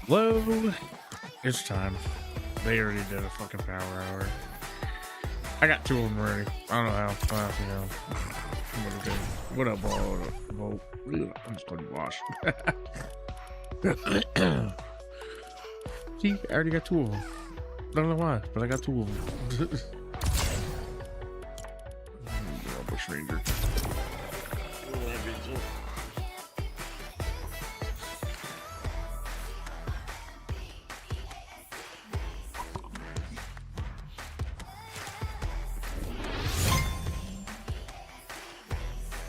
Hello, it's time. They already did a fucking power hour. I got 2 of them ready. I don't know how fast, you know. What up, ball? I'm just going to wash. See, I already got 2 of them. I don't know why, but I got 2 of them. Bush Ranger.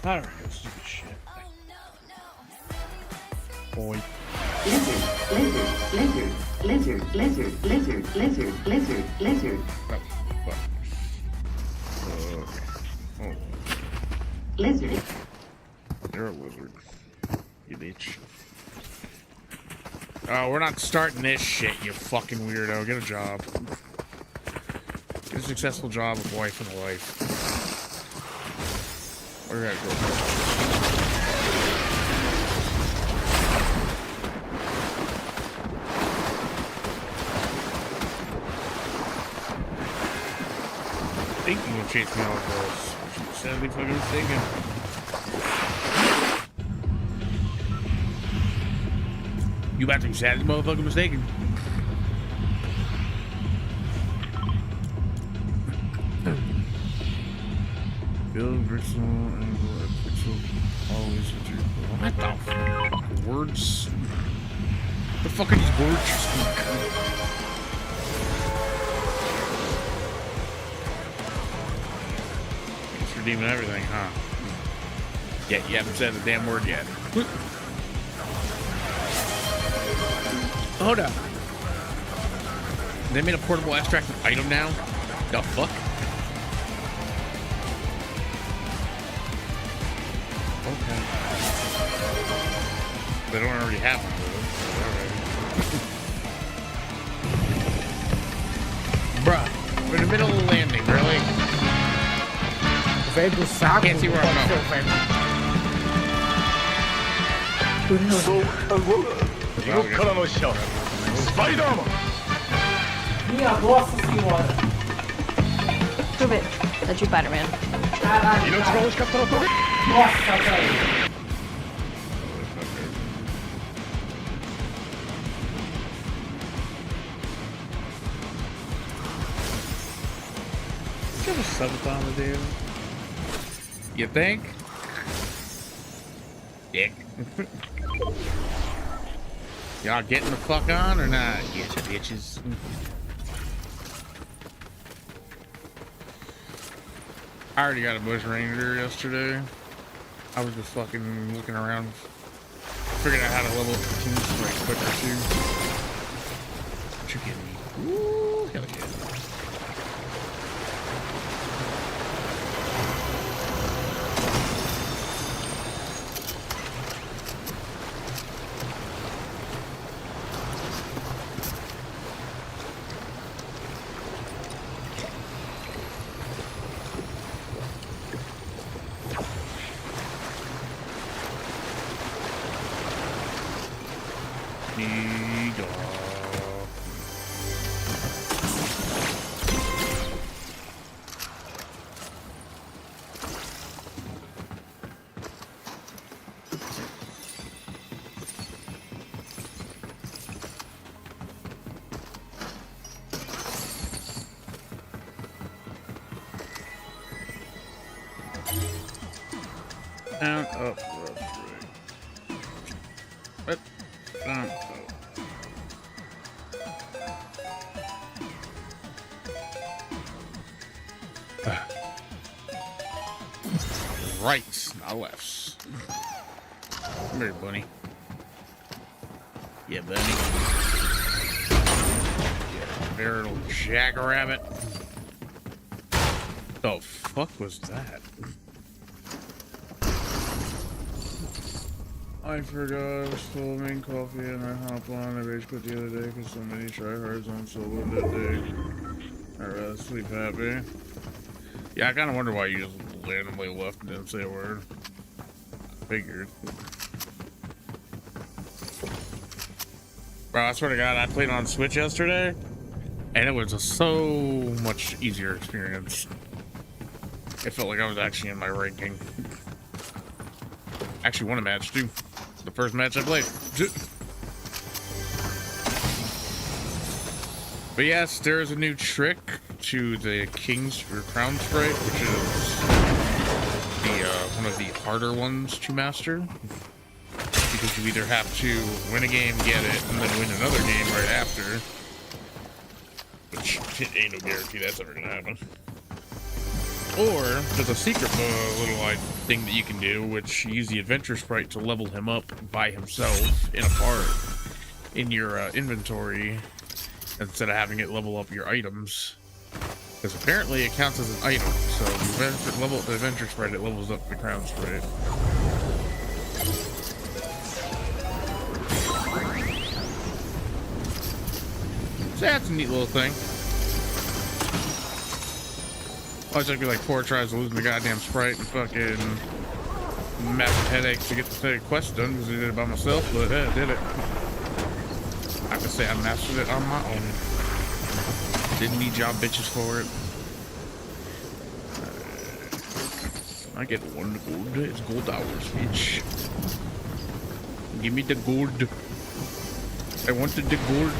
Alright, stupid shit. Boy. Lizard. Oh. Lizard. You're a lizard. You bitch. Oh, we're not starting this shit, you fucking weirdo. Get a job. Get a successful job of wife and a life. Where did I go? I think you can chase me all of those. Sadly fucking mistaken. You about to be sadly motherfucking mistaken. Build Bristol and Bristol always with your. What the fuck? Words? The fuck are these words you speak? It's redeeming everything, huh? Yeah, you haven't said the damn word yet. Hold up. They made a portable extracted item now? The fuck? Okay. They don't already have them, though. Bruh, we're in the middle of the landing, really? Can't see where I'm going. Spider-Man! Minha nossa senhora! Prove it that you're Spider-Man. Caralho! Nossa, velho! You have a subathon to do? You think? Dick. Y'all getting the fuck on or not? Yes, bitches. I already got a bush ranger yesterday. I was just fucking looking around, figuring out how to level up the teams like quicker too. What you kidding me? Ooh, hell yeah. Down, up, left, right. Up, down, up. Right, not lefts. Come here, bunny. Yeah, bunny. Yeah, veritable jackrabbit. The fuck was that? I forgot I was still making coffee and I hopped on a rage quit the other day because so many tryhards on solo that day. I'd rather sleep happy. Yeah, I kind of wonder why you just randomly left and didn't say a word. I figured. Bro, I swear to God, I played on Switch yesterday and it was a so much easier experience. It felt like I was actually in my ranking. Actually won a match too. The first match I played. But yes, there is a new trick to the King's or Crown Sprite, which is the one of the harder ones to master. Because you either have to win a game, get it, and then win another game right after. Which ain't no guarantee that's ever gonna happen. Or there's a secret little thing that you can do, which you use the adventure sprite to level him up by himself in a part in your inventory instead of having it level up your items. Because apparently it counts as an item, so you level up the adventure sprite, it levels up the crown sprite. So that's a neat little thing. Always took me like 4 tries to lose the goddamn sprite and fucking massive headaches to get the quest done because I did it by myself, but I did it. I can say I mastered it on my own. Didn't need y'all bitches for it. I get 1 gold. It's gold hours, bitch. Give me the gold. I wanted the gold.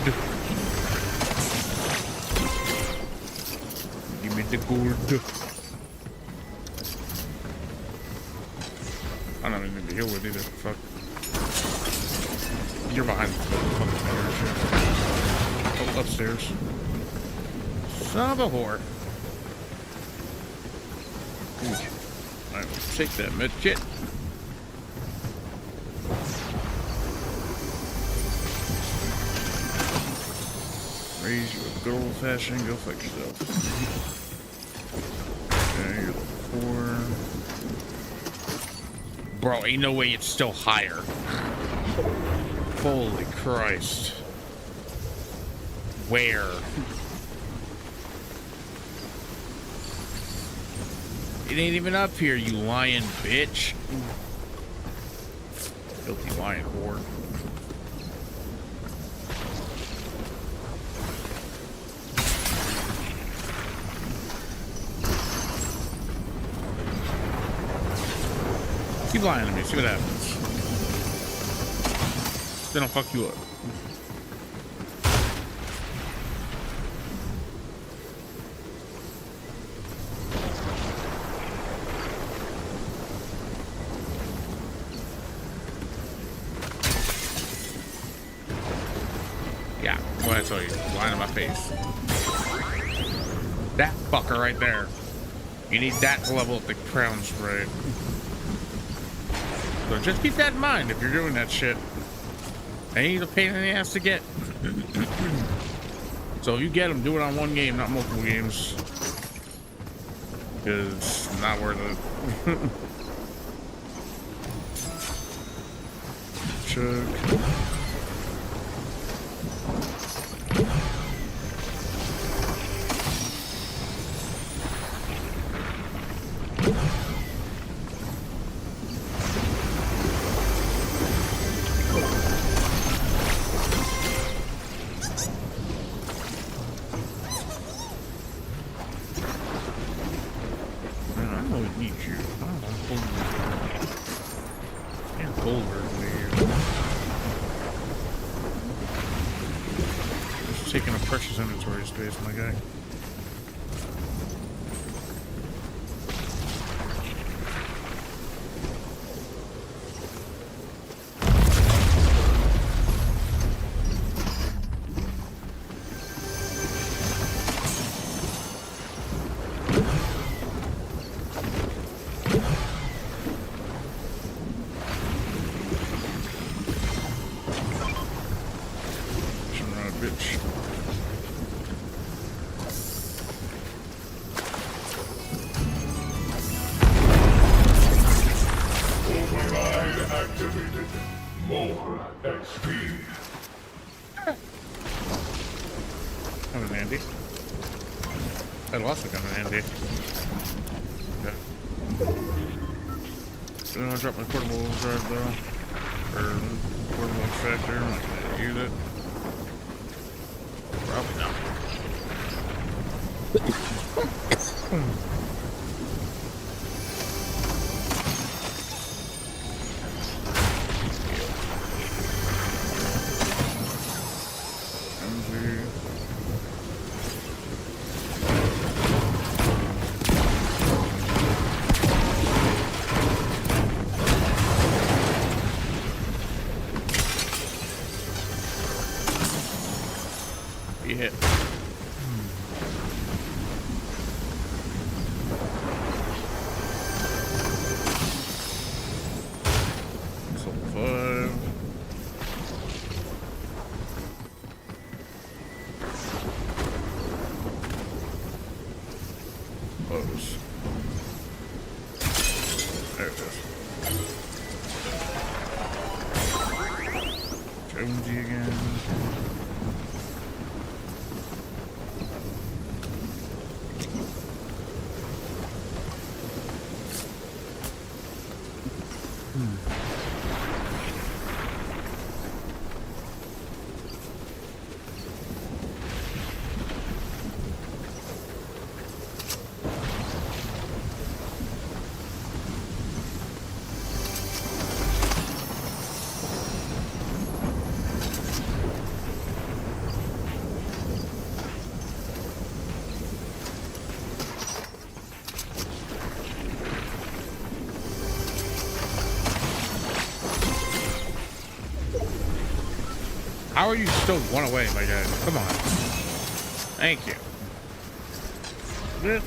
Give me the gold. I don't even need to heal with either. Fuck. You're behind the fucking oh, upstairs. Son of a whore. Alright, take that medkit. Raise you a good old fashioned, go fuck yourself. Okay, you're level 4. Bro, ain't no way it's still higher. Holy Christ. Where? It ain't even up here, you lying bitch. Filthy lying whore. Keep lying to me, see what happens. Then I'll fuck you up. what I tell you. Line in my face. That fucker right there. You need that to level up the crown spray. So just keep that in mind if you're doing that shit. Ain't a pain in the ass to get. So if you get them, do it on one game, not multiple games. Because it's not worth it. Chug. Taking a precious inventory space, my guy. That'll also come in handy. Okay. So I'm gonna drop my portable drive though. Or portable extractor. I'm not gonna use it. Probably not. Hit. So 5. Close. There it is. Jonesy again. How are you still one away, my guy? Come on. Thank you. Good.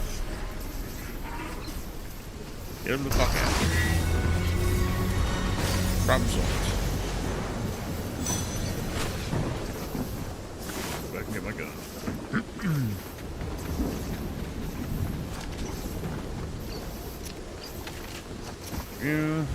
Get him the fuck out. Problem solved. So I can get my gun. Yeah.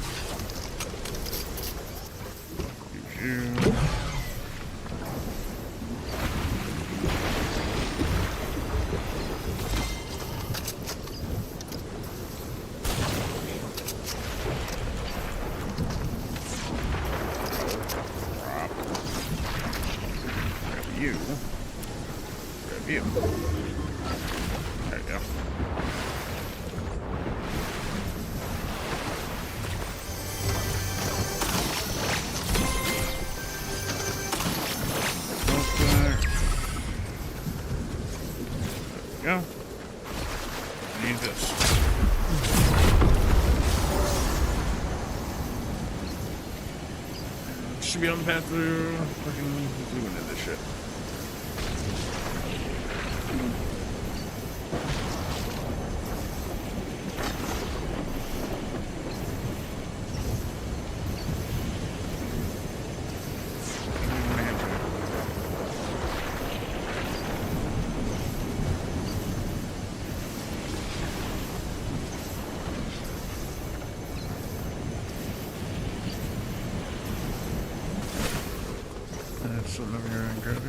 You. There you go. Go. Need this. Should be on the path through. Fucking doing this shit. something over here and grab it.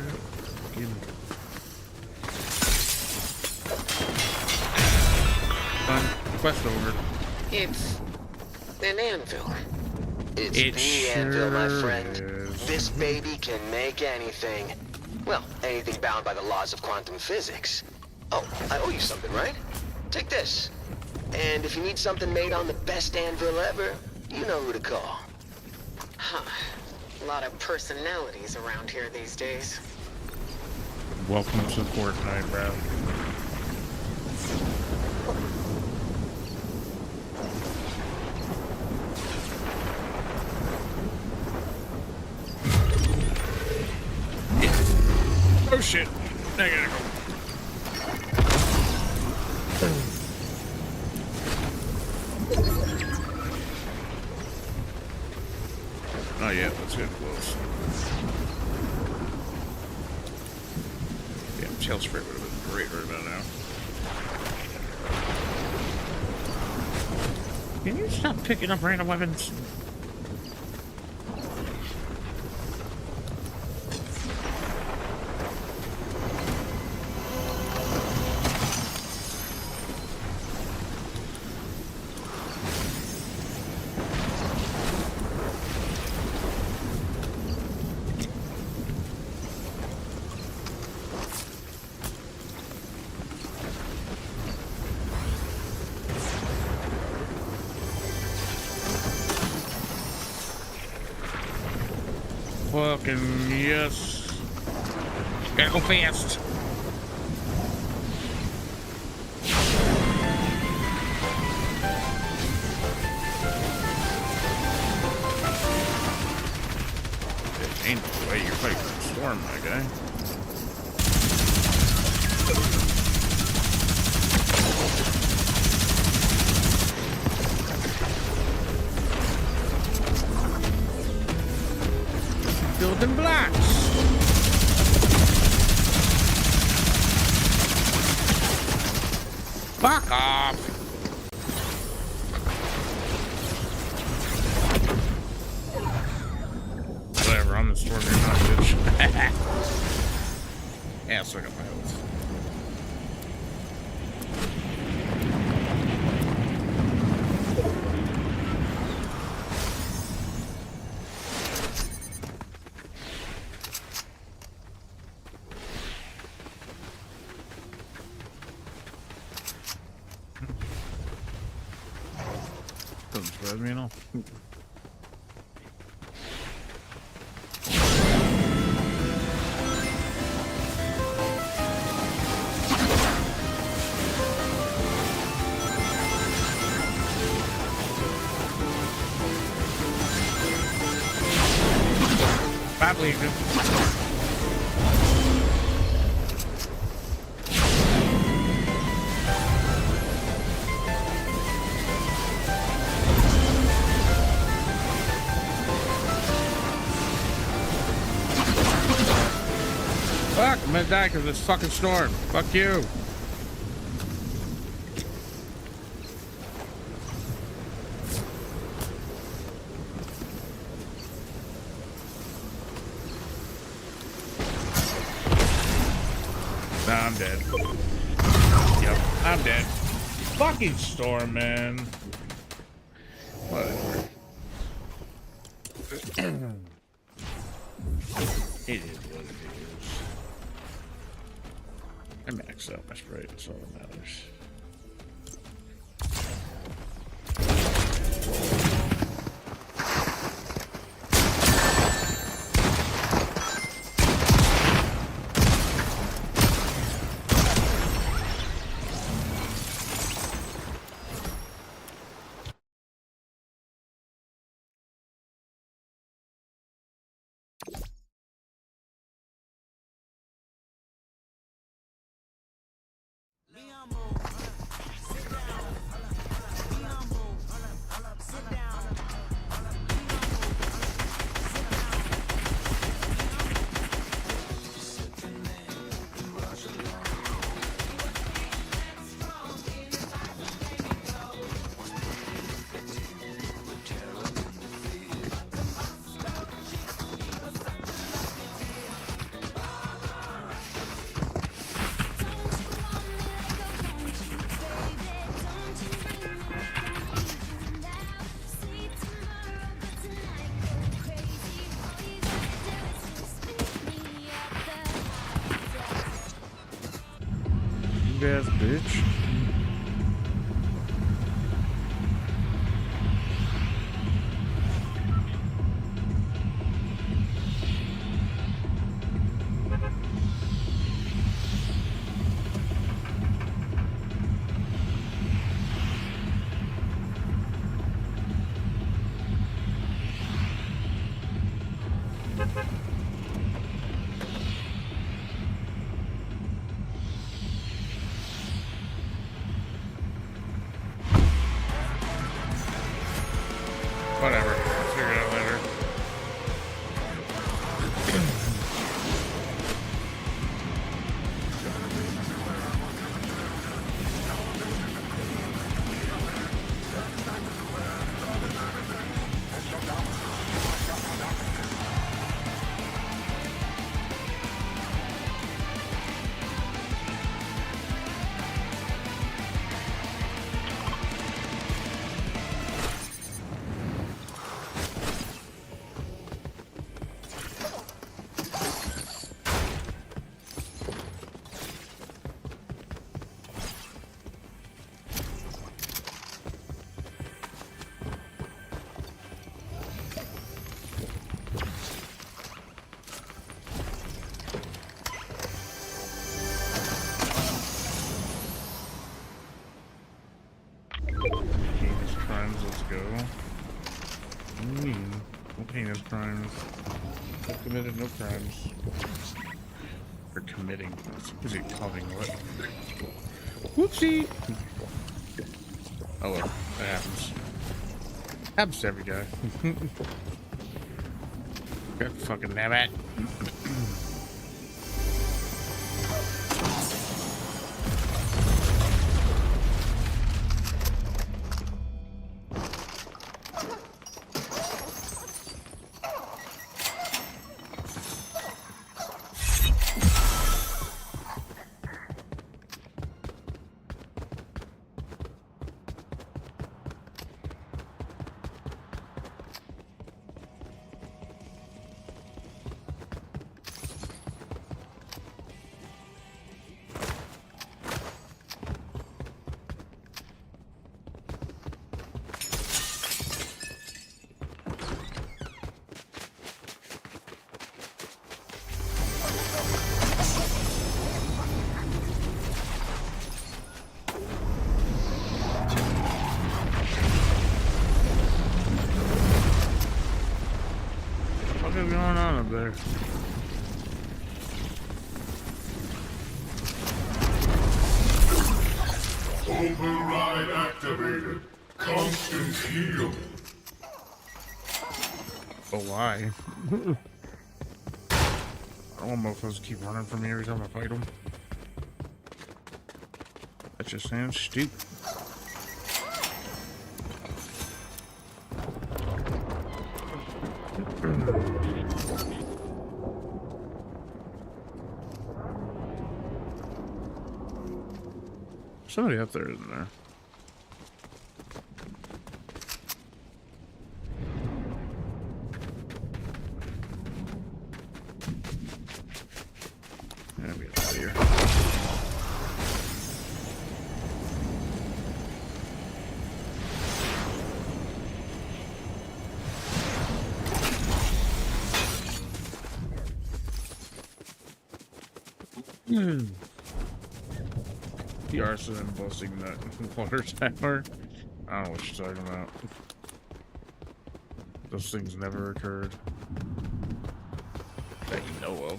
Fun. Quest over. It's an anvil. It's It the anvil, my sure friend. is. This baby can make anything. Well, anything bound by the laws of quantum physics. Oh, I owe you something, right? Take this. And if you need something made on the best anvil ever, you know who to call. Huh. A lot of personalities around here these days. Welcome to Fortnite, bro. Oh shit. I gotta go. Not yet, let's get close. Yeah, tail spray would have been great right about now. Can you stop picking up random weapons? Fucking yes. Gotta go fast. It ain't the way you're fighting a storm, my guy. Building blocks. Fuck off. Whatever, I'm the storm, you're not, bitch. Yeah, so I got my health. Doesn't surprise me at all. I believe you. Fuck, I'm gonna die because of this fucking storm. Fuck you. Nah, I'm dead. Yep, I'm dead. Fucking storm, man. Whatever. It is what it is. I maxed out my sprite, that's all that matters. Bug ass bitch. Whatever. I'll figure it out later. Heinous crimes, let's go. What do you mean? No heinous crimes. I've committed no crimes. Or committing. Is he causing what? Whoopsie! Oh well, that happens. Happens to every guy. God fucking damn it. What is going on up there? Override activated. Constant heal. Oh, why? I don't want mofos to keep running from me every time I fight them. That just sounds stupid. Somebody up there, isn't there? Yeah, we got here. The arson and busting that water tower. I don't know what you're talking about. Those things never occurred. That you know of.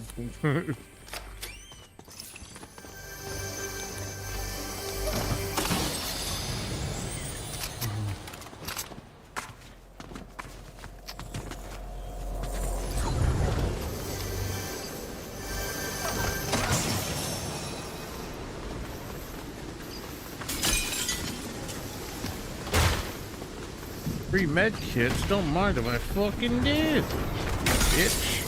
Free med kits, don't mind if I fucking do, bitch.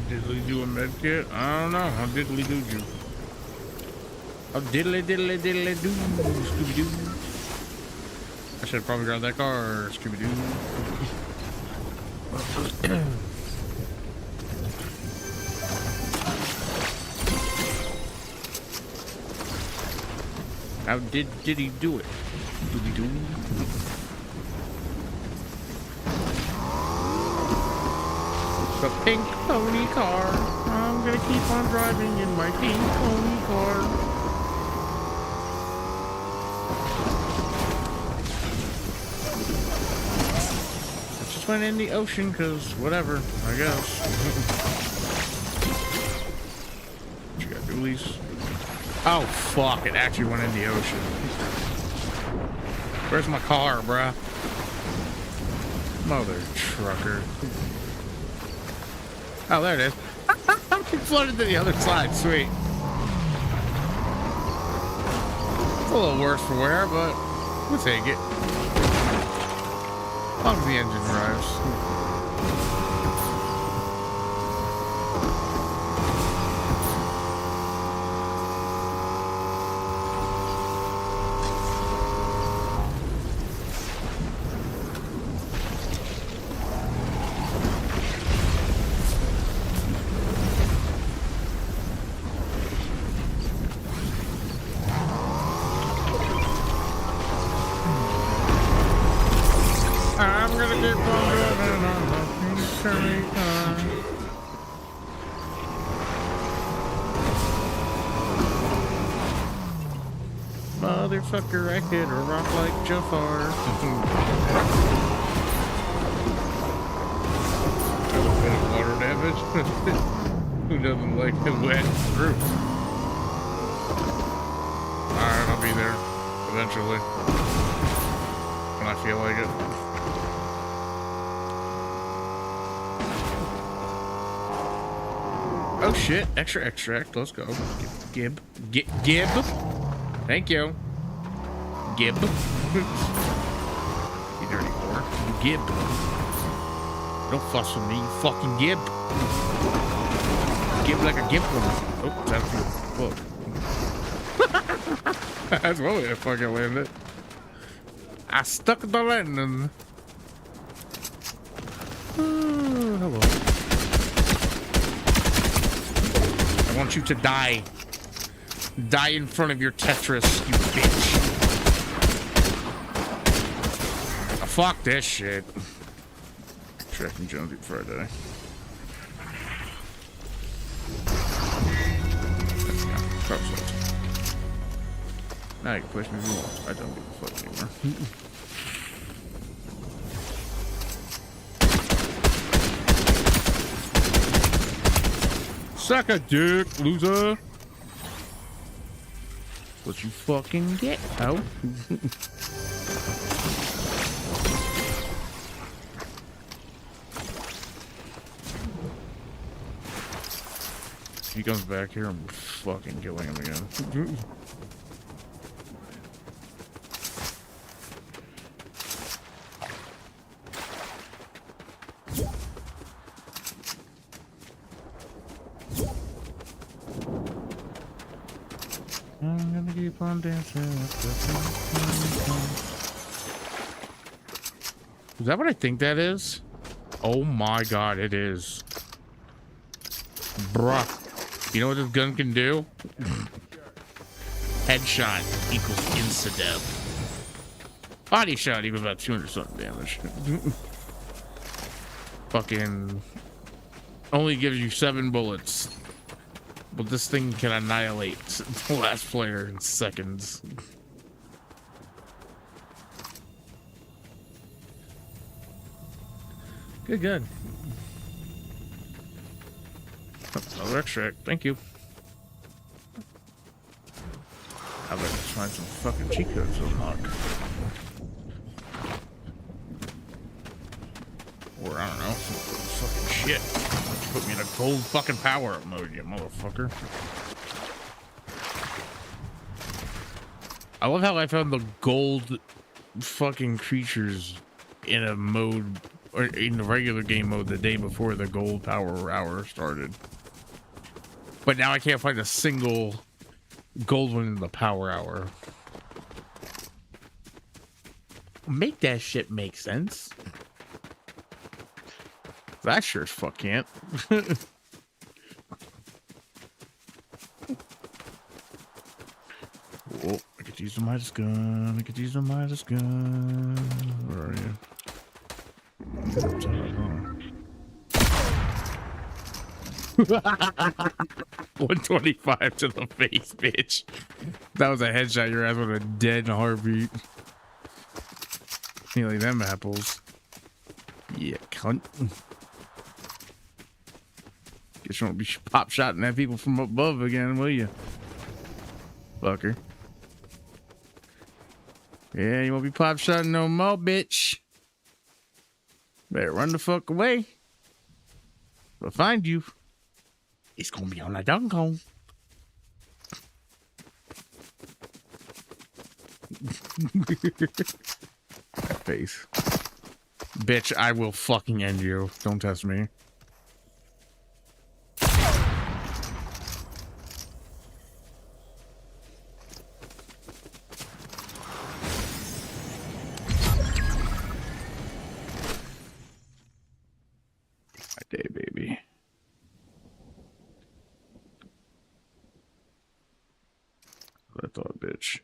Diddly do a med kit? I don't know. How diddly do you? How diddly diddly diddly do, Scooby Doo. I should probably grab that car, Scooby Doo. How did he do it? Scooby Doo. The pink pony car. I'm gonna keep on driving in my pink pony car. I just went in the ocean because whatever, I guess. What you got, dualies? Oh fuck, it actually went in the ocean. Where's my car, bruh? Mother trucker. Oh, there it is. It floated to the other side. Sweet. It's a little worse for wear, but we'll take it. As long as the engine drives. I'm gonna keep on driving on the pink pony car. Motherfucker, I hit a rock like Jafar. A little bit of water damage. Who doesn't like the wet roof? Alright, I'll be there eventually. When I feel like it. Oh shit, extra extract, let's go. Gib. Thank you. Gib. You dirty whore. Gib. Don't fuss with me, you fucking gib. Gib like a gib woman. Oh, that's a book. That's one way to fucking land it. I stuck the landing. Oh, hello. I want you to die. Die in front of your Tetris, you bitch. Oh, fuck this shit. Shrek and Jonesy Friday. Now you can push me if you want. I don't give a fuck anymore. Suck a dick, loser. What you fucking get, oh? He comes back here, I'm fucking killing him again. I'm gonna keep on dancing with the Is that what I think that is? Oh my god, it is. Bruh. You know what this gun can do? Headshot equals insta-death. Body shot equals about 200 something damage. Fucking only gives you 7 bullets. But this thing can annihilate the last player in seconds. Good gun. Another extract, thank you. I better find some fucking cheat codes to unlock. Or I don't know, some fucking shit. Put me in a gold fucking power-up mode, you motherfucker. I love how I found the gold fucking creatures in a mode in the regular game mode the day before the gold power hour started. But now I can't find a single gold one in the power hour. Make that shit make sense. I sure as fuck can't. Oh, I could use the Midas gun. I could use the Midas gun. Where are you? 125 to the face, bitch. That was a headshot. Your ass with a dead heartbeat. Nearly them apples. Yeah, cunt. Guess you won't be pop shotting at people from above again, will you? Fucker. Yeah, you won't be pop shotting no more, bitch. Better run the fuck away. If I find you, it's gonna be on a dung hole. Face. Bitch, I will fucking end you. Don't test me. Day, baby. I thought, bitch.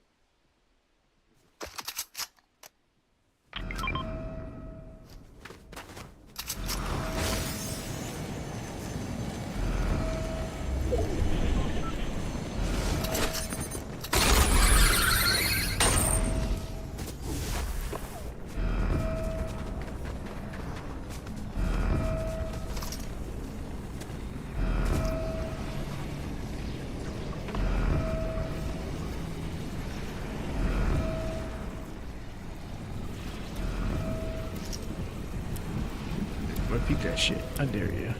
Repeat that shit. I dare you.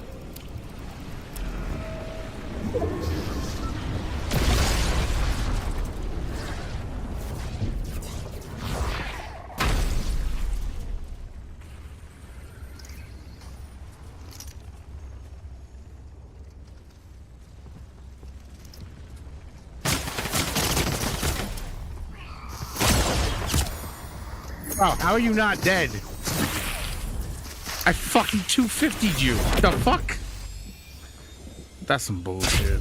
Oh, how are you not dead? I fucking 250'd you. The fuck? That's some bullshit.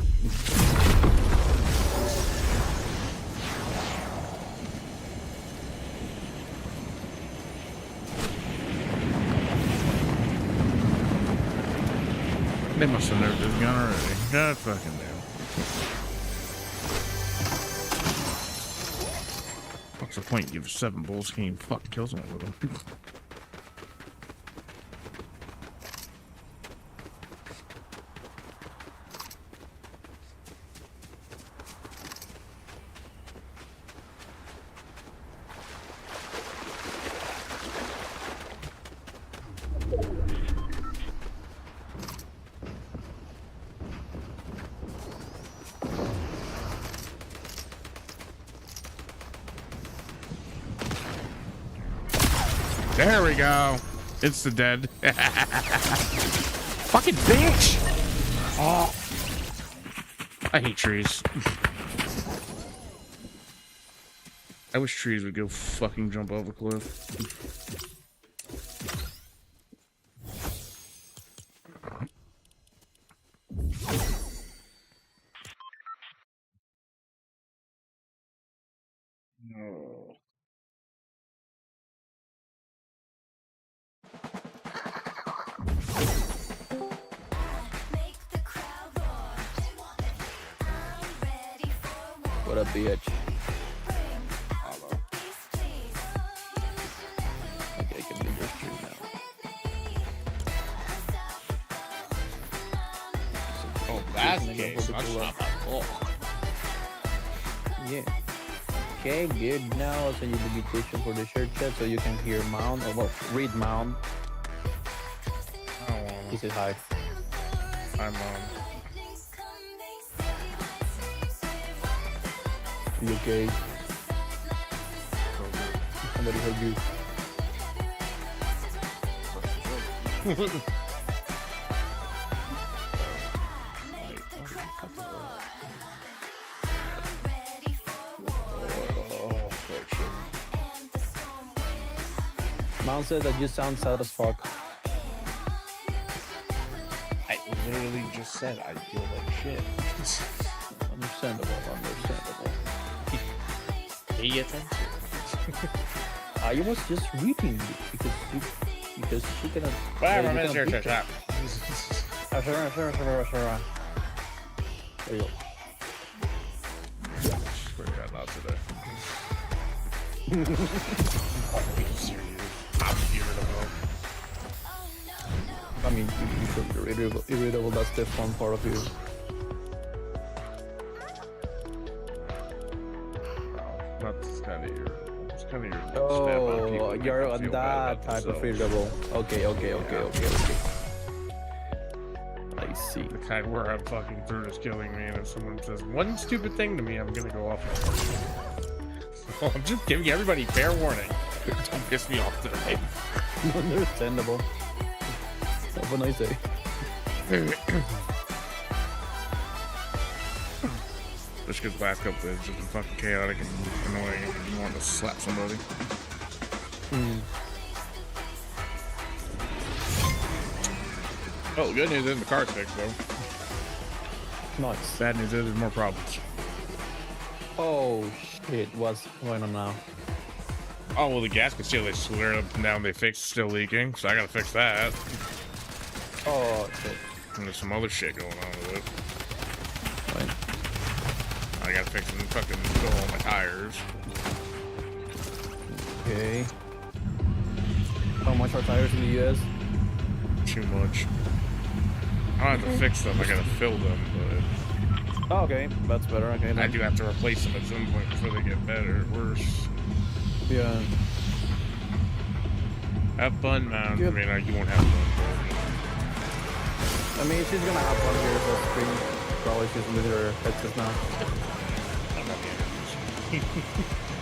They must have nerfed this gun already. God fucking damn. What's the point? Give 7 bullets, can't even fucking kill someone with them. There we go. It's the dead. Fucking bitch. Oh. I hate trees. I wish trees would go fucking jump off a cliff. No. What up, bitch? Okay, I can leave your stream now. Oh, that's the case. That's not my fault. Yeah. Okay, good. Now I'll send you the invitation for the shirt chat so you can hear Mound or read Mound. I don't want He says hi. I'm You okay? Somebody heard you. Mount said that you sound sad as fuck. I literally just said I feel like shit. Understandable, understandable. Pay attention. I was just reading because she cannot. Whatever, you I'm in cannot here, beat shut her. up. Sure. There you go. Swear to God, not today. I'm irritable. I mean, you should be irritable. That's the fun part of you. That's kind of irritable. It's kind of irritable. Oh, you're on on that type of irritable. Okay. I see. The kind where I'm fucking through is killing me, and if someone says one stupid thing to me, I'm gonna go off. So I'm just giving everybody fair warning. Don't piss me off today. Understandable. Have a nice day. Just because last couple days just been fucking chaotic and annoying, and you want to slap somebody. Oh, the good news is the car's fixed though. Nice. Bad news is there's more problems. Oh shit, what's going on now? Oh well, the gasket seal they swear up and down they fixed still leaking, so I gotta fix that. Oh shit. And there's some other shit going on with it. Right. I gotta fix and fucking fill all my tires. Okay. How much are tires in the US? Too much. I don't have to fix them, I gotta fill them, Oh, okay, that's better. Okay, but I then. do have to replace them at some point before they get better or worse. Yeah. Have fun, man. Good. I mean, you won't have fun, I mean, she's gonna have fun here for spring. Probably she's with her headset now.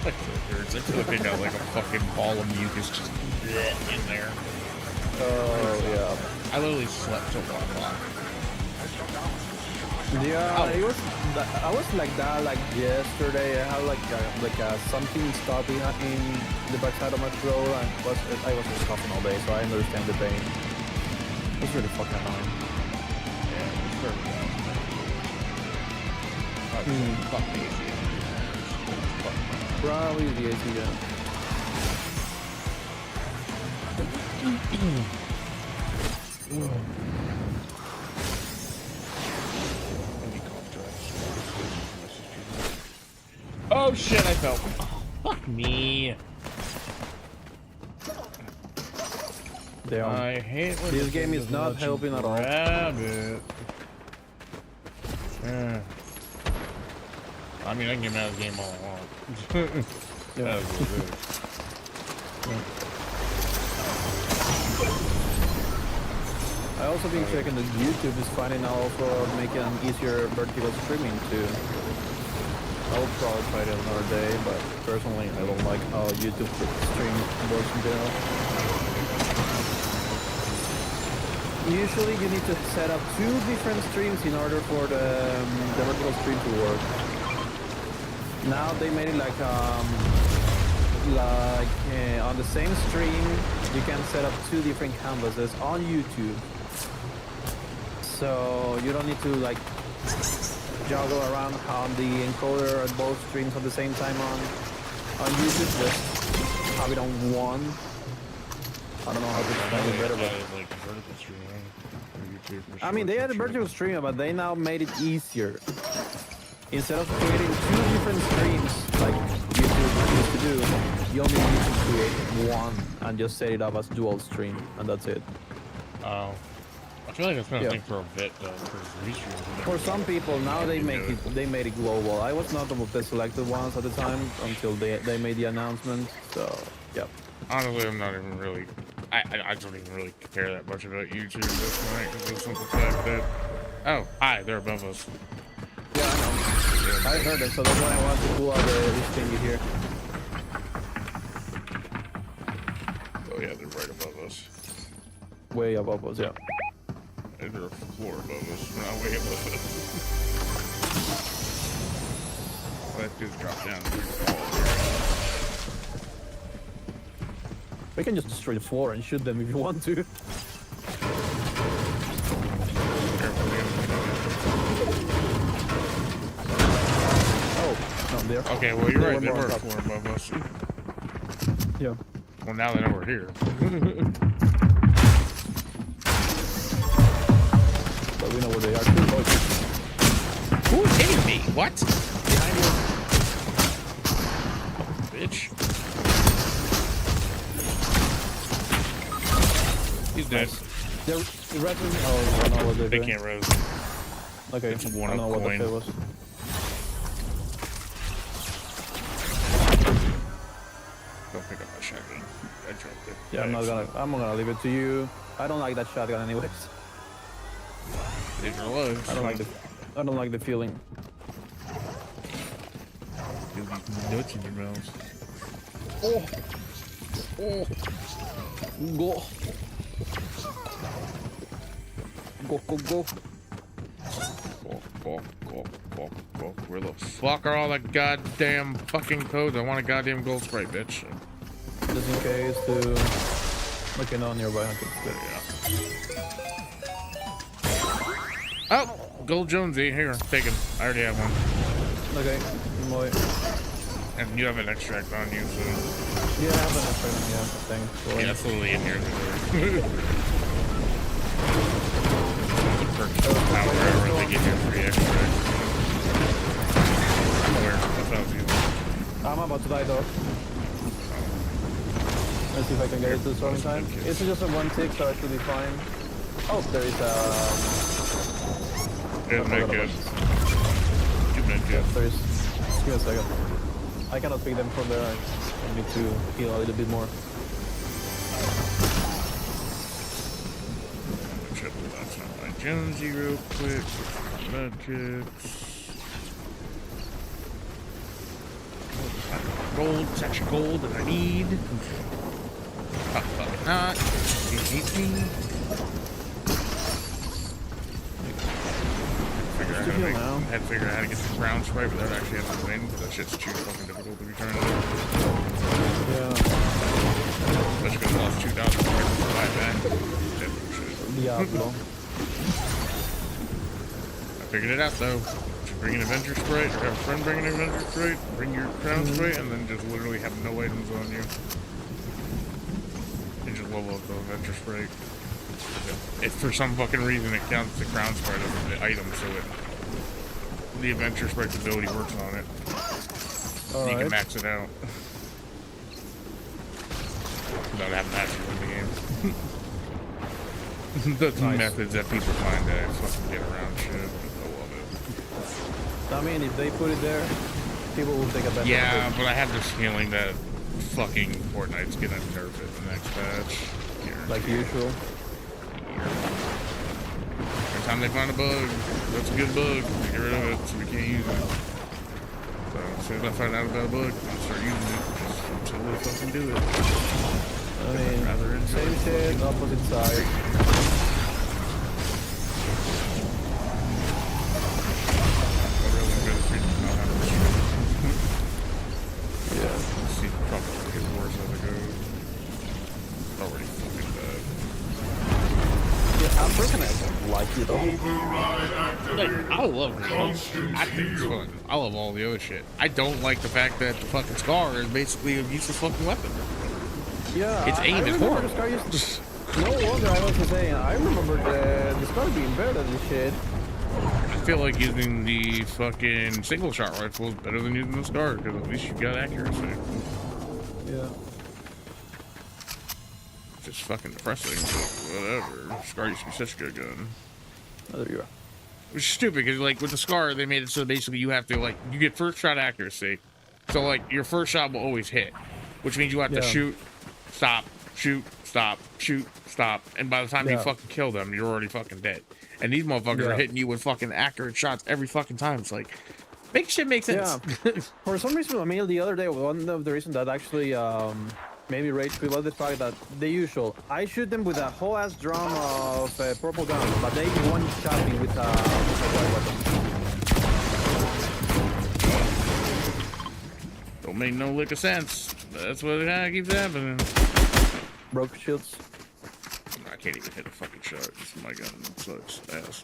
but it hurts. I feel like they got like a fucking ball of mucus just in there. Oh yeah. I literally slept till 1 o'clock. Yeah, it was. I was like that like yesterday. I had like something stopping in the backside of my throat, and I was just coughing all day, so I understand the pain. It was really fucking annoying. Yeah, it's very bad. Fuck the AC. Probably the AC. Yeah. Oh shit, I fell. Fuck me. Damn. I hate when This game is not helping at all. Grab it. I mean, I can get mad at the game all I want. That's what it is. I also been checking that YouTube is finding out for making an easier vertical streaming too. I'll probably try it another day, but personally I don't like how YouTube stream works in general. Usually you need to set up 2 different streams in order for the vertical stream to work. Now they made it like on the same stream you can set up 2 different canvases on YouTube. So you don't need to like juggle around on the encoder at both streams at the same time on YouTube. Just have it on one. I don't know how to explain it better, but Like vertical streaming on YouTube for I mean they had a vertical stream, but they now made it easier. Instead of creating 2 different streams like YouTube used to do, you only need to create one and just set it up as dual stream, and that's it. Oh. I feel like it's been a Yeah. thing for a bit though, for restreams. For some people now they made it global. I was not of the selected ones at the time until they made the announcement. So yeah. Honestly, I'm not even really. I don't even really care that much about YouTube at this point because of the simple fact that. Oh, hi, they're above us. Yeah, I know. I heard it, so that's why I wanted to pull out this thingy here. Oh yeah, they're right above us. way above us, yeah. There's a floor above us. We're not way above us. Let's just drop down. We can just destroy the floor and shoot them if you want to. Oh, not there. Okay, well you're right. One There more were a on top. floor above us. Yeah. Well, now they know we're here. But we know where they are too. Oh, Who's hitting me? What? behind you. Bitch. He's dead. They're resing. Oh, I don't know what they're They doing. can't res. Okay, It's a I one don't know of what the coin. fit was. Don't pick up my shotgun. I dropped it. Yeah, I'm gonna leave it to you. I don't like that shotgun anyways. These are low. I don't like the feeling. Feel these nuts in your mouth. Oh. Go. Go. Go. Where the fuck are all the goddamn fucking codes? I want a goddamn gold sprite, bitch. Just in case to looking on nearby. There you go. Oh, gold Jonesy here. Take him. I already have one. Okay. Boy. And you have an extract on you, so Yeah, I have an extra. Yeah, thanks. yeah, it's literally in here. Purchase power hour, they give you a free extract. I'm aware. That sounds easy. I'm about to die though. Let's see if I can get it to the storm time. It's just a one tick, so I should be fine. Oh, there is There's I med forgot kit. about Good med kit. there is. Just give me a second. I cannot pick them from there. I need to heal a little bit more. Triple that's not my Jonesy real quick. Med kits. Gold, it's actually gold that I need. Fuck not. I had to figure out how to get the ground spray without actually having to win, because that shit's too fucking difficult to be trying to do. Yeah. Especially because I lost 2,000 points to buy back. Different shit. Diablo. I figured it out though. Just bring an adventure spray, or have a friend bring an adventure spray, bring your crown spray, and then just literally have no items on you. And just level up the adventure spray. If for some fucking reason it counts the crown spray as the item, so the adventure sprite's ability works on it. So you can max it out. Without having to actually win the game. That's methods that people find to fucking get around shit. I love it. I mean, if they put it there, people will take advantage Yeah, of it. but I have this feeling that fucking Fortnite's gonna nerf it in the next patch. Like usual. Every time they find a bug, that's a good bug, they get rid of it so we can't use it. So as soon as I find out about a bug, I'll start using it just until they fucking do it. I mean, same shit, opposite side. Yeah. See, probably gets worse as it goes. Already fucking bad. Yeah, I'm personally I don't like it all. Like, I love it. I think it's fun. I love all the other shit. I don't like the fact that the fucking Scar is basically a useless fucking weapon. Yeah, Its aim is remember horrible. the Scar used to, no wonder I was saying, I remember the Scar being better than this shit. I feel like using the fucking single shot rifle is better than using the Scar, because at least you got accuracy. Yeah. Just fucking depressing, but whatever. Scar used to be such a good gun. Oh, there you are. Which is stupid, because like with the Scar, they made it so basically you have to like, you get first shot accuracy. So like, your first shot will always hit. Which means you have to shoot, stop, shoot, stop, shoot, stop. And by the time you fucking kill them, you're already fucking dead. And these motherfuckers are hitting you with fucking accurate shots every fucking time. It's like, make shit make sense. Yeah. For some reason, I mean, the other day, one of the reasons that actually maybe rage quit was the fact that the usual. I shoot them with a whole ass drum of purple guns, but they one shot me with a white weapon. Don't make no lick of sense. That's what keeps happening. Broke shields. I can't even hit a fucking shot. This my gun sucks ass.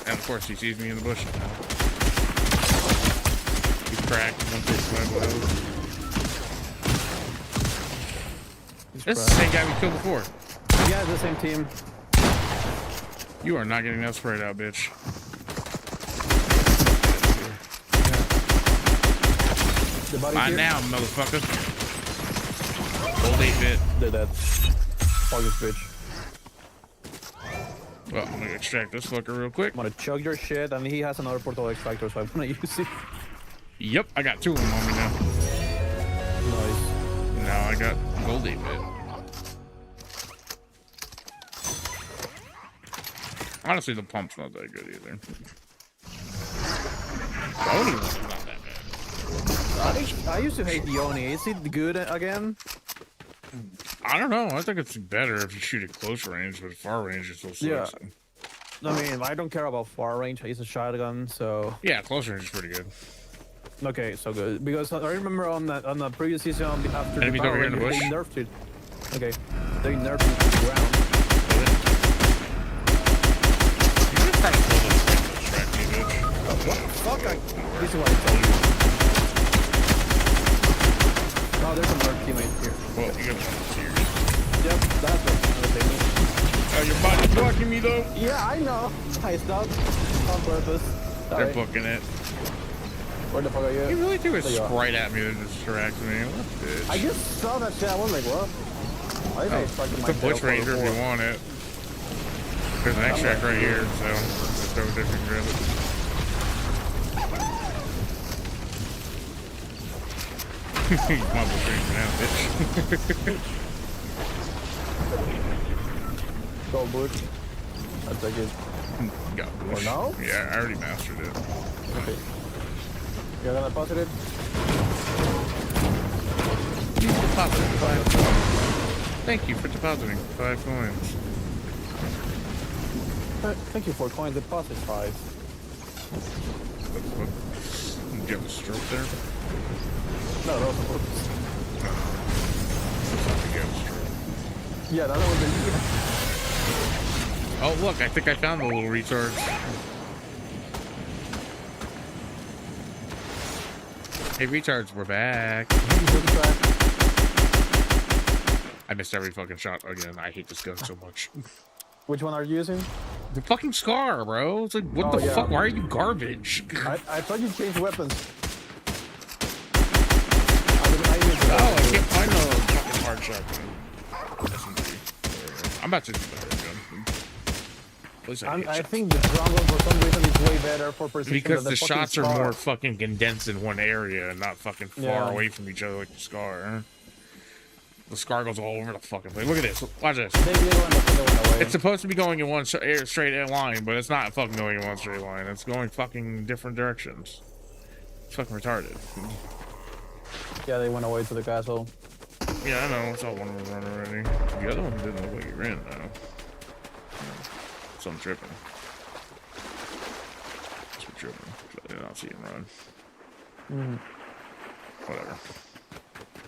And of course he sees me in the bush now. He's cracked. 135 low. This is the same guy we killed before. Yeah, the same team. You are not getting that sprayed out, bitch. The body Mine here. now, motherfucker. Old 8-bit. They're dead. Fuck this bitch. Well, I'm gonna extract this fucker real quick. I'm gonna chug your shit, and he has another portal extractor, so I'm gonna use it. Yep, I got 2 of them on me now. Nice. Now I got gold 8-bit. Honestly, the pump's not that good either. Oni's not that bad. I used to hate the Oni. Is it good again? I don't know. I think it's better if you shoot at close range, but far range is so sucks. Yeah. I mean, I don't care about far range. I use a shotgun, so Yeah, close range is pretty good. okay, so good. Because I remember on the previous season after Enemies over here in the bush. they nerfed it. Okay, they nerfed it to the ground. You just try to pull this thing to distract me, bitch. What the fuck? This is what I told you. Oh, there's a nerf teammate here. Well, you gotta be serious. Yep, that's what they mean. Oh, your body's blocking me though. Yeah, I know. I stopped on purpose. They're Sorry. booking it. Where the fuck are You you? really threw a There you are. sprite at me to distract me. What a bitch. I just saw that shit. I was like, what? I didn't expect It's my a bush ranger if you want it. There's an extract right here, so let's throw a different grab it. You might as well drink now, bitch. Gold bush. I take it. Got Or bush. no? Yeah, I already mastered it. Okay. You're gonna deposit it? You deposited 5 coins. Thank you for depositing 5 coins. Thank you for coin deposit 5. Did you have a stroke there? No, that was a book. Looks like you got a stroke. Yeah, that was the. Oh, look, I think I found the little retards. Hey, retards, we're back. I missed every fucking shot again. I hate this gun so much. Which one are you using? The fucking Scar, bro. It's like, what the yeah. fuck? Why are you garbage? I thought you changed weapons. Oh, I can't find the fucking hard shotgun. SMG. I'm about to do better gun. At least I I think the drum gun for some reason is way better for precision. because than the fucking shots are Scar. more fucking condensed in one area and not fucking far Yeah. away from each other like the Scar. The Scar goes all over the fucking place. Look at this. Watch this. They really went away. It's supposed to be going in one straight line, but it's not fucking going in one straight line. It's going fucking different directions. It's fucking retarded. Yeah, they went away to the castle. Yeah, I know. It's all one of them run already. The other one didn't look like he ran, though. So I'm tripping. So I'm tripping. I did not see him run. Whatever.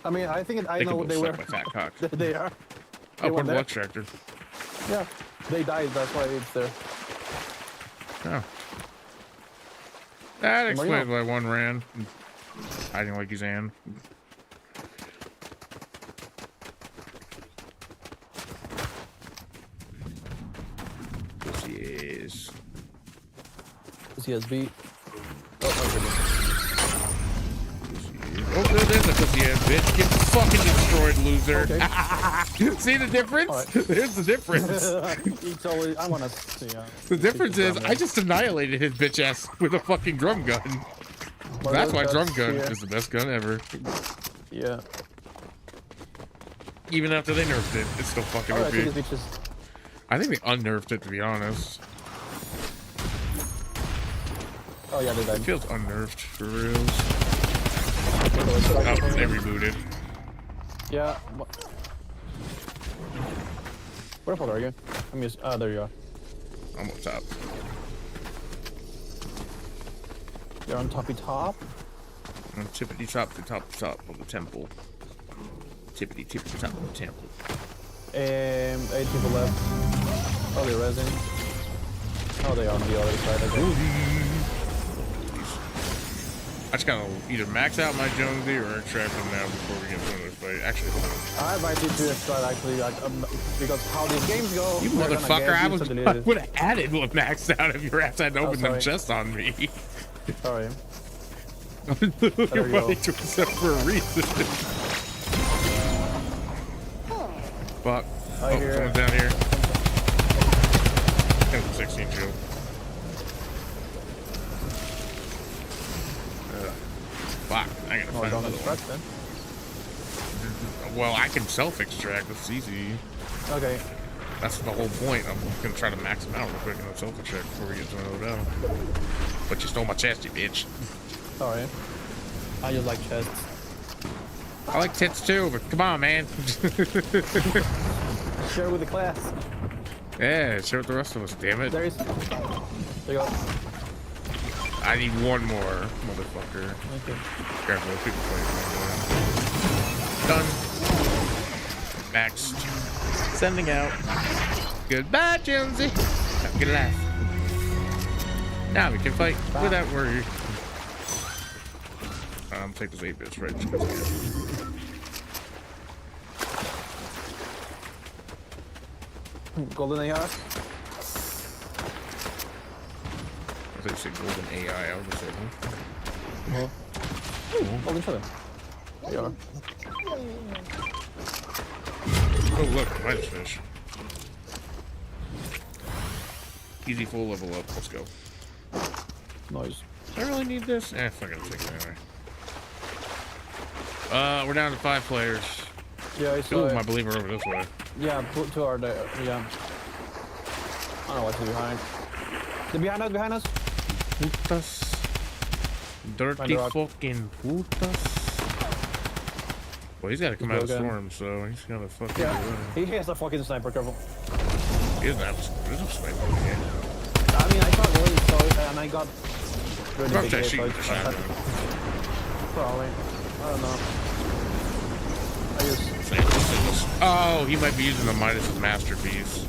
I mean, I think I They know can what both they were. suck my fat cock. They are. Oh, went portable there. extractor. Yeah, they died. That's why it's there. Oh. That Well, explains yeah. why one ran. Hiding like he's Ann. This is... CSB. Oh, there's a pussy ass bitch. Get fucking destroyed, loser. Okay. See the difference? Alright. There's the difference. It's always. I wanna see. The difference is I just annihilated his bitch ass with a fucking drum gun. That's why drum gun is the best gun ever. Yeah. Even after they nerfed it, it's still fucking Alright, OP. I think it's bitches. I think they unnerfed it, to be honest. Oh yeah, they It died. feels unnerfed for reals. Oh, they rebooted. Yeah. Where the fuck are you? I'm just. Ah, there you are. I'm on top. You're on toppy top. I'm tippity top to top of the temple. Tippity top of the temple. 8 people left. Oh, they're resing. Oh, they're on the other side. Okay. I just gotta either max out my Jonesy or extract them now before we get into this fight. Actually, hold on. I might need to start actually, like, because how these games go. You they're gonna motherfucker! get I used to would delete it. have added what maxed out if your ass hadn't opened them sorry. chests on me. Sorry. I'm literally There you go. running to myself for a reason. Fuck. I Oh, hear someone's it. down here. That was a 16 shield. Fuck. I gotta Oh, find don't another extract then. one. Well, I can self-extract. That's easy. Okay. That's the whole point. I'm gonna try to max them out real quick and then self-extract before we get to another battle. But you stole my chest, you bitch. Sorry. I just like chests. I like tits too, but come on, man. Share with the class. Yeah, share with the rest of us, damn it. There you go. I need one more, motherfucker. Okay. Careful, people play. Done. Maxed. Sending out. Goodbye, Jonesy. Have a good laugh. Now we can fight without worry. Take this 8 bits right. Golden AR. I thought you said golden AI. I was just saying. Hold each other. There you are. Oh look, Midas fish. Easy full level up. Let's go. Noise. Do I really need this? Eh, fuck it, I'll take it anyway. We're down to 5 players. Yeah, I saw Ooh, it. I believe we're over this way. Yeah, put 2 are there. Yeah. I don't know what's behind. They're behind us, behind us. Putas. Dirty Find the rock. fucking putas. Well, he's gotta come He's out of broken. storm, so he's gotta fucking Yeah. do it. He has a fucking sniper, careful. He doesn't have there's no sniper in the game. I mean, I shot one, so, and I got really Rough big that hit, shit so with the shotgun. probably. I don't know. I just... Oh, he might be using the Midas masterpiece.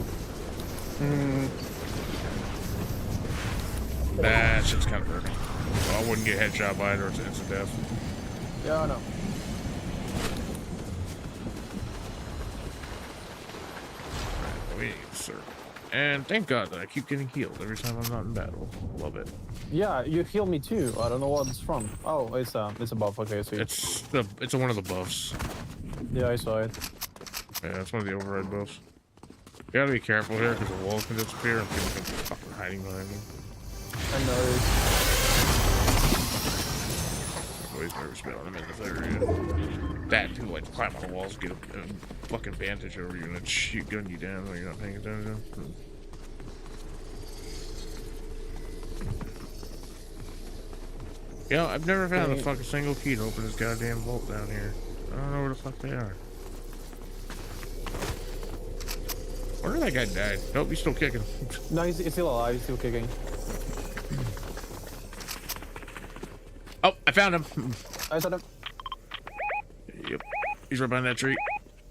That shit's kind of broken. Well, I wouldn't get headshot by it or it's instant death. Yeah, I know. Wait, sir. And thank God that I keep getting healed every time I'm not in battle. Love it. Yeah, you healed me too. I don't know what it's from. Oh, it's a buff. Okay, I see. It's one of the buffs. Yeah, I saw it. Yeah, it's one of the override buffs. You gotta be careful here because the walls can disappear and people can be fucking hiding behind them. I know. I'm always nervous about them in this area. That too, like climb on the walls, get a fucking vantage over you and then shoot gun you down when you're not paying attention. Yeah, I've never found a fucking single key to open this goddamn vault down here. I don't know where the fuck they are. Wonder that guy died. Nope, he's still kicking. No, he's still alive. He's still kicking. Oh, I found him. I saw him. Yep. He's right behind that tree.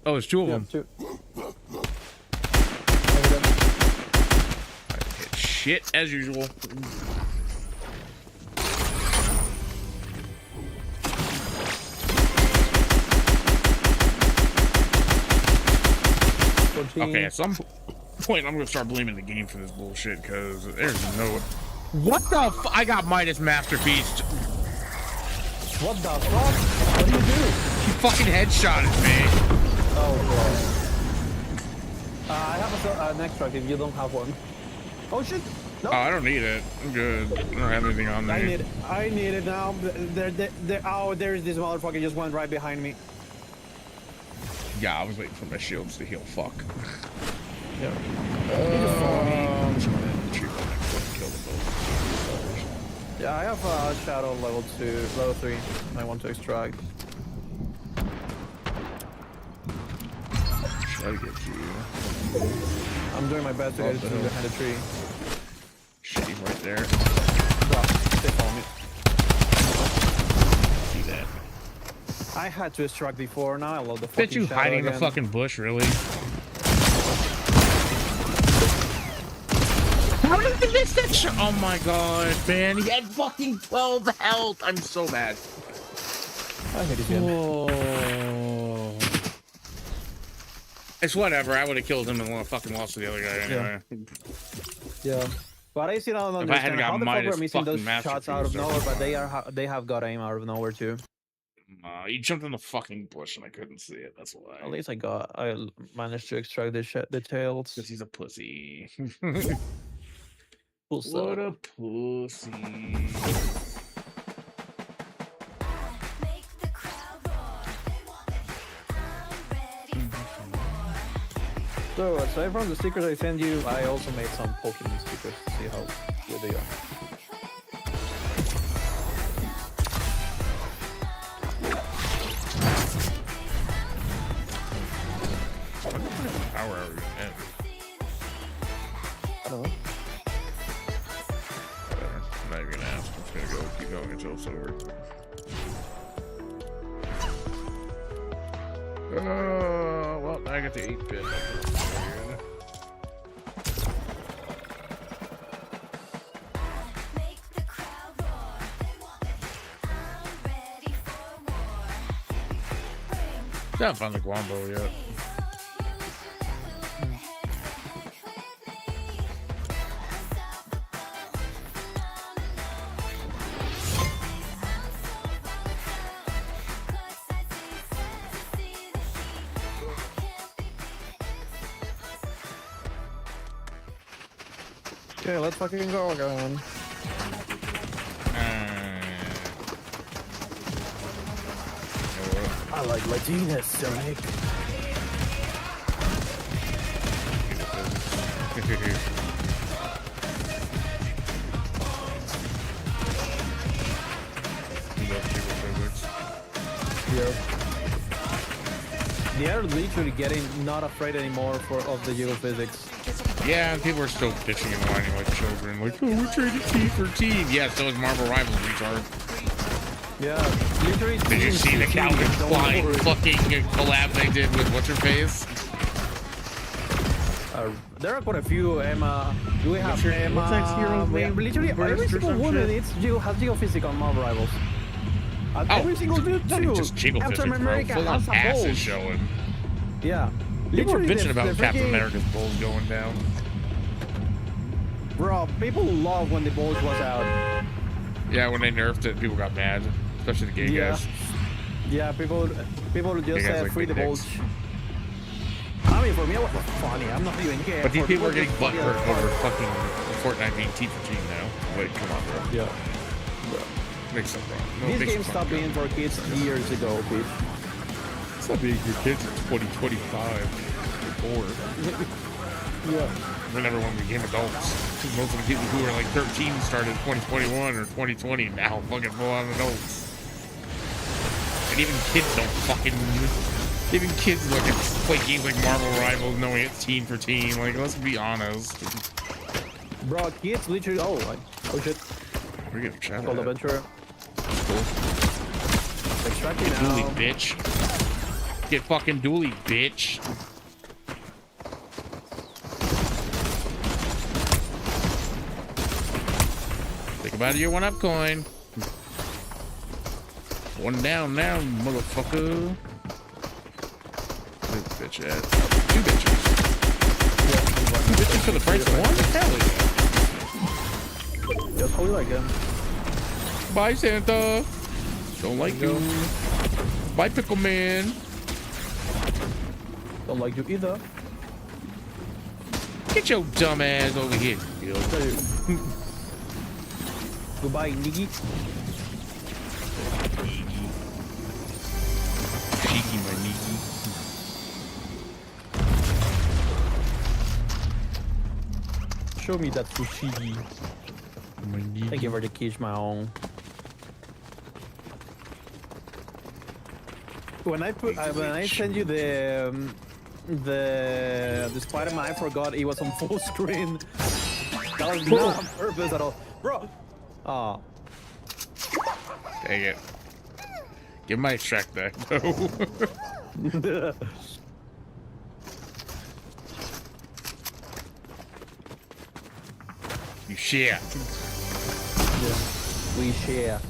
Oh, there's 2 of Yeah, them. 2. I hit shit as usual. Okay, at some point I'm gonna start blaming the game for this bullshit because there's no. What the? I got Midas masterpiece. What the fuck? What do you do? He fucking headshotted me. Oh god. I have an extract if you don't have one. Oh shit! No. Oh, I don't need it. I'm good. I don't have anything on me. I need it now. Oh, there's this motherfucker just went right behind me. Yeah, I was waiting for my shields to heal. Fuck. Yeah. Yeah, I have a shadow level 3. I want to extract. I get you. I'm doing my best to get it to the hell? behind the tree. Shitty right there. Bro, stay follow me. See that? I had to extract before, now I love the Bet fucking you shadow hiding in the again. fucking bush, really? How did he miss that shot? Oh my god, man. He had fucking 12 health. I'm so mad. I hate this game. Oh. It's whatever. I would have killed him and fucking lost to the other guy anyway. Yeah. But I still don't If I hadn't understand got how the fuck Midas we're missing those fucking shots out of masterpiece, nowhere, but they have got aim out of nowhere too. He jumped in the fucking bush and I couldn't see it. That's why. At least I managed to extract the tails. Because he's a pussy. Cool stuff. What a pussy. So aside from the stickers I sent you, I also made some Pokemon stickers to see how good they are. Power hour you at? I don't know. Whatever. I'm not even gonna ask. I'm just gonna keep going until it's over. Well, I got the 8-bit. Haven't found the Guambo yet. Okay, let's fucking go again. I like Latinas, Sonic. Yeah. They are literally getting not afraid anymore of the geophysics. Yeah, and people are still bitching and whining like children. Like, oh, we traded team for team. Yeah, so is Marvel Rivals, retard. Yeah, literally. Did you see the Calvin Klein fucking collab they did with What's-Her-Face? There are quite a few, Emma. Do we have Emma? what's that hero's name? Literally, every Burst or single some one shit? has geophysics on Marvel Rivals. Every single dude not too. just Jiggle Captain Physics, bro. America Full has on a ass bulge. is showing. Yeah. People were Literally, bitching about the Captain freaking- America's bulge going down. Bro, people love when the bulge was out. Yeah, when they nerfed it, people got mad. Especially the gay guys. Yeah, people just guys said like free the big bulge. dicks. I mean, for me, it was funny. I'm not even care. But these For people are it's getting funny butthurt as over fuck. fucking Fortnite being T for team now. Wait, come on, bro. Yeah. Make some wrong. No, These make games some stopped fun. being for kids years ago, Pete. Stop being your kids in 2025 or Yeah. when everyone became adults. Most of the people who were like 13 started 2021 or 2020 now fucking full on adults. And even kids don't fucking. Even kids look at play games like Marvel Rivals knowing it's team for team. Like, let's be honest. Bro, kids literally. Oh shit. We're getting shot Called at. Adventure. Cool. Extracting Get now. dually, bitch. Get fucking dually, bitch. Think about your 1-up coin. One down now, motherfucker. Where's the bitch at? 2 bitches. 2 bitches for the price of 1? Hell yeah. Just how you like them. Bye, Santa. Don't like you. Bye, Pickle Man. Don't like you either. Get your dumb ass over here, yo. Goodbye, Niggy. Cheeky, my Niki. Show me that sushi. My Niki. Thank you for the kiss, my own. When I send you the the Spider-Man, I forgot he was on full screen. That was not on purpose at all, bro. Oh, Dang it. Give my extract back, though. You share. yeah. We share.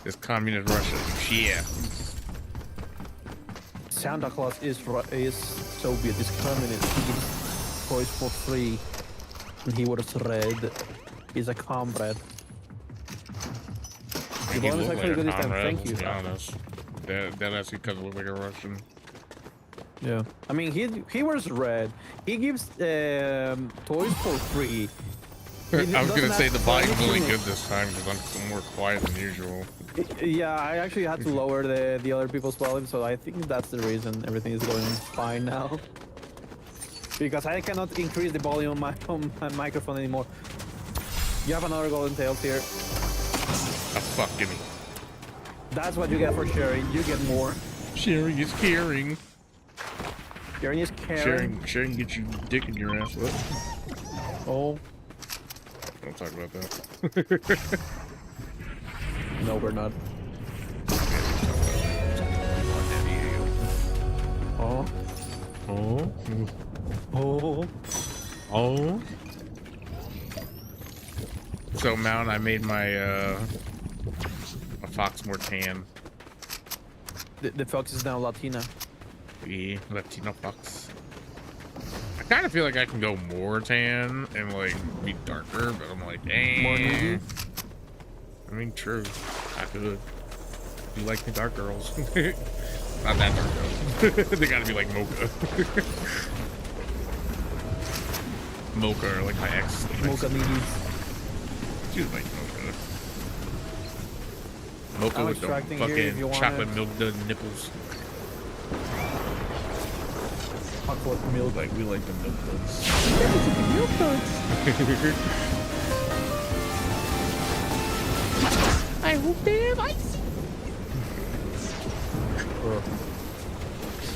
This communist Russia. You share. Santa Claus is Soviet, is communist. He gives toys for free. And he was red. He's a comrade. The You bonus look actually like a good this time. comrade, Thank you. to be honest. That actually because it look like a Russian. Yeah. I mean, he wears red. He gives toys for free. I was gonna doesn't say have the volume's really anything- good this time because I'm more quiet than usual. Yeah, I actually had to lower the other people's volume, so I think that's the reason everything is going fine now. Because I cannot increase the volume on my microphone anymore. You have another golden tails here. Oh fuck, give me. That's what you get for sharing. You get more. Sharing is caring. Sharing is caring. Sharing gets you dick in your ass. What? Oh, Don't talk about that. no, we're not. Oh, Oh. oh. Oh. So Mount, I made my a fox more tan. The fox is now Latina. The Latino fox. I kind of feel like I can go more tan and like be darker, but I'm like, More eh. nude? I mean, true. I could. You like the dark girls? Not that dark though. They gotta be like mocha. Mocha, or like my ex. Mocha needies. She was like mocha. Mocha I'm with the extracting here if you fucking want chocolate it. milk the nipples. Chocolate milk. Like we like the milk duds. Milk duds. I hope they have ice.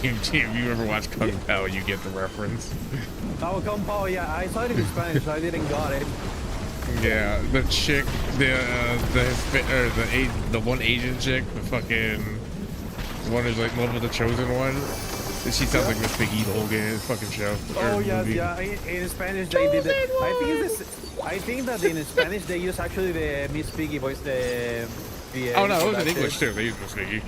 If you ever watch Kung Pao, you get the reference. Oh, Kung Pao, yeah, I saw it in Spanish, so I didn't got it. Yeah, the chick, the one Asian chick, the fucking one who's like love with the chosen one. She sounds like Miss Piggy the whole game, fucking show. Oh or yes, movie. yeah. In Spanish they did it. I think that in Spanish they use actually the Miss Piggy voice. Oh no, it was in that English shit. too. They used Miss Piggy.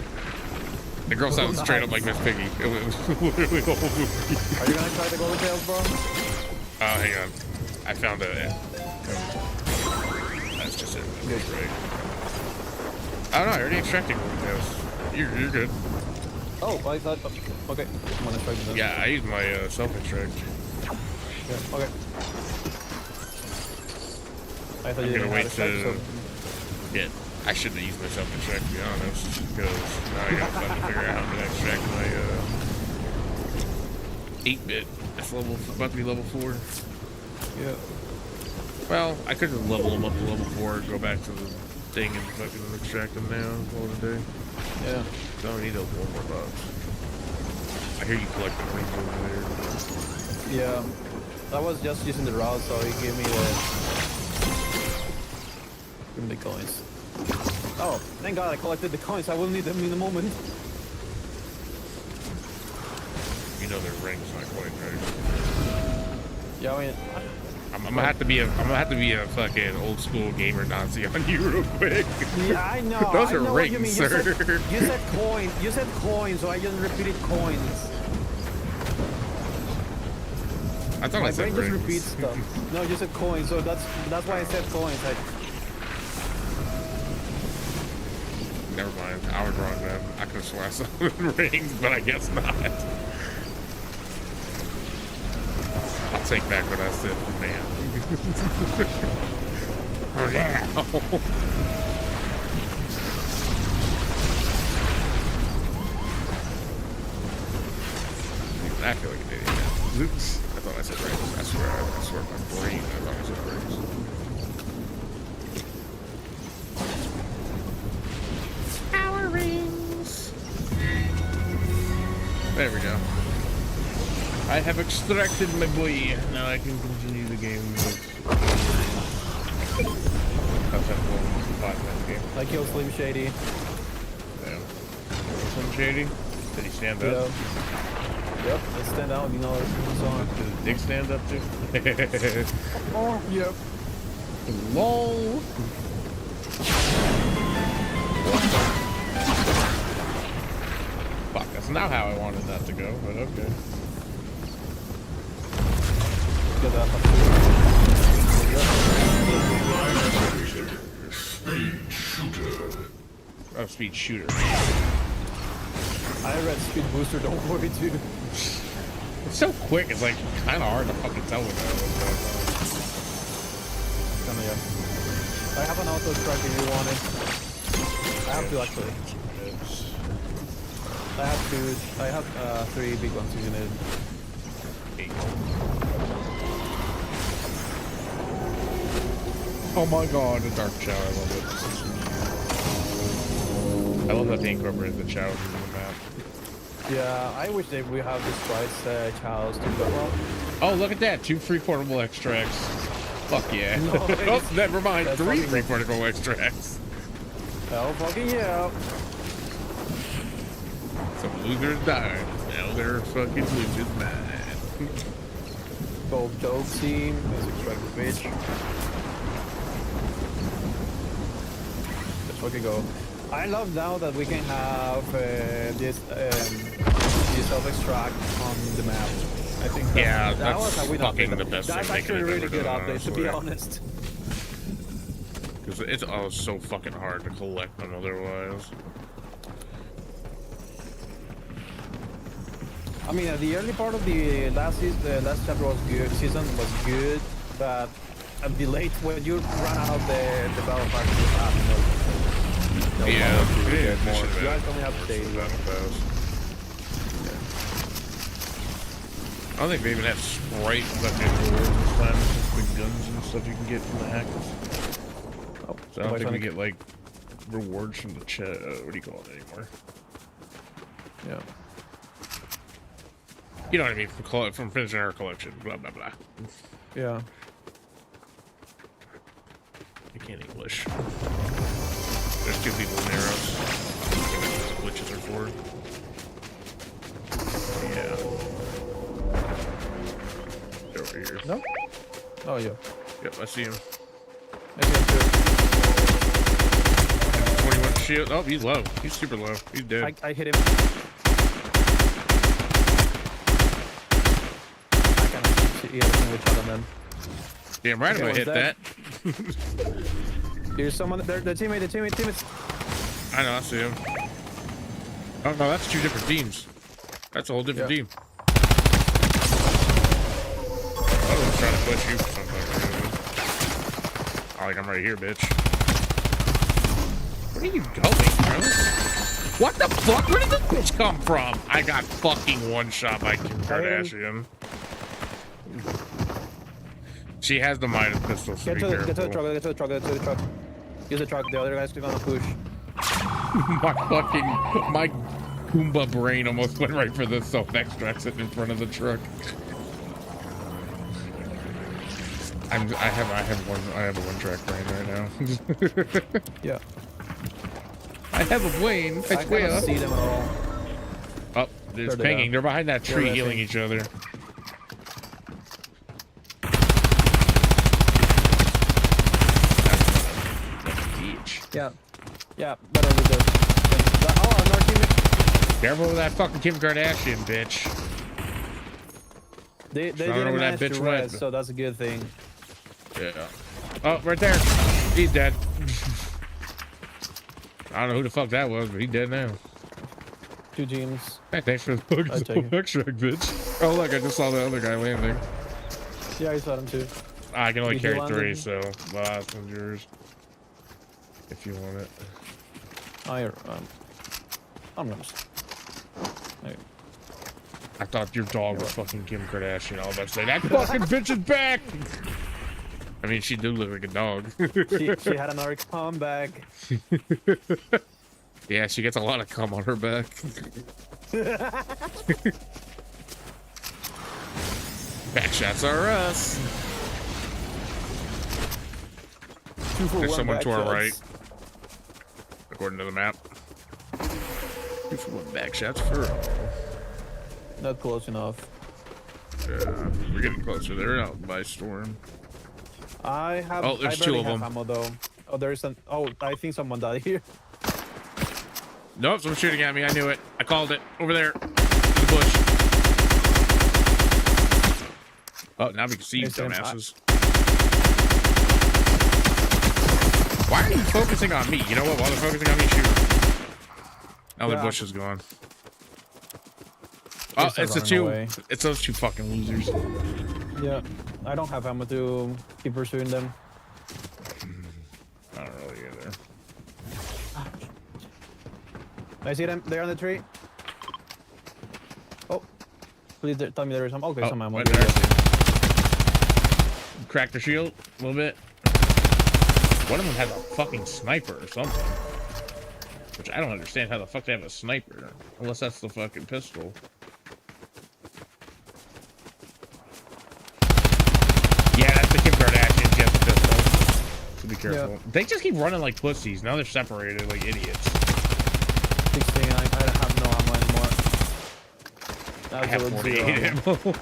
The girl sounds straight up like Miss Piggy. It was literally the whole movie. Are you gonna try the golden tails, bro? Hang on. I found it. That's just it. That's right. Oh no, I already extracted golden tails. You're good. Oh, I thought. Okay, I'm gonna try this. Yeah, I used my self-extract. Yeah, okay. I thought I'm you gonna didn't wait have a check, to so get. I should have used my self-extract to be honest, because now I got time to figure out how to extract my 8-bit. That's about to be level 4. yeah. Well, I could just level them up to level 4, go back to the thing and fucking extract them now. Call it a day. Yeah. So I need those one more bucks. I hear you collect the rings over there. Yeah. I was just using the route, so he gave me the coins. Oh, thank God I collected the coins. I will need them in a moment. You know their rings not quite right. Yeah, I mean, I'm gonna have to be a fucking old school gamer Nazi on you real quick. yeah, I know. Those I are know what you mean. rings, You sir. said coin. You said coin, so I just repeated coins. I thought My I said brain just rings. repeats stuff. No, you said coins, so that's why I said coins. Never mind. I was wrong then. I could have sworn I saw rings, but I guess not. I'll take back what I said, man. Oh, yeah. I feel like an idiot. Oops. I thought I said rings. I swear my brain. I thought I said rings. Power rings. There we go. I have extracted my boy. Now I can continue the game. How's that going? 5-minute game. I killed Slim Shady. Yeah. Slim Shady? Did he stand Yeah. up? Yep, let's stand out, you know, it's on. Did his dick stand up too? Oh, yep. LOL. Fuck, that's not how I wanted that to go, but okay. Get that. Speed shooter. Oh, speed shooter. I read Speed Booster, don't worry, dude. It's so quick, it's like kind of hard to fucking tell what that Come here. I have an auto truck if you want it. I have two actually. was. I have two. I have 3 big ones if you need. Oh my god, the dark shower, I love it. I love that they incorporated the showers into the map. Yeah, I wish that we have this twice Charles to go well. Oh, look at that, 2 free portable extracts. Fuck yeah. Nice. Oh, never mind, That's 3 fucking free good. portable extracts. Oh fucking yeah. Some losers died. Now they're fucking losers mad. Gold Joke team. Let's extract the bitch. Let's fucking go. I love now that we can have this self-extract on the map. I think Yeah, that that's was a win fucking update. the best That's thing they actually a could've really ever good done, update, to be honestly. honest. Because it's so fucking hard to collect them otherwise. I mean, the early part of the last chapter was good. Season was good, but at the late when you run out the battle pack, you have no Yeah, power to yeah, get they more. should've You guys added only have more days. to that fast. I don't think they even have Sprite fucking rewards this time. It's just the guns and stuff you can get from the hackers. Oh, So I don't think we Sonic. get like rewards from the chat. What do you call it anymore? Yeah. You know what I mean? From finishing our collection. Blah blah blah. Yeah. I can't English. There's 2 people in arrows. Glitches are for. Yeah. They're over here. No? Oh, yeah. Yep, I see him. Okay, good. 21 shield. Oh, he's low. He's super low. He's dead. I hit him. I cannot see everything with shot on them. Damn right, Okay, I'm gonna hit one's that. There's someone there. The teammates. I know, I see him. Oh no, that's 2 different teams. That's a whole different Yeah. team. I was trying to push you for some fucking reason. Oh, like I'm right here, bitch. Where are you going, bro? What the fuck? Where did this bitch come from? I got fucking one shot by Kim Kardashian. She has the Midas pistol, so Get be to the careful. truck. Get to the truck. Use the truck. The other guy's gonna push. my Goomba brain almost went right for the self-extract sitting in front of the truck. I have a one-track brain right now. Yeah. I have a brain. I I swear. cannot see them at all. Oh, there's There they pinging. are. They're behind that tree, They're healing resting. each other. That's a beach. Yeah. Yeah. Better with the. Oh, another teammate. Careful with that fucking Kim Kardashian, bitch. They I don't know didn't where that manage bitch to went. rest, so that's a good thing. Yeah. Oh, right there. He's dead. I don't know who the fuck that was, but he's dead now. 2 teams. Hey, thanks for the I take it. extract, bitch. Oh, look, I just saw the other guy landing. Yeah, I saw them too. I can only Did you carry land 3, him? so last one's yours. If you want it. I'm gonna. Okay. I thought your dog was fucking Kim Kardashian. I was about to say, that fucking bitch is back! I mean, she do look like a dog. She had another comeback. Yeah, she gets a lot of cum on her back. Back shots are us. 2 for There's 1 someone back to our shots. right, according to the map. 2 for 1 back shots for all. Not close enough. Yeah, we're getting closer. They're out by Storm. I have. Oh, there's I 2 barely of have them. Ammo though. Oh, there's an. Oh, I think someone died here. Nope, someone's shooting at me. I knew it. I called it. Over there. In the bush. Oh, now we can see you, Hey, Sam, dumbasses. Why are you focusing on me? You know what? While they're focusing on me, shoot. Now the Yeah. bush is gone. Oh, They're it's the running 2. away. It's those 2 fucking losers. Yeah, I don't have ammo to keep pursuing them. I don't really either. I see them. They're on the tree. Oh, please tell me there is some. Okay, Oh, some ammo. right There there. you go. Cracked their shield a little bit. One of them has a fucking sniper or something. Which I don't understand how the fuck they have a sniper. Unless that's the fucking pistol. Yeah, that's the Kim Kardashian. She has the pistol. So be careful. Yeah. They just keep running like pussies. Now they're separated like idiots. 16. I have no ammo anymore. I have Absolute 48 zero. ammo.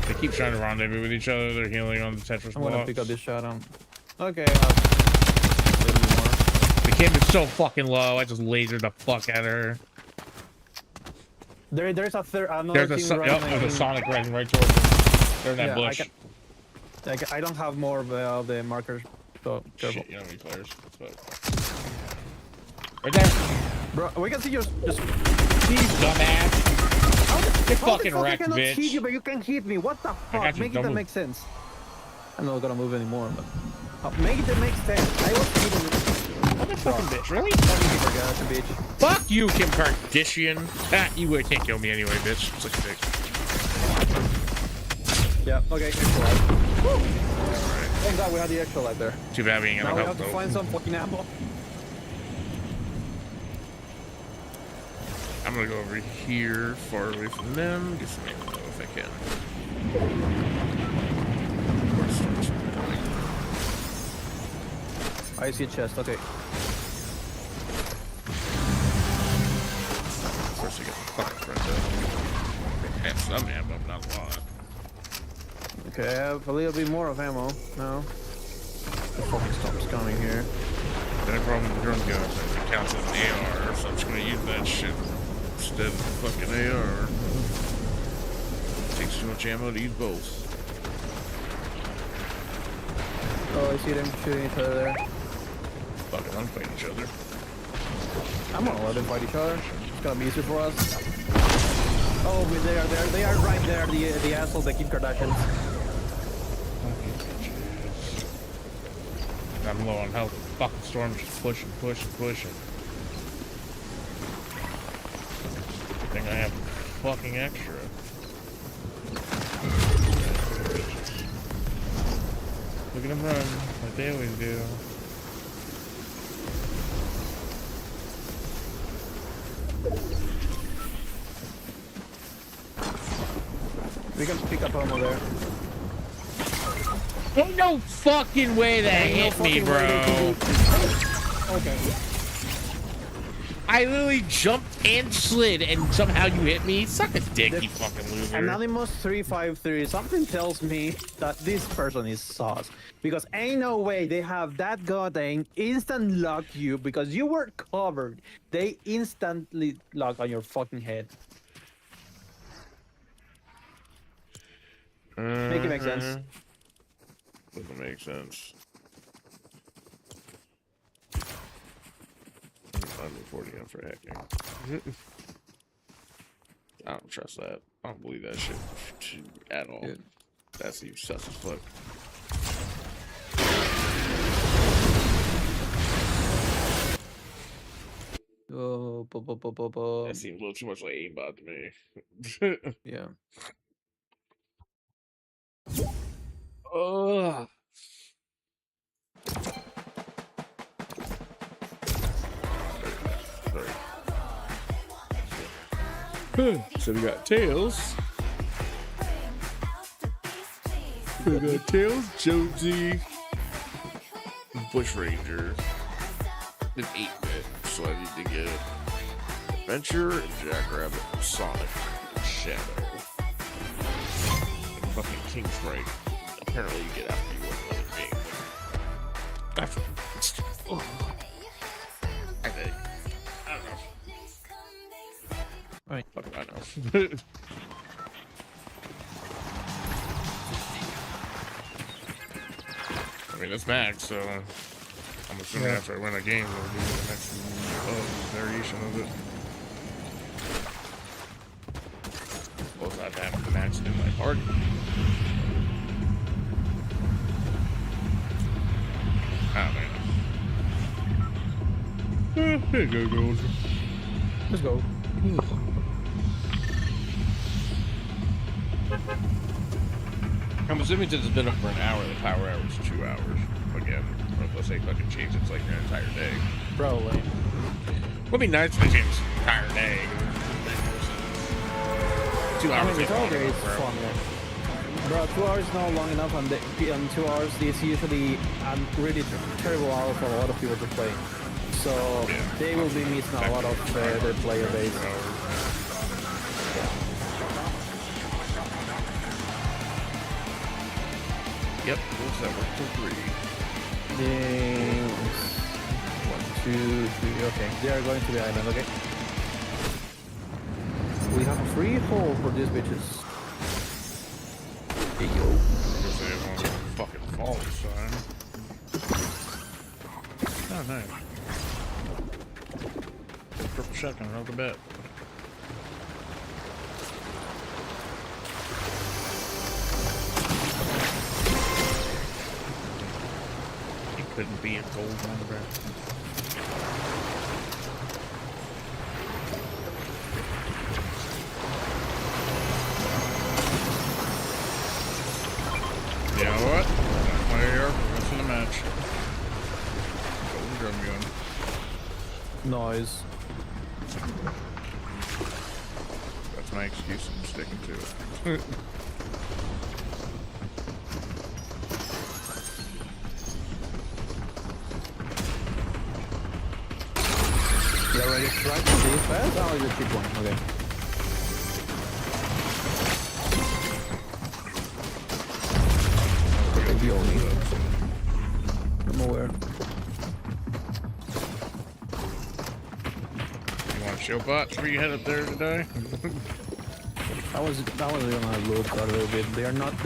They keep trying to rendezvous with each other. They're healing on the Tetris I'm gonna blocks. pick up this shotgun. Okay, I'll a little more. The Kim is so fucking low. I just lasered the fuck at her. There's a third. Another There's a, team running. there's a Sonic running right towards them. They're in that Yeah, bush. I don't have more of the markers, so careful. Shit, you know how many players? But... Right there. Bro, we can see you just. Dumbass. Get How the fucking fuck I wrecked, cannot hit you, bitch. but you can hit me? What the got fuck? you, Make it don't that move. make sense. I'm not gonna move anymore, but make it that make sense. I was hitting it. What the fucking bitch? Really? Forgot the bitch. Fuck you, Kim Kardashian. Ah, you can't kill me anyway, bitch. Such a dick. Yeah. Okay. Extra life. Thank God we had the extra life there. Too bad we ain't Now gonna we help have to though. find some fucking ammo. I'm gonna go over here, far away from them. Get some ammo if I can. Where's Storm's going? I see a chest. Okay. Of course, I get the fucking front though. I have some ammo, but not a lot. Okay, I have a little bit more of ammo now. The fucking storm's coming here. The only problem with the drum gun is it counts as an AR, so I'm just gonna use that shit instead of the fucking AR. Takes too much ammo to use both. Oh, I see them shooting each other there. Fucking unfight each other. I'm gonna let them fight each other. It's gonna be easier for us. Oh, they are right there. The assholes that keep Kardashians. I'm low on health. Fucking Storm's just pushing. Good thing I have fucking extra. Look at them run, like they always do. We can pick up ammo there. Ain't no fucking way that hit me, bro. Okay. I literally jumped and slid, and somehow you hit me. Suck a dick, you fucking loser. Anonymous 353. Something tells me that this person is sauce. Because ain't no way they have that goddamn instant lock you because you were covered. They instantly lock on your fucking head. Make it make sense. Doesn't make sense. I'm reporting him for hacking. I don't trust that. I don't believe that shit at all. Yeah. That's even sus as fuck. Oh, That seems a little too much like aimbot to me. yeah. Ugh. So we got Tails. We got Tails, Jonesy, Bush Ranger, an 8-bit, so I need to get Adventure, Jackrabbit, Sonic, and Shadow. And fucking King Strike. Apparently you get after you win another game. That's I think. I don't know. Right. Fuck if I know. I mean, it's max, so I'm assuming after I win a game, it'll be the next variation of it. Suppose I'd have to match in my party. Oh, man. Here you go, girls. Let's go. I'm assuming since it's been up for an hour, the power hour is 2 hours. Again, or unless they fucking change it's like an entire day. Probably. Would be nice if they changed the entire day. 2 I hours. mean, it's ain't all long great enough, fun, yeah. Bro, 2 hours is not long enough, and 2 hours is usually a really terrible hour for a lot of people to play. So Yeah. they will be missing a lot of their player base. Yep, what's that? 1, 2, 3. Games. 1, 2, 3. Okay, they are going to the island. Okay. We have a free hole for these bitches. Hey yo. Because they want to fucking fall this time. Oh, nice. Purple shotgun, right off the bat. It couldn't be a gold one, bro. You know what? That's my AR for the rest of the match. Golden drum gun. Noise. That's my excuse. I'm sticking to it. You already tried to do fast? Oh, you keep one. Okay. Maybe only. I'm aware. You want shield bots before you head up there today? I was gonna look a little bit. They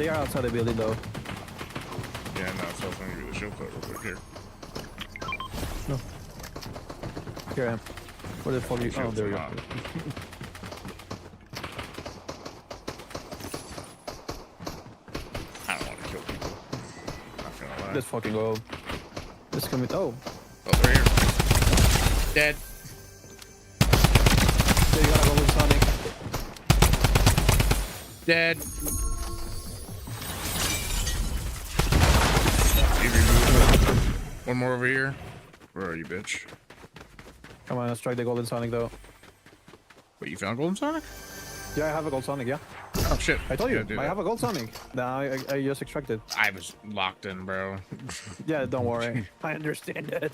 are outside the building though. Yeah, no, so I was gonna give you the shield bot real quick here. No. Here I am. Where the fuck are you? Oh, Shields there are you go. not. I don't want to kill people. Not gonna lie. Let's fucking go. Let's commit. Oh, Oh, they're here. Dead. there you gotta go with Sonic. Dead. One more over here. Where are you, bitch? Come on, let's try the Golden Sonic though. Wait, you found Golden Sonic? Yeah, I have a Gold Sonic. Yeah, Oh shit! I told you. Yeah, do I that. have a Gold Sonic. Now I just extracted. I was locked in, bro. Yeah, don't worry. I understand that.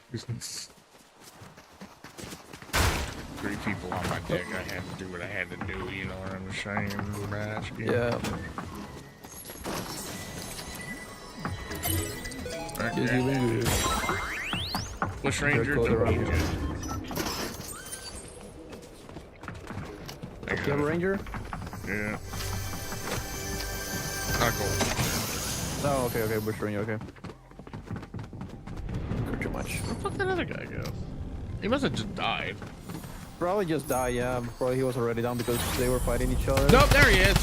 3 people on my deck. I had to do what I had to do. You know what I'm saying? Match. Yeah. Right, You're doing good. Bush Ranger. close around Don't here. I You have a Ranger? Yeah. Not gold. Oh, okay, okay, Bush Ranger, okay. Not too much. Where the fuck did that other guy go? He must have just died. Probably just died, yeah. Probably he was already down because they were fighting each other. Nope, there he is.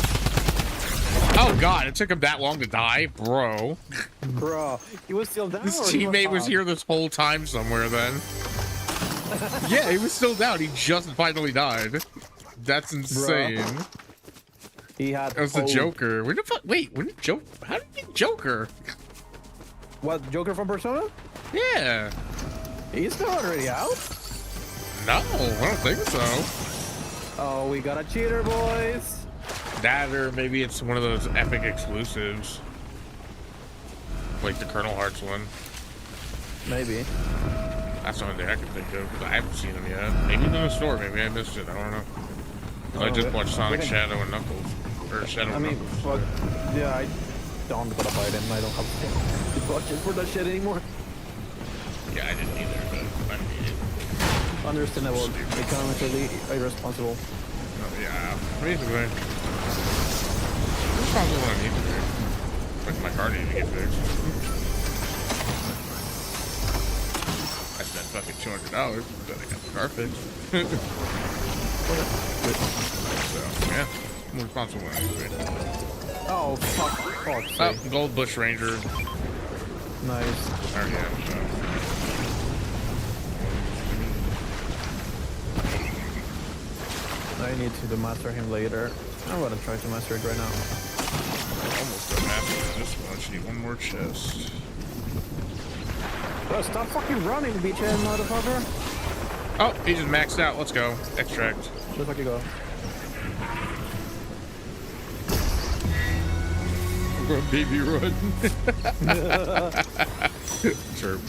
Oh god, it took him that long to die, bro. Bro, he was still down. His or he teammate was up? here this whole time somewhere then. Yeah, he was still down. He just finally died. That's insane. He had. That was the hope. Joker. Where the fuck? Wait, when did Joker? How did he get Joker? What, Joker from Persona? Yeah. He's not already out. No, I don't think so. Oh, we got a cheater, boys. That or maybe it's one of those epic exclusives. Like the Colonel Hearts one. Maybe. That's the only thing I can think of, because I haven't seen them yet. Maybe in the store, maybe I missed it, I don't know. I just watched Sonic Shadow and Knuckles. Or Shadow I and mean, Knuckles. fuck. Yeah, I don't gotta buy them. I don't have the budget for that shit anymore. Yeah, I didn't either, but I need it. Understandable. Economically irresponsible. Oh, yeah, basically. What's that? That's what I need to do. Like my car needed to get fixed. I spent fucking $200, but I got the car fixed. So, yeah. I'm responsible anyway. Oh, fuck. Fuck's sake. Oh, Gold Bush Ranger. Nice. I already have I need to master him later. I'm gonna try to master it right now. almost got mastered this one. I just need one more chest. Bro, stop fucking running, beachhead motherfucker. Oh, he just maxed out. Let's go. Extract. Where the fuck you go? Run, baby, run. Chirp.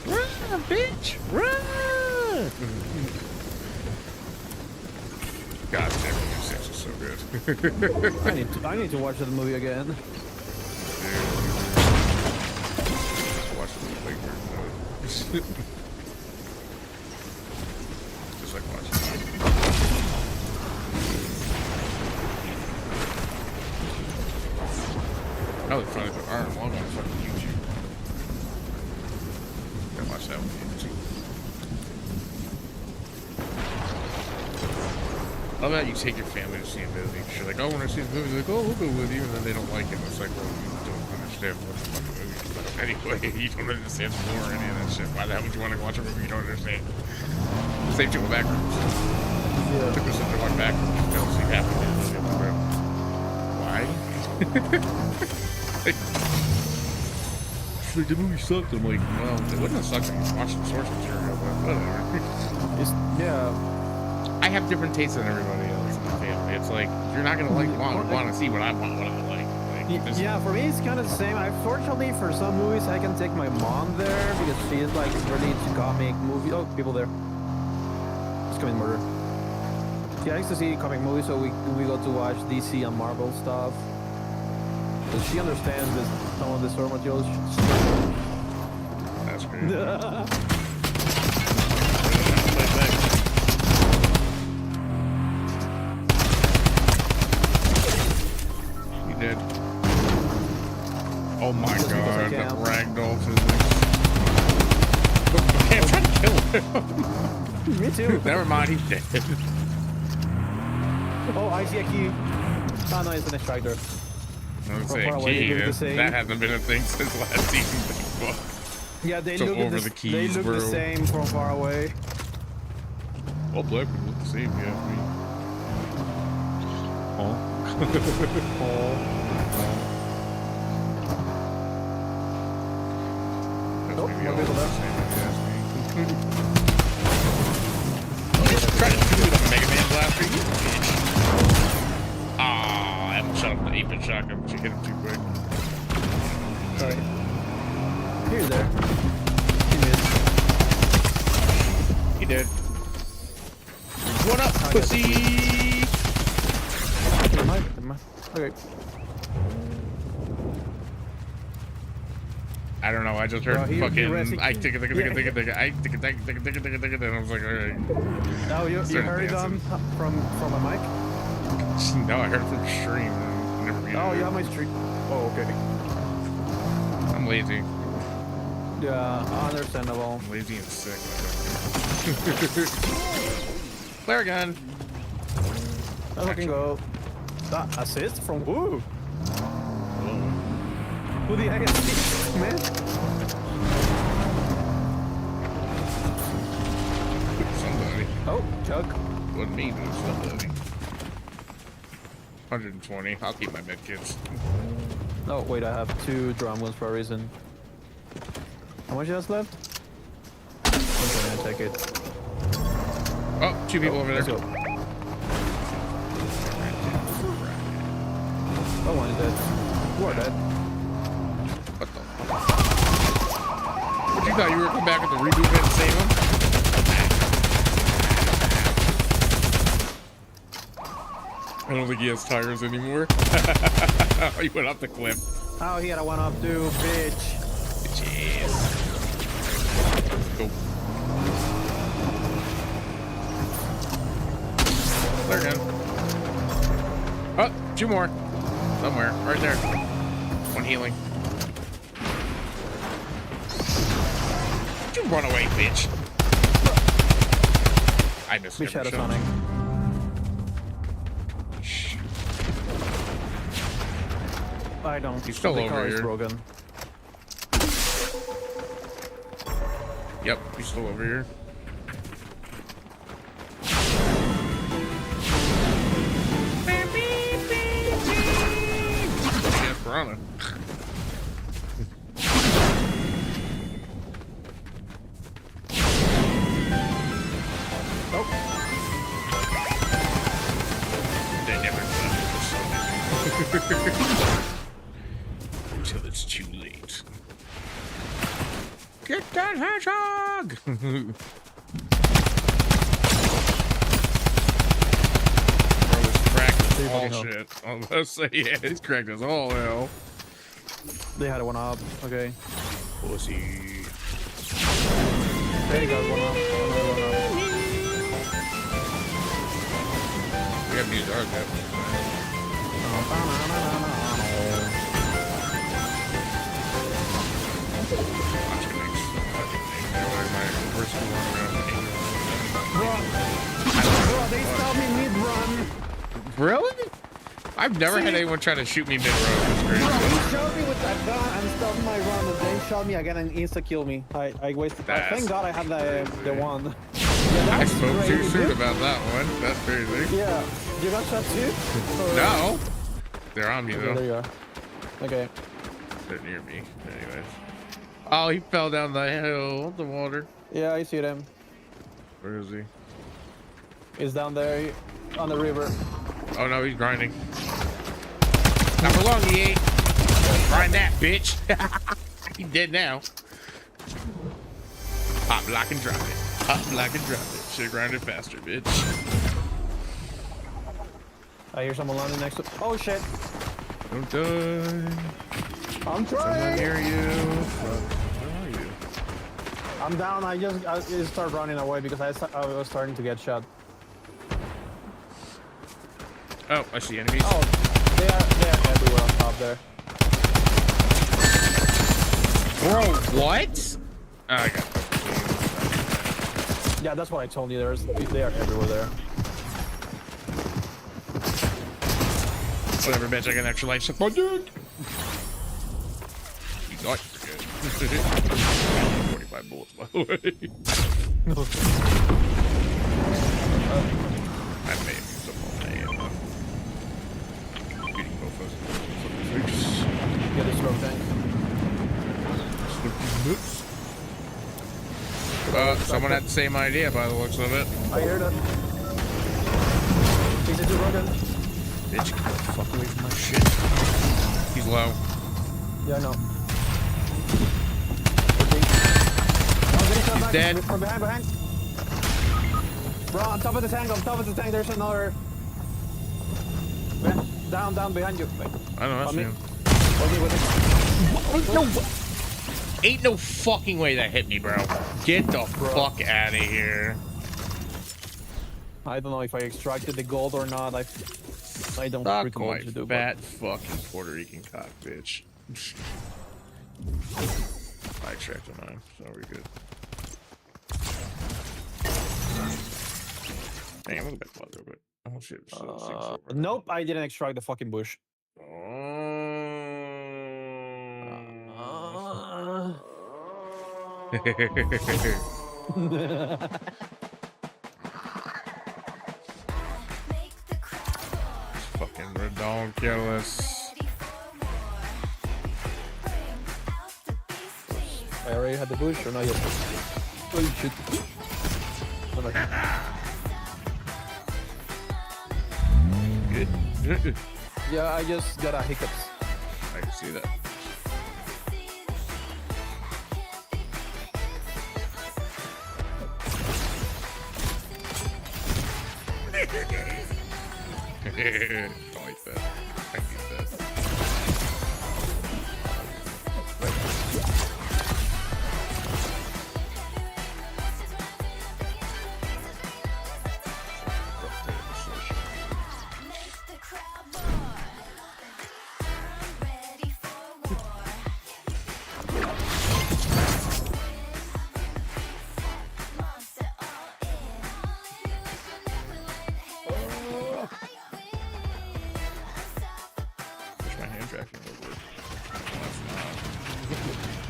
Run, bitch, run! God damn, movie 6 is so good. I need to watch that movie again. Dude. Watch the movie later. Just like watching it. Oh, they finally put Iron Lung on fucking YouTube. Gotta watch that one too. How about you take your family to see a movie? You're like, oh, when I see the movie, they're like, oh, we'll go with you, and then they don't like it. It's like, well, you don't understand what the fucking movie is about. Anyway, you don't understand the lore or any of that shit. Why the hell would you want to watch a movie you don't understand? Same shit with backwards. Yeah. Took us to watch backwards. Don't see half of the movie. I'm like, why? Like, the movie sucked. I'm like, well, it wouldn't have sucked if you watched the source material, but whatever. Yeah. I have different tastes than everybody else in my family. It's like, you're not gonna like want to see what I want, what I like. This, Yeah, for me it's kind of the same. Fortunately, for some movies, I can take my mom there because she is like really into comic movies. Oh, people there. It's coming murder. She likes to see comic movies, so we go to watch DC and Marvel stuff. So she understands this, some of the source materials. That's great. He did. Oh my Just because I god, can. ragdoll physics. Okay, I'm trying to kill him. Me too. Never mind, he's dead. Oh, I see a key. Oh no, it's an extractor. I would From say far away, they key. look the same. That hasn't been a thing since last season. Fuck. Yeah, they So look, over the, the keys, they look bro. the same from far away. All black people look the same, yeah. Me. Oh. That's Nope, maybe more all people the left. same, if you ask me. Try to shoot with a Mega Man blaster, you bitch. Ah, I almost shot him with the 8-bit shotgun, but you hit him too quick. Sorry. Here's there. He missed. He did. What up, I got pussy? Never mind. Okay. I don't know. I just heard Well, he fucking. resing- I tick it, Yeah. and I was like, alright. Oh, you Started heard it dancing. from a mic? No, I heard it from stream. I never read Oh, it. you have my stream. Oh, okay. I'm lazy. Yeah, understandable. I'm lazy and sick. Flare gun. I can go. Assist from who? Who the heck is this, man? Somebody. Oh, Chuck. Wasn't me, but somebody. 120. I'll keep my medkits. Oh, wait, I have 2 drum guns for a reason. How much is left? I'm gonna take it. Oh, 2 people over there. Let's go. Oh, one is dead. You are dead. What the fuck? What, you thought you were coming back with the reboot event and save him? I don't think he has tires anymore. He went off the cliff. Oh, he had a 1-up too, bitch. Jeez. Go. There again. Oh, two more. Somewhere. Right there. One healing. You run away, bitch. I missed We him. shadow Sonic. I don't. He's still the over car is here. broken. Yep, he's still over here. Yeah, Piranha. They never until it's too late. Get that hedgehog! Bro is cracked as all shit. I was about to say, yeah, he's cracked as all hell. They had a 1-up. Okay. Pussy. They got 1-up. Another 1-up. We gotta use our depth. Bro, they stopped me mid-run. Really? I've never had anyone try to shoot me mid-road. That's Bro, crazy. he shot me with that gun and stopped my run, and then shot me again and insta-kill me. I wasted. Thank God I had the one. Yeah, I spoke too crazy. soon about that one. That's crazy. Yeah. You got shot too? Or- No. They're on me Okay, though. there you are. Okay. They're near me. Anyways. Oh, he fell down the hill, the water. Yeah, I see them. Where is he? He's down there on the river. Oh no, he's grinding. Not for long, he ain't. Grind that, bitch. He's dead now. Pop, lock, and drop it. Pop, lock, and drop it. Should grind it faster, bitch. I hear someone landing next to. Oh shit! Don't die. I'm Someone trying. near you. Fuck. Where are you? I'm down. I just start running away because I was starting to get shot. Oh, I see enemies. Oh, they're everywhere on top there. Bro, what? Oh, I got it. Yeah, that's what I told you. They are everywhere there. Whatever, bitch. I got an extra life support, dude. You thought you were good. 45 bullets, by the way. I may have used up all my ammo. Beating both of us. Get this rope tank. Someone had the same idea by the looks of it. I hear that. He's a broken. Bitch, get the fuck away from my shit. He's low. Yeah, I know. Oh, getting shot back. dead. From behind. Bro, on top of the tank, there's another. Down, behind you. Wait. I don't know, I On see me. him. With me. No, ain't no fucking way that hit me, bro. Get the fuck out of here. I don't know if I extracted the gold or not. I don't Fuck freaking my want to do. fat fucking Puerto Rican cock, bitch. I extracted mine, so we're good. Hey, I'm gonna back a little bit. Oh shit. Nope, I didn't extract the fucking bush. Fucking redonkulous. I already had the bush or not yet? Oh shit. Good. Yeah, I just got a hiccups. I can see that. I like that. I get that. Wish my hand tracking would work. That's not.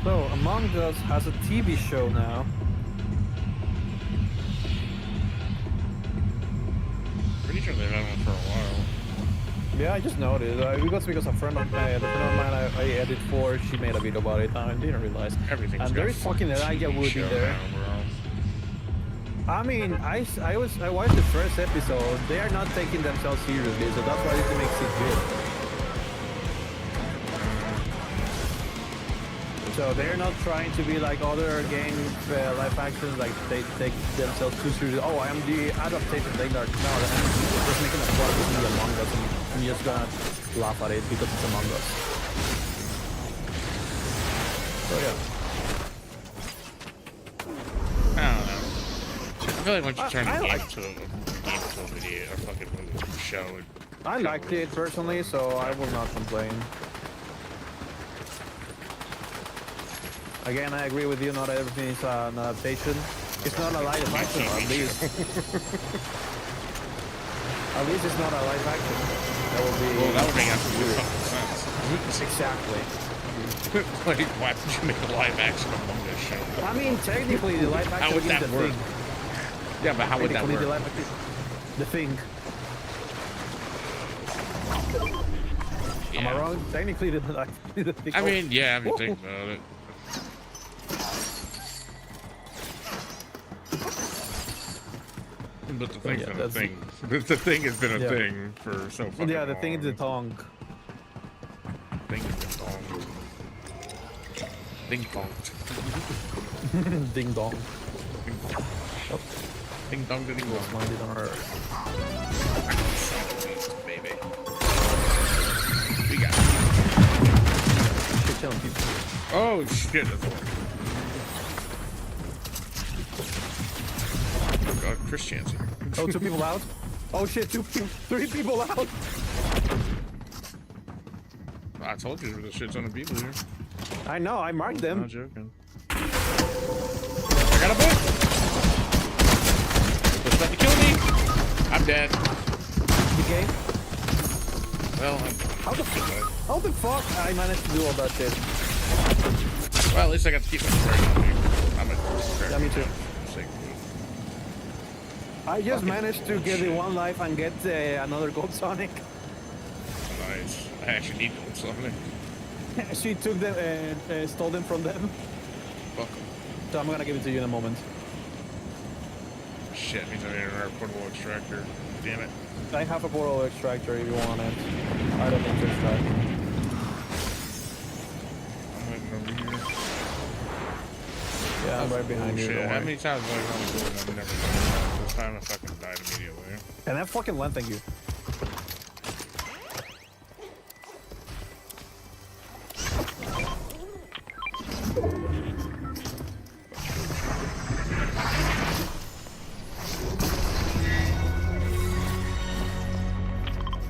So, Among Us has a TV show now. Pretty sure they've had one for a while. Yeah, I just noticed. Because a friend of mine, I edited for, she made a video about it. I didn't realize. Everything's And got there is fucking TV Elijah Wood in show there. now, bro. I mean, I watched the first episode. They are not taking themselves seriously, so that's why it makes it good. So they're not trying to be like other game live actions, like they take themselves too seriously. Oh, I am the adaptation thing. No, I'm just making a part of the Among Us, and I'm just gonna laugh at it because it's Among Us. So yeah. I don't know. I feel like once you turn I a game like- to a video or fucking show, I liked it personally, so I will not complain. Again, I agree with you. Not everything is an adaptation. It's not a live action, at least. At least it's not a live action. That would be. Well, that would make absolute fucking sense. Exactly. Like, why would you make a live action Among Us show? I mean, technically, the live action How would is that the work? thing. Yeah, but how would that Technically, the work? live action, the thing. Am I Yeah. wrong? Technically, the thing. I mean, yeah, if you think about it. But the thing's yeah, been a that's- thing. The thing has been a Yeah. thing for so fucking Yeah, the thing is the long. tongue. Thing has been long. Ding dong. Ding dong. Ding dong ding dong. Minded on her. Baby. We got Keep telling people. Oh shit, that's one. Oh god, Chris Chancy. Oh, 2 people out? Oh shit, 3 people out! I told you there's a shit ton of people here. I know, I marked I'm them. not joking. I got a book! They're trying to kill me! I'm dead. The game? Well, How the fuck I managed to do all that shit? well, at least I got to keep my strength on me. I'm a Yeah, me too. I just managed to get the 1 life and get another Gold Sonic. Nice. I actually need them, something. She took them and stole them from them. Fuck 'em. So I'm gonna give it to you in a moment. Shit, means I need another portable extractor. Damn it. I have a portal extractor if you want it. I don't need to extract. I'm waiting over here. Yeah, I'm right behind you. Shit, Don't how worry. many times have I gone to do it and I've never done it? This time I fucking died immediately. And that fucking land, thank you.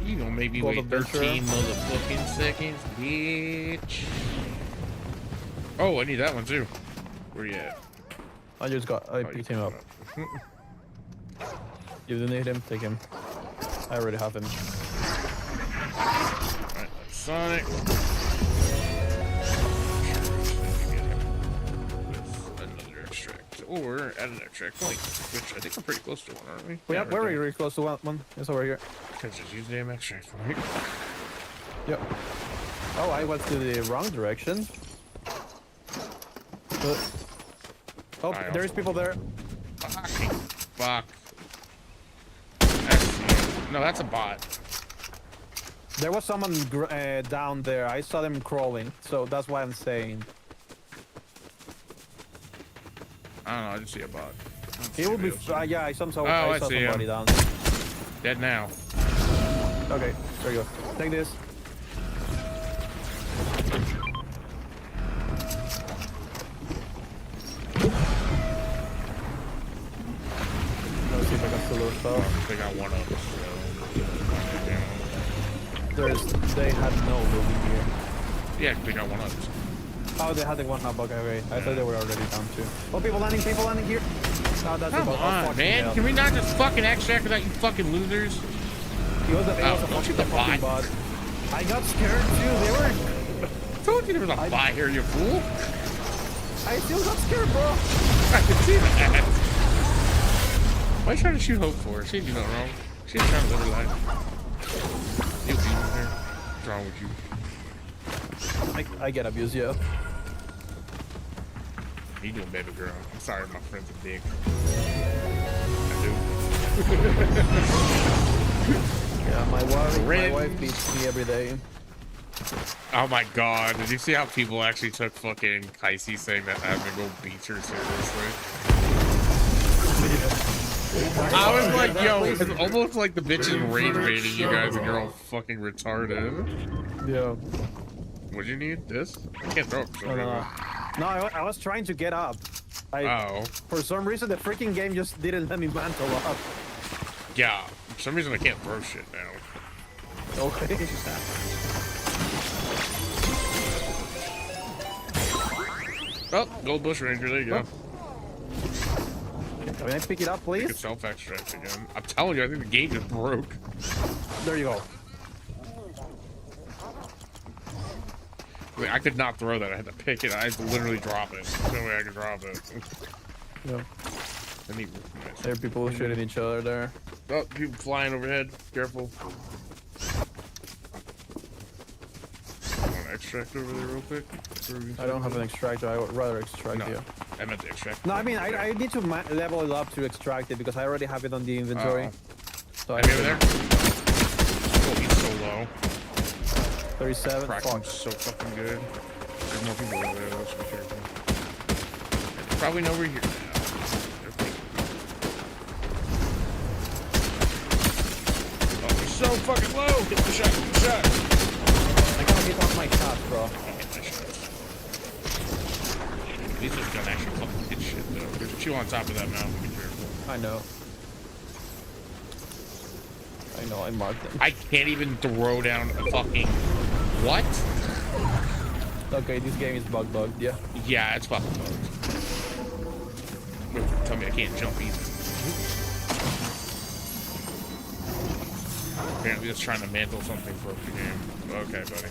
You gonna make me Gold wait adventure. 13 motherfucking seconds, bitch. Oh, I need that one too. Where you at? I Oh, you picked him up. up. You don't need him, take him. I already have him. Alright, that's Sonic. Another extract. or at an extract point, which I think we're pretty close to one, aren't we? Yeah, we're really close to one. It's over here. Because just use damn extract point. Yep. Oh, I went to the wrong direction. Oh, I there's also- people there. Fuck. No, that's a bot. There was someone down there. I saw them crawling, so that's why I'm saying. I don't know, I just see a bot. It will be. Yeah, I saw Oh, I saw see somebody him. down there. Dead now. Okay, there you go. Take this. Let's see if I can still load stuff. They got one of us, They had no loading here. yeah, they got one of us. Oh, they had the one up. Okay. I thought they were already down too. Oh, people landing here. Oh, that's Come about on, man. Can we not just fucking extract without you fucking losers? It was a don't shoot the fucking bot. bot. I got scared too. They were. I told you there was a bot here, you fool. I still got scared, bro. I can see that. Why are you trying to shoot Hope for? She didn't do nothing wrong. She ain't trying to live her life. You beat her. What's wrong with you? I get abused, yeah. How you doing, baby girl? I'm sorry, my friend's a dick. I Yeah, my Red. wife beats me every day. do. Oh my god, did you see how people actually took fucking Kaisi saying that Admiral beats her seriously? I was like, yo, it's almost like the bitch is rage baiting you guys and you're all fucking retarded. Yeah. What do you need? This? I can't throw it. No, I was trying to get up. Oh. For some reason, the freaking game just didn't let me mantle up. Yeah. For some reason I can't throw shit now. Okay. Oh, gold bush ranger, there you go. Can I pick it up, You please? can self-extract again. I'm telling you, I think the game just broke. There you go. Wait, I could not throw that. I had to pick it. I had to literally drop it. There's no way I could drop it. Yeah. I need There are people shooting each other there. Oh, people flying overhead. Careful. Want to extract over there real quick? I don't have an extractor. I would rather extract No, here. I meant to extract. No, I mean, I need to level it up to extract it because I already have it on the inventory. Oh. So I Have you over there? Oh, he's so low. 37. Fraxion's Fuck. so fucking good. There's more people over there. Let's be careful. Probably nowhere here now. Oh, he's so fucking low. Get the shot. Get the shot. I gotta get off my shots, bro. I hit my shots. These just gonna actually fucking hit shit though. There's two on top of that mountain. Be careful. I know. I marked them. I can't even throw down a fucking what? Okay, this game is bugged, yeah. Yeah, it's fucking bugged. Tell me I can't jump either. Apparently just trying to mantle something broke the game. Okay, buddy.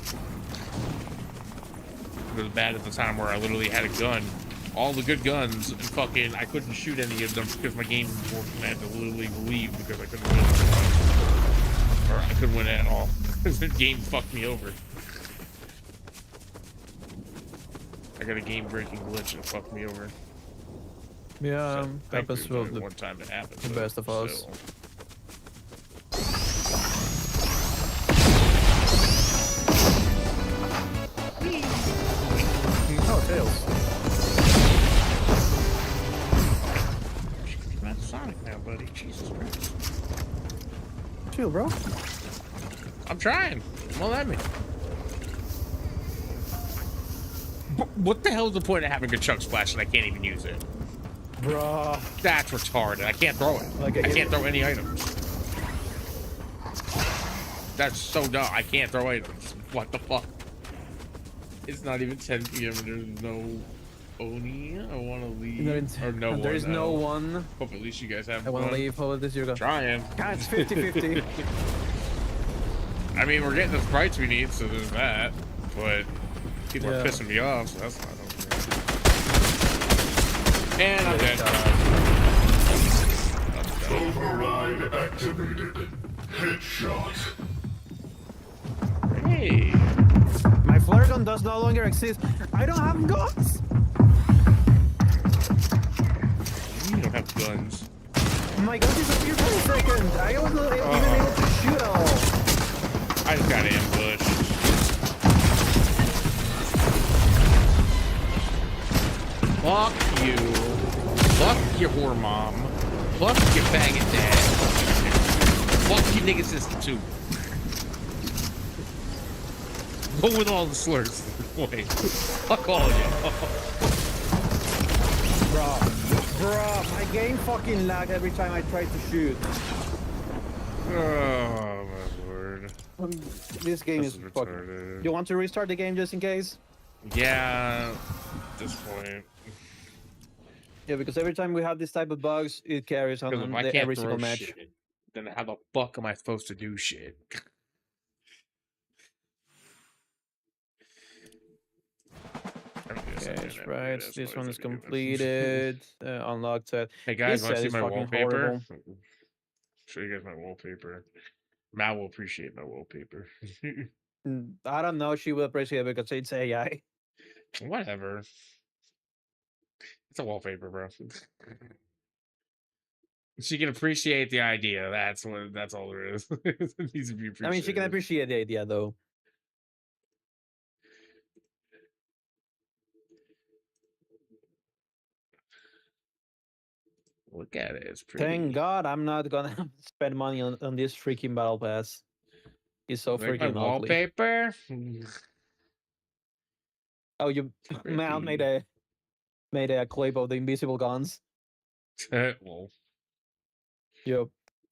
It was bad at the time where I literally had a gun. All the good guns, and fucking I couldn't shoot any of them because my game was working. I had to literally leave because I couldn't win. Or I couldn't win at all. The game fucked me over. I got a game-breaking glitch that fucked me over. Yeah, Thankfully, happens it was to only one time it happened. the but best of us. still. Oh, tails. You're not Sonic now, buddy. Jesus Christ. Chill, bro. I'm trying. Won't let me. What the hell is the point of having a chug splash and I can't even use it? Bruh. That's retarded. I can't throw it. Like, I can't throw any items. That's so dumb. I can't throw items. What the fuck? It's not even 10 p.m. and there's no Oni. I want to leave. Or no one. There is no one. Hope at least you guys have I want to fun. leave. How is this your go? Trying. God, it's 50-50. I mean, we're getting the sprites we need, so there's that. But people are Yeah. pissing me off, so that's not okay. And I'm dead. Override activated. Headshot. Hey. My flare gun does no longer exist. I don't have guns. You don't have guns. My gun disappeared for a second. I was not even able to shoot at all. I just got ambushed. Fuck you. Fuck your whore mom. Fuck your faggot dad. Fuck your nigga sister too. Go with all the slurs. Wait. Fuck all of you. Bruh, my game fucking lagged every time I tried to shoot. Oh my word. This game This is is fucking... retarded. You want to restart the game just in case? Yeah. At this point. Yeah, because every time we have this type of bugs, it carries on Because if I can't every throw single match. shit, then how the fuck am I supposed to do shit? Okay, right. This one is completed. Unlocked that. Hey guys, This want to set see is my fucking wallpaper? horrible. Show you guys my wallpaper. Matt will appreciate my wallpaper. I don't know. She will appreciate it because it's AI. Whatever. It's a wallpaper, bro. She can appreciate the idea. That's what. That's all there is. It needs to be appreciated. I mean, she can appreciate the idea though. Look at it. It's pretty. Thank God I'm not gonna spend money on this freaking battle pass. It's so Like my freaking ugly. wallpaper. Oh, you man made a clip of the invisible guns. Well, Yep.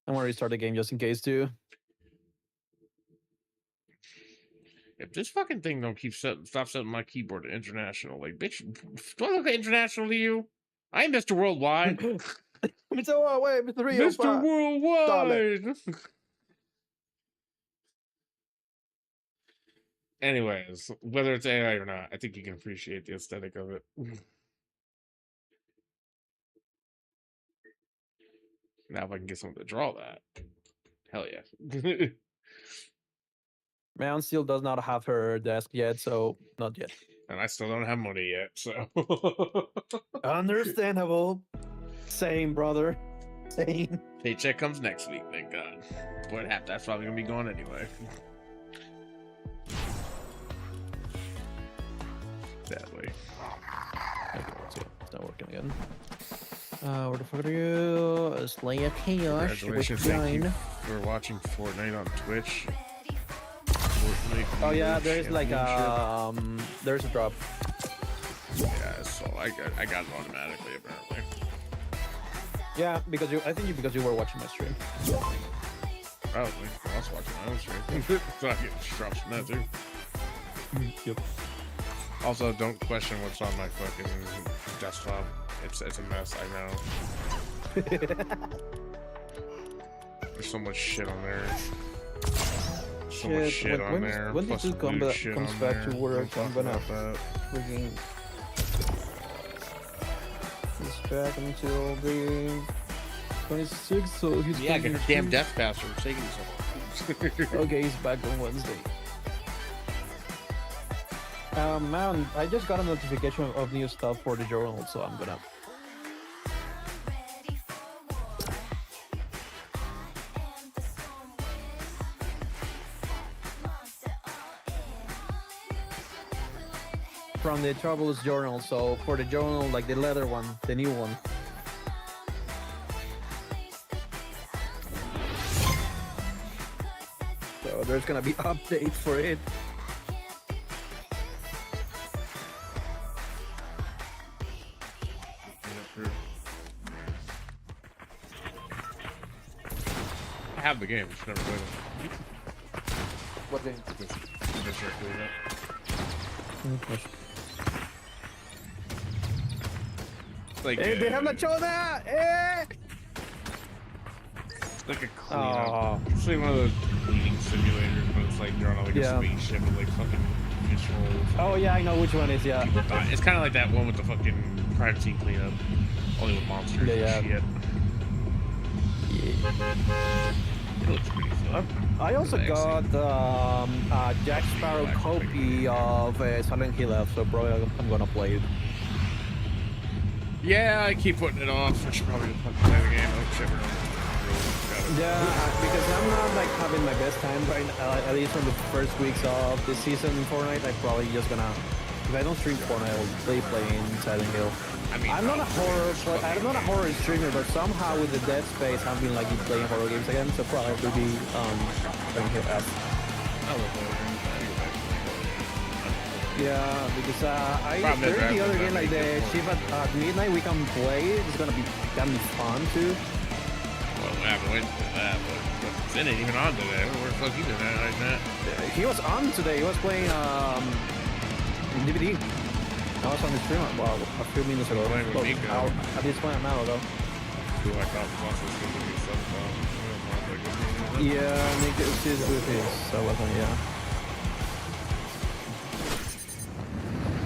I'm gonna restart the game just in case too. if this fucking thing don't stop setting my keyboard to international, like bitch, do I look international to you? I'm Mr. Worldwide. Mr. Worldwide, Mr. Rio. Mr. Worldwide. Anyways, whether it's AI or not, I think you can appreciate the aesthetic of it. Now, if I can get someone to draw that, hell yeah. Man still does not have her desk yet, so not yet. And I still don't have money yet, so. Understandable. Same, brother. Same. Paycheck comes next week, thank God. But that's probably gonna be gone anyway. Sadly. Okay, let's see. It's not working again. Where the fuck are you? Slayer Chaos. Congratulations, thank you for watching Fortnite on Twitch. Fortnite Oh yeah, Viewer there's like Championship. there's a drop. Yeah, so I got it automatically apparently. Yeah, because because you were watching my stream. Probably. I was watching my own stream. So I get drops from that too. Yep. Also, don't question what's on my fucking desktop. It's a mess, I know. There's so much shit on there. So much shit like, on there. when plus this some new shit comes on back there. to work, We'll I'm talk gonna about that. freaking he's back until the 26th, so he's Yeah, fucking get a damn free. death bastard. Taking this Okay, he's back on Wednesday. Man, I just got a notification of new stuff for the journal, so I'm gonna. From the Troubles journal, so for the journal, like the leather one, the new one. So there's gonna be updates for it. I have the game, just never played it. What game? Just never played it. Like, Hey, they have not shown that! Eh! like a cleanup. It's like one of those cleaning simulators, but it's like you're on like Yeah. a spaceship with like fucking controls. Oh yeah, I know which one is, yeah. People die. It's kind of like that one with the fucking crime scene cleanup. Only with monsters Yeah, and shit. It looks pretty fun. I also got a Jack Sparrow copy of Silent Hill F, so probably I'm gonna play it. Yeah, I keep putting it off. I should probably fucking play the game. Oh shit, we're really Yeah, because I'm not like having my best time right at least from the first weeks of this season in Fortnite. I'm probably just gonna, if I don't stream Fortnite, I'll play playing Silent Hill. I mean, I'm not a horror streamer, but somehow with the Dead Space, I've been like playing horror games again. So probably will be Silent Hill F. I love horror games. Yeah, because I heard the other game like the Shift at Midnight we can play. It's gonna be fun too. Well, we haven't waited for that, but it's in it even on today. Where the fuck you been at like that? He was on today. He was playing DVD. I was on the stream a few minutes ago. Playing with Miko. At this point, an hour ago. Who I thought was also supposed to be some Yeah, Nick is with his. So wasn't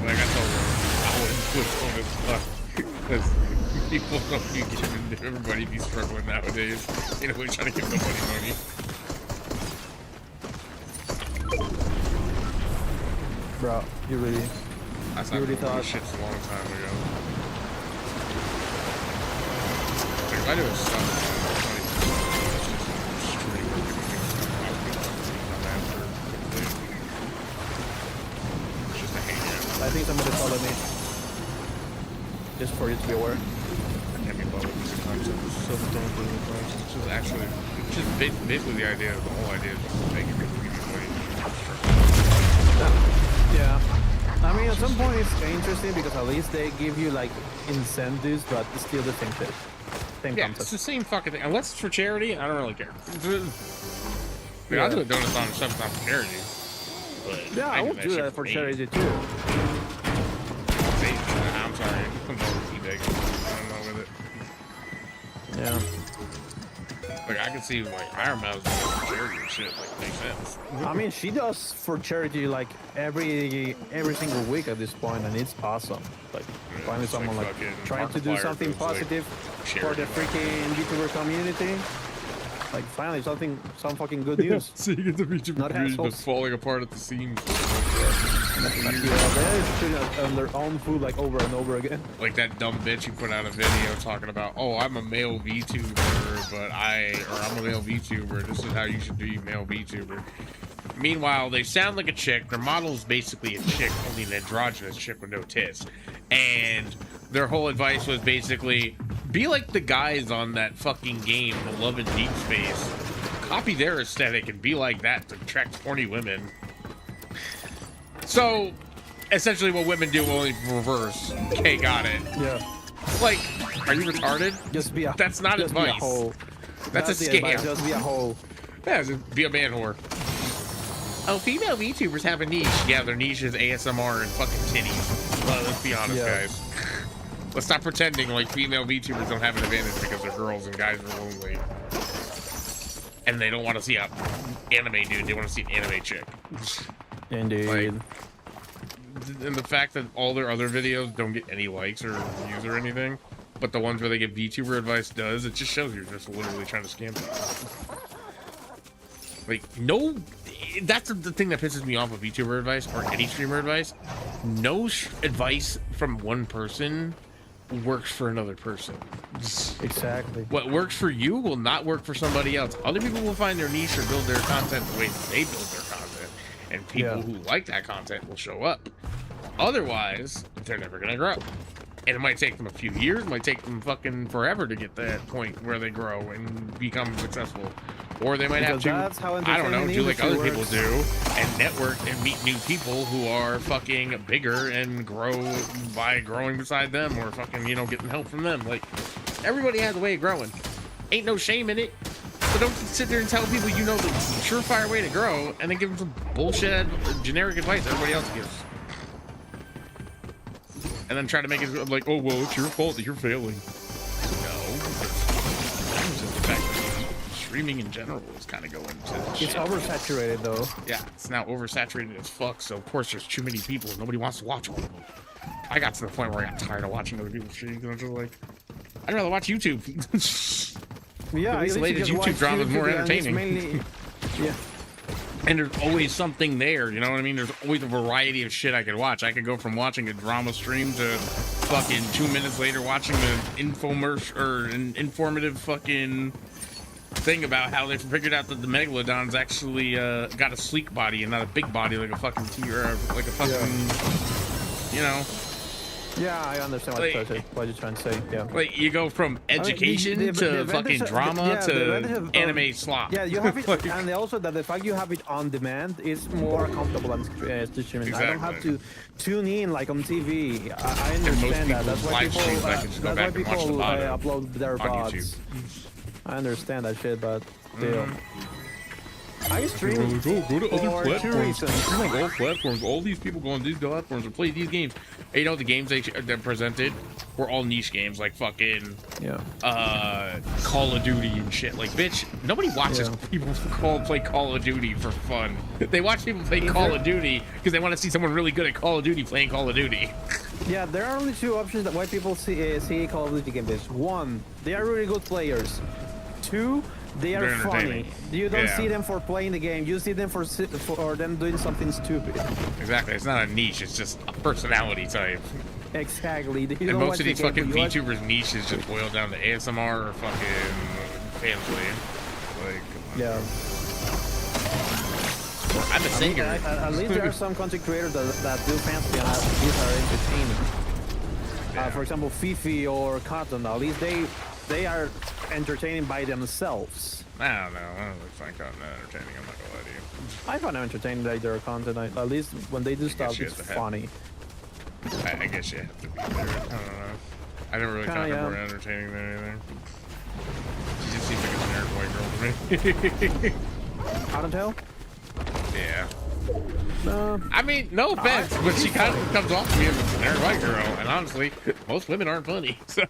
Like I told her, I wouldn't put on this fuck because people don't be giving everybody be struggling nowadays. You know, we're trying to give nobody money. Bro, you really thought shit's a long time ago. Like, if I do a sub, it's just a hangout. I think somebody followed me. Just for you to be aware. I can't be bothered with the concept. It's so dumb for the price. It's just actually, it's just basically the idea, the whole idea is just making people give you money. Yeah. I mean, at some point it's interesting because at least they give you like incentives, but it's still the same thing. Same Yeah, concept. it's the same fucking thing. Unless it's for charity, I don't really care. I mean, I'll do a donathon if something's not for charity. But Yeah, I do would do shit that for me. charity too. I'm sorry. I'm not with it. Yeah. Like, I can see, like, Iron Mouse doing for charity and shit. Like, makes sense. I mean, she does for charity like every single week at this point, and it's awesome. Like finally it's like someone like fucking trying to do Markiplier something goes, like, positive for charity. the freaking YouTuber community. Like finally some fucking good news. Seeing the region Not assholes. just falling apart at the seams. Yeah, they're shooting on their own food like over and over again. Like that dumb bitch who put out a video talking about, oh, I'm a male VTuber, but I'm a male VTuber. This is how you should be male VTuber. Meanwhile, they sound like a chick. Their model is basically a chick, only an androgynous chick with no tits. And their whole advice was basically, be like the guys on that fucking game, The Love in Deep Space. Copy their aesthetic and be like that to attract horny women. So, essentially what women do, only reverse. Okay, got it. Yeah. Like, are you retarded? Just be a. That's not just advice. Be a hoe. That's a the scam. advice, just be a hoe. Yeah, just be a man whore. Oh, female VTubers have a niche. Yeah, their niche is ASMR and fucking titties. Well, let's be honest, guys. Let's stop pretending like female VTubers don't have an advantage because they're girls and guys are lonely. And they don't want to see a anime dude, they want to see an anime chick. Indeed. Like, and the fact that all their other videos don't get any likes or views or anything, but the ones where they get VTuber advice does, it just shows you're just literally trying to scam people. Like, no, that's the thing that pisses me off with VTuber advice or any streamer advice. No advice from one person works for another person. Exactly. What works for you will not work for somebody else. Other people will find their niche or build their content the way they build their content. And people who like that content will show up. Otherwise, they're never going to grow. And it might take them a few years, it might take them fucking forever to get to that point where they grow and become successful. Or they might have to, I don't know, do like other people do and network and meet new people who are fucking bigger and grow by growing beside them or fucking, you know, getting help from them. Like, everybody has a way of growing. Ain't no shame in it. So don't sit there and tell people you know the surefire way to grow and then give them some bullshit, generic advice everybody else gives. And then try to make it like, oh, well, it's your fault that you're failing. No. It's just the fact that streaming in general is kind of going to shit. It's oversaturated though. Yeah, it's now oversaturated as fuck, so of course there's too many people. Nobody wants to watch all of them. I got to the point where I got tired of watching other people's streams. I'm just like, I'd rather watch YouTube. Yeah, At least I latest just YouTube watch drama is more and it's entertaining. Mainly, yeah. And there's always something there, you know what I mean? There's always a variety of shit I could watch. I could go from watching a drama stream to fucking 2 minutes later watching an infomercial or an informative fucking thing about how they figured out that the megalodon's actually got a sleek body and not a big body like a fucking like a fucking, you know. Yeah, I understand what you're trying to say. Yeah. Like you go from education to fucking drama to anime slop. Yeah, you have it, and also that the fact you have it on demand is more comfortable than streaming. Exactly. I don't have to tune in like on TV. I understand that. That's why people. That's why people upload their bots. I understand that shit, but still. I stream Go to for other two platforms. reasons. Like all platforms, all these people go on these platforms and play these games. And you know the games they presented were all niche games, like fucking Call of Duty and shit. Like, bitch, nobody watches people play Call of Duty for fun. They watch people play Call of Duty because they want to see someone really good at Call of Duty playing Call of Duty. Yeah, there are only two options that why people see Call of Duty gameplays. One, they are really good players. Two, they are They're funny. entertaining. You don't Yeah. see them for playing the game. You see them for them doing something stupid. Exactly, it's not a niche, it's just a personality type. Exactly. You And don't most watch of the these game, fucking but you watch- VTubers niche is just boiled down to ASMR or fucking fantasy. Like, Yeah. I'm a singer. At least there are some content creators that do fancy and these are entertaining. For example, Fifi or Cotton. At least they are entertaining by themselves. I don't know. I don't really find Cotton that entertaining. I'm not gonna lie to you. I find them entertaining like their content. At least when they do stuff, you it's have to have- funny. I guess you have to be there. I don't know. I never really found her more entertaining than anything. She just seems like a generic white girl to me. Cotton Tail? Yeah. No. I mean, no offense, but she kind of comes off to me as a generic white girl, and honestly, most women aren't funny, so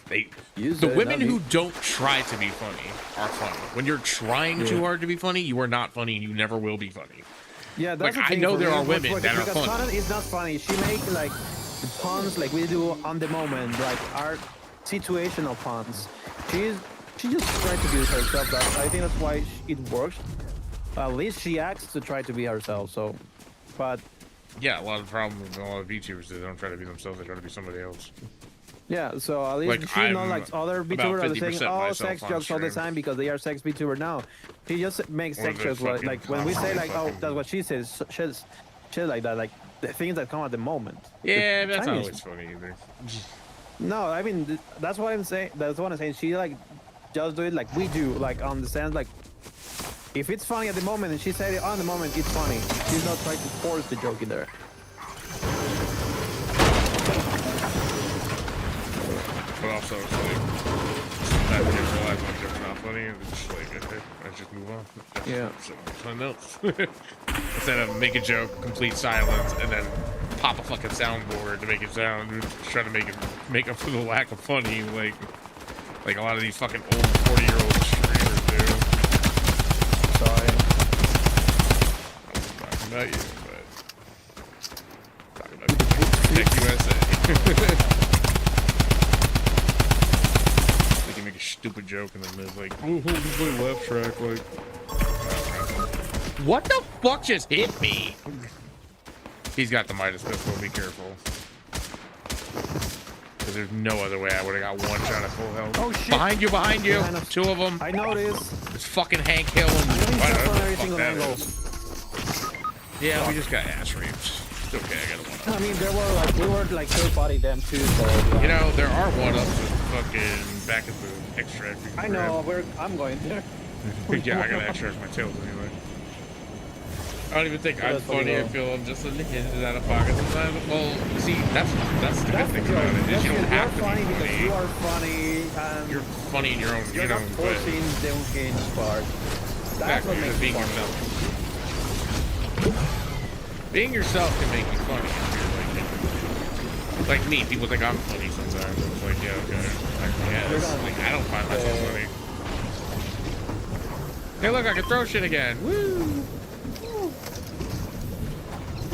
the women who don't try to be funny are funny. When you're trying too hard to be funny, you are not funny, and you never will be funny. Yeah, that's Like, the I thing know for there me, are because women that are funny. Cotton is not funny. She makes like the puns like we do on the moment, like our situational puns. She just tries to be herself. I think that's why it works. At least she acts to try to be herself. So, but Yeah, a lot of the problem with a lot of VTubers is they don't try to be themselves; they try to be somebody else. yeah, so at least Like, she's not I'm like other about VTubers are 50% saying, "Oh, myself sex on jokes all the stream. time" because they are sex VTuber now. She just makes Or sex they jokes fucking like when we say like, "Oh, fucking- that's what she says," shit like that, like the things that come at the moment. Yeah, The that's not timing is- always funny either. No, I mean that's what I'm saying. That's what I'm saying. She like just do it like we do, like on the sense like if it's funny at the moment and she said it on the moment, it's funny. She's not trying to force the joke in there. But also, it's like that gives realize when joke's not funny, and it's just like okay, let's just move on. Yeah. So, something else. Instead of make a joke, complete silence, and then pop a fucking soundboard to make it sound, try to make up for the lack of funny, like a lot of these fucking old 40-year-old streamers do. Sorry. I'm not talking about you, but talking about Tech USA. They can make a stupid joke and then there's like, oh, just my left track, like. What the fuck just hit me? He's got the Midas pistol, be careful. Because there's no other way I would have got one shot at full health. Oh shit! Behind you, behind you! Behind us. Two of them. I noticed. It's fucking Hank Hill and I know he's I up don't on know every what the single fuck that angle. is. Yeah, we just got ass raped. It's okay, I got a one up. I mean, we were like third party them too. So You know, there are one-ups with fucking back at the extract. I know. I'm going there. Yeah, I gotta extract my tails anyway. I don't even think I'm That's funny. funny, I feel I'm just a little out of pocket sometimes. Well, see, that's the good thing about it. Is you don't have to funny be because funny. you are funny and You're funny in your own, you're you know, not but forcing the game's part. That's exactly, what just makes being it funny. yourself. Being yourself can make you funny if you're like me. People think I'm funny sometimes. It's like, yeah, okay, I like, I don't find myself funny. Hey, look, I can throw shit again. Woo!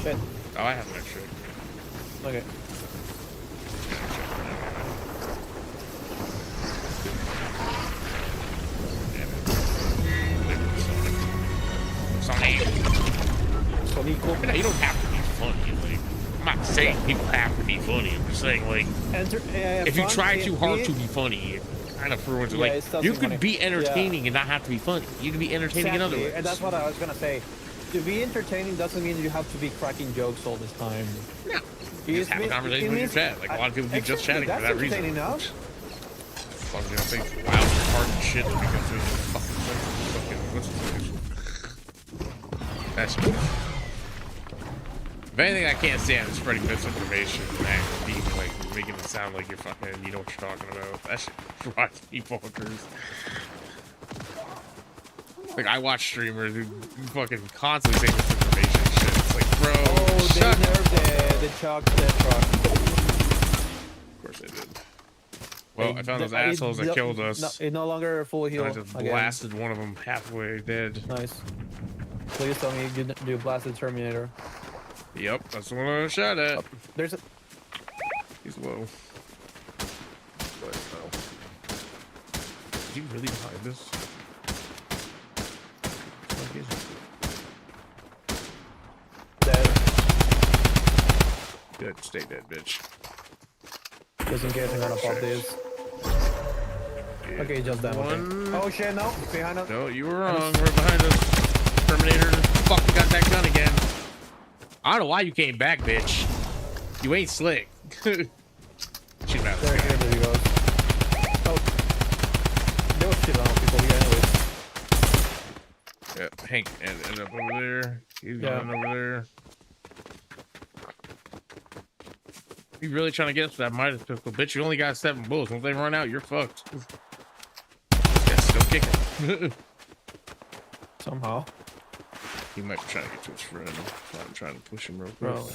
Shit. Oh, I have an extra. Okay. Sonic. Sonico. You don't have to be funny. Like, I'm not saying people have to be funny. I'm just saying, like, if you try too hard to be funny, it kind of ruins it. Yeah, Like, it stops you being could funny. be entertaining and not have to be funny. You can be entertaining in other ways. And that's what I was gonna say. To be entertaining doesn't mean you have to be cracking jokes all the time. No. You just have a conversation with your chat. Like, a lot of people do just chatting for that reason. Enough. As long as you don't think loud, hard shit because of fucking what's the That's if anything, I can't stand is spreading misinformation and being like making it sound like you're fucking you know what you're talking about. That shit drives me bonkers. Like I watch streamers who fucking constantly say misinformation and shit. It's like, bro, Oh, they shut nerfed the Chuck death truck. Of course they did. Well, I found those assholes that killed us. It's no longer full heal. I just blasted one of them halfway dead. Nice. Please tell me you blasted Terminator. Yep, that's the one I shot at. Oh, there's a. He's low. But no. Is he really behind us? Like he's Dead. dead. Stay dead, bitch. Just in case I'm gonna pop this. Yeah. Okay, just that one. Oh shit, no. Behind us. No, you were wrong. We're behind us. Terminator fucking got that gun again. I don't know why you came back, bitch. You ain't slick. Shoot out There he goes. Oh. There was shit on people here anyways. Yeah, Hank ended up over there. He's going over there. You really trying to get us to that Midas pistol, bitch? You only got 7 bullets. Once they run out, you're fucked. This guy's still kicking. Somehow. He might be trying to get to his friend. So I'm trying to push him real quick. Probably.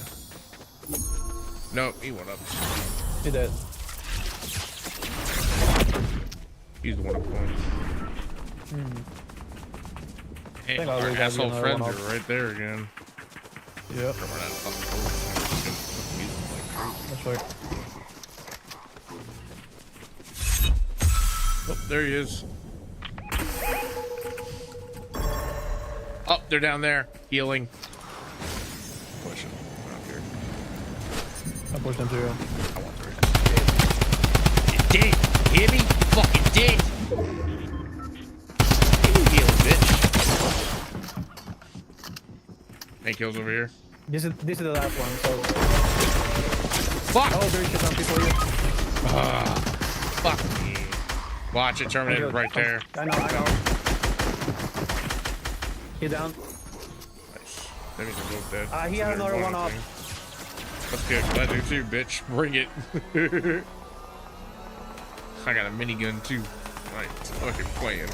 Nope, he went up. He did. He's the one up going. Hey, Think our I'll leave asshole another friends one are up. right there again. Yep. We're not fucking That's right. Oh, there he is. Oh, they're down there, healing. Push him out here. I pushed him through. I want her. You're dead. You hear me? You're fucking dead. You healing, bitch. Hank kills over here. This is the last one, so. Fuck! Oh, there's shit on people here. Fuck me. Watch it, Terminator right there. I know. He's down. Nice. That means they're both dead. He had another one up. That's good. Glad you too, bitch. Bring it. I got a minigun too. Like, fucking playing.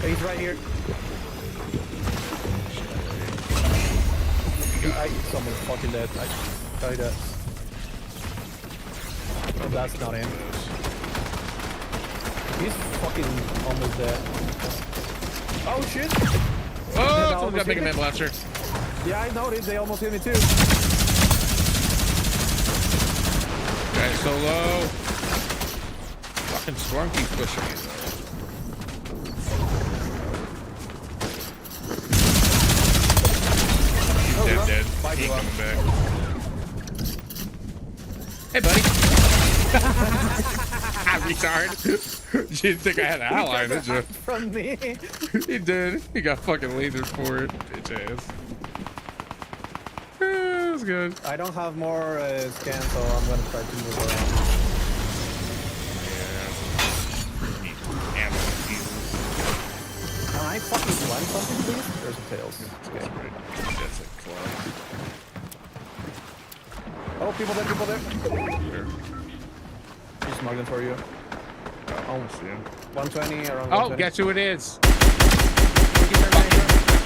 He's right here. Someone's fucking dead. I tried that. Oh, that's not him. He's fucking almost dead. Oh shit! Oh, someone got Mega Man Blaster. Yeah, I noticed. They almost hit me too. Guy's so low. Fucking Storm keeps pushing me though. Dead. He ain't coming back. Hey, buddy. Retard. You didn't think I had an ally, did you? From me. He did. He got fucking lasers for it. Bitch ass. It was good. I don't have more scans, so I'm gonna try to move around. Yeah. Ammo fuses. Can I fucking blind something, please? There's a tails. That's right. That's a club. Oh, people there. Where? He's smuggling for you. Oh, shit. 120 around. Oh, 120. guess who it is?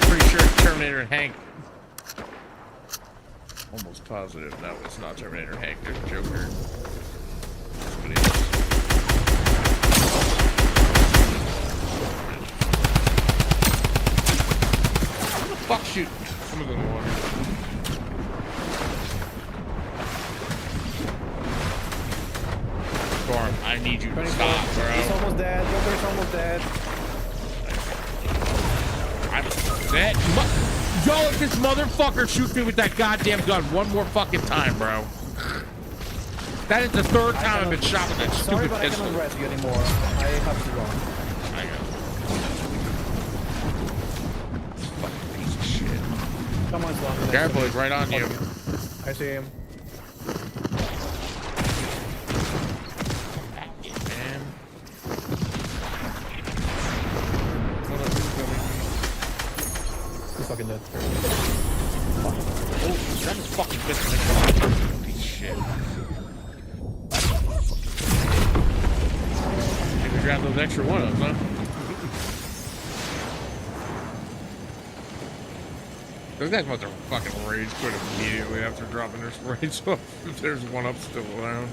Pretty sure it's Terminator and Hank. Almost positive. No, it's not Terminator and Hank. There's Joker. That's what it is. Fuck shoot. Someone's in the water. Storm, I need you to stop, He's bro. almost dead. Joker's almost dead. I'm dead. Yo, if this motherfucker shoots me with that goddamn gun one more fucking time, bro. That is the third time I've been shot with that Sorry, stupid but I pistol. cannot rescue anymore. I have to run. I got fucking piece of shit. Come on, Slum. Careful, he's right on you. I see him. Man. He's fucking dead. Oh, that is fucking pistol. Piece of shit. Maybe grab those extra ones, huh? Those guys must have fucking rage quit immediately after dropping their sprays off. If there's one up still around.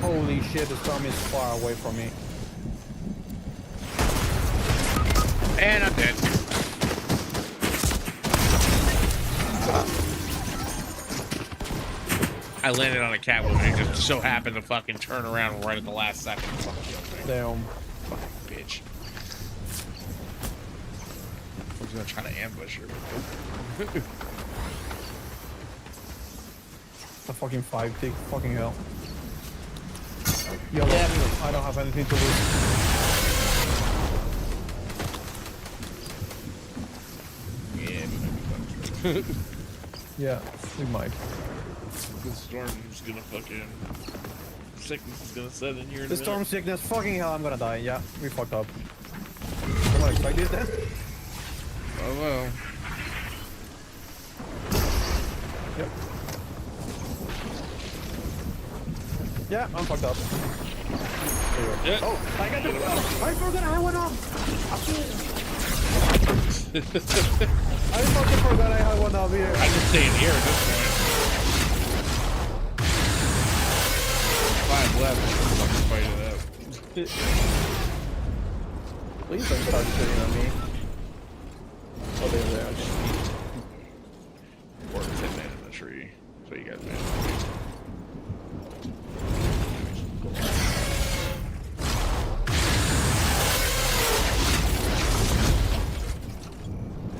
Holy shit, the storm is far away from me. And I'm dead. I landed on a catwalk and it just so happened to fucking turn around right at the last second. Damn. Fucking bitch. I was gonna try to ambush her. A fucking 5-tick. Fucking hell. Yo, I don't have anything to lose. Yeah, Yeah, we might. the storm is gonna fucking sickness is gonna set in here. In The a storm minute. sickness, fucking hell, I'm gonna die. Yeah, we fucked up. Come on, like this then? Oh well. Yep. Yeah, I'm fucked up. Yeah. Oh, I got the. I forgot I went off. I fucking forgot I had one up here. I just stay in here at this point. 5 left. Fucking fight it out. Please don't start shooting at me. Oh, they're there. Or 10 man in the tree. So you guys man.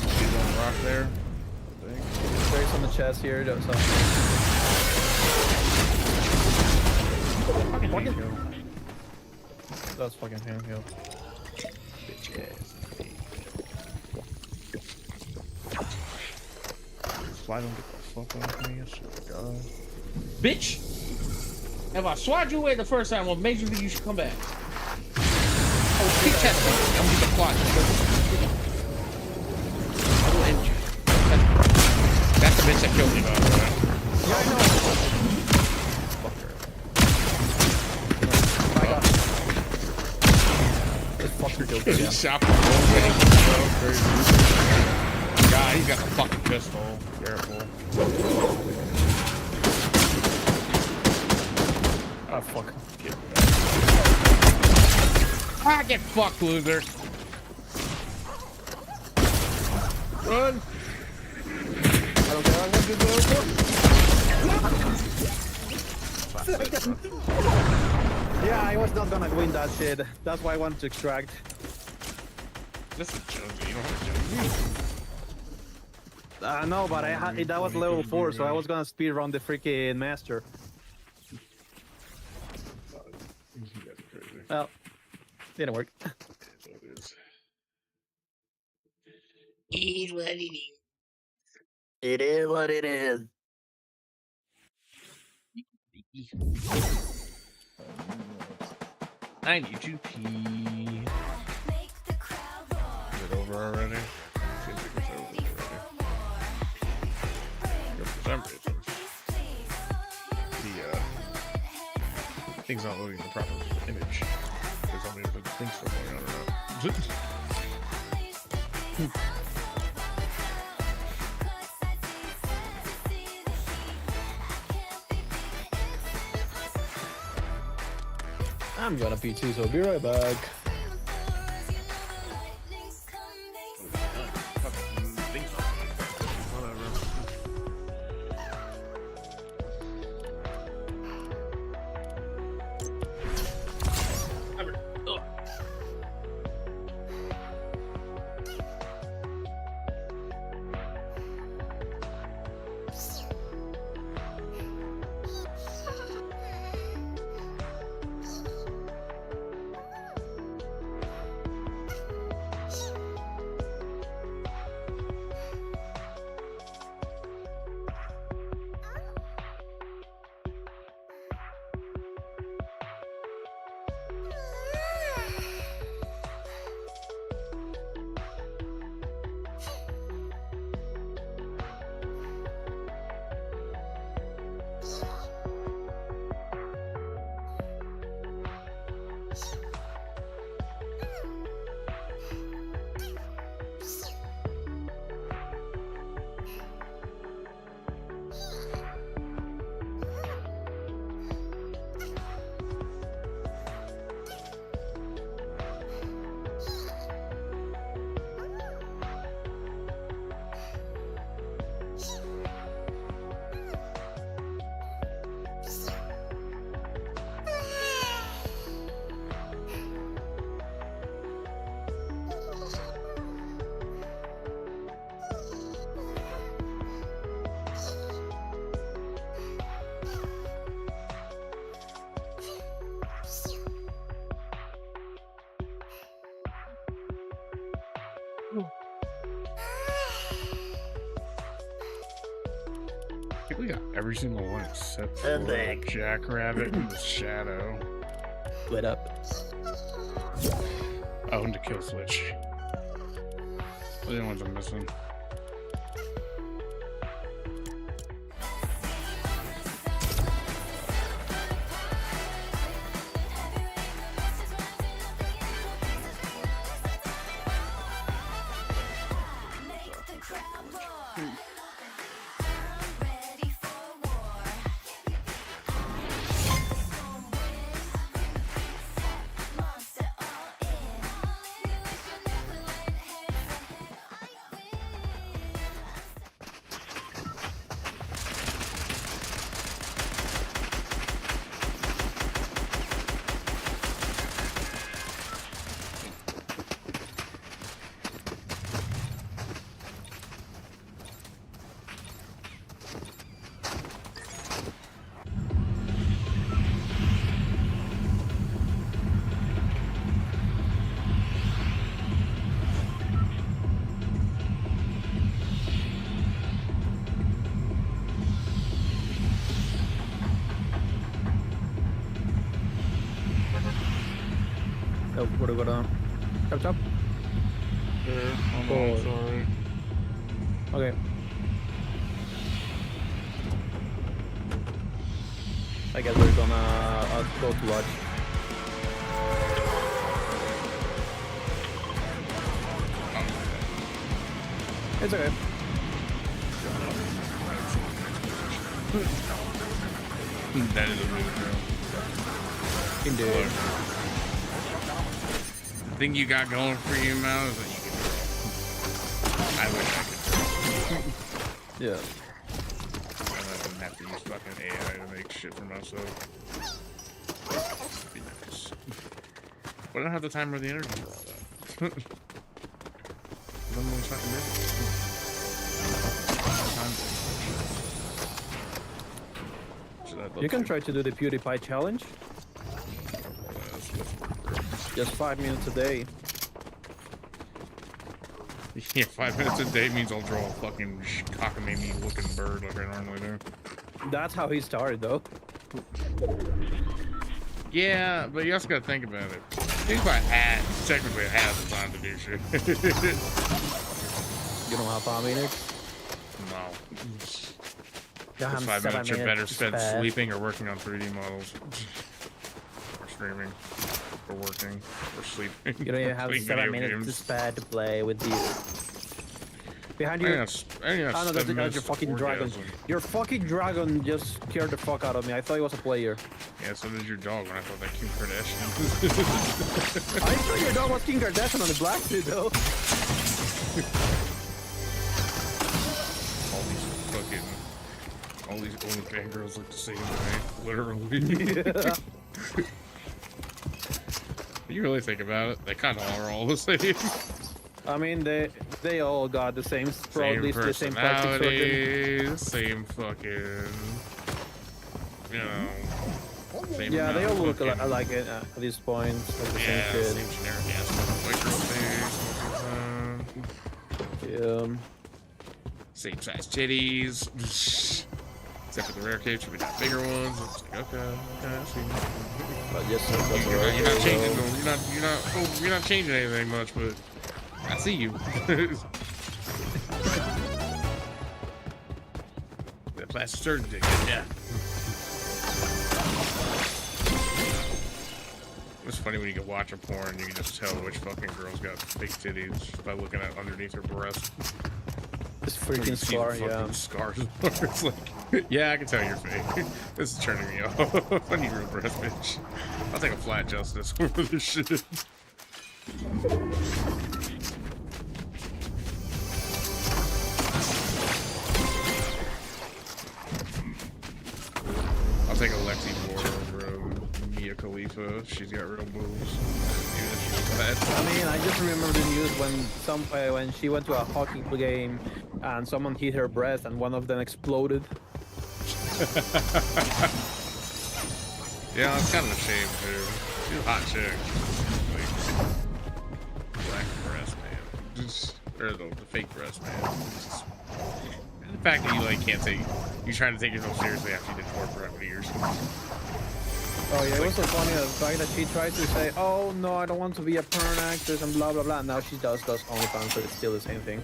He's on the rock there. I think. There's on the chest here. That's Fucking Fucking- hate you. That's fucking handheld. Bitch ass. Why don't get the fuck off me? I swear to God. Bitch! If I swat you away the first time, what made you think you should come back? Oh, shit, test me. I'm gonna get the plot. I will end you. That's the bitch that killed me, by the way. Yeah, I know. Fuck her. I got. This fucker killed me. He Yeah. shot the whole thing. Crazy. God, he's got the fucking pistol. Careful. Ah, fuck. Ah, get fucked, loser. Run. I don't care. I'm gonna do the Yeah, I was not gonna win that shit. That's why I wanted to extract. This is Jonesy. You don't have Jonesy. No, but I had that was level 4, so I was gonna speed run the freaking master. You guys are crazy. Well, didn't work. So it is. It is what it is. It is what it is. 92p. Is it over already? Seems like it's over already. For some reason, the thing's not loading the proper image. There's only the thing still going on or not. I'm gonna pee too, so be right back. literally got every single one except for And then- Jackrabbit and the Shadow. Split up. Oh, and the Kill Switch. The only ones I'm missing. Oh, what are we gonna... Chop chop? Oh, sorry. Okay. I guess we're gonna go to watch. It's okay. That is a really true. Indeed. The thing you got going for you, Mal, is that you can. I wish I could. Yeah. I don't have to use fucking AI to make shit for myself. That'd be nice. But I don't have the time or the energy for all that. I'm always fucking busy. You can try to do the PewDiePie challenge. Just 5 minutes a day. Yeah, 5 minutes a day means I'll draw a fucking cockamamie looking bird like I normally do. That's how he started, though. Yeah, but you also gotta think about it. PewDiePie technically has the time to do shit. You don't have 5 minutes? No. Yeah, Those 5 minutes are better spent sleeping or working on 3D models. Or streaming. Or working. Or sleeping. You don't even have Playing 7 video minutes to games. spare to play with these. Behind you. I have Oh no, that's 7 minutes your fucking to dragon. orgasm. Your fucking dragon just scared the fuck out of me. I thought he was a player. Yeah, so did your dog when I thought that Kim Kardashian. I thought your dog was Kim Kardashian on the black suit, though. all these fangirls look the same to me, literally. Yeah. You really think about it, they kind of are all the same. I mean, they all got the same, probably the same plastic surgeon. personality, same fucking, you know. Same Yeah, they all amount look of fucking- alike at this point. Like the Yeah, same same generic ass white girl face, shit. Yeah. same size titties. Except for the rare cage, we got bigger ones. It's like, okay, I see. But just You're not changing them. You're not changing anything much, but I see you. That plastic surgeon dick, yeah. It's funny when you can watch a porn, you can just tell which fucking girl's got fake titties by looking at underneath her breast. This When you freaking see scar, the fucking yeah. scars. It's like, yeah, I can tell you're fake. This is turning me off. I need real breast, bitch. I'll take a flat justice over this shit. I'll take a Lexi Moore over Mia Khalifa. She's got real moves. Even if she's bad. I mean, I just remember the news when she went to a hockey game and someone hit her breast and one of them exploded. Yeah, it's kind of a shame too. She's a hot chick. Like, black breast man. Just, or the fake breast man. Just, The fact that you like can't take, you're trying to take yourself seriously after you did 4 for how many years. Oh yeah, it was so funny the fact that she tried to say, oh no, I don't want to be a porn actress and blah blah blah. Now she does OnlyFans, but it's still the same thing.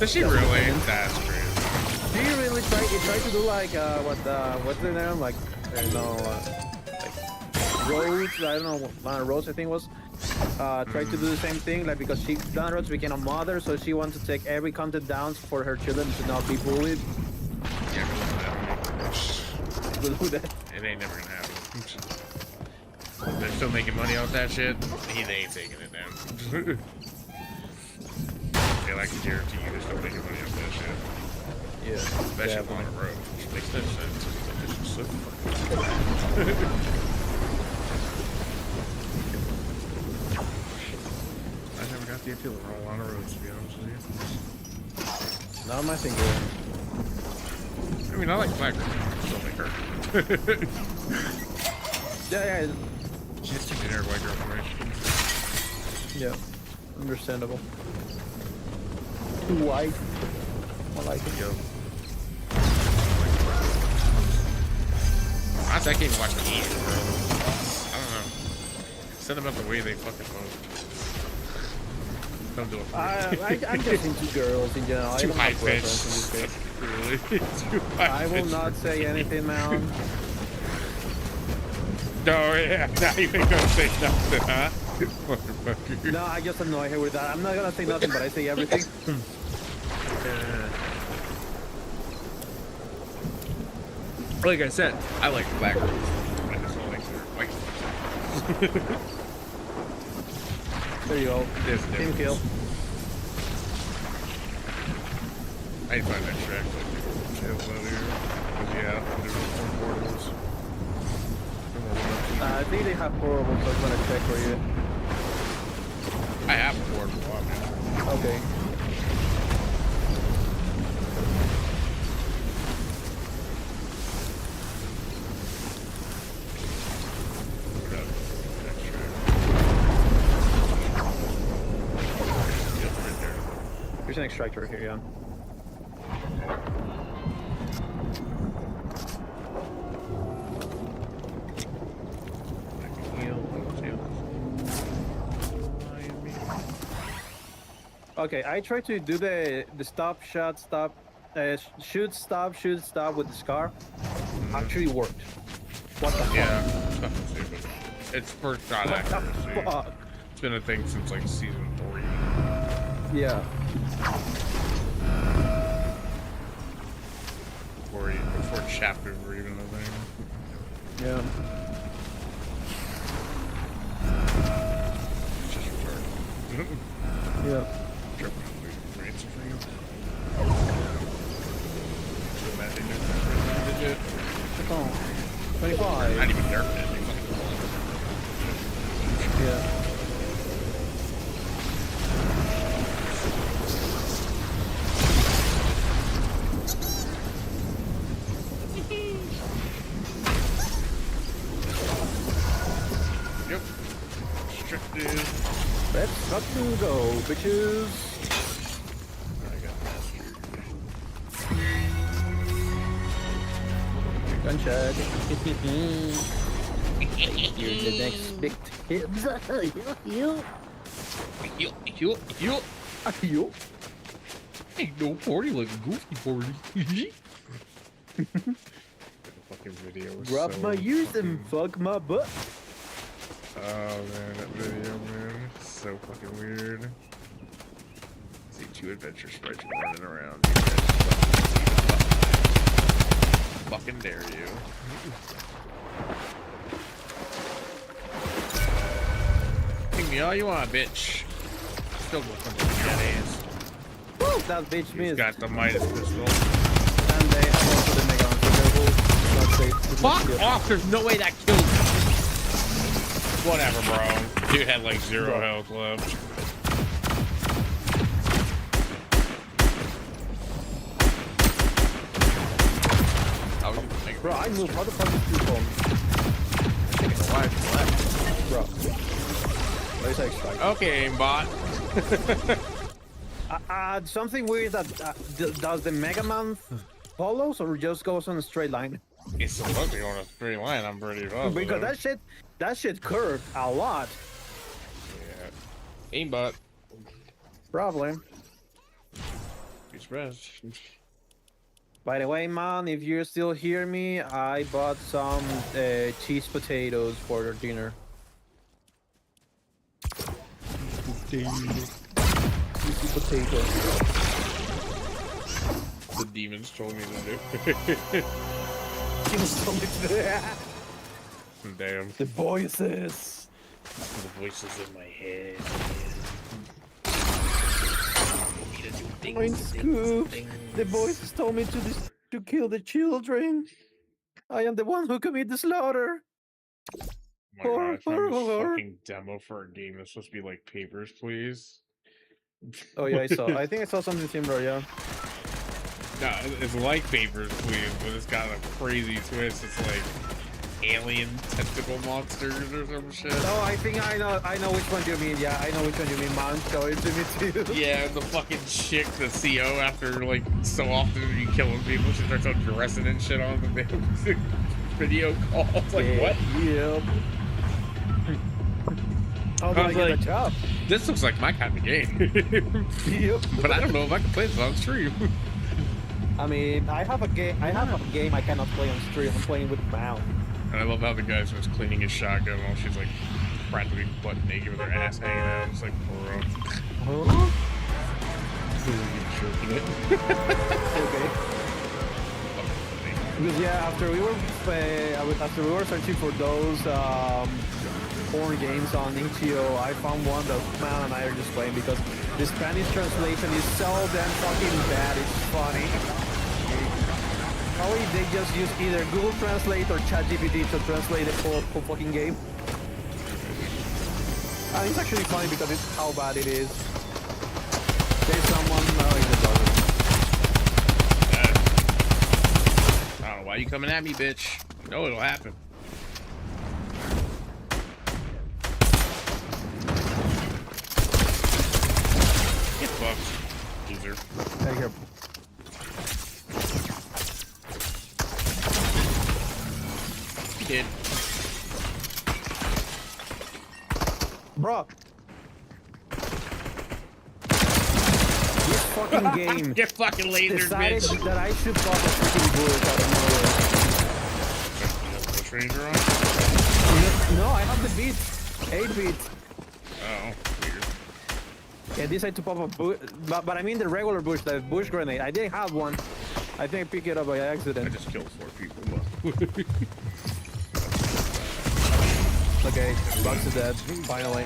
Does she really? That's crazy. She really tried to do like what's the name, like like Rhodes, I don't know, Lana Rhodes I think was tried to do the same thing, like because Lana Rhodes became a mother, so she wanted to take every content down for her children to not be bullied. Yeah, We'll do that. it ain't never gonna happen. They're still making money off that shit. They ain't taking it down. They like to guarantee you they're still making money off that shit. Yeah. That shit's on the road, which makes no sense. It's just so fucking I never got the appeal of rolling on the roads, to be honest with you. Not my finger. I mean, I like black girls, still like her. Yeah. She's too generic white girl for me. Yeah. Understandable. Too white. I like it. Yo. Honestly, I can't even watch the eat, bro. I don't know. Send them up the way they fucking vote. Don't do it for me. I'm just into girls in general. I Too don't high have preference in this case. Really? Too high I will pitched. not say anything, man. No, yeah. Now you ain't gonna say nothing, huh? Motherfucker. No, I just annoy her with that. I'm not gonna say nothing, but I say everything. Like I said, I like black girls. I just don't like white. There you go. There's a Team difference. kill. I need to find that track. Jail out here. Yeah, there's more portables. I think they have horrible, so I'm gonna check for you. I have a portable on me. Okay. There's an extractor here, yeah. Okay, I tried to do the stop, shot, stop, shoot, stop with the scar. Actually worked. What the Yeah, it's nothing stupid. It's first shot What the accuracy. fuck? It's been a thing since like season 3. Yeah. Before chapters were even a thing. Yeah. It's just retarded. Yeah. Tripping on the ransom for you. So mad they did it. Oh, I 25. didn't even nerf it. Yeah. Yep. Restricted. Let's fucking go, bitches. I got mastered. Gunshot. You're the next victim. You. Ain't no party like a goofy party. The fucking video was Grab so my ears and fucking- fuck my butt. Oh man, that video, man, so fucking weird. See 2 adventure sprites running around. Dude, fucking dare you? Ping me all you want, bitch. Still gonna come to that ass. Woo, that bitch He's missed. got the Midas pistol. And they have also the Mega Hunter. Fuck off! There's no way that killed me. Whatever, bro. Dude had like 0 health left. I was gonna make Bro, I moved motherfuckers too long. taking a life left. Bro. Where's that extract? Okay, aimbot. Something weird that does the Mega Man follows or just goes on a straight line? It's supposed to go on a straight line. I'm pretty sure. Because that shit curved a lot. Yeah. Aimbot. Probably. Express. By the way, man, if you still hear me, I bought some cheese potatoes for your dinner. Cheesy potatoes. The demons told me to do. Damn. The voices. The voices in my head. Scoop. The voices told me to kill the children. I am the one who committed the slaughter. Oh my god, I found this fucking demo for a game that's supposed to be like Papers, Please. Oh yeah, I think I saw something similar. Yeah. No, it's like Papers, Please, but it's got a crazy twist. It's like alien tentacle monsters or some shit. Oh, I think I know which one you mean. Yeah, I know which one you mean. Man, show it to me too. Yeah, the fucking chick, the CO, after like so often you killing people, she starts on dressing and shit on the video call. It's like, yeah, what? Yep. How do I get a job? This looks like my kind of game. Yep. But I don't know if I can play this on stream. I mean, I have a game I cannot play on stream. I'm playing with Mount. And I love how the guy's just cleaning his shotgun while she's like practically butt naked with her ass hanging out. It's like, bro. Huh? Jerking it. Okay. Because yeah, after we were searching for those porn games on itch.io, I found one that Man and I are just playing because the Spanish translation is so damn fucking bad. It's funny. Probably they just use either Google Translate or ChatGPT to translate the whole fucking game. And it's actually funny because it's how bad it is. There's someone it doesn't. I don't know why you coming at me, bitch. You know it'll happen. Get fucked, loser. Thank you. Did. Bro. This fucking game Get fucking lasered, decided bitch. that I should pop a freaking bullet out of nowhere. Bush Ranger on? No, I have the beat. 8-bit. Oh, weird. I decided to pop a bush, but I mean the regular bush, the bush grenade. I didn't have one. I think I picked it up by I accident. just killed 4 people. Okay, Bugs is dead. Finally.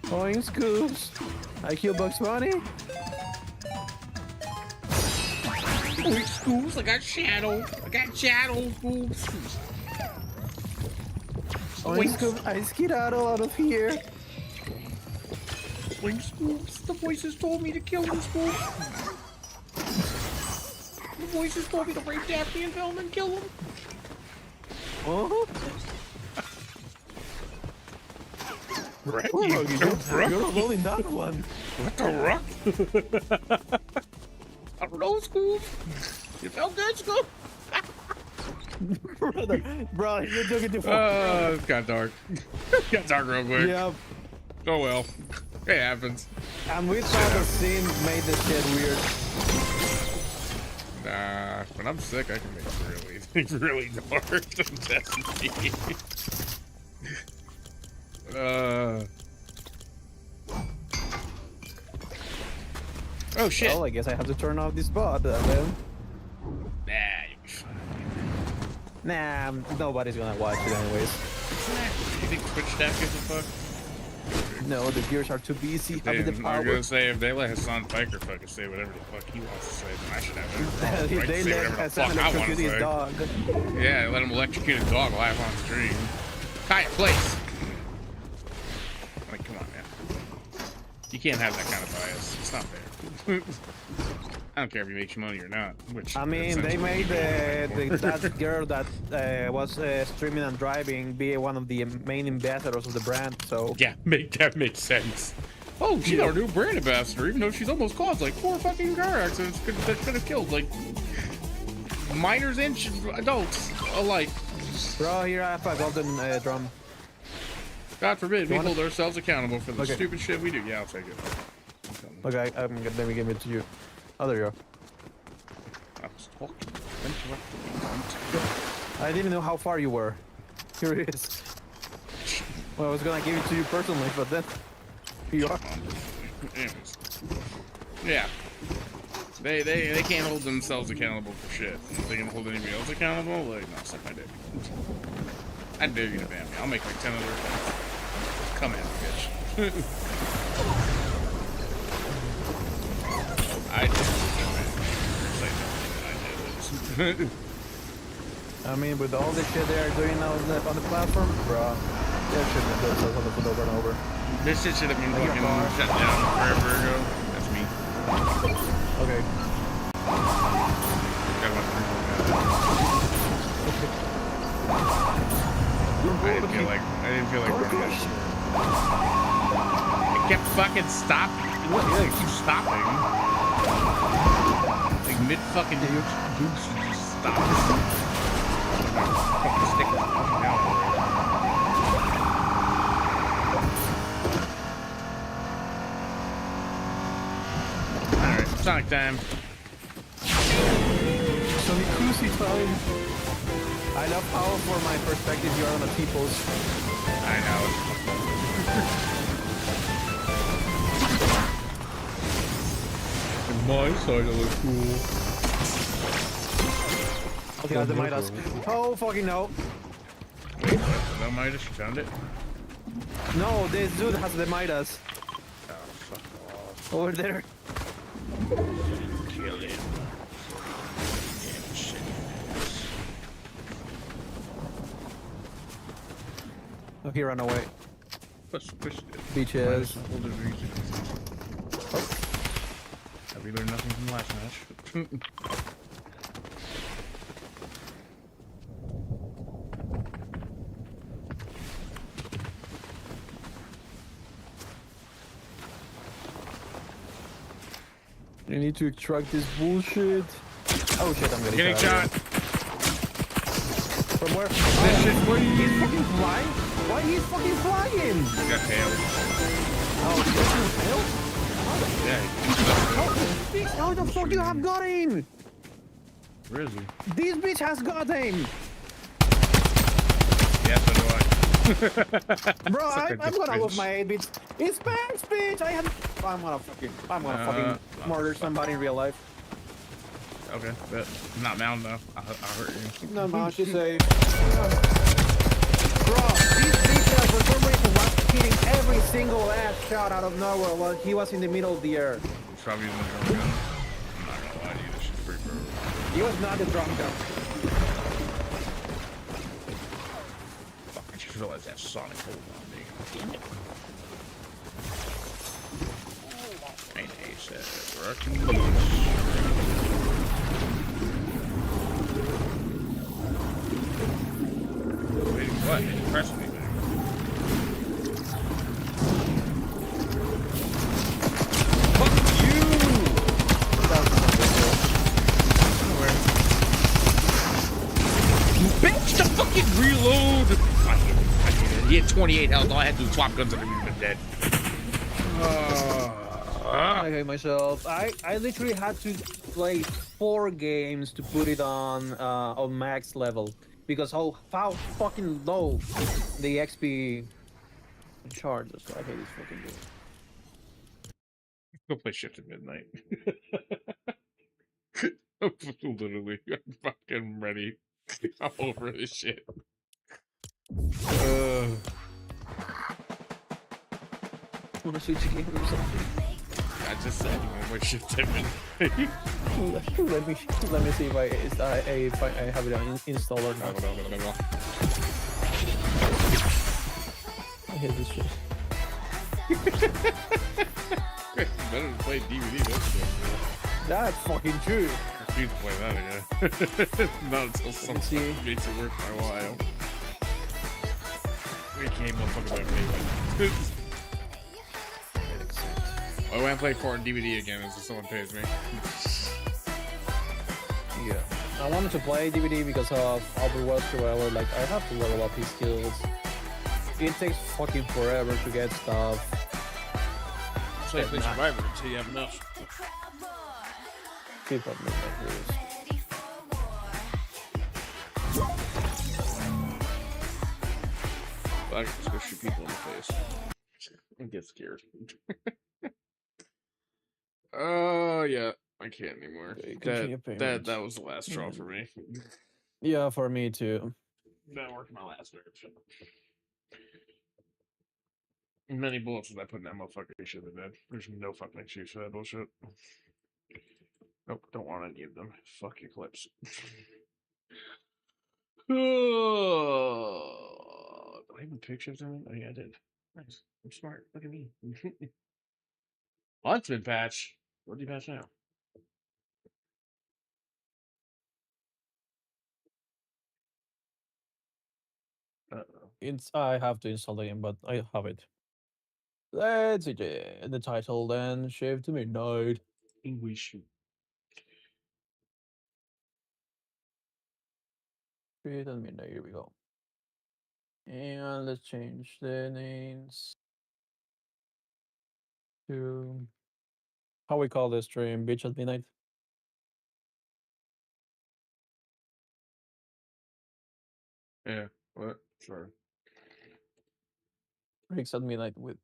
Oink Scoops. I kill Bugs Bunny. Wait, Scoops, I got Shadow. Scoops. Oink Scoops, I skedaddle out of here. Wing Scoops, the voices told me to kill him, Scoops. The voices told me to rape Daphne and Velma and kill him. Oh, Right? you're alone in that one. What the rock? I don't know, Scoops. You felt good, Scoops? Bro, you're doing it too far. Oh, it got dark. It got dark real quick. Yeah, Oh well. It happens. and we thought the scene made this shit weird. Nah, when I'm sick, I can make really dark. Destiny. Oh shit. Well, I guess I have to turn off this bot then. Nah, you'll be fine. Nah, nobody's gonna watch it anyways. You think Twitch staff gives a fuck? No, the viewers are too busy having the I'm power. gonna say if they let Hassan Piker fucking say whatever the fuck he wants to say, then I should have it. If Right to they say let whatever the Hassan fuck I want to electrocute his say. dog. Yeah, let him electrocute a dog live on stream. Kaya, place. Like, come on, man. You can't have that kind of bias. It's not fair. I don't care if he makes you money or not. Which I mean, they made that girl that was streaming and driving be one of the main ambassadors of the brand, so... Yeah, that makes sense. Oh, she's our new brand ambassador, even though she's almost caused like 4 fucking car accidents that could have killed like minors and adults alike. Bro, here I have a golden drum. God forbid we want hold ourselves accountable for the Okay. stupid shit we do. Yeah, I'll take it. Okay, let me give it to you. Oh, there you go. I was talking. I didn't know how far you were. Here it is. Well, I was gonna give it to you personally, but then here you are. Anyways. Yeah. They can't hold themselves accountable for shit. If they can hold anybody else accountable, like, no, suck my dick. I dare you to ban me. I'll make like 10 other accounts. Come at me, bitch. I did. Say nothing. I did. I mean, with all the shit they are doing now on the platform, bro, they shouldn't have done stuff on the over and over. This shit should have been fucking shut down forever ago. That's me. Okay. Got my I didn't feel like running that shit. It kept fucking stopping. Look, yeah, it keeps stopping. Like mid fucking boost, it just stops. Fucking stick down. Alright, Sonic time. Sonic Cruisy time. I love how, for my perspective, you're on a T-pose. I know. My side of the cool. Okay, the Midas. Oh, fucking no. Wait, what? The Midas? You found it? No, this dude has the Midas. Oh, fuck off. Over there. Kill him. Damn shit. Okay, run away. Push Beaches. Oh. Have we learned nothing from the last match? You need to extract this bullshit. Oh shit, I'm Getting shot. From where? This shit. He's fucking flying? Why he's fucking flying? He got tailed. Oh, he doesn't fail? Yeah. How the fuck you have got him? Where is he? This bitch has got him. Yeah, so do I. Bro, Suck a I'm dick, gonna lose bitch. my 8 bits. It's Spanish, bitch. I'm gonna fucking murder somebody in real life. Okay, but not mound though. I'll hurt you. No, man, she's safe. Bro, this bitch for some reason was hitting every single ass shot out of nowhere while he was in the middle of the air. He's probably using the drum gun. I'm not gonna lie to you, this shit's pretty brutal. He was not the drum gun. Fuck, I just realized that Sonic hold on me. Damn it. Ain't ace that. Russian Wait, what? It's pressing me back. Fuck you! Bitch, the fucking reload! I hate it. He had 28 health. All I had to do was swap guns and he would have been dead. I hate myself. I literally had to play 4 games to put it on max level because how fucking low the XP charges. So I hate this fucking game. Go play Shift at Midnight. Literally, I'm fucking ready. I'm over this shit. Wanna switch game or something? I just said you know what Shift at Midnight. let me see if I have it installed or not. I hate this shit. Better to play DVD. That's fucking true. I refuse to play that again. Not until something makes it worth my while. We can't motherfucker that I want to play for DVD again until someone pays me. Yeah. I wanted to play DVD because of Overwatch Survivor. Like, I have to level up his skills. It takes fucking forever to get stuff. Play Survivor until you have enough. People make that rules. I can just go shoot people in the face and get scared. Oh yeah, I can't anymore. Okay, continue That payment. that was the last straw for me. Yeah, for me too. Not working my last nerve. Many bullets that I put in that motherfucker should have been. There's no fucking excuse for that bullshit. Nope, don't want any of them. Fuck your clips. Oh, did I even pictures of it? Oh yeah, I did. Nice. I'm smart. Look at me. Huntsman patch. What do you patch now? I have to install the game, but I have it. Let's see the title then. Shave to Midnight. English. Shave to Midnight. Here we go. And let's change the names to how we call this stream. Bitch at Midnight. Yeah. What? Sure. Freaks at Midnight with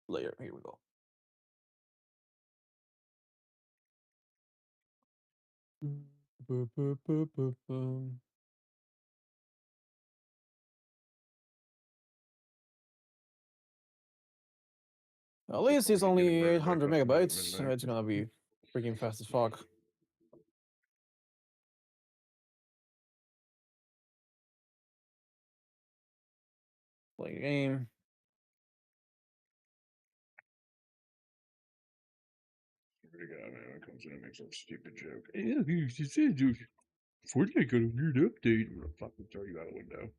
layer. Here we go. Boop, boop, boop, boop, boom. At least it's only 800 megabytes, so it's gonna be freaking fast as fuck. Play a game. Swear to God, man, when it comes in and makes some stupid joke. Yeah, she said Fortnite got a weird update. I'm gonna fucking throw you out a window.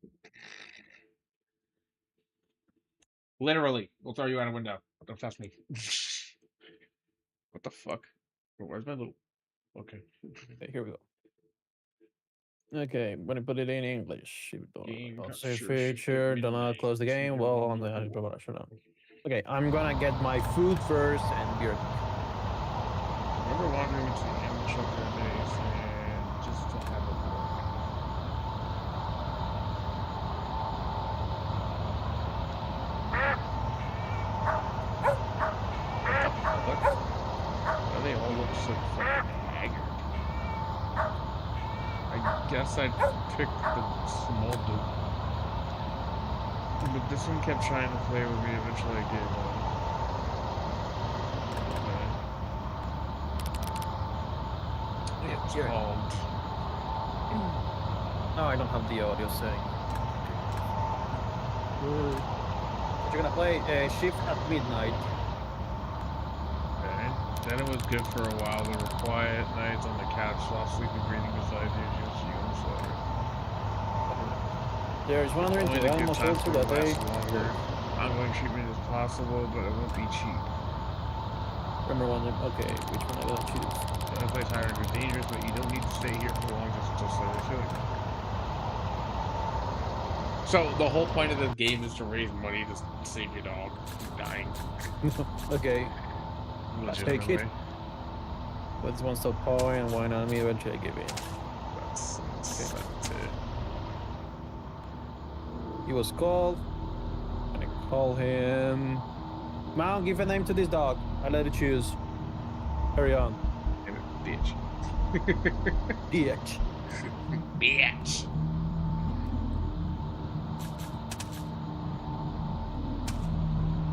Literally, we'll throw you out a window. Don't touch me. What the fuck? Where's my little? Okay. Okay, here we go. Okay, I'm gonna put it in English. Here we Game go. cut, Save sure, feature, do not close the game. Well, on the shut down. Okay, I'm gonna get my food first and beer. Remember wandering into the animal shelter days and just to have it work. What? Why they all look so fucking haggard? I guess I picked the small dude. But this one kept trying to play with me. Eventually I gave up. It's called. No, I don't have the audio setting. You're gonna play Shift at Midnight. Okay. Then it was good for a while. There were quiet nights on the couch, soft sleeping, breathing beside you. Just you and Slayer. There's one other Only the into good almost times also will that they last longer. Ongoing treatment is possible, but it won't be cheap. remember one. Okay, which one I gotta choose? The other place higher is dangerous, but you don't need to stay here for long just until Slayer's healing. So the whole point of this game is to raise money to save your dog from dying. Okay, I'll take it. Legitimately. That's one stop point, and why not me eventually give in. That's it. He was called. I'm gonna call him. Mom, give a name to this dog. I let it choose. Hurry on. Damn it, bitch. DX. Bitch.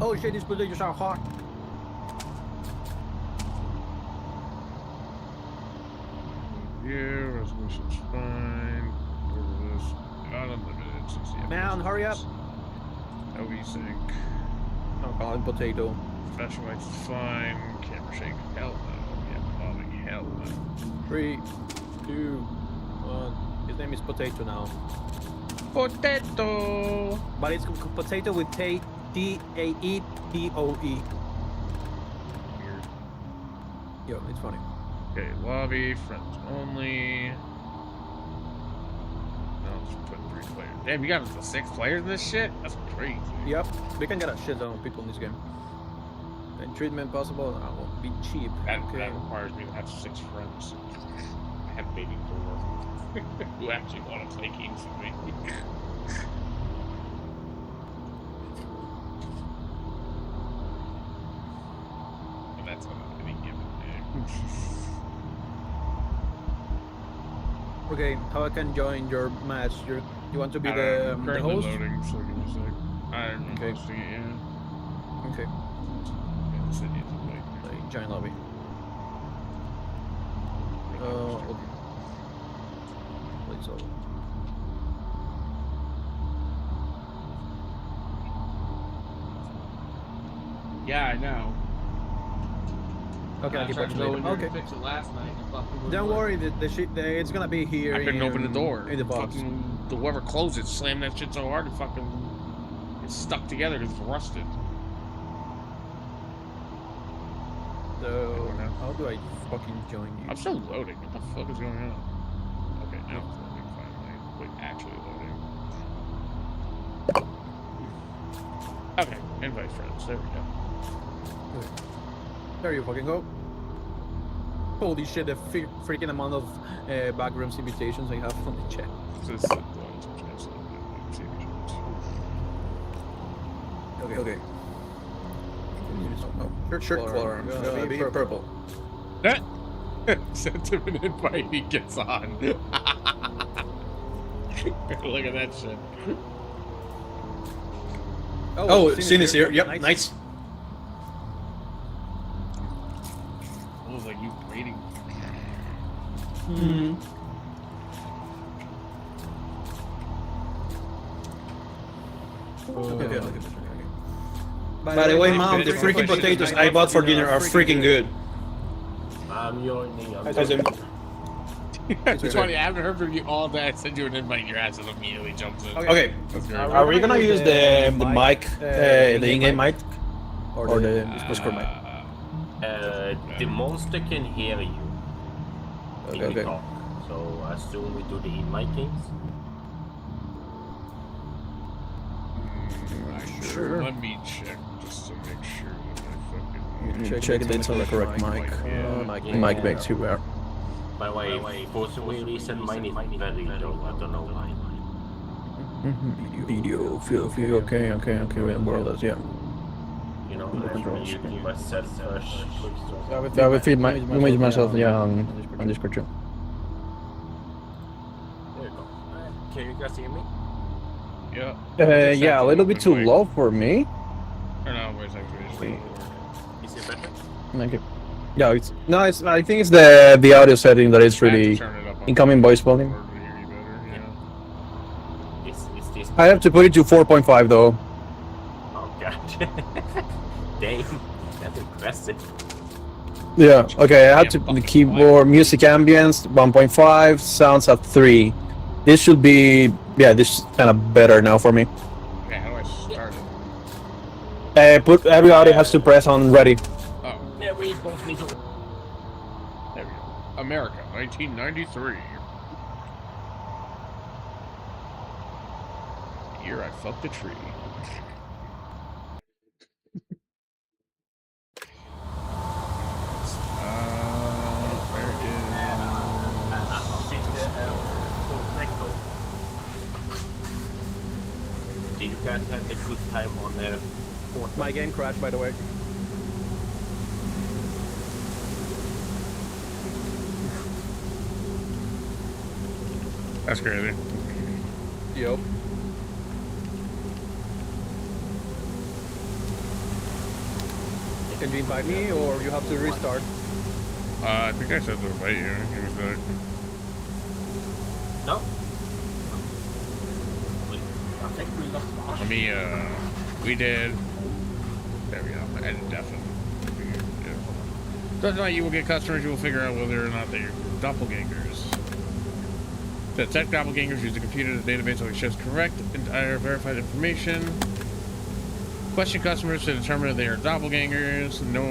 Oh shit, these potatoes are hot. Yeah, resolution's fine. Order this. Not unlimited. 60 Man, hurry up. OV sync. I'm calling potato. Fashion lights is fine. Camera shake. Hell no. Yeah, bombing. Hell no. 3, 2, 1. His name is Potato now. Potato! But it's potato with T-A-E-T-O-E. Weird. Yo, it's funny. Okay, lobby, friends only. No, just put 3 players. Damn, you got up to 6 players in this shit? That's crazy. Yep, we can get a shit ton of people in this game. And treatment possible, won't be cheap. That requires me to have 6 friends. I have maybe 4 who actually want to play games with me. And that's on any given day. Okay, how I can join your match? You want to be the currently host? loading, so give me a sec. I'm Okay. hosting it, yeah. Okay, Yeah, the city is awake. join lobby. Okay. Please, Yeah, I know. okay, I I'll keep tried to watching go later. in here Okay. and fix it last night. And fucking wouldn't Don't work. worry, the shit, it's gonna be here. I couldn't open the door. in the box. Fucking whoever closed it slammed that shit so hard it fucking it's stuck together because it's rusted. So how do I fucking join you? I'm still loading. What the fuck is going on? Okay, now it's loading finally. Wait, actually loading. Okay, invite friends. There we go. There you fucking go. Holy shit, the freaking amount of backrooms invitations I have on the chat. So this is the ones which I said, Okay, okay. Oh, shirt color. Gonna be purple. That sent him an invite. He gets on. Look at that shit. Oh, Sin is here. Yep, nice. It was like you waiting. Okay. By the way, Mom, the freaking potatoes I bought for dinner are freaking good. It's funny. I haven't heard from you all day. I sent you an invite. Your ass immediately jumps in. Okay, That's great. are we gonna use the mic, the in-game mic, or the Discord mic? The monster can hear you. Okay, When you okay. talk. So assume we do the in-micings. Sure. Let me check just to make sure that I fucking. Check that it's on the correct mic. Mic makes you aware. By the way, for some reason mine is very low. I don't know why. Video, feel okay, well, that's, yeah. You know, you must set search. I will feed my image myself, yeah, on Discord too. There you go. Can you guys hear me? Yeah. Yeah, a little bit too low for me. Or no, wait a second. Is it better? Thank you. Yeah, it's no, it's. I think it's the audio setting that is really incoming voice volume. Is this? I have to put it to 4.5 though. Oh god. Damn, that's impressive. Yeah. Okay, I had to the keyboard music ambience 1.5, sounds at 3. This should be this is kind of better now for me. Okay, how do I start it? Put everybody has to press on ready. Oh, There we go. there we go. America, 1993. The year I fucked a tree. Where Did you guys have a good time on there? My game crashed, by the way. That's crazy. Yep. Can you invite me, or you have to restart? I think I said to invite you. Give me a sec. No. I think we lost. Let me, we did. There we go. I did definitely. So tonight you will get customers who will figure out whether or not they're doppelgangers. To detect doppelgangers, use the computer database so it shows correct entire verified information. Question customers to determine if they are doppelgangers. No,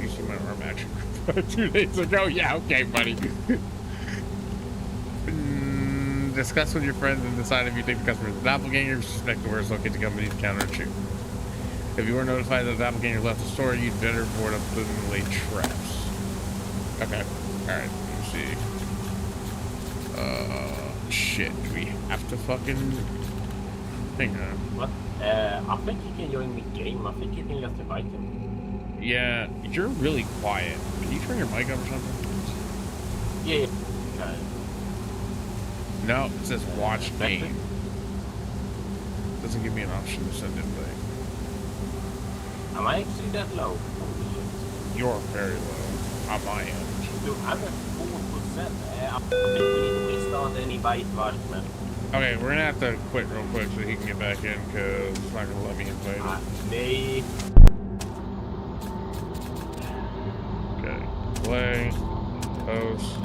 you see my arm action. 2 days ago? Yeah, okay, buddy. Discuss with your friends and decide if you think the customer is a doppelganger. Suspect the worst, locate the company's counter and shoot. If you were notified that the doppelganger left the store, you'd better board up and lay traps. Okay. Alright, let's see. Shit. Do we have to fucking... Hang on. What? I think you can join the game. I think you can just invite him. Yeah, you're really quiet. Can you turn your mic up or something? Yeah. Okay. No, it says watch game. Doesn't give me an option to send invite. Am I actually that low? You're very low on my end. Dude, I'm at 4%. I think we need to restart and invite Vartman. Okay, we're gonna have to quit real quick so he can get back in because it's not gonna let me invite him. They... Okay, play, host,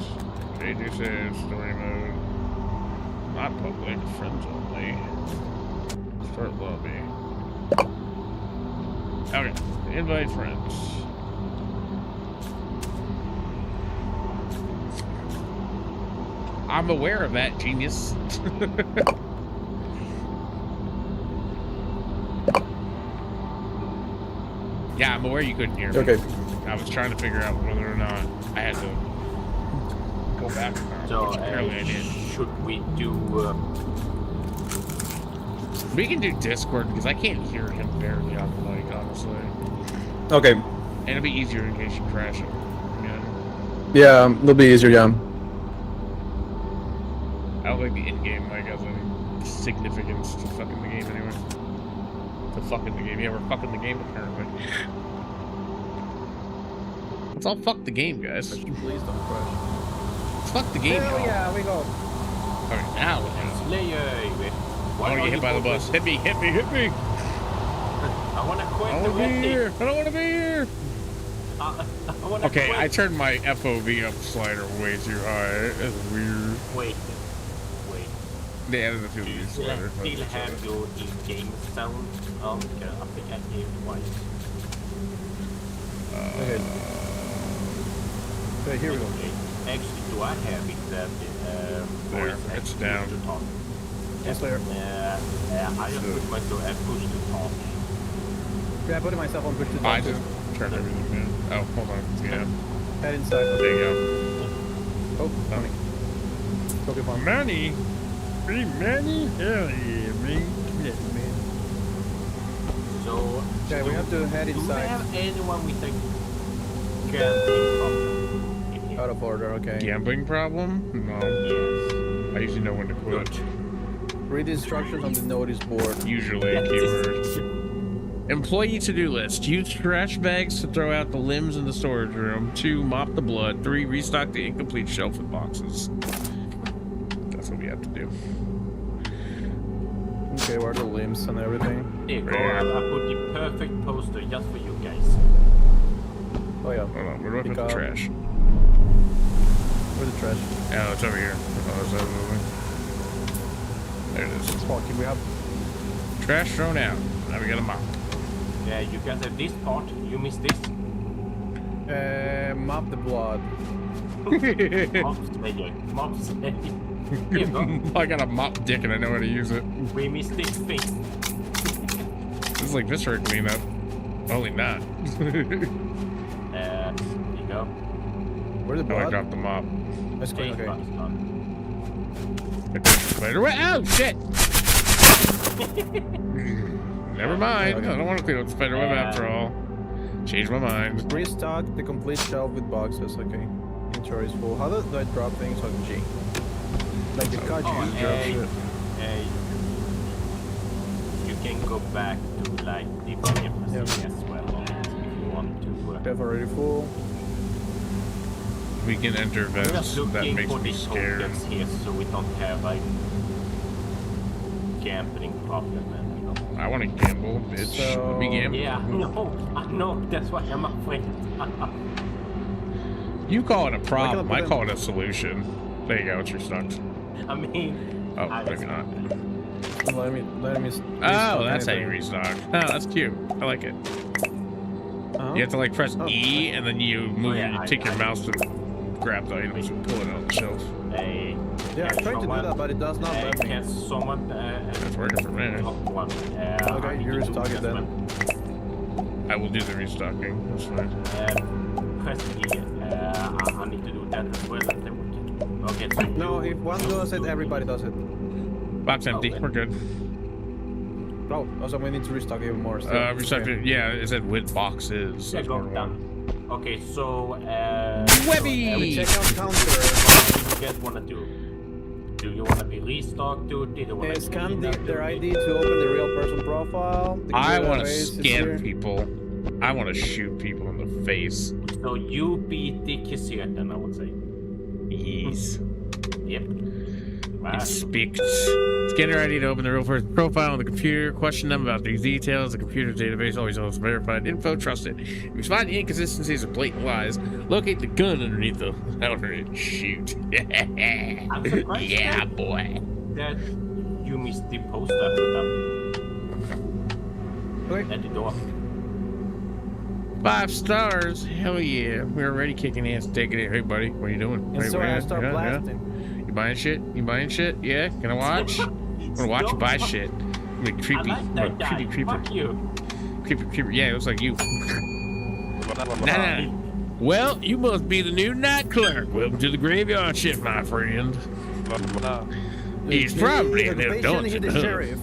JJ says, story mode, not public, friends only, start lobby. Okay, invite friends. I'm aware of that, genius. Yeah, I'm aware you couldn't hear me. Okay. I was trying to figure out whether or not I had to go back or not, So, which apparently I did. should we do... We can do Discord because I can't hear him barely on the mic, honestly. Okay. And it'll be easier in case you crash it. Yeah, it'll be easier, yeah. I don't think the in-game mic has any significance to fucking the game anyway. To fucking the game. Yeah, we're fucking the game apparently. Let's all fuck the game, guys. Please don't crash. Let's fuck the game, Hell y'all. yeah, we go. Alright, now we're gonna... Slayer! I wanna get hit by the bus. Hit me, hit me, hit me! I wanna quit I don't wanna be already. here! I don't wanna be here! I wanna Okay, quit. I turned my FOV up slider way too high. It's weird. Wait. They added a few Do of you these still sliders. have your in-game sound? Okay, I think I hear it twice. Okay. Okay, here we go. Okay. Actually, do I have it that There, voice it's actually down. to talk? Yes, there. I just put myself at push to talk. Yeah, I put myself on push to talk. I just turned everything in. Oh, hold on. Yeah. Head inside. There you go. Oh, money. Okay, fine. Money? Free money? Hell yeah, man. So, Okay, we have to head do we inside. have anyone with a gambling problem in here? Out of order, okay. Gambling problem? No. Yes. I usually know when to quit. Read the instructions on the notice board. Usually, keyword. Employee to-do list. Use trash bags to throw out the limbs in the storage room. 2, mop the blood. 3, restock the incomplete shelf with boxes. That's what we have to do. Okay, where are the limbs and everything? There you go. I put the perfect poster just for you guys. Oh yeah. Hold on, where do I put Pick the up. trash? Where's the trash? Oh, it's over here. Oh, it's over there. There it is. Oh, can we have... Trash thrown out. Now we got a mop. Yeah, you guys have this part. You missed this. mop the blood. Mop Slayer. Here you go. I got a mop dick and I know how to use it. We missed this thing. This is like viscera cleanup. Only not. Here you go. Where's the Oh, I blood? dropped the mop. That's clean, okay. Spider web. Oh shit! Never mind. Okay. I don't want to clean up the spider web after all. Change my mind. Restock the complete shelf with boxes, okay. Inventory is full. How do I drop things on G? Like the cut Oh, you drop shit. you can go back to like the facility as well if you want to. Have already full. We can enter I'm just events. That looking makes for me the scared. tokens here so we don't have like gambling problem and you know. I want to gamble, bitch. So- Let me gamble. Yeah, I know, that's why I'm afraid. You call it a problem. I put call it a solution. There you go. It's your stocks. I mean, Oh, maybe not. Let me Oh, that's how you restock. Oh, that's cute. I like it. You have to like press E and then you move. yeah, you take your mouse to grab the items and pull it out of the shelf. Hey, Yeah, I'm can trying to do someone- that, but it does not let me. Can someone It's working for me. talk one? Okay, you're restocking then. I will do the restocking. That's fine. Press E. I need to do that as well. And then we can... Okay, so No, if one does it, everybody does it. Box empty. We're good. Oh, also we need to restock even more. Still. Restock it. Yeah, it said with boxes. Yeah, That's go number down. one. Okay, so Webby! Check out counter. what do you guys want to do? Do you want to be restocked, dude? Do you want to Scan their ID to open the real person profile. The I want to database is scan here. people. I want to shoot people in the face. So you be the Kisirten, I would say. Yes. Yep. Right. Inspect. Scan your ID to open the real person profile on the computer. Question them about these details. The computer database always holds verified info. Trust it. If you find inconsistencies or blatant lies, locate the gun underneath the counter and shoot. I'm surprised Yeah, boy. that you missed the post after that. Okay. At the door. 5 stars. Hell yeah. We're already kicking ass, taking it. Hey, buddy. What are you doing? And Hey, so where I at? start Yeah, yeah. blasting. You buying shit? You buying shit? Yeah? Can I watch? I want to watch you buy shit. I'm like I creepy. like I'm that a guy. creepy creeper. Fuck you. Creepy creeper. Yeah, it looks like you. Nah. Well, you must be the new night clerk. Welcome to the graveyard shift, my friend. He's probably an Patient, adult. he's the sheriff.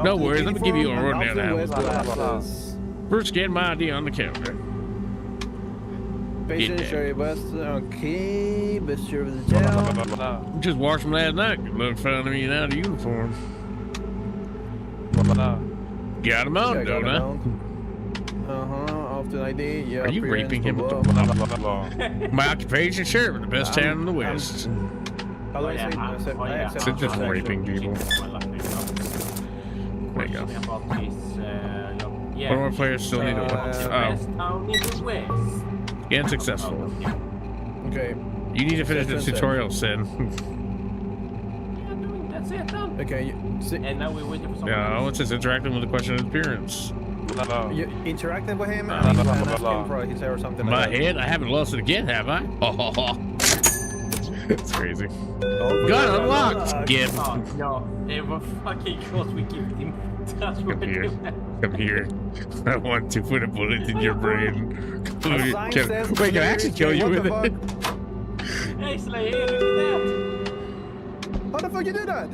No worries, let me give you a rundown Northern now. West glasses. First, scan my ID on the counter. Patient, Yeah. sheriff West. Okay, best sheriff of the town. Just washed him last night. Good luck finding me out of uniform. Got him on, don't I? Often ID. Yeah. Are you raping him with the My occupation, sheriff of the best town in the West. How do I say? I accept It's just transaction. raping people. There you go. Yeah. One more player still need to watch. Best Oh, town in the West. scan successful. Yeah. Okay. You need to finish the That's it. tutorial, Sin. That's it, done. Okay. And now we're waiting for someone Yeah, else. what's this interacting with the question of appearance? You interacted with him and you can ask him for his hair or something My like that. head? I haven't lost it again, have I? That's crazy. Oh, Gun unlocked! Get. Oh, no, they were fucking close. We kept him. That's what Come here. we do. Come here. I want to put a bullet in your brain. A sign says Wait, can I actually kill you what with the it? Hey, Slay, hey, look at How the fuck you do that?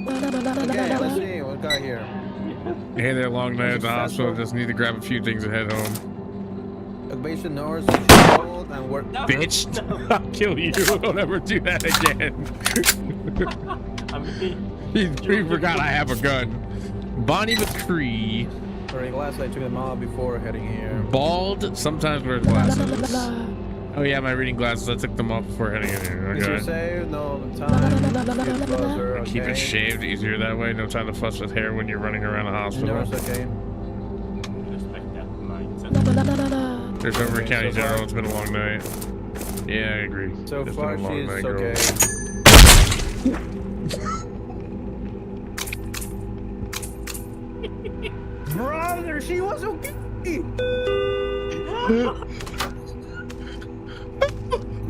Okay, let's see. What got here? Hey there, long night at the hospital. Successful. Just need to grab a few things and head home. Occupation North, Shield, and work. that. Bitch, I'll kill you. Don't ever do that again. I mean, We forgot I have a gun. Bonnie McCree. Wearing glasses, I took them out before heading here. Bald, sometimes wears glasses. Oh yeah, my reading glasses. I took them off before heading in here. Is your Okay. save? No time. Get closer. Okay. Keep it shaved, easier that way. No time to fuss with hair when you're running around a hospital. Nurse, okay. respect that mindset. There's over Okay, County so far- General. It's been a long night. Yeah, I agree. So It's far, been a long she's night, girl. okay. Brother, she was okay.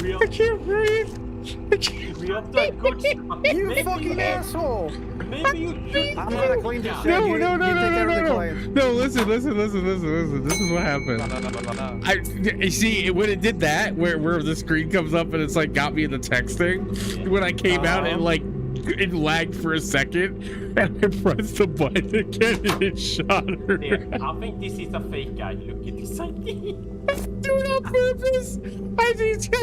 We I have, can't breathe. we have done good stuff. You Maybe fucking asshole. Maybe you should. I'm gonna clean this shit. No, You- no, no, you no, take no, care of the no, client. no. No, listen. This is what happened. You see, when it did that, where the screen comes up and it's like got me in the texting, when I came out and like it lagged for a second, and I pressed the button again and it shot her. There, I think this is a fake guy. Look at this ID. Do it on purpose. I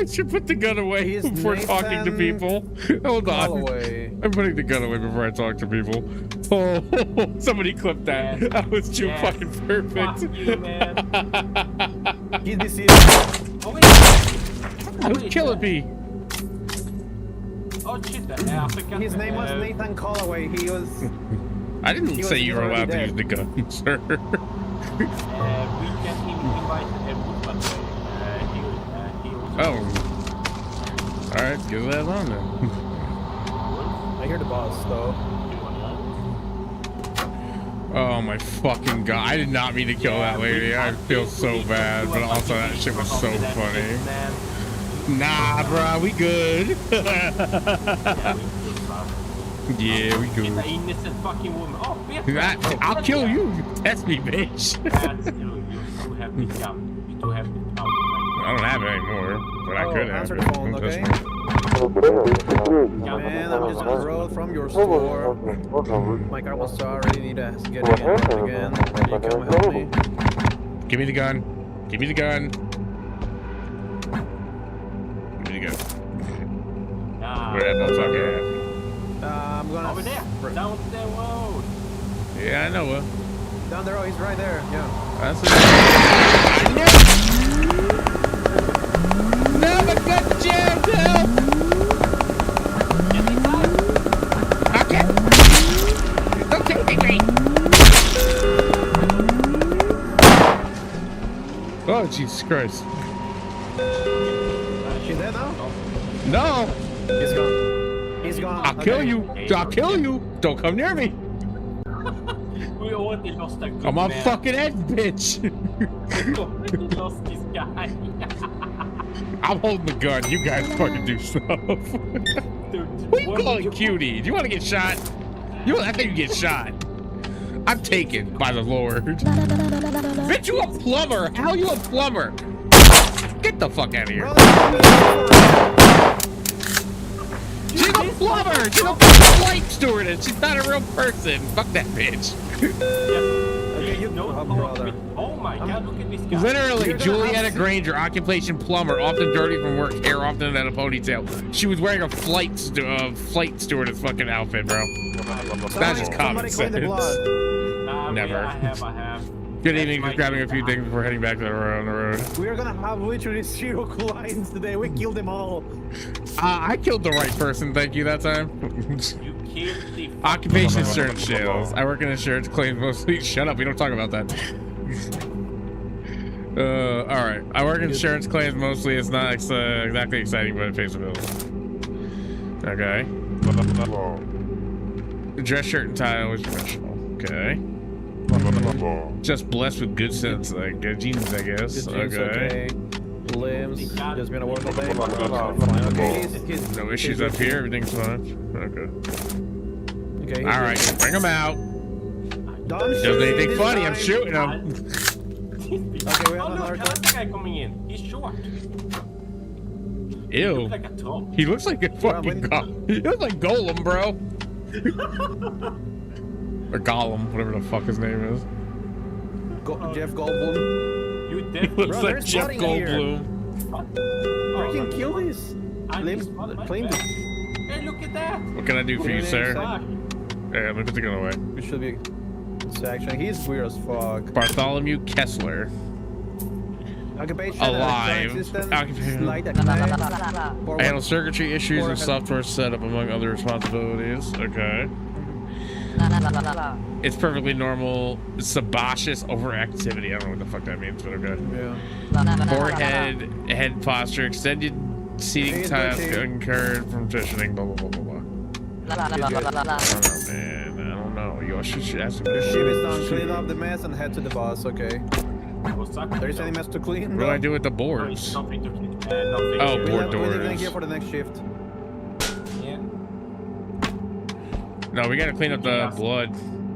should put the gun away He's before talking to Nathan people. Hold on. Holloway. I'm putting the gun away before I talk to people. Oh, somebody clipped that. Yes. That was too Yes. fucking perfect. Fuck you, man. He's deceased. Oh, wait. Who's Wait, killing me? Oh, shit. I forgot. His name was Nathan Holloway. He was. I didn't He say was you were already allowed to dead. use the gun, sir. We can invite everyone, but he was. Oh. Alright, give that on then. I hear the boss though. Oh my fucking god! I did not mean to kill that lady. I feel so bad, but also that shit was so funny. Nah, bro, we good. Yeah, we good. It's an innocent fucking woman. Oh, Petra. I'll kill you. Test me, bitch. That's you. You still have the gun. You still have the gun. I don't have it anymore, but I could have answer it. the phone, okay? Man, I'm just on the road from your store. My car was already need to get in again. Can you come help me? Give me the gun. Give me the gun. Give me the gun. Where that motherfucker at? I'm gonna... Over there. Down the road. Yeah, I know. Down the road, he's right there. Yeah. That's it. No, my gun jammed. Help! Okay. Okay, baby. Oh, Jesus Christ. She's dead now? No. He's gone. He's gone. I'll kill you. I'll kill you. Don't come near me. We already lost a good I'm on man. fucking edge, bitch. We already lost this guy. I'm holding the gun. You guys fucking do stuff. Dude, What are you calling cutie? Do you want to get shot? I think you get shot. I'm taken by the Lord. Bitch, you a plumber? How you a plumber? Get the fuck out of here. She's a plumber. She's a flight stewardess. She's not a real person. Fuck that bitch. Okay, you know, brother. Oh my god, look at this guy. Literally, Juliana Granger, occupation plumber, often dirty from work, hair often in a ponytail. She was wearing a flight stewardess fucking outfit, bro. That's just common sense. Never. I have. Good evening, just grabbing a few things before heading back to the road. We are gonna have literally 0 clients today. We killed them all. I killed the right person, thank you, that time. You killed the Occupation insurance sales. I work in insurance claims mostly. Shut up, we don't talk about that. Alright. I work in insurance claims mostly. It's not exactly exciting, but it pays the bills. Okay. Dress shirt and tie, always professional. Okay. Just blessed with good sense, like good genes, I guess. Good genes, okay. Limbs. Just been a work all day. Okay. No issues up here. Everything's fine. Okay. Okay. All right, bring them out. Don't Does anything funny? I'm shooting them. Okay, we have Oh look, another another guy coming in. He's short. He Ew. looks like a top. He looks like a fucking golem. He looks like Golem, bro. Or Gollum, whatever the fuck his name is. Jeff Goldblum. You He definitely looks like Jeff Goldblum. Freaking kill this. Claim this. Hey, look at that. What can I do for you, sir? Hey, let me put the gun away. We should be section. He's weird as fuck. Bartholomew Kessler. Occupation. Alive. Occupation. Light I handle circuitry issues and software setup among other responsibilities. Okay. It's perfectly normal. Sebaceous overactivity. I don't know what the fuck that means, but okay. Yeah. Forehead, head posture, extended seating task incurred from fishing, blah, blah, blah, blah, blah. I don't know, man. I don't know. You should ask him. The ship is done. Clean up the mess and head to the boss, okay? There is any mess to clean? What do I do with the boards? Oh, board We're doors. here for the next shift. Yeah. No, we gotta clean up the blood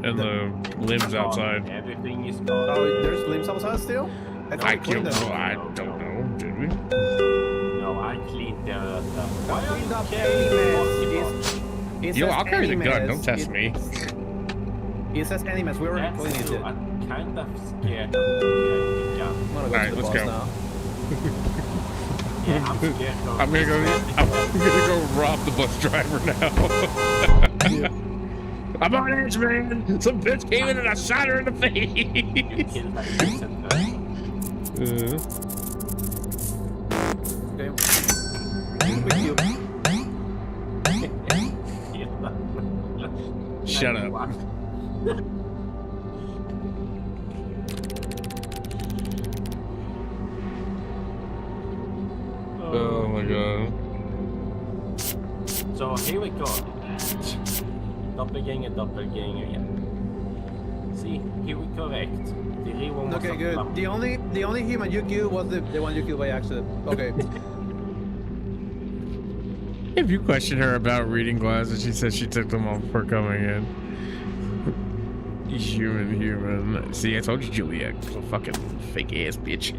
and the limbs outside. Everything is gone. Oh, there's limbs outside still? I killed them. I don't know. Did we? No, I cleaned the I cleaned up any mess. It Yo, says I'll carry the any gun. mess. Don't test me. It says any mess. We already That's cleaned true. it. I'm kind of scared of the gun. I'm gonna go Alright, to the let's boss go. now. Yeah, I'm scared of I'm gonna go rob the bus driver now. I'm on edge, man. Some bitch came in and I shot her in the face. kill that innocent guy. Okay. With you. Shut up. Oh my god. So here we go. Doppelganger, yeah. see, he was correct. The real one was Okay, a good. plum. The only human you killed was the one you killed by accident. Okay. If you question her about reading glasses, she said she took them off before coming in. Human. See, I told you, Juliet. A fucking fake ass bitch.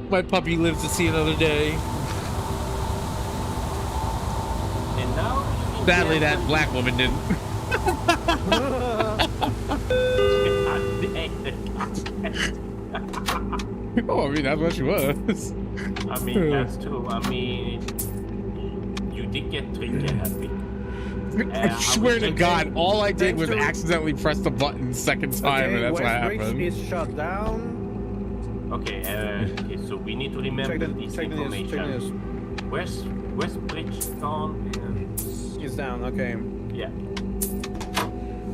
My puppy lives to see another day. And now you Sadly, that black woman didn't. Oh, I mean, that's what she was. I mean, that's true. I mean, you did get trigger happy. I swear to God, all I did was accidentally press the button second time, and that's what happened. Is shut down. Okay, okay, so we need to remember this information. Where's Bridge gone? He's down. Okay. Yeah.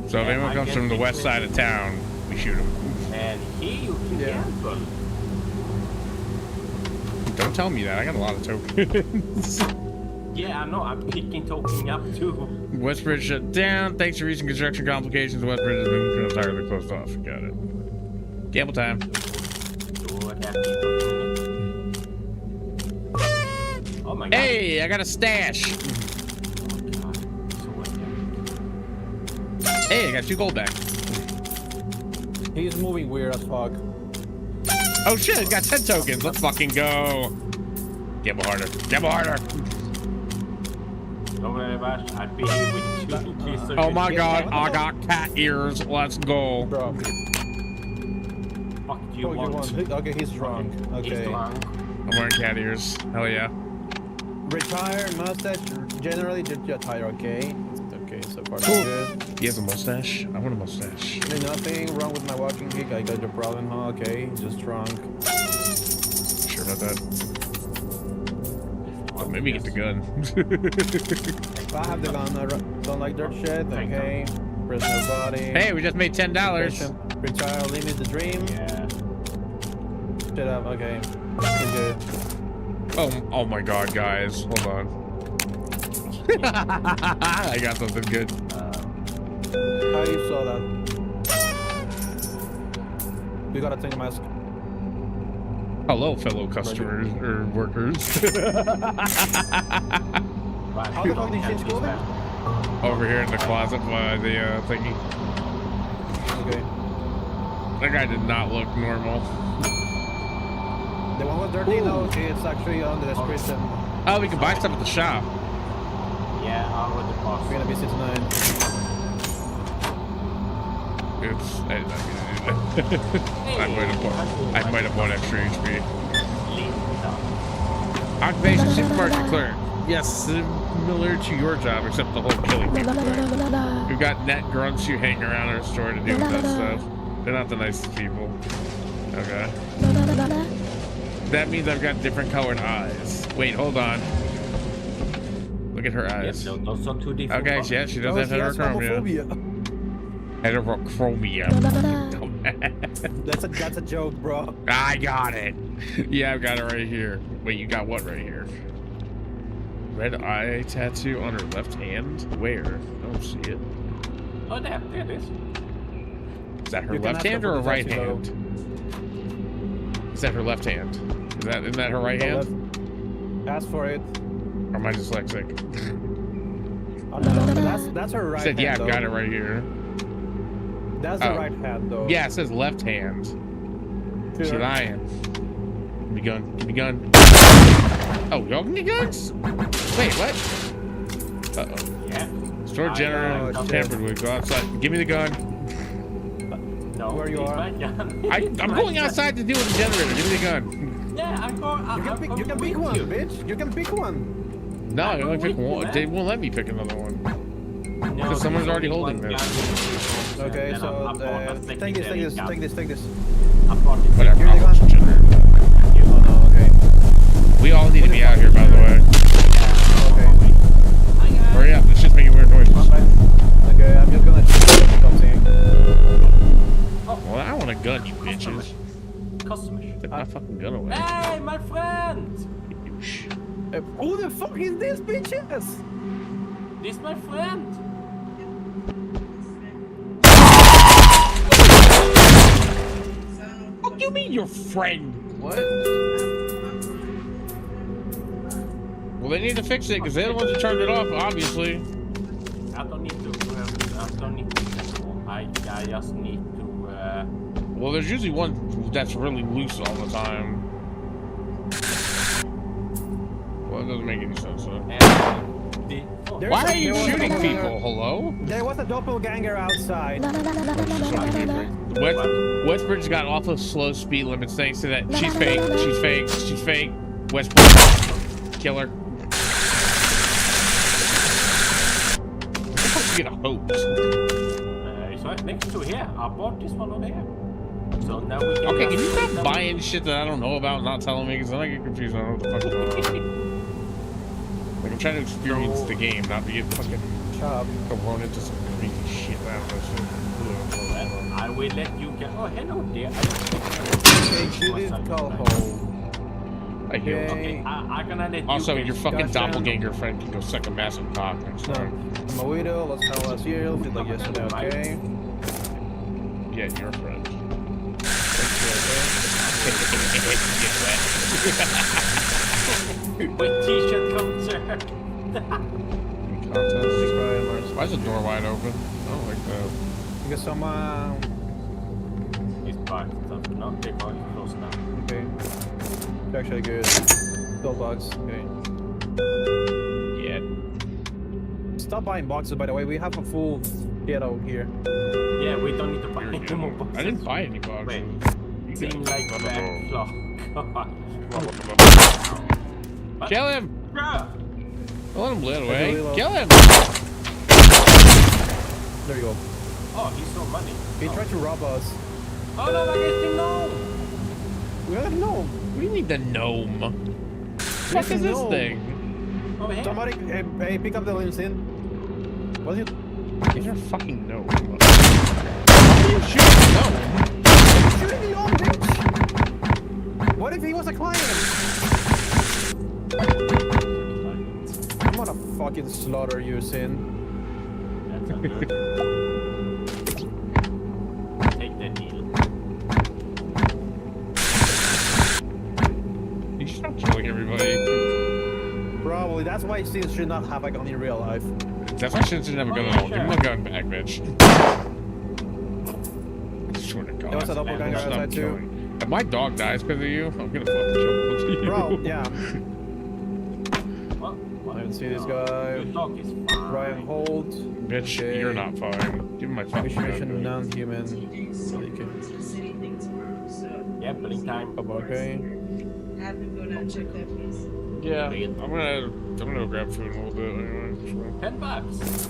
So if anyone comes from the west side of town, we shoot him. And here you can gamble. Don't tell me that. I got a lot of tokens. Yeah, I know. I'm picking token up too. Westbridge shut down. Thanks to recent construction complications, Westbridge has been entirely closed off. Got it. Gamble time. Oh my God. Hey, I got a stash. Hey, I got 2 gold back. He's moving weird as fuck. Oh shit, I got 10 tokens. Let's fucking go. Gamble harder. Gamble harder. Don't worry about it. I'd be here with you. So Oh my God, I got cat ears. Let's go. Bro. Fuck you want. Okay, he's drunk. Okay. He's drunk. I'm wearing cat ears. Hell yeah. Retire, mustache, generally just retire, okay? It's okay, so far so good. He has a mustache. I want a mustache. There's nothing wrong with my walking gig. I got your problem, huh? Okay, just drunk. Sure about that. Oh, maybe get the gun. If I have the gun, I don't like dirt shit, okay? Press nobody. Hey, we just made $10. Retire, limit the dream. Yeah. Shut up, okay. You're good. Oh my God, guys. Hold on. I got something good. How you saw that? We gotta take a mask. Hello, fellow customers or workers. How the fuck did you change clothing? Over here in the closet by the thingy. Okay. That guy did not look normal. The one with dirty? No, okay, it's actually on the description. Oh, we can buy stuff at the shop. Yeah, I'll with the boss. We're gonna be 69. Oops, I did not mean to do that. I might have bought extra HP. Occupation supermarket clerk. Yes, similar to your job, except the whole killing people thing. We've got net grunts who hang around our store to deal with that stuff. They're not the nicest people. Okay. That means I've got different colored eyes. Wait, hold on. Look at her eyes. Yes, those are 2 different. Okay, yeah, she does have heterochromia. Heterochromia. That's a joke, bro. I got it. Yeah, I've got it right here. Wait, you got what right here? Red eye tattoo on her left hand? Where? I don't see it. Oh, there it is. Is that her left hand or her right hand? Is that her left hand? Isn't that her right hand? Ask for it. Or am I dyslexic? Oh, no, that's her right Said, hand. yeah, I've though. got it right here. That's the right hand, though. Yeah, it says left hand. Sure. She's lying. Give me gun. Give me gun. Oh, y'all give me guns? Wait, what? Uh-oh. Yeah. Store generator tampered with. Go outside. Give me the gun. No, where you are? I'm going outside to deal with the generator. Give me the gun. Yeah, I'm going. You can pick one, bitch. You can pick one. No, I can only pick one. They won't let me pick another one. Because someone's already holding this. Okay, so take this. Whatever. Here I'll you watch go. the generator. Oh no, okay. We all need to be out here, by the way. Okay. Hurry up. It's just making weird noises. Okay, I'm just gonna shoot something. Well, I want a gun, you bitches. Customer. Take my fucking gun away. Hey, my friend! Who the fuck is this, bitches? This my friend. you mean your friend? What? Well, they need to fix it because they're the ones who turned it off, obviously. I don't need to. I don't need to. I just need to. Well, there's usually one that's really loose all the time. Well, it doesn't make any sense. Why are you shooting people? Hello? There was a doppelganger outside. Westbridge's got awful slow speed limits thanks to that. She's fake. She's fake. She's fake. Westbridge. Kill her. Get a hoax. It's right next to here. I bought this one over here. So now we can. Okay, can you stop buying shit that I don't know about and not telling me? Because then I get confused on what the fuck is going on. Like, I'm trying to experience the game, not to get fucking thrown into some crazy shit. I don't know. I will let you get. Oh, hello there. Okay, shoot it, call home. I hear. Okay, I'm gonna let you. Also, your fucking Gotcha. doppelganger friend can go suck a massive cock next time. I'm a widow, let's have last year, feel like yesterday, okay? Yeah, your friend. With t-shirt concert. Why is the door wide open? I don't like that. Because some, It's back. Not big one. Close now. okay. It's actually good. Still bugs, okay. Yeah. Stop buying boxes, by the way, we have a full ghetto here. Yeah, we don't need to buy any more boxes. I didn't buy any boxes. Wait. Seem like backlog. Kill him! Yeah. Don't let him bleed away. Kill him! There you go. Oh, he stole money. He tried to rob us. Oh no, I guess he no. We got a gnome. What do you need the gnome? What the fuck is this gnome. thing? Over here. Somebody, hey, pick up the limousine. What's it? These are fucking gnome. Why are you shooting the gnome? Shooting the old bitch! What if he was a client? I'm gonna fucking slaughter you, Sin. That's okay. Take the deal. You should stop killing everybody. Probably. That's why Sin should not have a gun in real life. That's why shit shouldn't have a gun at all. Give him a gun back, bitch. I swear to God. There was a doppelganger Stop outside too. killing. If my dog dies because of you, I'm gonna fucking kill both of you. Bro, yeah. What? I didn't see this guy. Your dog is fine. Ryan Holt. Bitch, Okay. you're not fine. Give him my fucking Mission gun. non-human. Yeah, blink time. Okay. Have him go down and check that, please. Yeah, I'm gonna go grab food in a little bit anyway. $10.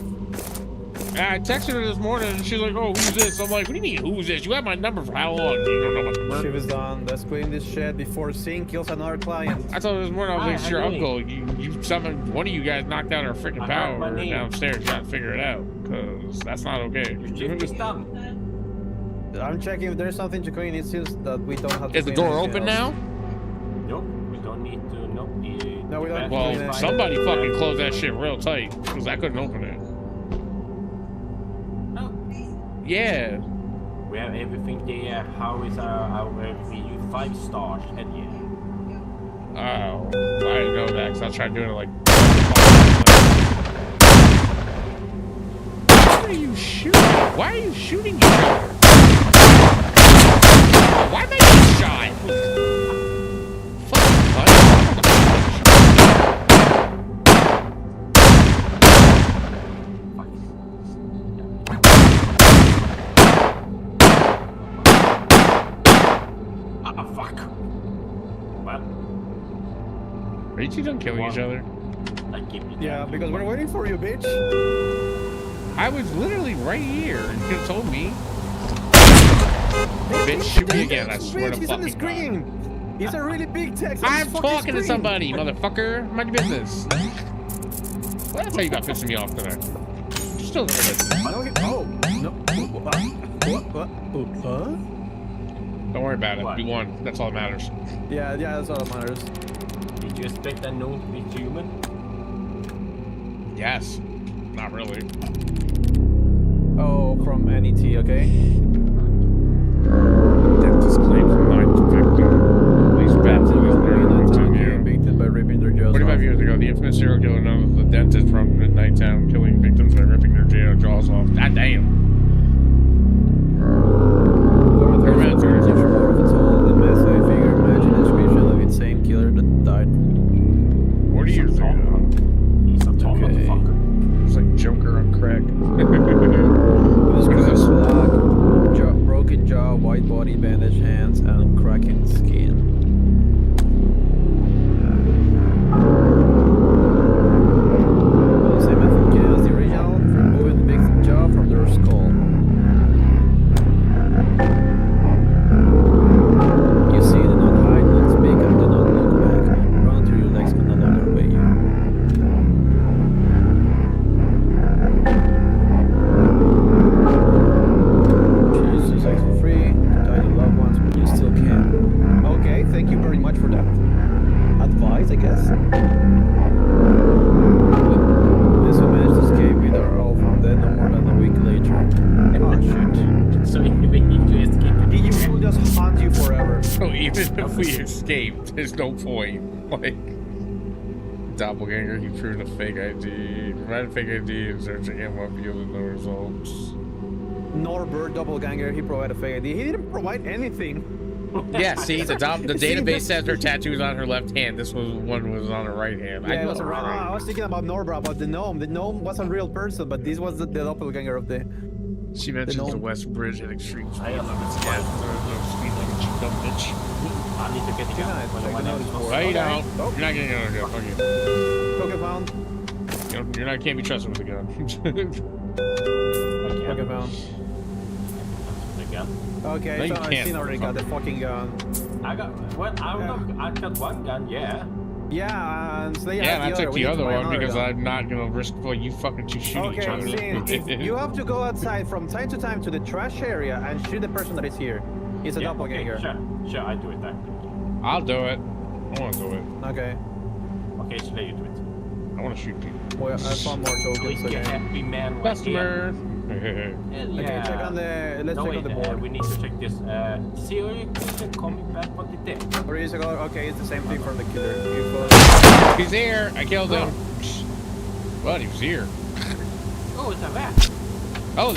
Yeah, I texted her this morning and she's like, "Oh, who's this?" I'm like, "What do you mean, who's this? You have my number for how long? You don't know about the Shift murder." is done. Let's clean this shit before Sin kills another client. I told her this morning, I was like, "It's your Hi, uncle. You summoned one of you guys knocked out our freaking I got my power name. downstairs. You gotta figure it out, cause that's not okay." Your shift is done. I'm checking if there's something to clean. It seems that we don't have to Is the clean door anything open else. now? Nope, we don't need to. Nope. No, we don't. Well, Yeah. somebody fucking close that shit real tight, cause I couldn't open it. No. Yeah. We have everything there. How is our review? 5 stars. Hell yeah. Oh, I didn't know that, cause I tried doing it like. Why are you shooting? Why are you shooting each other? Why am I getting shot? Fucking what? Ah, fuck. Well, Are you two done killing each other? I give you that. Yeah, because we're waiting for you, bitch. I was literally right here. You could have told me. Bitch, shoot me again. I swear to He's on the fucking God. screen. He's a really big text. on I'm his fucking talking to screen. somebody, motherfucker. Mind your business. Well, that's how you got pissing me off today. You're still there listening. I don't get. Oh no. What? Huh? Don't worry about it. What? We won. That's all that matters. Yeah, that's all that matters. Did you expect a gnome to be human? Yes. Not really. Oh, from NET, okay? Get this claim from absolutely Halloween on and you. victim by ripping their jaws 45 off. years ago, the infamous serial killer known as the dentist from Midnight Town, killing victims by ripping their jaws off. God damn. Government authorities issue more of its own than massive figure imagine description of its same killer that died. 40 years ago. He's a tall motherfucker. It's like Joker on crack. This What is guy's this? black, broken jaw, white body, bandaged hands, and cracking skin. The same method as the original, removing the victim's jaw from their skull. You see, do not hide, do not speak, and do not look back. Run till your legs can no longer obey you. Choose to sex for free, die your loved ones, but you still can. Okay, thank you very much for that advice, I guess. This one managed to escape with our all found dead no more than a week later. Oh shoot. So even if you escape, He will just haunt you forever. So even if we escaped, there's no point. Like, doppelganger, he proved a fake ID. Provide a fake ID and searching him up yielded no results. Norbert Doppelganger, he provided a fake ID. He didn't provide anything. Yeah, see, the database says her tattoo is on her left hand. This one was on her right hand. Yeah, it was I was thinking about Norbert, about the gnome. The gnome was a real person, but this was the doppelganger of the... She mentions the West Bridge and extreme speed limits. Yeah, no speed limits, you dumb bitch. I need to get No, you don't. You're not getting another gun. Fuck you. Poke found. You're not, can't be trusted with a gun. Poke found. Okay, No, you so I've can't. seen already got the fucking gun. I got I got one gun, yeah. Yeah, and so they Yeah, have and I the took other. We the need to other buy one another because gun. I'm not gonna risk you fucking two shooting each Okay, other. see, if you have to go outside from time to time to the trash area and shoot the person that is here. It's a doppelganger. Okay, sure, I do it then. I'll do it. I want to do it. Okay. Okay, so let you do it. I want to shoot people. Well, I found more tokens. Quick, Okay. happy man right Customer. here. Okay, check on the. Let's No, check wait, on the board. we need to check this. Serial killer coming back from the dead. 3 years ago. Okay, it's the same thing for the killer. He's here. I killed him. What? He was here. Oh, it's a rat. Oh,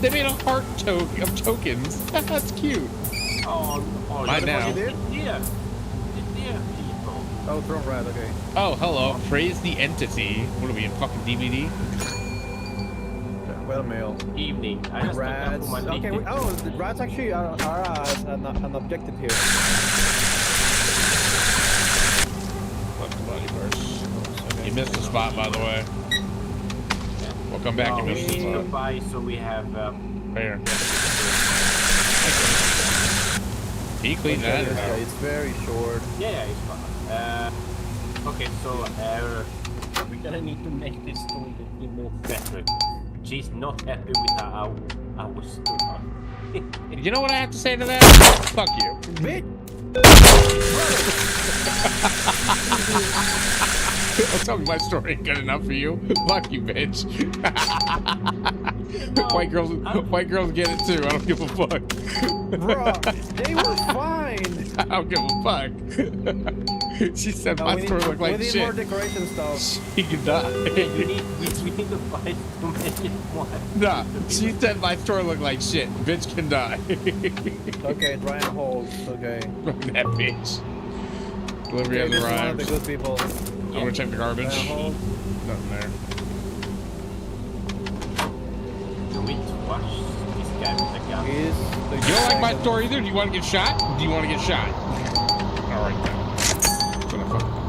they made a heart of tokens. That's cute. Oh, Mine now. Yeah. Yeah, people. Oh, throne rat. Okay. Oh, hello. Praise the entity. What are we in fucking DVD? Well, mail. Evening. I just Rats. got Okay. Oh, the rats actually are an objective here. Fuck the body first. You missed the spot, by the way. We'll come back and we miss the need to spot. buy, so we have. Here. He cleaned that Okay, out. it's very short. Yeah, it's fine. Okay, so we're gonna need to make this story a little more better. She's not happy with our story. You know what I have to say to that? Fuck you. Bitch! I'm talking my story ain't good enough for you. Fuck you, bitch. White girls get it too. I don't give a fuck. Bro, they were fine. I don't give a fuck. She said my story looked like we need shit. more decoration stuff. She could die. we need to buy to make it one. Nah, she said my story looked like shit. Bitch can die. Okay, Ryan holds. Okay. That bitch. Delivery Okay, has this is one of arrived. the good people. I'm gonna check the garbage. Ryan holds. Nothing there. Do we watch this guy with the gun? He's the You don't like my story either? Do you want to get shot? Do you want to get shot? Alright then.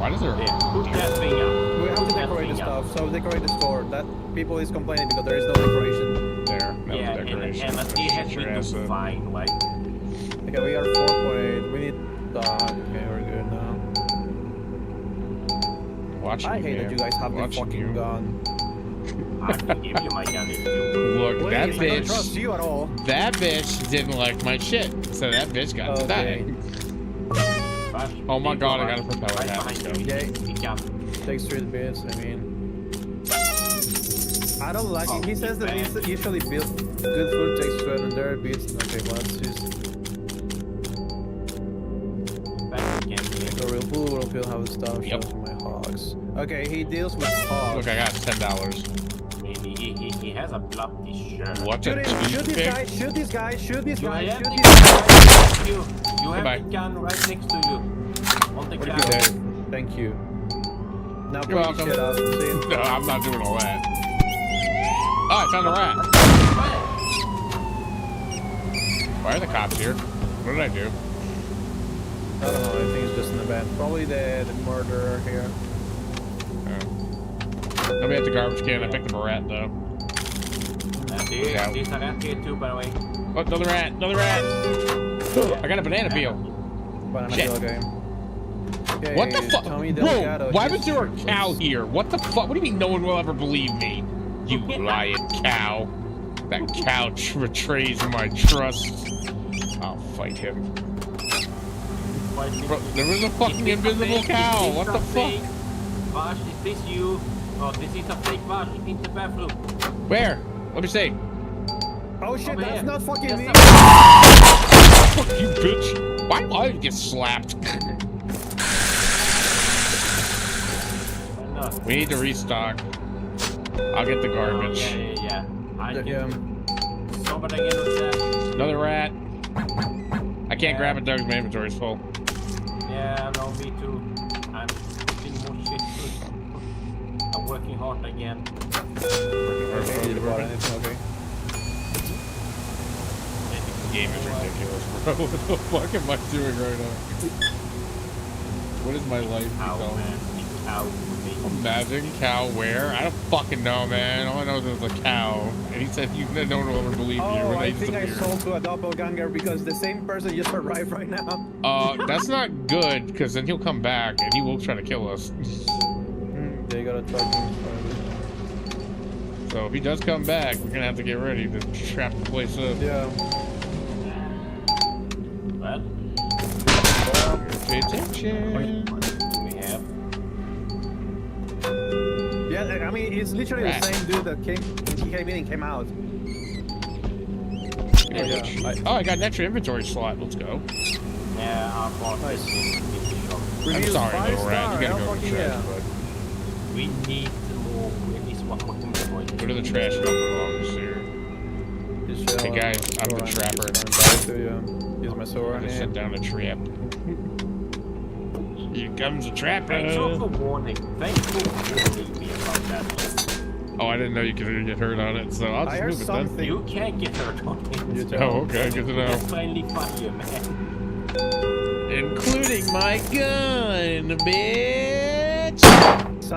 Why does there... Yeah, put that thing up. We have to Put that decorate the thing up. stuff, so decorate the store. That people is complaining because there is no decoration. There. That Yeah, was decoration. and he has Shut your been ass doing up. fine, like. Okay, we are 4.8. We need dog. Okay, we're good now. Watching I hate you, that you guys have the Watching fucking you. gun. I can give you my gun if you. Look, Please, that I don't bitch... trust you at all. That bitch didn't like my shit. So that bitch got to Okay. die. Oh my god, I got a propeller Right hat. behind Let's you. go. Yay. Pick up. Takes 3 bits, I mean. I don't like it. He says that he's usually built good food takes 200 bits. Okay, well, let's just. Back again. Ooh, will feel how the stuff Yep. shows my hogs. Okay, he deals with hogs. Look, I got $10. Maybe he has a bloody shirt. What Shoot a him! Shoot this toothpick. guy! Shoot this guy! Shoot this You guy! have Shoot the this gun guy! right next to you. You have Goodbye. the gun right next to you. On the Pretty couch. good. Thank you. Now You're please welcome. shut up. See? No, I'm not doing all that. Oh, I found a rat. Why are the cops here? What did I do? I don't know, I think it's just an event. Probably the murderer here. Nobody at the garbage can. I picked up a rat, though. There's a rat here too, by the way. Oh, another rat. Another rat. I got a banana peel. Banana Shit. peel game. Okay, What the fuck? Tommy Bro, Delgado, why he's- was there a cow here? What the fuck? What do you mean no one will ever believe me? You lying cow. That cow betrays my trust. I'll fight him. Bro, there was a fucking invisible cow. What the fuck? Vash, is this you? Oh, this is a fake Vash in the bathroom. Where? Let me see. Oh shit, Over that's here. not fucking me! Fuck you, bitch. Why do I get slapped? We need to restock. I'll get the garbage. Yeah. I Yeah. can... Somebody get upset. Another rat. I can't grab it, Doug. My inventory's full. Yeah, no, me too. I'm putting more shit too. I'm working hard again. Okay, you bought anything, okay. The game is ridiculous, bro. What the fuck am I doing right now? What is my life Cow, become? man. Cow. Imagine cow where? I don't fucking know, man. All I know is there's a cow. And he said no one will ever believe you Oh, when I they think I disappear. sold to a doppelganger because the same person just arrived right now. That's not good, because then he'll come back and he will try to kill us. They gotta try to... So if he does come back, we're gonna have to get ready to trap the place up. Yeah. What? Pay attention. We have. Yeah, I mean, it's literally Rat. the same dude that came in and came out. Oh, I got an extra inventory slot. Let's go. Yeah, I bought this in the shop. I'm Reviews sorry, 5 little rat. star, You gotta hell go to the fucking trash, yeah. bud. We need more. We need one more inventory. Go to the trash and open lungs here. Hey guys, I'm the trapper. Use my sword I on just set it. down a trap. Here comes the trapper. Thanks for warning. Thanks for warning me about that. Oh, I didn't know you could get hurt on it, so I'll I just heard move it then. something. You can't get hurt on it. Oh, okay, good to know. That's friendly fire, man. Including my gun, bitch!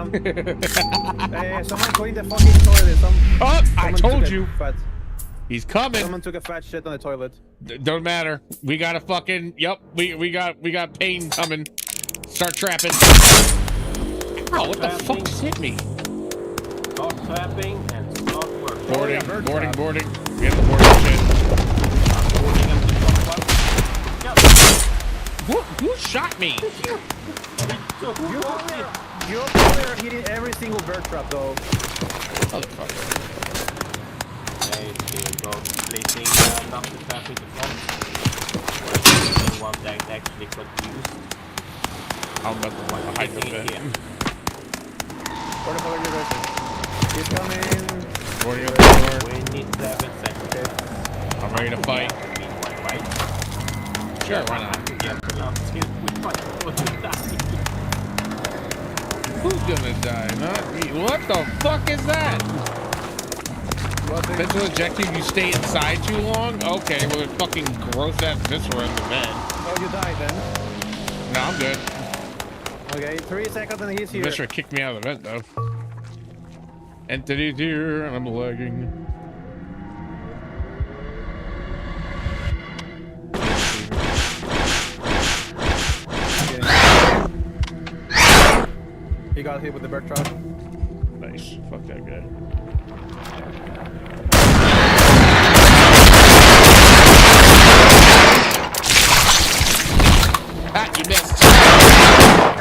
Hey, someone clean the fucking toilet. Oh, I someone told took a you. Fat, He's coming. someone took a fat shit on the toilet. Don't matter. We got a fucking. Yep. We got pain coming. Start trapping. Oh, what the fuck just hit me? Start trapping and start working. Boarding, bird boarding, trap. boarding. Get the boarding shit. Boarding up the top one. Who shot me? So who was it? You're probably hitting every single bird trap though. Motherfucker. There you go. Placing not the trap in the front. The one that actually got used. I'm about to hide the Placing it bed. here. Where the fuck are you guys? He's coming. Boarding up the door. 27 seconds. I'm ready to fight. Meanwhile, right? Sure, why not? Yeah, until we fight for the die. Who's gonna die? Not me. What the fuck is that? Mental ejecting, you stay inside too long? Okay, well, it fucking gross ass viscera in the vent. Oh, you died then. No, I'm good. Okay, 3 seconds and he's here. Viscera kicked me out of the vent, though. Entity's here, and I'm lagging. He got hit with the bird trap. Nice. Fuck that guy. Ah, you missed.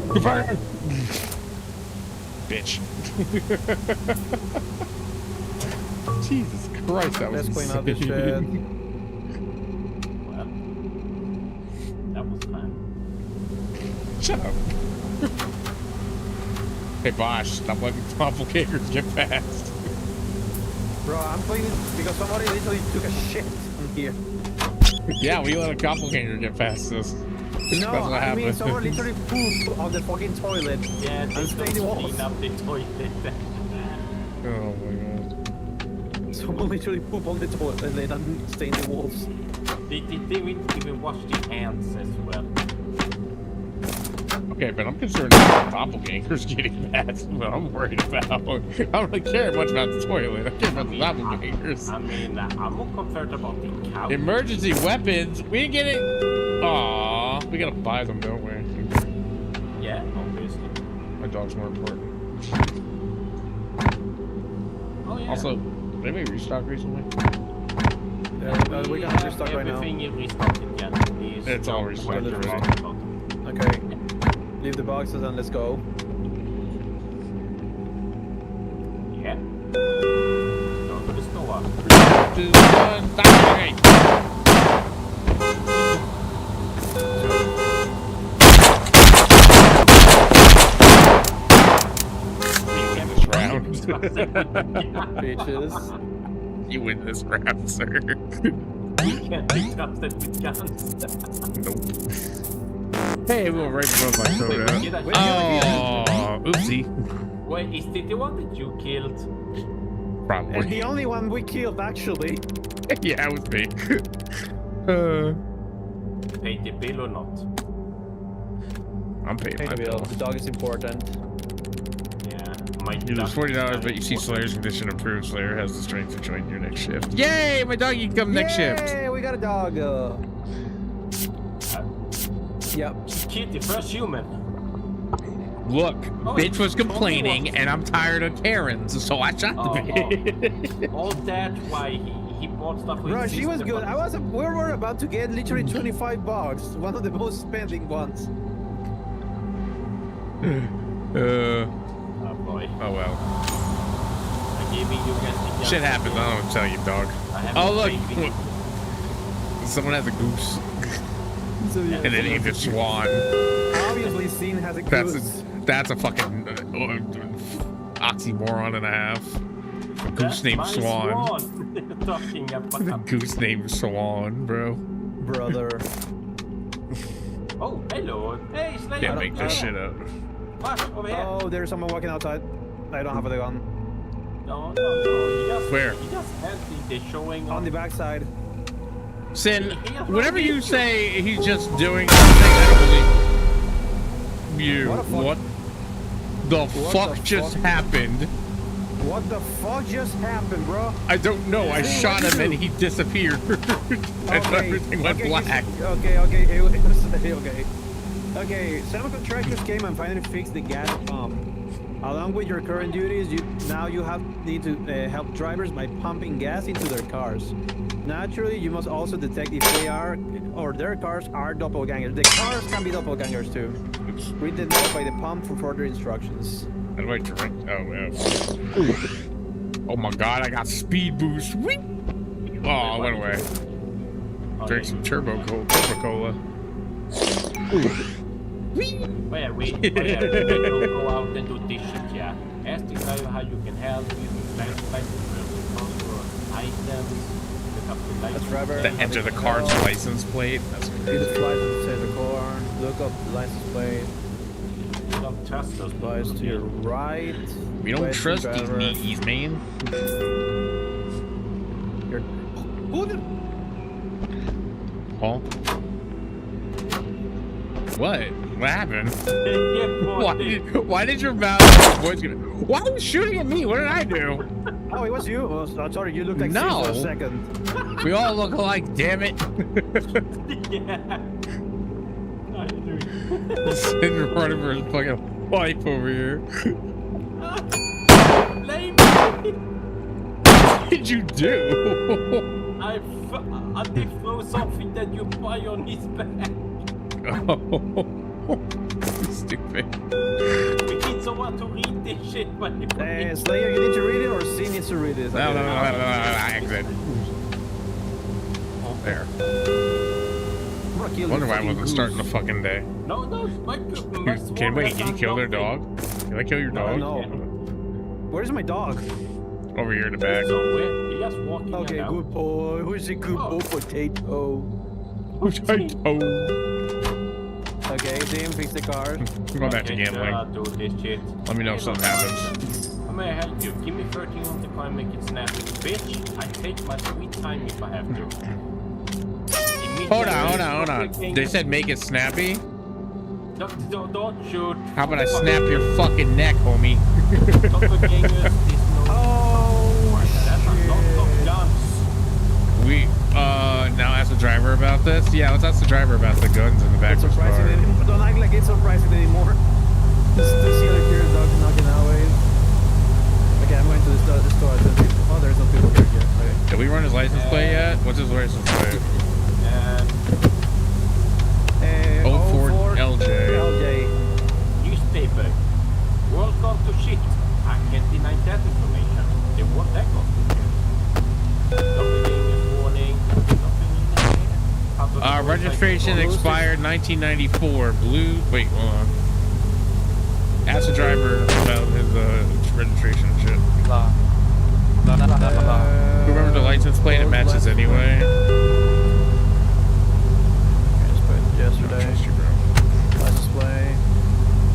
Fire! Bitch. Jesus Christ, that was Let's clean up this insane. shit. Well, that was fun. Shut up. Hey Bosch, stop letting doppelgangers get past. Bro, I'm playing this because somebody literally took a shit in here. Yeah, we let a doppelganger get past us. No, That's what I mean happened. someone literally pooped on the fucking toilet. Yeah, and stained the walls. clean up the toilet. Oh my god. Someone literally pooped on the toilet and they didn't stain the walls. They didn't even wash the hands as well. Okay, but I'm concerned about doppelgangers getting past what I'm worried about. I don't really care much about the toilet. I care about the doppelgangers. I mean, I'm more concerned about the couch. Emergency weapons? We didn't get it. Aww, we gotta buy them, don't we? Yeah, obviously. My dog's more important. Oh yeah. Also, did we restock recently? Yeah, we got restock right now. Everything is restocked again. It's all restocked already. Okay. Leave the boxes and let's go. Yeah. Go to the store. This round. Bitches. You win this round, sir. You can't be trusted with guns. Nope. Hey, we went right above my quota. Oh, oopsie. Wait, is it the one that you killed? Probably. And the only one we killed, actually. Yeah, it was me. Pay the bill or not? I'm paying Pay my the bill. bill. The dog is important. Yeah, my You lose $40, but you see Slayer's condition improved. Slayer has the strength to join your next shift. Yay! My doggy can come next shift. Yay! We got a dog. Yep. Kid, the first human. Look, Oh, bitch was Tony complaining, was- and I'm tired of Karens, so I shot the bitch. All that why he bought stuff with Bro, his she was sister, good. but- We were about to get literally 25 bucks. One of the most spending ones. Oh boy. Oh well. I gave you guys the gun. Shit happens. I don't know what to tell you, dog. I have Oh a look, baby. someone has a goose, So, yeah, and then named it Swan. obviously, Scene has a That's goose. that's a fucking oxymoron and a half. A goose That's named my Swan. Talking about. Goose named Swan, bro. Brother. Oh, hello. Hey, Slayer. Can't make this shit up. Watch, over here. Oh, there's someone walking outside. I don't have a gun. No. He just, Where? He just had the showing On the backside. Sin, whenever you say he's just doing something, I don't believe you. What the fuck just happened? What the fuck just happened, bro? I don't know. I Sin, shot what'd him you and do? he disappeared. And everything went black. Okay. Okay, some contractors came and finally fixed the gas pump. Along with your current duties, you need to help drivers by pumping gas into their cars. Naturally, you must also detect if they are or their cars are doppelgangers. The cars can be doppelgangers too. Oops. Read the note by the pump for further instructions. How do I drink? Oh, yeah. Oh my god, I got speed boost. Whee! Oh, I went away. Drink some Coca-Cola. Where we go out and do this shit, yeah. Ask the guy how you can help. You can license for items. Look up the license. driver. To enter the car's license plate. That's Read crazy. the license to the car. Look up the license plate. Don't trust those Lies to your right. We don't West trust these driver. meaties, man. Who the? Paul? What? What happened? Why did your mouth voice get? Why are you shooting at me? What did I do? Oh, it was you. Oh, sorry, you looked like No. Sid for a second. We all look alike, damn it. Yeah. Sitting running for his fucking wife over here. What did you do? I throw something that you buy on his back. Oh. Stupid. We need someone to read this shit, but Hey, Slayer, you need to read it or C needs to read it? No, exit. There. Wonder why I wasn't starting the fucking day. No, my Can you kill their dog? Can I kill your dog? No. Where's my dog? Over here in the back. Somewhere. He just walking Okay, around. good boy. Who's a good boy? Potato. Potato. Okay, Dim, fix the car. I'm going back to gambling. Do this shit. Let me know if something happens. How may I help you? Give me 13 on the car and make it snappy. Bitch, I take my sweet time if I have to. Hold on. They said make it snappy? Don't shoot. How about I snap your fucking neck, homie? We, now ask the driver about this? Yeah, let's ask the driver about the guns in the back of the car. Don't act like it's surprising anymore. Just see other curious dogs knocking our way. Okay, I'm going to the store. Oh, there's no people here yet. Okay. Did we run his license plate yet? What's his license plate? 04 LJ. Newspaper. Welcome to shit. I can't deny that information. They want that constitution. Registration expired 1994. Blue. Wait, hold on. Ask the driver about his registration and shit. Remember the license plate? It matches anyway. Yesterday. License plate.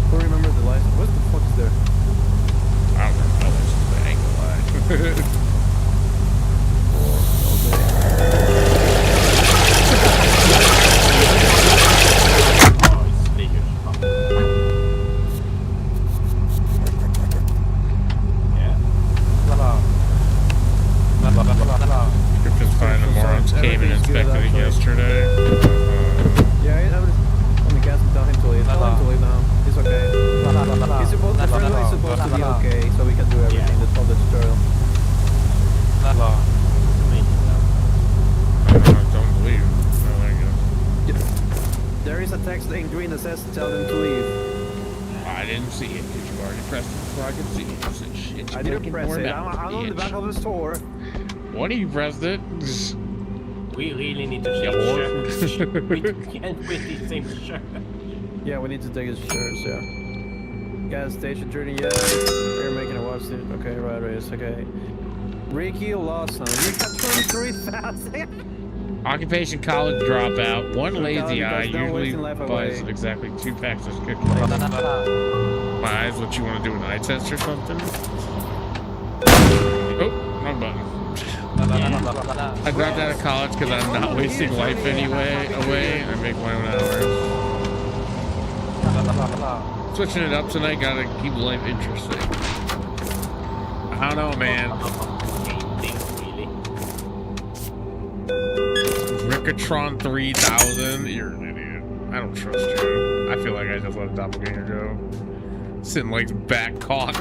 Who remembers the license? What the fuck is there? I don't remember the license plate. I ain't gonna lie. Griffin's fine. The morons came and inspected it yesterday. Yeah, I'm gonna gas him, tell him to leave. Tell him to leave now. It's okay. He's supposed to be okay, so we can do everything that's on the tutorial. Don't leave. Oh, there you go. There is a text in green that says tell them to leave. I didn't see it because you already pressed it before I could see it. You said, shit, I didn't press it. I'm on the back of the store. What you pressed it? We really need to change shirt. We can't wear the same shirt. Yeah, we need to take his shirts, yeah. Gas station journey, yeah. We're making a watch it. Okay, right race, okay. Ricky Lawson, you got 23,000. Occupation college dropout. One lazy eye usually buys exactly 2 packs of cookies. My eyes, what you want to do, an eye test or something? Oh, wrong button. I dropped out of college because I'm not wasting life anyway. I make my own hours. Switching it up tonight, gotta keep life interesting. I don't know, man. Rickatron 3000, you're an idiot. I don't trust you. I feel like I just let a doppelganger go. Sitting like back cock.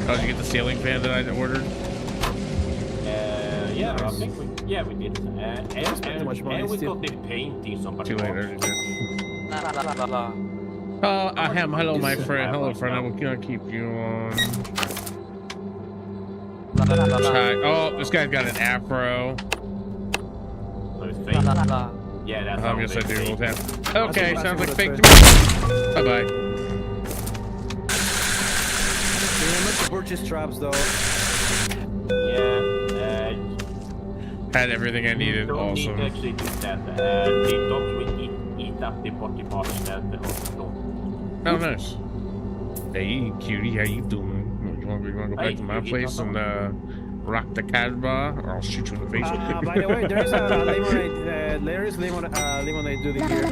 Oh, did you get the ceiling fan that I ordered? Yeah, I think we did. And we got the painting somebody. Too late, I already did. Hello, my friend. Hello, friend. I will keep you on. Oh, this guy's got an afro. Yeah, that's yes, I do. Okay, sounds like fake to me. Bye-bye. Remember to purchase traps, though. Yeah, had everything I needed. Don't Awesome. need to actually do that. The dogs will eat up the body parts that the Oh, nice. Hey, cutie, how you doing? You want to go back to my place and rock the Casbah, or I'll shoot you in the face? By the way, there's a lemonade. There is lemonade duty here.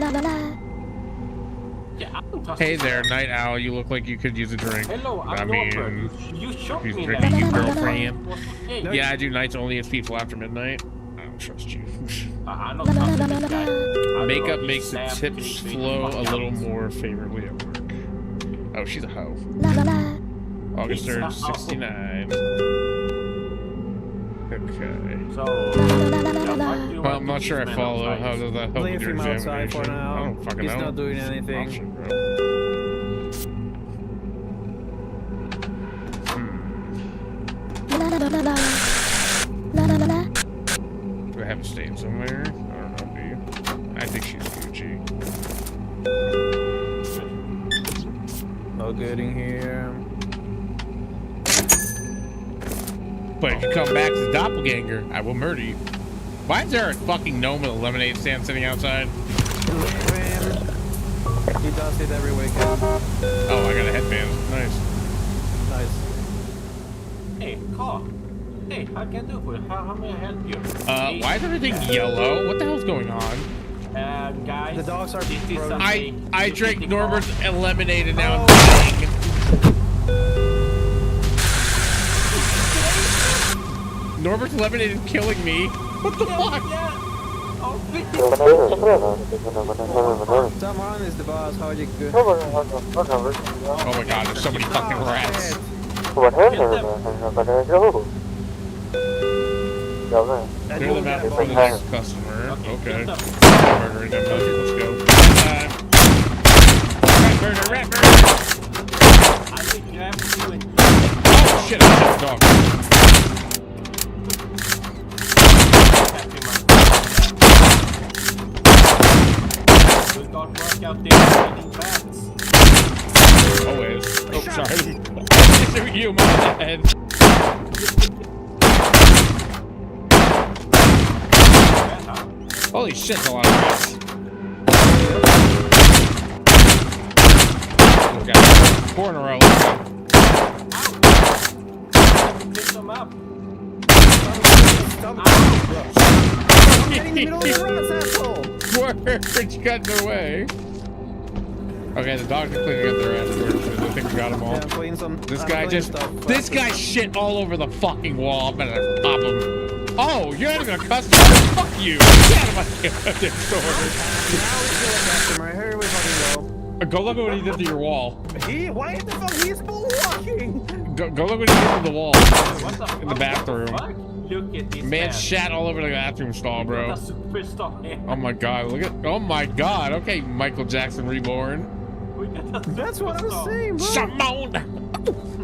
Hey there, Night Owl. You look like you could use a drink. Hello, I mean, you shot he's me. drinking your girlfriend. Yeah, I do nights only as people after midnight. I don't trust you. I'm not trusting this guy. Makeup makes the tips flow a little more favorably at work. Oh, she's a hoe. August 3rd, 69. Okay. So, Well, I'm not sure I follow. How does that help with Leave your him outside examination? for now. I don't fucking He's know. not doing anything. Option, bro. Do I have a stain somewhere? I don't know, do you? I think she's Gucci. No good in here. But if you come back to the doppelganger, I will murder you. Why is there a fucking gnome with a lemonade stand sitting outside? Leave him. He does it every weekend. Oh, I got a headband. Nice. Nice. Hey, call. Hey, how can I do for you? How may I help you? Why is everything yellow? What the hell's going on? Guys, The dogs are this is frozen. I drank Norbert's lemonade and now I'm dying. Norbert's lemonade is killing me. What the fuck? Someone is the boss. How you good? Oh my god, there's so many fucking rats. Clear them out for this customer. Okay. Murdering them. Let's go. Rat murder! I will grab you and Oh shit, I shot the dog. we got work out there eating bats. Always. Oh, sorry. Shoot you, my head. Holy shit, a lot of rats. Oh god. 4 in a row. Let's go. Pick them up. Word, you got in their way. Okay, the dogs are cleaning up their ass. I think we got them all. Yeah, clean some. This guy just, this guy shit all over the fucking wall. I'm gonna pop him. Oh, you're not even a customer. Fuck you. Get out of my goddamn store. Customer, here we fucking go. Go look at what he did to your wall. Why the fuck he's walking? Go look what he did to the wall What the in the bathroom. fuck? Look at this Man shat all over the bathroom stall, bro. What a superstar here. Oh my god, look at, oh my god. Okay, Michael Jackson reborn. We got a That's what I was superstar. saying, bro.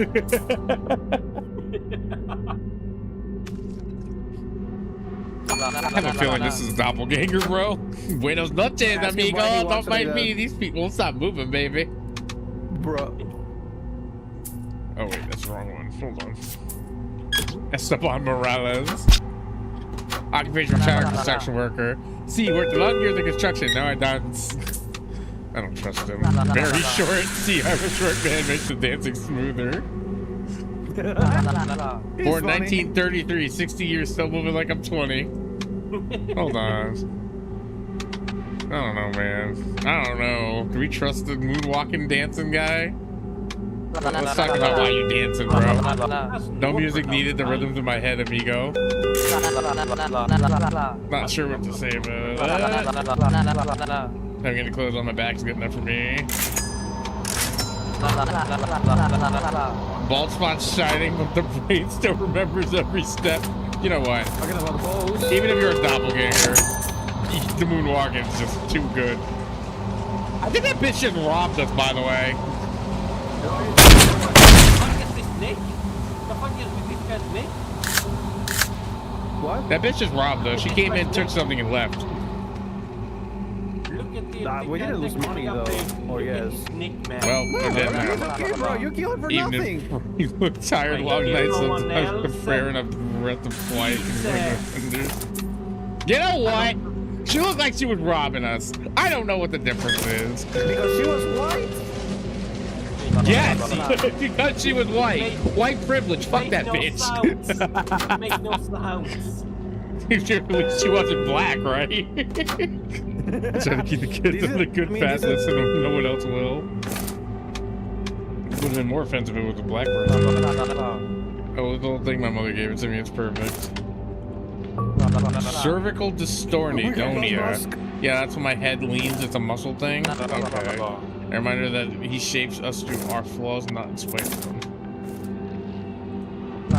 I have a feeling this is doppelganger, bro. Buenos noches, Ask him amigo. why he Don't wants to do mind that. me. These people won't stop moving, baby. Bro. Oh wait, that's the wrong one. Hold on. Esteban Morales. Occupational child construction worker. See, worked 11 years in construction. Now I dance. I don't trust him. Very short. See, I'm a short man. Makes the dancing smoother. Born 1933. 60 years, still moving like I'm 20. Hold on. I don't know, man. I don't know. Do we trust the moonwalking dancing guy? Let's talk about why you dancing, bro. No music needed. The rhythms in my head, amigo. Not sure what to say about that. Having any clothes on my back is good enough for me. Bald spots shining, but the brain still remembers every step. You know what? Even if you're a doppelganger, the moonwalking is just too good. I think that bitch just robbed us, by the way. The fuck is this Nick? The fuck is with this guy Nick? What? That bitch just robbed us. She came in, took something, and left. Look at the We didn't lose money though. Or yes. Nick, man. Well, we're dead now. Okay, bro, you killed for Even nothing. if you look tired, long Like, nights, no one sometimes the else? prayer and a breath of flight. You know what? She looked like she was robbing us. I don't know what the difference is. Because she was white. Yes, because she was white. White privilege. Fuck that bitch. Make no sounds. She wasn't black, right? Trying to keep the kids on the good path so no one else will. Would have been more offensive if it was a black person. Oh, the little thing my mother gave it to me. It's perfect. Cervical dystonia. Yeah, that's when my head leans. It's a muscle thing. Okay. A reminder that he shapes us through our flaws, not in spite of them.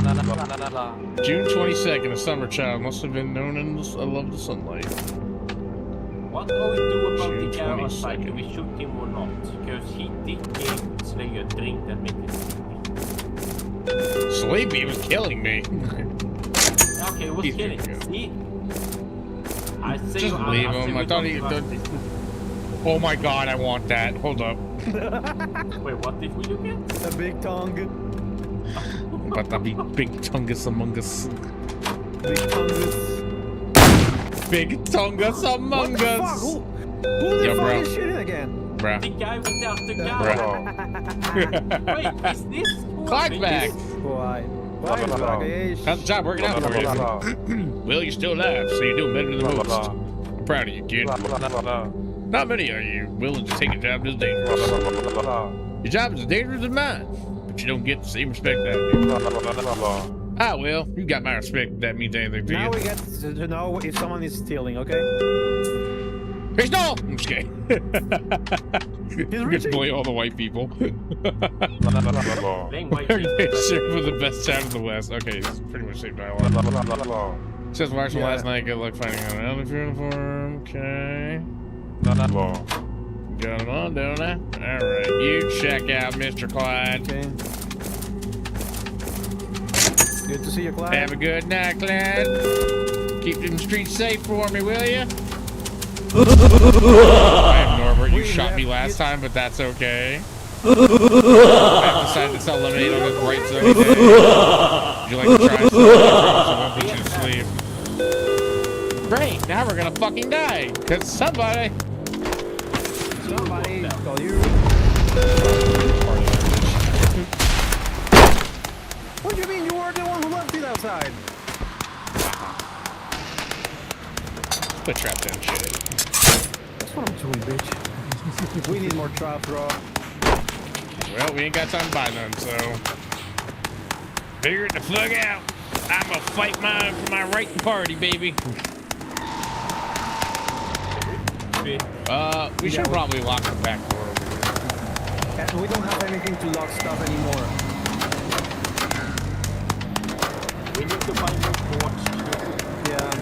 June 22nd, a summer child must have been known in I love the sunlight. What do we do about June the guy outside? 22nd. Do we shoot him or not? Because he did give Slayer a drink that made him sleepy. Sleepy was killing me. Okay, it was He's killing. good. See? I say Just leave him. I thought he. Oh my god, I want that. Hold up. Wait, what did you get? A big tongue. But that be big tungus among us. Big tongues. Big tungus among What the fuck? us. Who the Yo, fuck bro. is shooting again? The Bruh. guy without the gun. Bruh. Wait, is this? Clock back. Why? Why is it like, hey, How's the job working out for you? Well, you're still alive, so you're doing better than most. I'm proud of you, kid. Not many are you willing to take a job this dangerous. Your job is as dangerous as mine, but you don't get the same respect that I do. Ah, well, you got my respect if that means anything to now you. we get to know if someone is stealing, okay? Hey, no! I'm just kidding. He's Good reaching. boy, all the white people. Playing white people. Sure for the best town in the West. Okay, it's pretty much same dialogue. Says watched from last night. Good luck finding out an elf uniform. Okay. Got him on, don't I? Alright, you check out Mr. Clyde. Okay. Good to see you, Clyde. Have a good night, Clyde. Keep them streets safe for me, will you? I am Norbert. You shot me last time, but that's okay. I have decided to sell lemonade on this bright sunny day. Would you like to try some? I won't put you to sleep. Great, now we're gonna fucking die. Cause somebody call you. What do you mean? You were the one who left it outside. put traps down shit. That's what I'm doing, bitch. We need more traps, bro. Well, we ain't got time to buy none, so figure it the fuck out. I'ma fight for my right to party, baby. We should probably lock the back door over here. And we don't have anything to lock stuff anymore. We need to buy more ports. Yeah.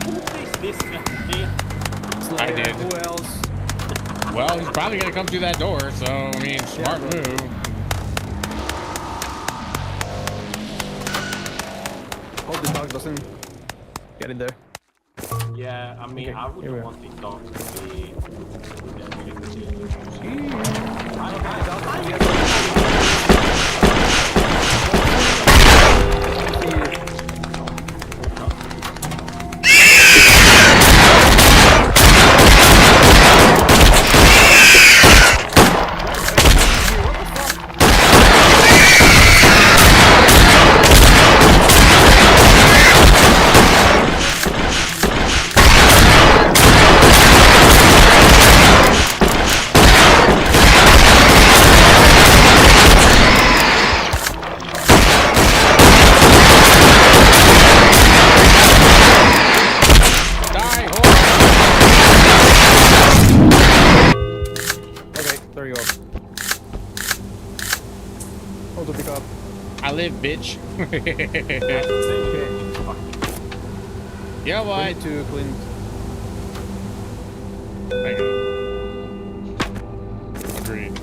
Who is this guy? I did. Who else? Well, he's probably gonna come through that door, so I mean, smart move. Hope the dog doesn't get in there. Yeah, I mean, Okay, I would here we are. want the dog to be. There you go. Hold the pick up. I live, bitch. Yeah, We what? need to clean. Hang on. Agreed.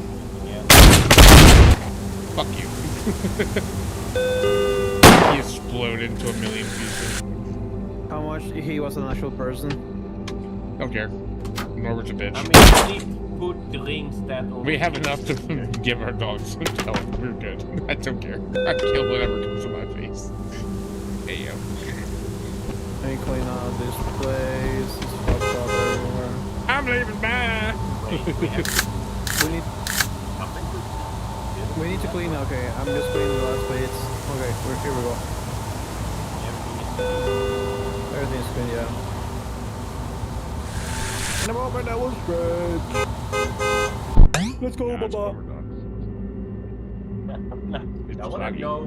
Yeah. Fuck you. He exploded into a million pieces. How much he was an actual person? Don't care. Norbert's a bitch. I mean, we put drinks that. We have enough to give our dogs some help. We're good. I don't care. I kill whatever comes to my face. Hey, yo. Let me clean out this place. It's fucked up everywhere. I'm leaving. Bye. We need to clean. Okay, I'm just cleaning the last bits. Okay, here we go. Everything's clean, yeah. In a moment, I will stretch. Let's go, Baba. I want to know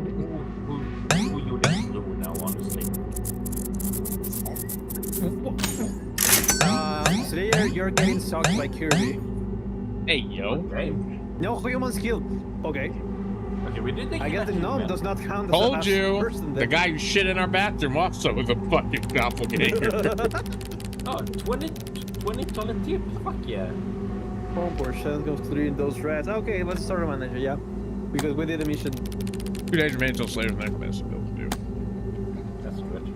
who you let do now, honestly. Slayer, you're getting sucked by Kirby. Hey, yo. Okay. No human skill. Okay. Okay, we did I guess the gnome does not count as Told as you. person The then. guy who shit in our bathroom also was a fucking doppelganger. Oh, 20 toilet tip. Fuck yeah. Home for Shen goes 3 in those rats. Okay, let's start a manager, yeah. Because we did a mission. 2 days remain until slaves next best able to do. That's good.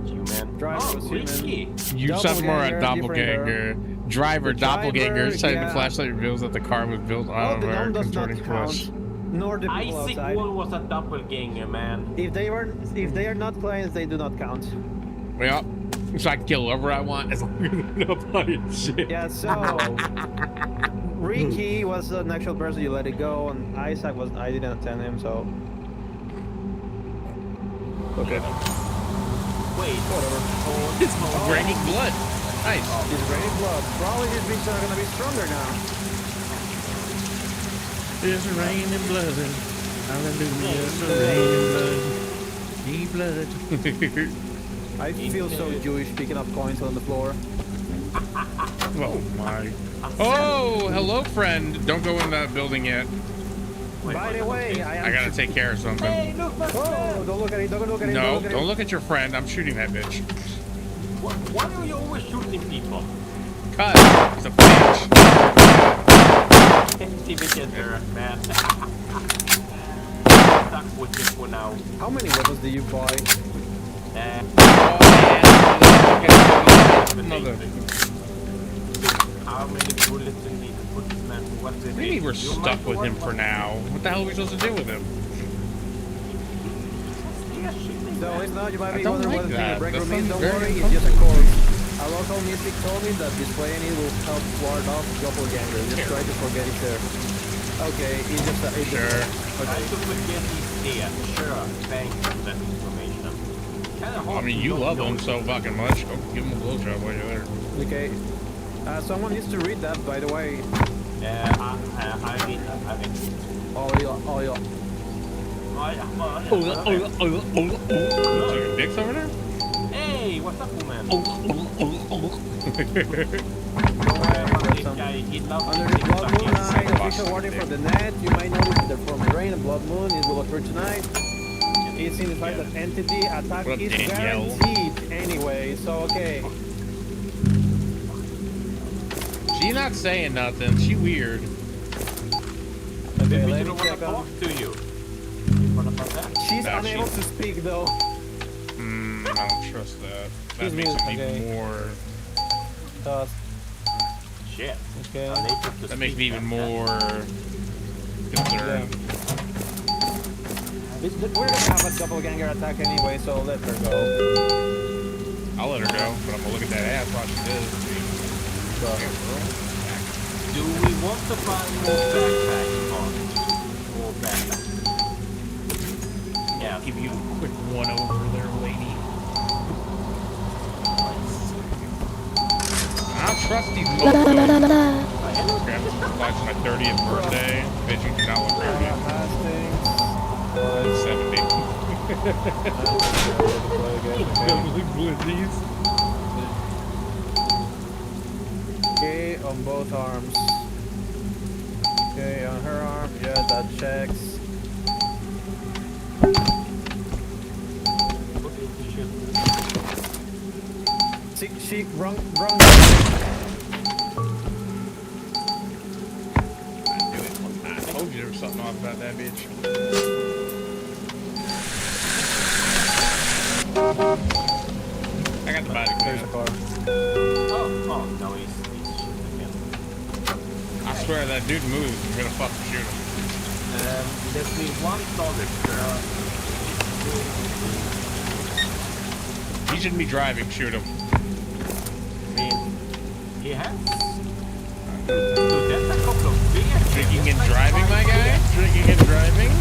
Human. Driver was human. Ricky. You something more a Doppelganger, doppelganger. Driver, The doppelganger. driver, Setting yeah. the flashlight reveals that the car was built Oh, on the our gnome does not contorting count. flesh. Nor the people Isaac outside. Wall was a doppelganger, man. If they are not clients, they do not count. Yeah. So I can kill whoever I want as long as they're not buying shit. Yeah, so Ricky was an actual person, you let it go, and Isaac was I didn't attend him, so okay. Wait. Whatever. It's raining blood. Nice. It's raining blood. Probably these beasts are gonna be stronger now. It's raining blood. Hallelujah. It's raining blood. blood. I feel so Jewish picking up coins on the floor. Oh my. Oh, hello, friend. Don't go in that building yet. By the way, I gotta take care of something. Hey, look, Oh, don't look at it, don't look at it. No, look at don't it. look at your friend. I'm shooting that bitch. Why are you always shooting people? Cuz he's a bitch. Empty together, man. Stuck with this for now. How many weapons do you buy? Another. How many bullets you need to put this man? What's the Maybe we're stuck with him for now. What the hell are we supposed to do with him? So if not, you might be I don't wondering like what the that. break That room is. sounds Don't very worry, it's just a corpse. uncomfortable. A local mystic told me that displaying it will help ward off doppelganger. Just try to forget it there. Okay, it's just a... It's Sure. Try to forget these there. Sure, thanks for that information. I mean, you love him so fucking much. Go give him a blowjob while you're there. Okay. Someone needs to read that, by the way. I mean. Oh, yeah. Your dick's over there? Hey, what's up, woman? Under the Blood Moon Night, official warning from the net. You might notice that from the rain, a Blood Moon it will occur tonight. It signifies that entity attack What up, is Danielle? guaranteed anyway, so okay. She not saying nothing. She weird. Okay, We let don't me want check to on. talk to you. What about that? She's No, unable to speak though. I don't trust that. That She's makes mute, it okay. even more. Shit. Okay. That makes me even more concerned. We're gonna have a doppelganger attack anyway, so let her go. I'll let her go, but I'm gonna look at that ass while she does. Do we want to find more backpacks or backpacks? Yeah, I'll give you a quick one over there, lady. I don't trust these motherfuckers. Grab this supplies for my 30th birthday. Bitch, you do not look 30. Hastings. 70. Okay, on both arms. Okay, on her arm, yeah, that checks. She wrong. I knew it. I told you there was something off about that bitch. I got the body There's a clear. car. Oh, no, he's shooting again. I swear that dude moves. I'm gonna fucking shoot him. Let me one solid. He shouldn't be driving. Shoot him. I mean, he has. Dude, that's a couple of beers. Drinking and driving, my guy? Drinking and driving?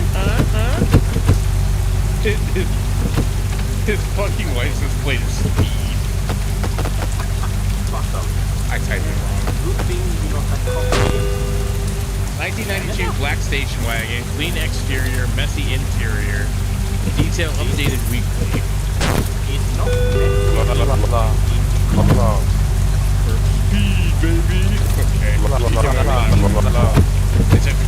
His fucking license plate is speed. Fuck up. I typed it wrong. Good thing you don't have coffee. 1992 black station wagon, clean exterior, messy interior. Detail updated weekly. It's not For speed, baby. Okay. They took the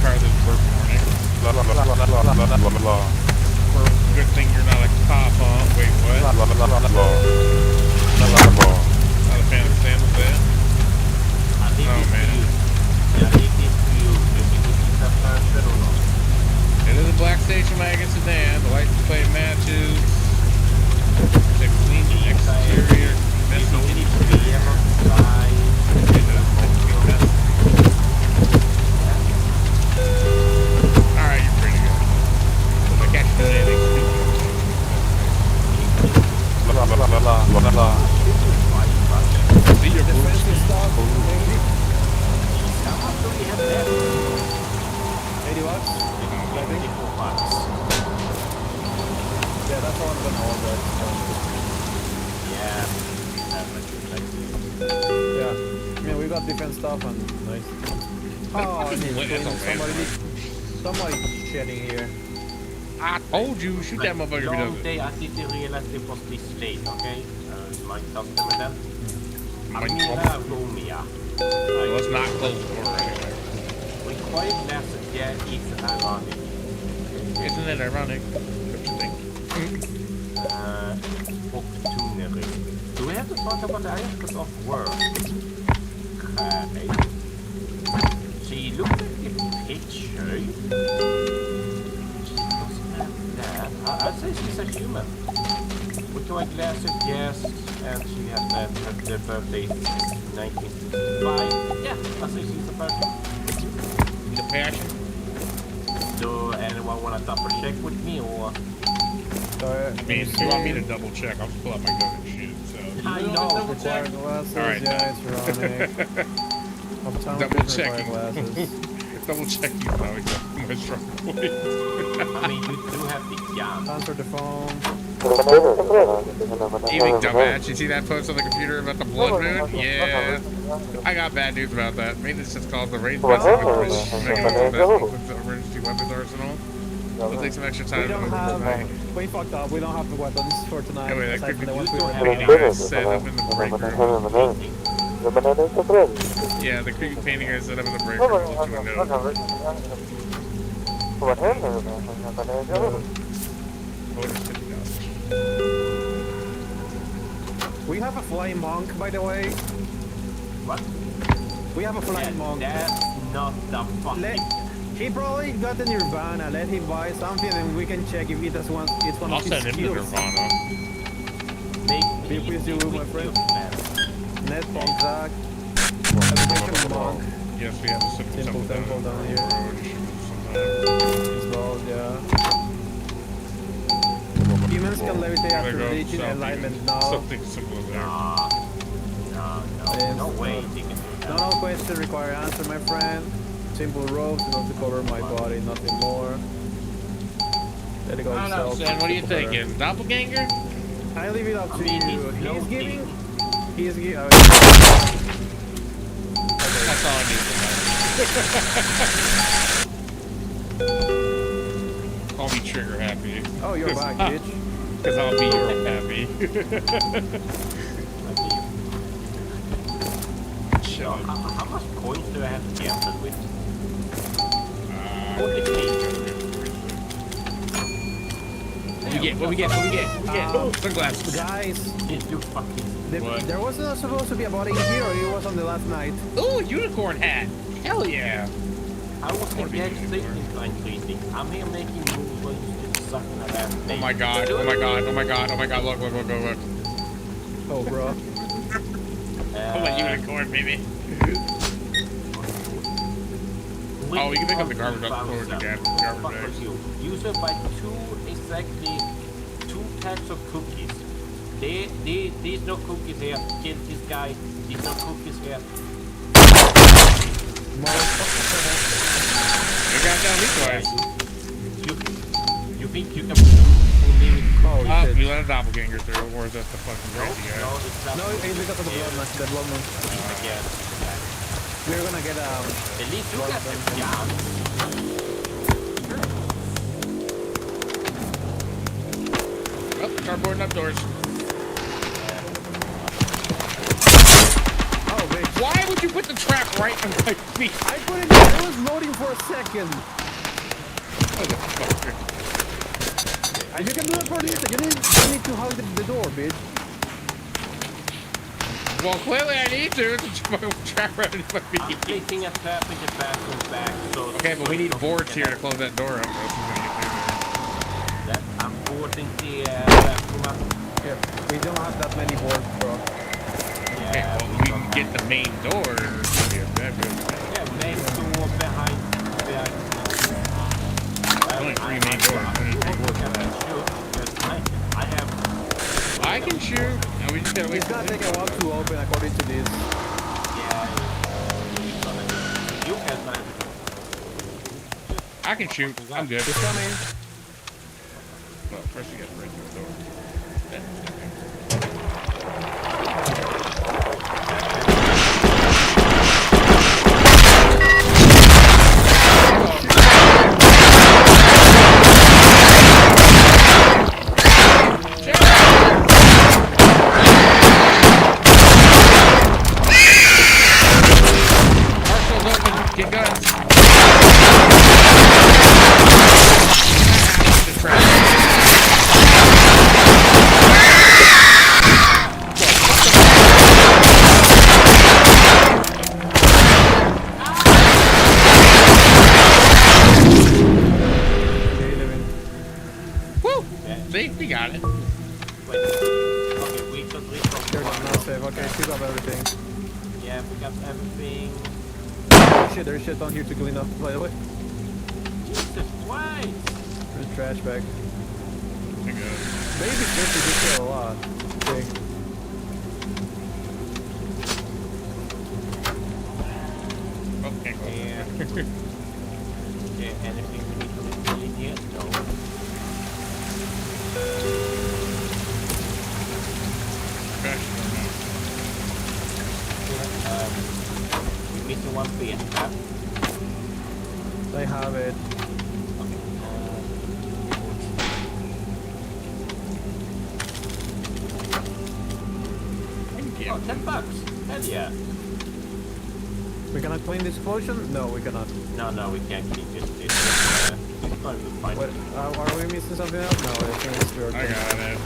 got different stuff and nice. Oh, somebody shedding here. I told you, shoot that motherfucker if he Long does day, I didn't realize it was this late, okay? My customer then. Amira Romia. Let's not close the door anyway. Required lesson, yeah, it's ironic. Isn't it ironic? Don't you think? Opportunity. Do we have to talk about the aspects of work? Okay. She looked at the picture. I'd say she's a human. Required glasses, yes, and she has the birthday 1965. Yeah, I'd say she's a person. The passion? Do anyone want to double check with me or? I mean, if you want me to double check, I'll just pull out my gun and shoot. So. I know. Required glasses, Alright. yeah, it's ironic. Double checking. Glasses. Double checking is always my strong point. I mean, you do have the gun. Answer the phone. Evening, dumbass. You see that post on the computer about the blood moon? Yeah. I got bad news about that. Maintenance just called the raise message with the emergency weapons arsenal. It'll take some extra time. We don't have. We fucked up. We don't have the weapons for tonight. Anyway, that aside could be from the ones we painting have. I set up in the break room. Yeah, the creepy painting I set up in the break room. Just to We have a flying monk, by the way. What? We have a flying monk. That's not the fucking. He probably got the Nirvana. Let him buy something, and we can check if he does one. It's one I'll of his send him to skills. Nirvana. Be pleased you, my friend. Net bomb Zach. Application monk. Yes, we have a simple temple down here. It's bald, yeah. Humans can levitate after reaching enlightenment now. Something simple as that. No way. Not all questions require answer, my friend. Simple ropes enough to cover my body, nothing more. Let it go. I don't know, Sam. What are you thinking? Doppelganger? I leave it up to you. He's giving. That's all I need to know. Call me trigger happy. Oh, you're back, bitch. Because I'll be your happy. How much coins do I have to gamble with? What we get? Sunglasses. Guys, you fucking. There wasn't supposed to be a body in here, or it was on the last night. Ooh, unicorn hat. Hell yeah. I was the guy sitting line treating. I'm here making moves while you just sucking at that. Oh my god, look. Oh, bro. Oh, my unicorn, baby. Oh, you can pick up the garbage off the floor again. Garbage bags. Use it by two types of cookies. There's no cookies here. Kill this guy. There's no cookies here. You got down me twice. You think you can fool me with we let a doppelganger through, or is that the fucking crazy guy? No, it's because of the blood man. The blood man. We're gonna get At least you got them gun. Oh, start boarding up doors. Oh, bitch. Why would you put the trap right on my feet? I put it there. It was loading for a second. Motherfucker. And you can do it for this. You need to hug the door, bitch. Well, clearly I need to. It's a trap right on my feet. I'm placing a trap in the bathroom back, so... Okay, but we need boards here to close that door up. I'm boarding the bathroom up. Yeah, we don't have that many boards, bro. Okay, well, we can get the main door. Yeah, main door behind the... Only three main doors. I can shoot. No, we just gotta wait. It's gonna take a while to open according to this. You can, man. I can shoot. I'm good. It's coming. Well, first you gotta break the door. pick up everything. Shit, there's shit down here to clean up, by the way. Jesus Christ! There's trash bag. I guess. Maybe just to get a lot. Okay. Oh, can't go. Yeah, anything we need to refill here? No. Trash We're missing one beer. Huh? I have it. Oh, $10. Hell yeah. We cannot clean this explosion? No, we cannot. No, we can't keep this. It's going to be fine. What, are we missing something else? No, I think it's weird. I got it.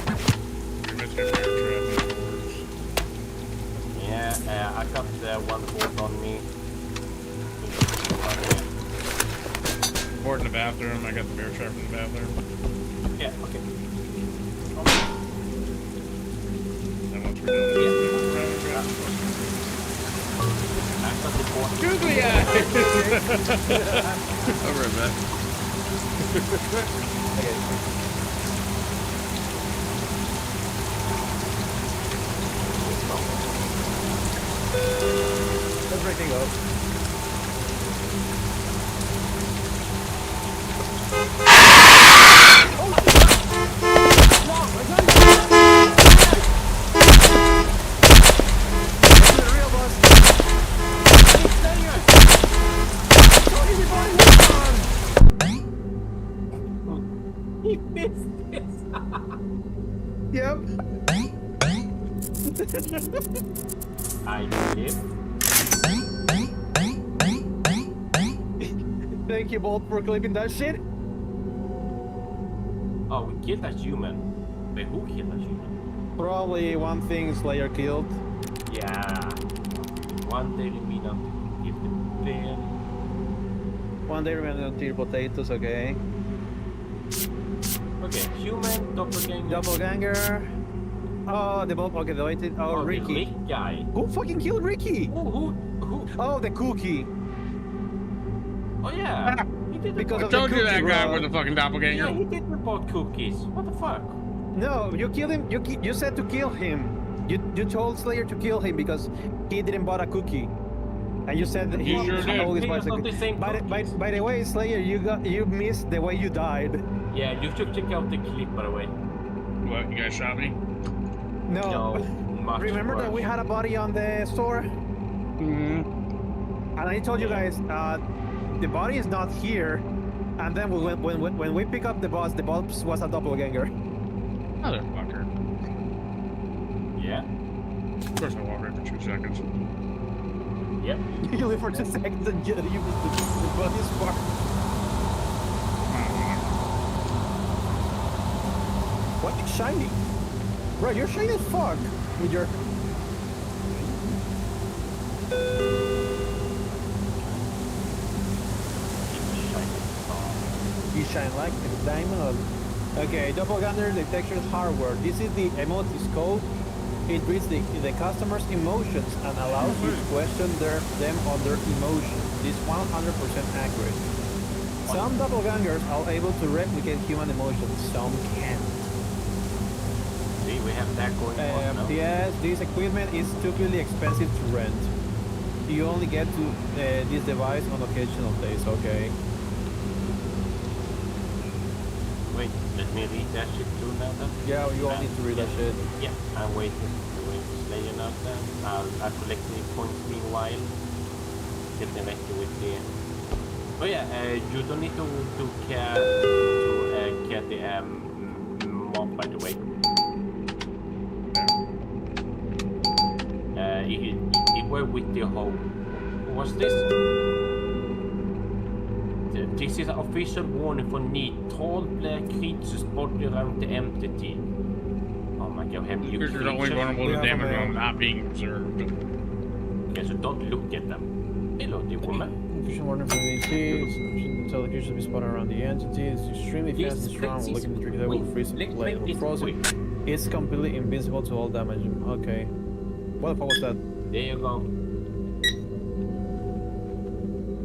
You're missing your traffic boards. Yeah, I got one board on me. Board in the bathroom. I got the bear trap in the bathroom. Yeah, okay. And once we're done, I got the board. Googly eye! Over it, man. Let's break it up. He missed this. Yep. I live. Thank you both for clipping that shit. Oh, we killed a human. Wait, who killed a human? Probably one thing Slayer killed. Yeah. One day we mean to give the bear. One day we're gonna tier potatoes, okay? Okay, human, doppelganger. Doppelganger. Oh, the both. Okay, the way to. Oh, The Ricky. lick guy. Who fucking killed Ricky? Who? Oh, the cookie. Oh yeah. He did Because I of the told you that cookie, guy bro. was a fucking Yeah, doppelganger. he did report cookies. What the fuck? No, you killed him. You said to kill him. You told Slayer to kill him because he didn't bought a cookie. And you said that he You sure did. always He buys was a not the cookie. same By cookies. the way, Slayer, you missed the way you died. Yeah, you should check out the clip, by the way. What, you guys shot me? No. Much Remember that we worse. had a body on the store? Mm-hmm. And I told you guys, the body is not here. And then when we pick up the boss was a doppelganger. Motherfucker. Yeah. Of course I walked right for 2 seconds. Yep. You live for 2 seconds and you was the body's part. What? It's shiny. Bro, you're shiny as fuck with your... You shine like a diamond. Okay, doppelganger detection hardware. This is the emotive code. It reads the customer's emotions and allows you to question them on their emotions. It is 100% accurate. Some doppelgangers are able to replicate human emotions, some can't. See, we have that going on now. Yes, this equipment is stupidly expensive to rent. You only get to this device on occasional days, okay? Wait, let me read that shit too now then. Yeah, you all need to read that shit. Yeah, I'm waiting to Slayer now then. I'll collect the points meanwhile. Get them back with the... Oh yeah, you don't need to care to get the mob, by the way. It were with the whole... What's this? This is an official warning for need. Tall black creatures spotted around the entity. Oh my god, have you Creatures are only vulnerable to damage when not being observed. Okay, so don't look at them. Hello, the woman. Official warning for the ET. Tell the creatures to be spotted around the entity. It's extremely fast and strong. Looking to trigger that will freeze and play it frozen. It's completely invincible to all damage. Okay. What the fuck was that? There you go.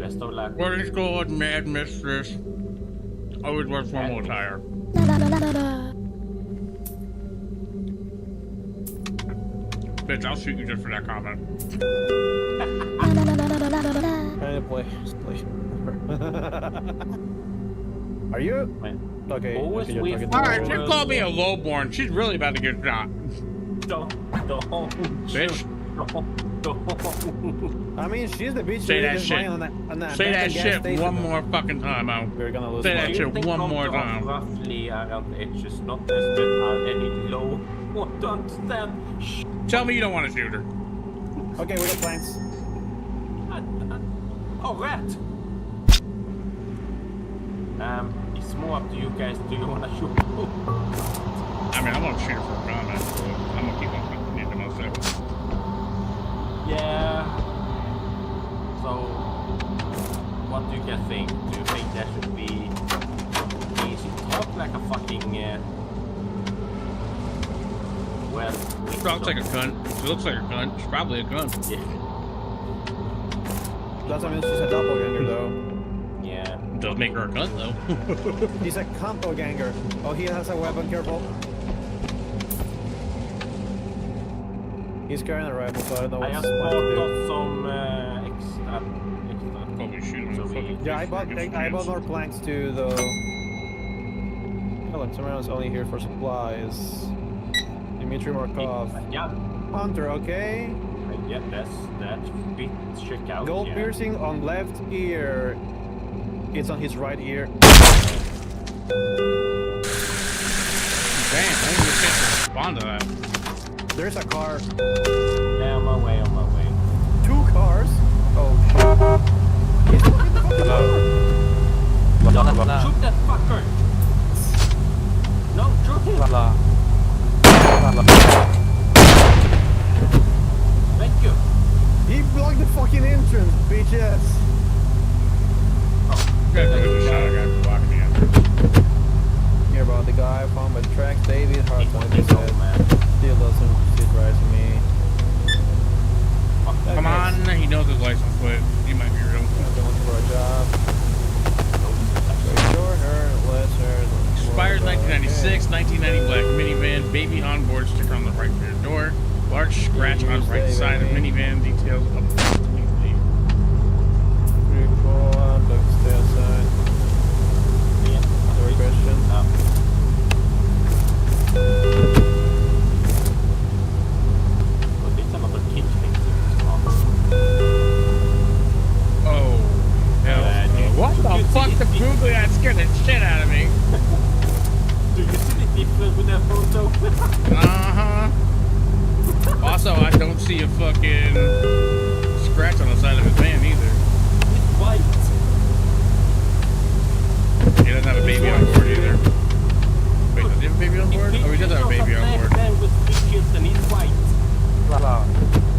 Best of luck. What is good, mad mistress? Always worth one more tire. Bitch, I'll shoot you just for that comment. Trying to play. Are you? Okay. Always okay, you're with- talking to Alright, me. she called me a lowborn. She's really about to get shot. Don't. Bitch. I mean, she's the bitch. Say who that is shit. lying on that Say that gas shit station. one more fucking time, Al. We're gonna lose. Say money. that shit one more time. Roughly around the edges, not as bad as any low. What to understand? Tell me you don't want to shoot her. Okay, we got planks. Oh, rat! It's more up to you guys. Do you wanna shoot? I mean, I'm gonna shoot her for a comment, so I'm gonna keep on continuing to myself. Yeah. So, what do you guys think? Do you think that should be easy to talk like a fucking well? She looks like a cunt. She looks like a cunt. She's probably a cunt. Yeah. Doesn't mean she's a doppelganger though. Yeah. Does make her a cunt though. He's a doppelganger. Oh, he has a weapon. Careful. He's carrying a rifle, so I don't know I what's just what to do. bought some extra. Probably shoot So him. we- Yeah, I bought more planks too, though. Oh, look, someone else only here for supplies. Dimitri Markov. Yeah. Hunter, okay. Yeah, that's bit check out. Gold yeah. piercing on left ear. It's on his right ear. Damn, I didn't get a chance to respond to that. There's a car. Yeah, on my way. 2 cars? Oh shit. He's fucking the fucking car! Shoot that fucker! No, shoot him! Thank you. He blocked the fucking entrance, bitches! Good for the shot I got for blocking the entrance. Hear about the guy found by the tracks, David Hart, What like the I hell, said. man? Still doesn't sit right to me. Come on, he knows his license plate. He might be real. I'm looking for a job. Shorter, lesser. Expired 1996, 1990 black minivan, baby onboard sticker on the right rear door, large scratch on right side of minivan, details of completely. 3, 4, look, stay outside. Other question? But it's another kid thing. Oh, hell. What the fuck? The googly eyed scared the shit out of me. Do you see the difference with that photo? Uh-huh. Also, I don't see a fucking scratch on the side of his van either. It's white. He doesn't have a baby on board either. Wait, does he have a baby on board? Oh, he does have a baby on board. Man with big kids and he's white.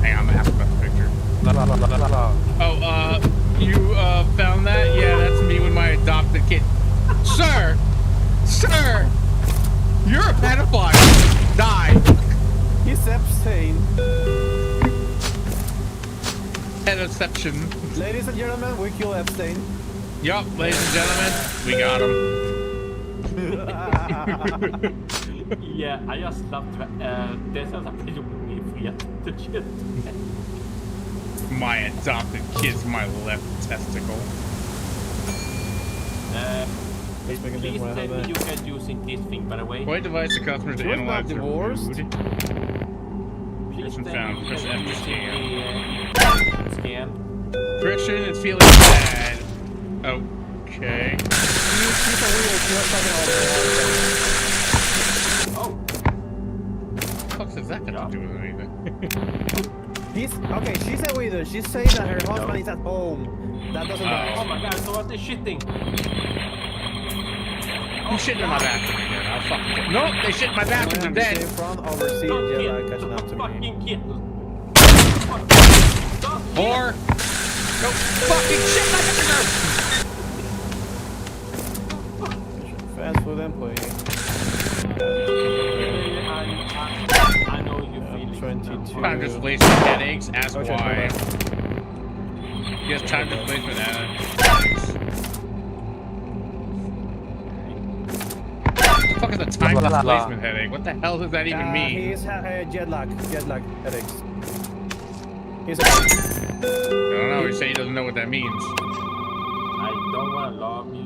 Hang on, I'm gonna ask about the picture. Oh, you, found that? Yeah, that's me with my adopted kid. Sir! Sir! You're a pedophile! Die! He's abstained. Pedoception. Ladies and gentlemen, we kill Epstein. Yup, ladies and gentlemen, we got him. Yeah, I just love this as a video with me the shit. My adopted kid's my left testicle. Please make a Please difference. tell me you guys using this thing, by the way. White device to customers to You're analyze not their divorced? mood. Please Person tell found. me you Press guys F to using scan. the scan. Christian is feeling bad. Okay. Oh, What the fuck does that have to do with anything? He's okay. She's a widow. She's saying that her husband is at home. That doesn't oh matter. my god, so what's this shitting? You shit in my bathroom again. I'll fuck it. Nope, they shit in my bathroom. They're dead. Front overseas, Don't yeah, kill. catching up to me. Fucking kill. Or go fucking shit my bathroom. Fast food employee. I know you feel it. 22. I'm just wasting headaches. Ask Okay, why. Yes, time displacement. What the fuck is a time displacement headache? What the hell does that even mean? He's jet lag headaches. He's I don't know. He say he doesn't know what that means. I don't want to log you.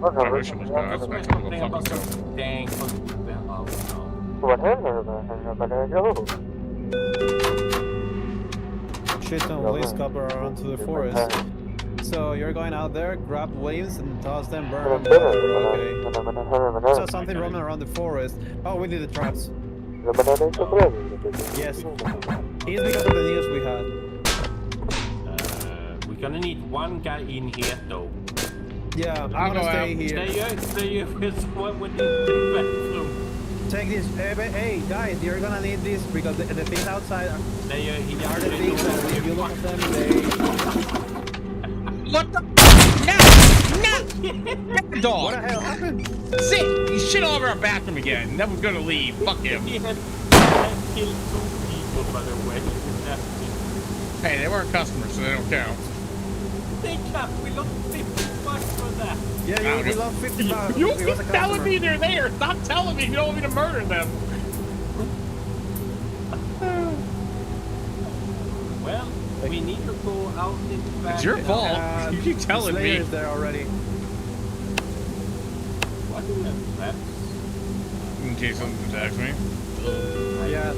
I wish it was God. That's my typical fucking self. Dang, shit on waste copper around to the forest. So you're going out there, grab waves and toss them, burn them. Okay. So something roaming around the forest. Oh, we did the traps. Yes. It's because of the news we had. we're gonna need one guy in here though. Yeah, I'm I'll gonna go stay out. here. Stay with what we need the bathroom. Take this. Hey, guys, you're gonna need this because the things outside are Stay here. the things that if you look at them, they... What the? No! Dog. What the hell happened? Sit! He shit all over our bathroom again. Never gonna leave. Fuck him. He had killed 2 people, by the way. Hey, they weren't customers, so they don't count. They can't. We lost 50 bucks for that. Yeah, we lost 50 bucks. You It was a keep telling customer. me they're there. Stop telling me you don't want me to murder them. Well, we need to go out in the back. It's your fault. You keep telling me. Slayer's there already. What do you have traps? In case something attacks me. Yeah,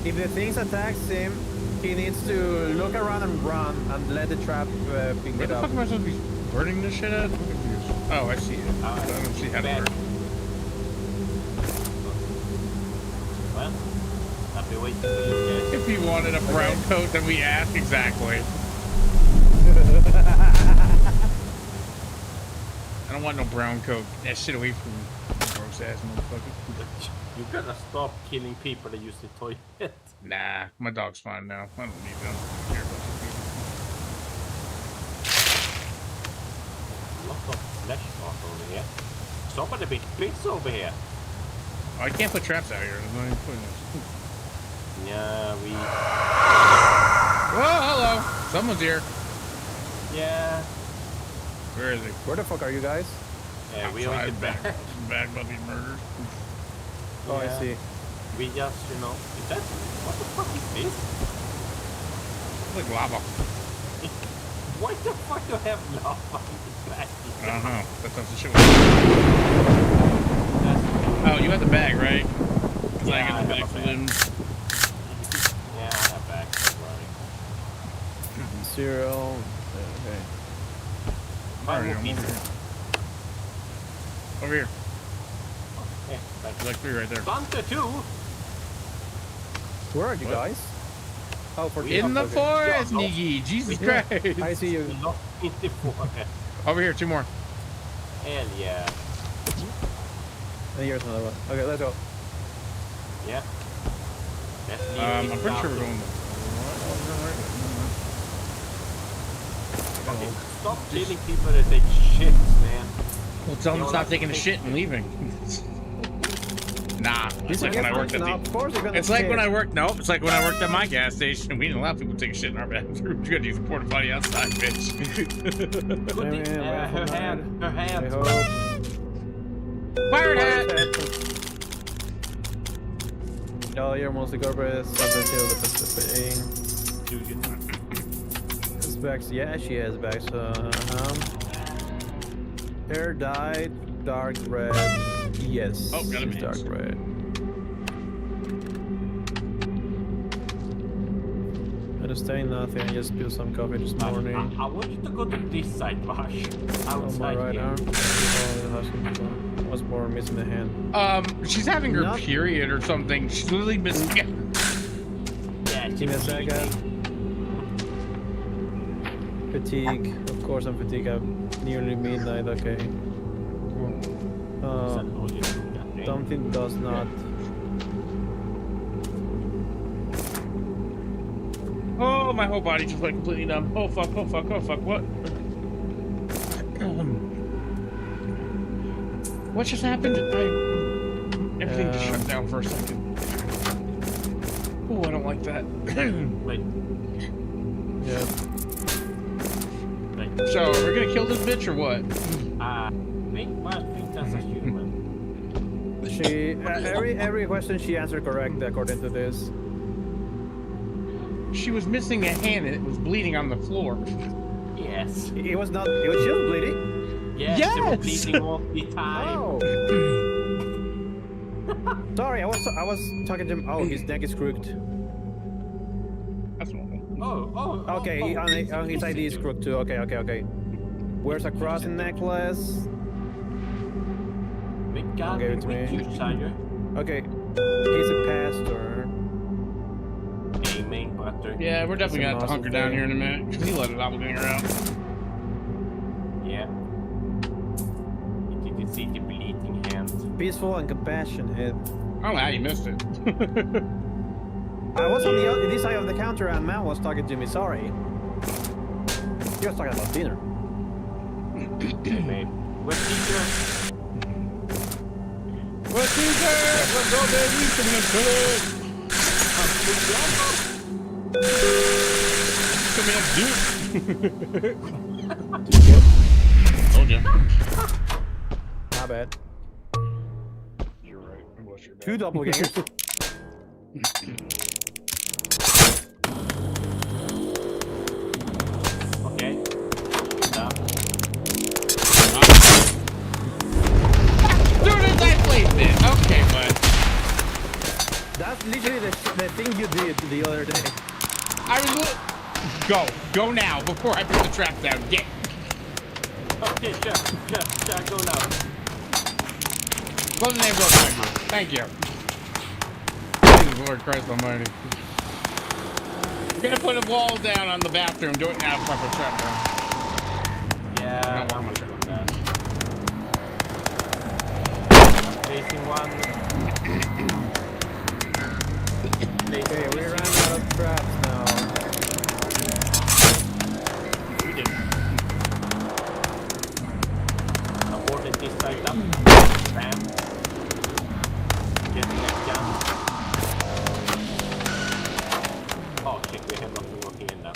if the things attacks him, he needs to look around and run and let the trap pick Where it the up. fuck am I supposed to be burning this shit at? I'm confused. Oh, I see it. I don't see how to burn. Well, I'll be waiting for you guys. If he wanted a brown coat, then we ask exactly. I don't want no brown coat. Get that shit away from me. Gross ass motherfucker. You gotta stop killing people that use the toilet. Nah, my dog's fine now. I don't need them. I don't care about these people. Lot of flesh art over here. Stop at the big bits over here. Oh, I can't put traps out here. There's no even point in this. Yeah, we... Whoa, hello. Someone's here. Yeah. Where is he? Where the fuck are you guys? Yeah, we are in the back. Back about these murders. Oh, I Yeah. see. We just, you know... Is that... What the fuck is this? It's like lava. Why the fuck do you have lava in the back? I don't know. That's not the shit. Oh, you have the bag, right? Because I Yeah, got the bag have for a them. Yeah, I have back. Don't worry. Cereal. Okay. Alright, More I'm pizza. over here. Yeah, thank There's like 3 right there. Bunker 2! Where are you What? guys? Oh, for In the okay. forest, Yeah, no. Niggy! Jesus Yeah, Christ! I see you. Not in the forest. Over here, 2 more. Hell yeah. And here's another one. Okay, let's go. Yeah. Let's leave I'm this pretty sure down. we're going. Okay, stop killing people that take shit, man. Well, tell them to They stop don't taking a like to shit and leaving. Nah, it's like when I worked at Now, of course they're gonna It's like when take- I worked. Nope, it's like when I worked at my gas station. We didn't allow people to take a shit in our bathroom. You gotta use a porta potty outside, bitch. Put Hey, it, man, her hand, her I hand. hope. Pirate hat. Ja, hier måste gå över subtitle thing. This bags, yeah, she has bags. Hair dyed dark red. Yes. Oh, got a it's minute. dark red. I just saying nothing. I just spilled some coffee this morning. I want you to go to this side, Vash. On my Outside right here. arm. I was more missing a hand. She's having her Not- period or something. She's literally missing. Yeah, Give me a second. Fatigue. Of course I'm fatigued. I'm nearly midnight. Okay. Something does not. Oh, my whole body just went completely numb. Oh fuck! Oh fuck! Oh fuck! What? What just happened? Everything just shut down for a second. Oh, I don't like that. Wait. Yeah. Wait. So, we're gonna kill this bitch or what? I think that's a human. She every question she answered correct according to this. She was missing a hand and it was bleeding on the floor. Yes. It was not. It was just bleeding. Yes. It was bleeding all the time. Oh. Sorry, I was talking to him. Oh, his neck is crooked. That's normal. Oh. Okay, on his ID is crooked too. Okay. Wears a cross necklace. We got Give it to me. Tiger. Okay, he's a pastor. A main pastor. Yeah, we're definitely gonna have to hunker down here in a minute because he let a doppelganger out. Yeah. You can see the bleeding hand. Peaceful and compassionate. I don't know how you missed it. I was on this side of the counter and man was talking to me. Sorry. He was talking about dinner. Hey, mate. Where's Peter? What's Caesar? Let's go, baby. Come here, dude. Told ya. Not bad. You're right. What's your 2 doppelgangers. Okay. Stop. Soon as I placed it. Okay, bud. That's literally the thing you did the other day. I was. Go now before I put the trap down. Get. Okay, Chef, go now. Close the name door behind you. Thank you. Jesus, Lord Christ Almighty. I'm gonna put a wall down on the bathroom. Do it now before I put the trap down. Yeah, I'm gonna do that. Facing one. Okay, we ran out of traps now. We did. Aborted this side up. Bam. Getting that gun. Oh shit, we have nothing working in now.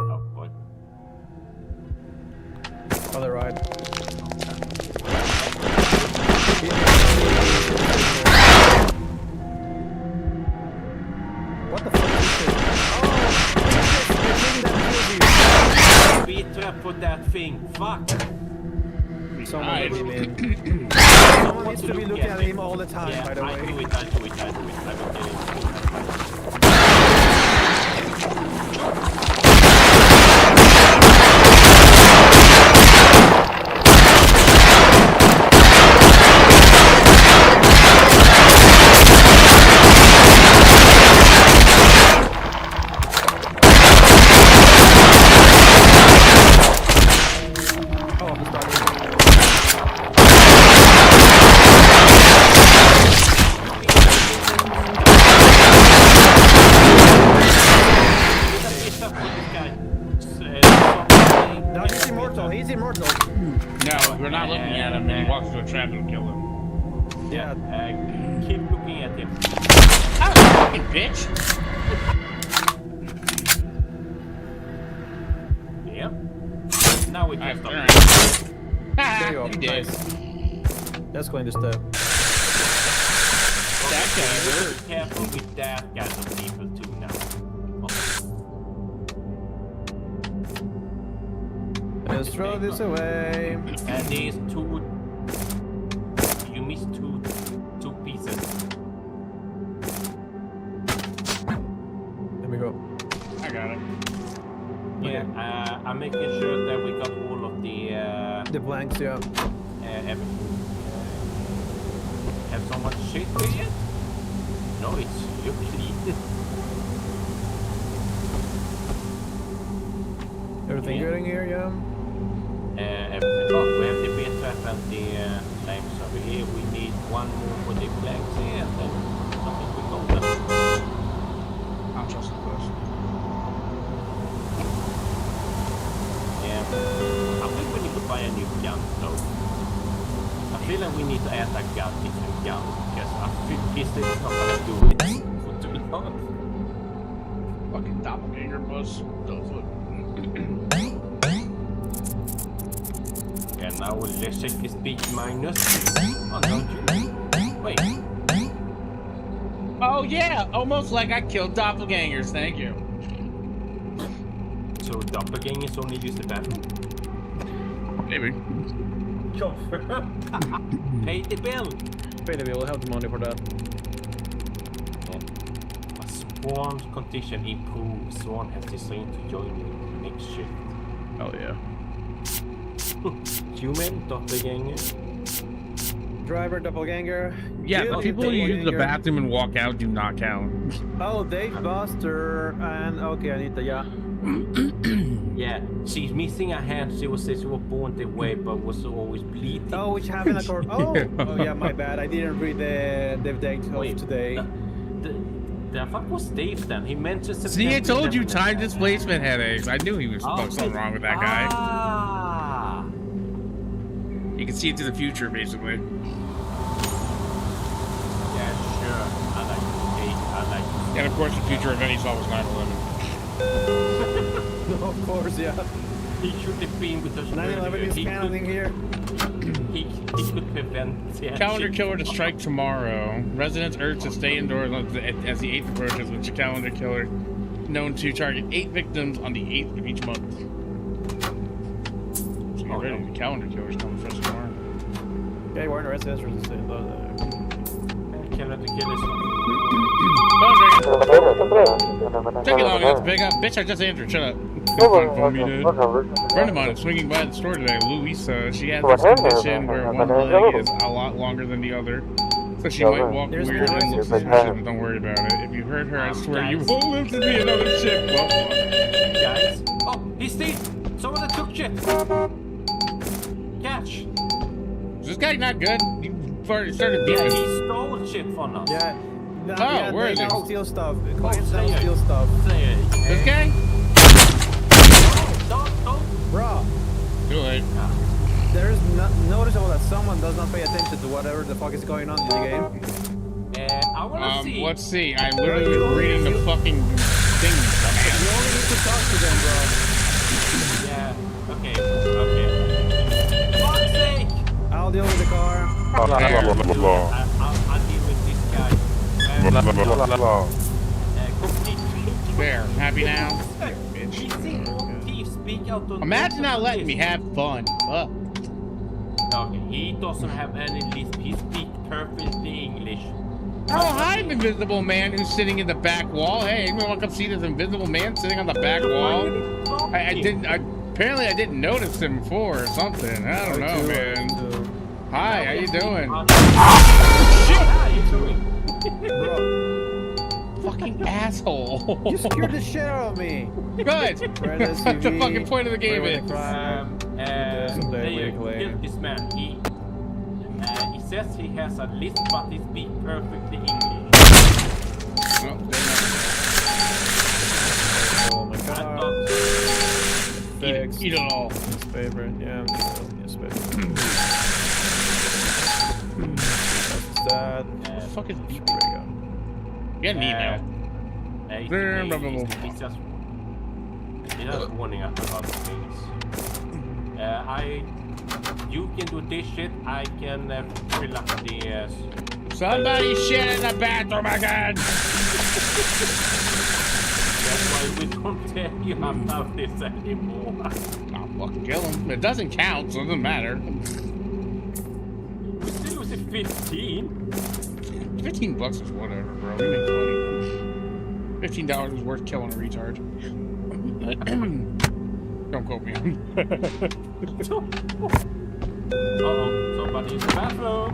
Oh boy. Other right. What the fuck is this? Oh! The thing that kills you! Be trapped for that thing. Fuck. Someone let him in. Someone needs to be looking at him all the time, Yeah, by the way. I do it. I will get it. No, he's immortal. He's immortal. No, we're not looking at him. And he walks into a trap, it'll kill him. Yeah, keep looking at him. Oh, fucking bitch! Yep. Now we can stop. There you go. You did. Nice. That's going to step. That guy. Be careful with that kind of people too now. Let's throw this away. And there's 2. You missed two pieces. There we go. I got it. Yeah, I'm making sure that we got all of the blanks, yeah. Everything. Have someone shit here yet? No, it's you clean. Everything good in here, yeah? Everything. Oh, we have the beer trap and the lamps over here. We need one more for the blanks here, and then I think we go there. I'll trust the person. Yeah. I think we need to buy a new gun, though. I feel like we need to add a gun, different gun, because I feel pistol is not gonna do it. fuck? Fucking doppelganger bus. And now let's check the speed minus. Oh, don't you? Wait. Oh yeah, almost like I killed doppelgangers. Thank you. So doppelgangers only use the bathroom? Maybe. Pay the bill. Pay the bill. We'll have the money for that. A Swan's condition improves. Swan has decided to join you next shift. Oh yeah. Human doppelganger. Driver doppelganger. Yeah, the Guilty people who use the doppelganger. bathroom and walk out do not count. Oh, Dave Buster and okay, Anita. Yeah. Yeah, she's missing a hand. She was born that way, but was always bleeding. Oh, which happened at oh yeah, my bad. I didn't read the date of today. The fuck was Dave then? He mentioned September. See, I told you 11th. time displacement headaches. I knew he was something wrong with that guy. Ah. You can see into the future, basically. Yeah, sure. I like Dave. I like. And of course, the future event he saw was 9/11. No, of course, yeah. He should have been with us. 9/11 is counting here. He could prevent. Yeah, Calendar killer to strike tomorrow. Residents urged to stay indoors as the 8th approaches, with the calendar killer known to target 8 victims on the 8th of each month. So get ready, the calendar killer's coming for us tomorrow. Okay, we're in the residence or the same. Calendar killers. Take it long enough, big up. Bitch, I just answered. Shut up. Fun for me, dude. A friend of mine is swinging by the store today, Louisa. She has this condition where one leg is a lot longer than the other. So she might walk weird and look suspicious, but don't worry about it. If you hurt her, I swear you won't live to be another chick. Guys. Oh, he's thief! Someone that took shit! Catch! Is this guy not good? He started Yeah, beating. he stole shit from us. Yeah. Oh, where is he? Steal stuff. Coins now steal stuff. This guy? Don't. Bro, Too late. there's noticeable that someone does not pay attention to whatever the fuck is going on in the game. I wanna see. Let's see. I'm literally reading the fucking thing. You only need to talk to them, bro. Yeah, okay. Fuck's sake! I'll deal with the car. I'll deal with this guy. There. Happy now? Thief, speak out of Imagine not letting me have fun. Fuck. Okay, he doesn't have any lisp. He speaks perfectly English. Oh, hi, invisible man who's sitting in the back wall. Hey, anyone want to come see this invisible man sitting on the back wall? Apparently I didn't notice him before or something. I don't know, man. Hi, how you doing? Shit! How you doing? Fucking asshole. You scared the shit out of me. Good. That's the fucking point of the game is. Kill this man. He says he has a list, but he speaks perfectly English. Oh my god. Eat it all. His favorite, yeah. His favorite. That's sad. What the fuck is beep? There we go. Get an email. He's just warning us about things. You can do this shit. I can fill up the. Somebody shit in the bathroom again. That's why we don't tell you about this anymore. I'll fucking kill him. It doesn't count, so it doesn't matter. We still was at 15. $15 is whatever, bro. We make money. $15 is worth killing a retard. Don't quote me. Uh-oh, somebody in the bathroom.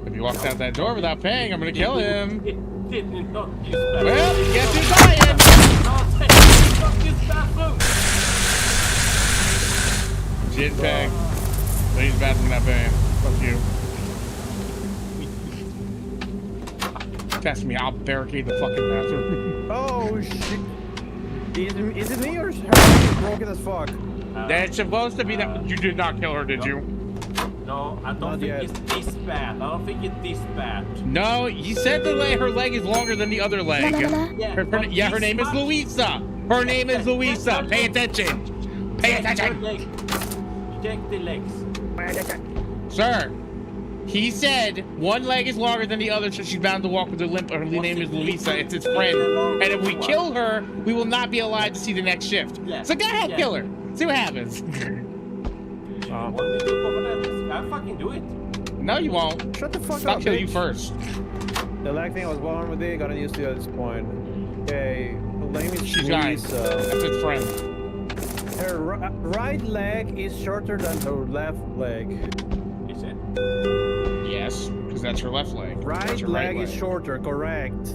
If he walks out that door without paying, I'm gonna kill him. Didn't not use that. Well, guess who's dying? Not use bathroom. She didn't pay. Ladies bathroom not paying. Fuck you. Test me, I'll barricade the fucking bathroom. Oh shit. Is it me or is her broken as fuck? That's supposed to be that. You did not kill her, did you? No, I don't Not think yet. it's this bad. I don't think it's this bad. No, you said her leg is longer than the other leg. Yeah, Her but name is this much- Louisa. Her name is Louisa. Pay attention. Pay Check your attention. legs. Check the legs. Sir, he said one leg is longer than the other, so she's bound to walk with her limp. Her name is Louisa. It's its friend. And if we kill her, we will not be alive to see the next shift. Yeah. So go ahead, Yeah. kill her. See what happens. Want me to go for that? I'll fucking do it. No, you won't. Shut the fuck I'll up, kill you bitch. first. The leg thing I was born with it, gotten used to at this point. Okay, her name is She's dying. Louisa. That's its friend. Her right leg is shorter than her left leg. Is it? Yes, because that's her left leg. That's Right her leg is shorter, correct.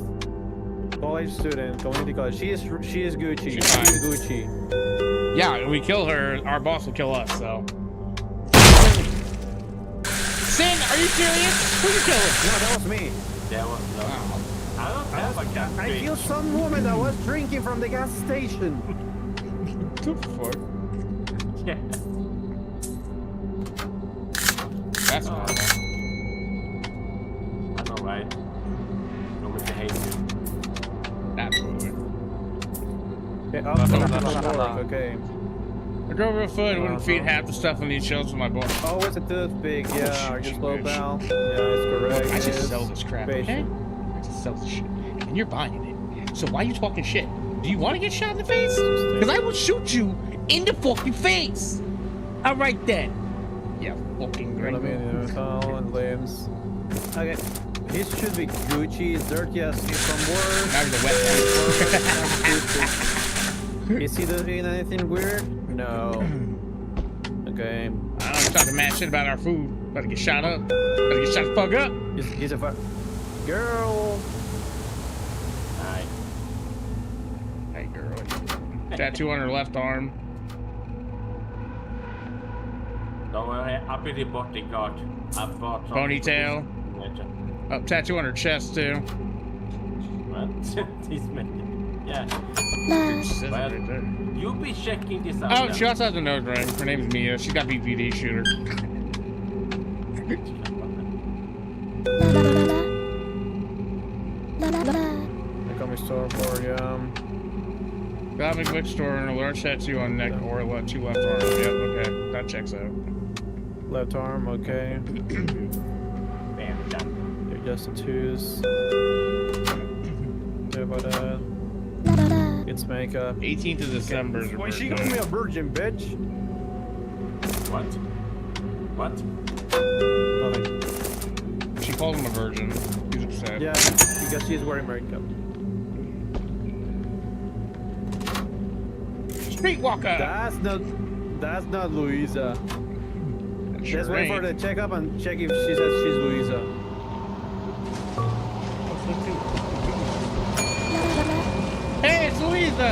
College student, community college. She is Gucci. She's fine. Gucci. Yeah, if we kill her, our boss will kill us, so. Sin, are you serious? Who you killing? No, that was me. There was no. I don't have a gas I drink. killed some woman that was drinking from the gas station. What the fuck? Yeah. That's normal. I know, right? Don't make me hate you. Absolutely. Okay. I drove real foot, it wouldn't feed half the stuff on these shelves with my boy. Oh, it's a toothpick. Yeah, are you slow, bitch. pal? Yeah, it's correct. I just yes. sell this crap, okay? Patient. I just sell this shit. And you're buying it. So why are you talking shit? Do you want to get shot in the face? Because I will shoot you in the fucking face. All right then. Yeah, fucking great. Towel and limbs. Okay. This should be Gucci. It's dirty as from work. Now the wet Is he doing anything weird? No. Okay. I'm talking mad shit about our food. About to get shot up. About to get shot the fuck up. He's a fuck. Girl. Hi. Hey, girl. Tattoo on her left arm. Don't worry, I'll be the bodyguard. I've bought some. Ponytail. Oh, tattoo on her chest, too. What? He's making. Yeah. Says it right there. You be checking this out. Oh, now. she also has a nose ring. Her name is Mia. She's got BPD shooter. I come store for you. Comic book store and a large tattoo on neck or two left arms. Yep, okay. That checks out. Left arm, okay. Bam, done. They're just tattoos. Yeah, but it's makeup. 18th of December. is her Why she birthday. called me a virgin, bitch? What? What? Nothing. She called him a virgin. He's upset. Yeah, because she's wearing makeup. Streetwalker. That's not Louisa. Sure Let's wait for ain't. the checkup and check if she says she's Louisa. Hey, it's Louisa.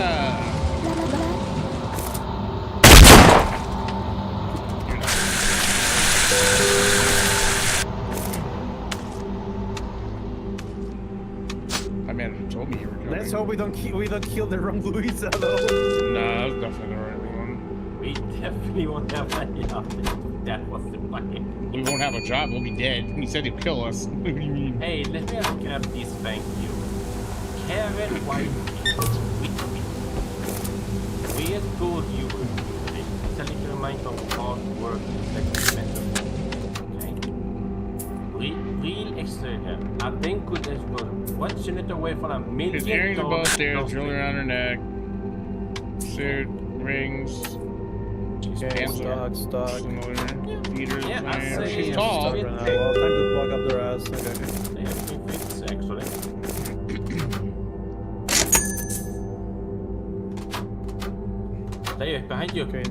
My manager told me you were coming. Let's hope we don't kill the wrong Louisa though. No, that was definitely the right one. We definitely won't have any of it. That was the fucking. We won't have a job. We'll be dead. He said he'd kill us. What do you mean? Hey, let me just grab this, thank you. Kevin White. We as told you would do it. It's a little amount of hard work and method. Okay? Real extraordinary. I think good as good. What's in it away from $1 million? His earrings are both there, jewelry around her neck, suit, rings. Okay, Pants stock. similar. Beaters, Yeah, I man. say She's tall. Right now. Well, time to plug up their ass. Okay. They have been fixed, actually. Stay behind you. Okay,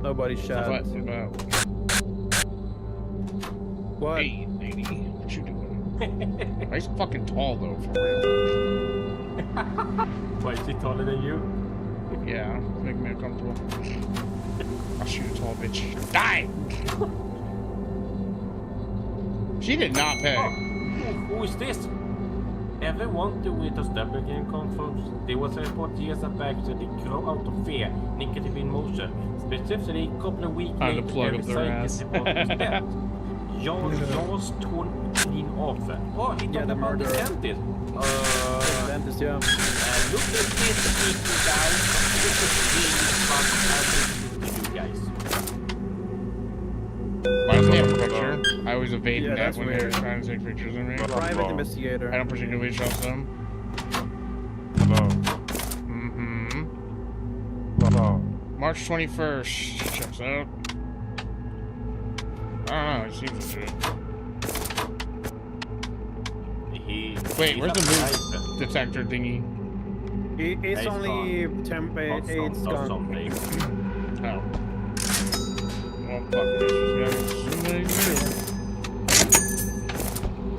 nobody shot. What about? What? Hey, lady, what you doing? He's fucking tall though, for real. Why is he taller than you? Yeah, make me uncomfortable. I'll shoot a tall bitch. Die! She did not pay. Who is this? Everyone to witness double game confirms there was a report years back that they grow out of fear, negative emotion. Specifically, a couple of weeks Time to later, plug every up their ass. scientist reported death. Jaws torn clean off. Oh, he Yeah, talked the about the murderer. dentist. Dentist, yeah. Look at this people, guys. This is really fun to you guys. Why doesn't he have a picture? I always evade Yeah, that that's when weird. they're trying to take pictures of me. Private investigator. I don't particularly trust them. Hello. Mm-hmm. Hello. March 21st. Checks out. I don't know, it seems legit. Wait, where's the move detector thingy? It's only it's gone. Oh. Well, fuck this.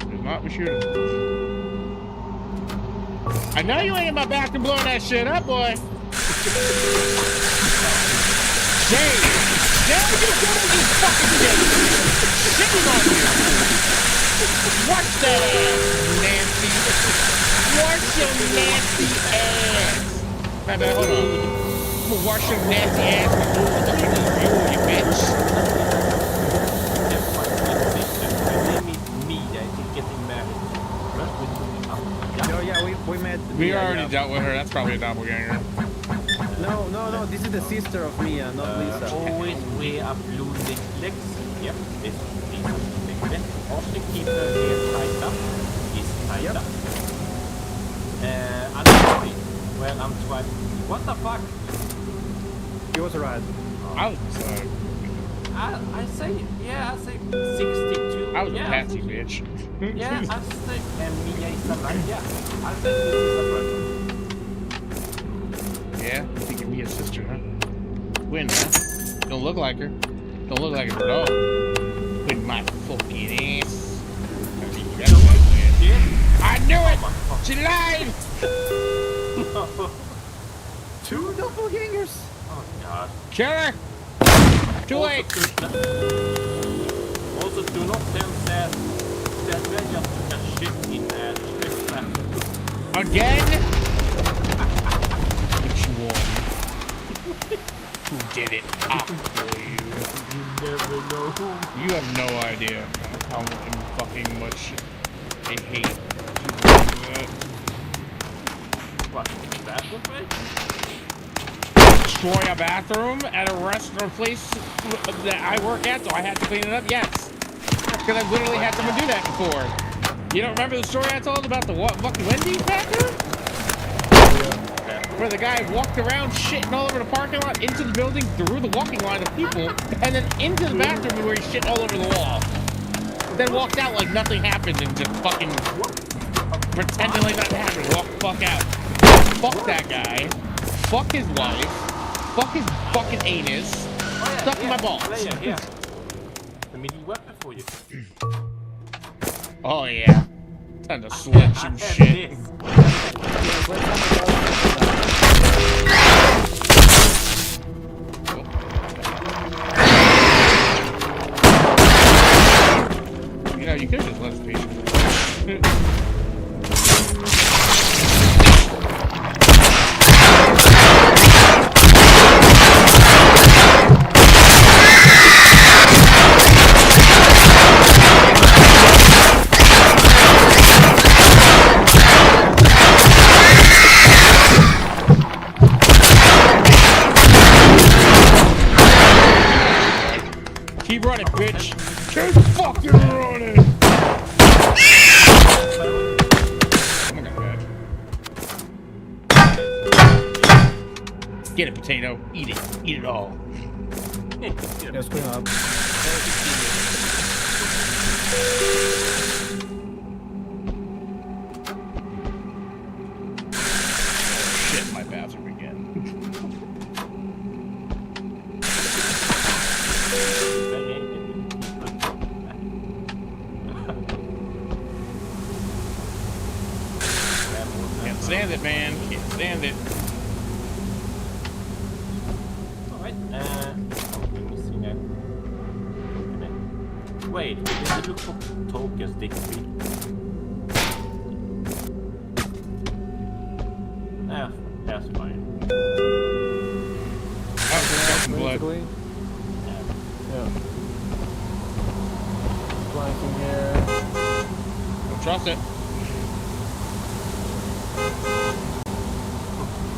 There's not be shooting. I know you ain't in my back and blowing that shit up, boy. Jay, now you gonna do fucking shit. Shitting on you. Watch that ass, Nancy. Watch your nasty ass. Hold on. I'm gonna wash your nasty ass before the fucking you, you bitch. No, yeah, we met. We Mia, already yeah. dealt with her. That's probably a doppelganger. No. This is the sister of Mia, not Lisa. Always we upload the clicks. Yep, this is the also keep the hair tied up. Is tied up. Anyway, well, I'm trying. What the fuck? He was right. I was I say 62. I was yeah, a patsy bitch. Yeah, I say Mia is alive. Yeah, I said this is a Yeah, you think you're Mia's sister, huh? Win, huh? Don't look like her. Don't look like her at all. Win my fucking ass. I knew it! She lied! Two doppelgangers? Oh god. Kill her! Too late! Also, do not tell that we just took a shit in Strip. Again? Which one? Who did it? I'll kill you. You never know who. You have no idea how fucking much I hate. What? Bathroom break? Destroy a bathroom at a restaurant place that I work at, so I had to clean it up? Yes. Because I literally had someone do that before. You don't remember the story I told about the fucking Wendy's bathroom? Where the guy walked around shitting all over the parking lot, into the building, through the walking line of people, and then into the bathroom where he shit all over the wall. Then walked out like nothing happened and just fucking pretending like nothing happened. Walk the fuck out. Fuck that guy. Fuck his wife. Fuck his fucking anus. Suck my balls. Yeah. Let me do weapon for you. Oh yeah. Time to sledge some shit. You know, you could just let us be. Keep running, bitch. Keep fucking running. Get it, potato. Eat it. Eat it all. Yes, clean up. Shit in my bathroom again. Can't stand it, man. Can't stand it. Alright, wait, did you look for tokens this week? That's fine. Oh, blood. Basically. Yeah. Yeah. trust it.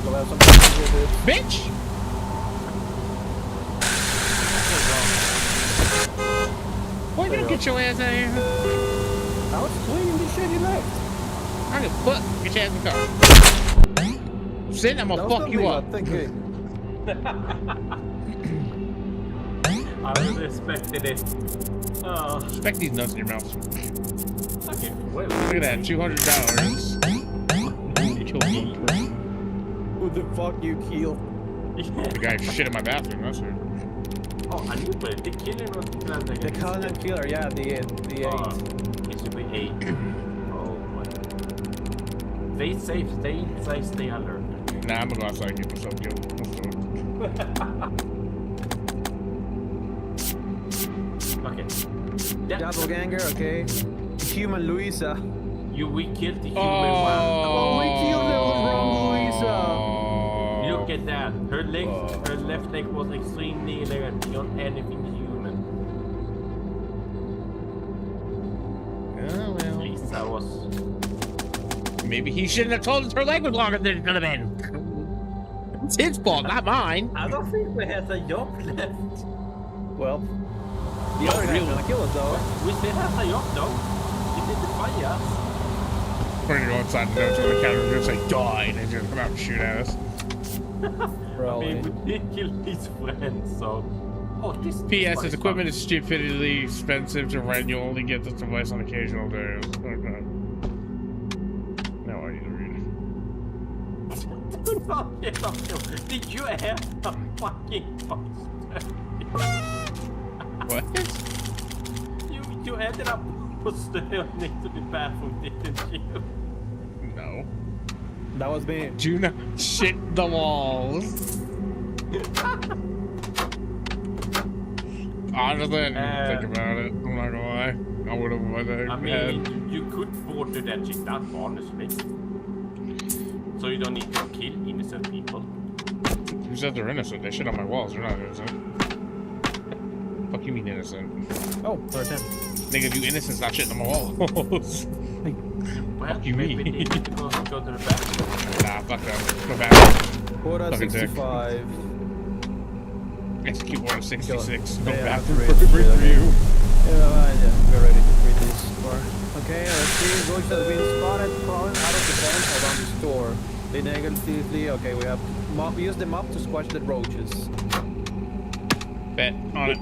We'll have some fun with it. Bitch! Boy, you get your ass out of here. I was cleaning the shit you left. I can fuck. Get your ass in the car. Sit, I'm gonna fuck you up. I respected it. Oh. Respect these nuts in your mouth. Okay, wait. Look at that, $200. Who the fuck you killed? The guy shit in my bathroom, that's it. Oh, I knew it. The killer was planting. The Covenant killer, yeah, the 8. It should be 8. Oh my. Stay safe, stay inside, stay alert. Nah, I'm gonna go outside and get myself killed. Okay. Doppelganger, okay. Human Luisa. We killed the human one. Oh, we killed the wrong Luisa. Look at that. Her left leg was extremely elegant beyond anything human. Oh, well. Lisa was. Maybe he shouldn't have told us her leg was longer than it could have been. It's his fault, not mine. I don't think we have a job left. Well, the other guy's gonna kill us though. We still have a job though. He didn't fight us. We're gonna go outside and go to the counter and say die, and he's gonna come out and shoot at us. I mean, we did kill his friend, so. Oh, this. P.S. His equipment is stupidly expensive to rent. You only get this device on occasional days. Okay. Now I need to read it. Do not get up here. Did you have a fucking poster? What? You ended up posting next to the bathroom, didn't you? No. That was me. Do not shit the walls. Honestly, I didn't think about it. I'm not gonna lie. I would have went ahead. I mean, you could water that shit up, honestly. So you don't need to kill innocent people. Who said they're innocent? They shit on my walls. They're not innocent. Fuck you mean innocent? Oh, part 10. Nigga, if you innocent, stop shitting on my walls. Well, Fuck you maybe mean? they need to go to the bathroom. Nah, fuck them. Go back. Quota Fucking dick. 65. Execute order 66. Go Yeah, back. to read this shit, Review. Yeah, we're ready to read this score. Okay, let's see. Roach has been spotted crawling out of the vent around the store. They negatively. Okay, we have to use the mop to squash the roaches. Bet on it.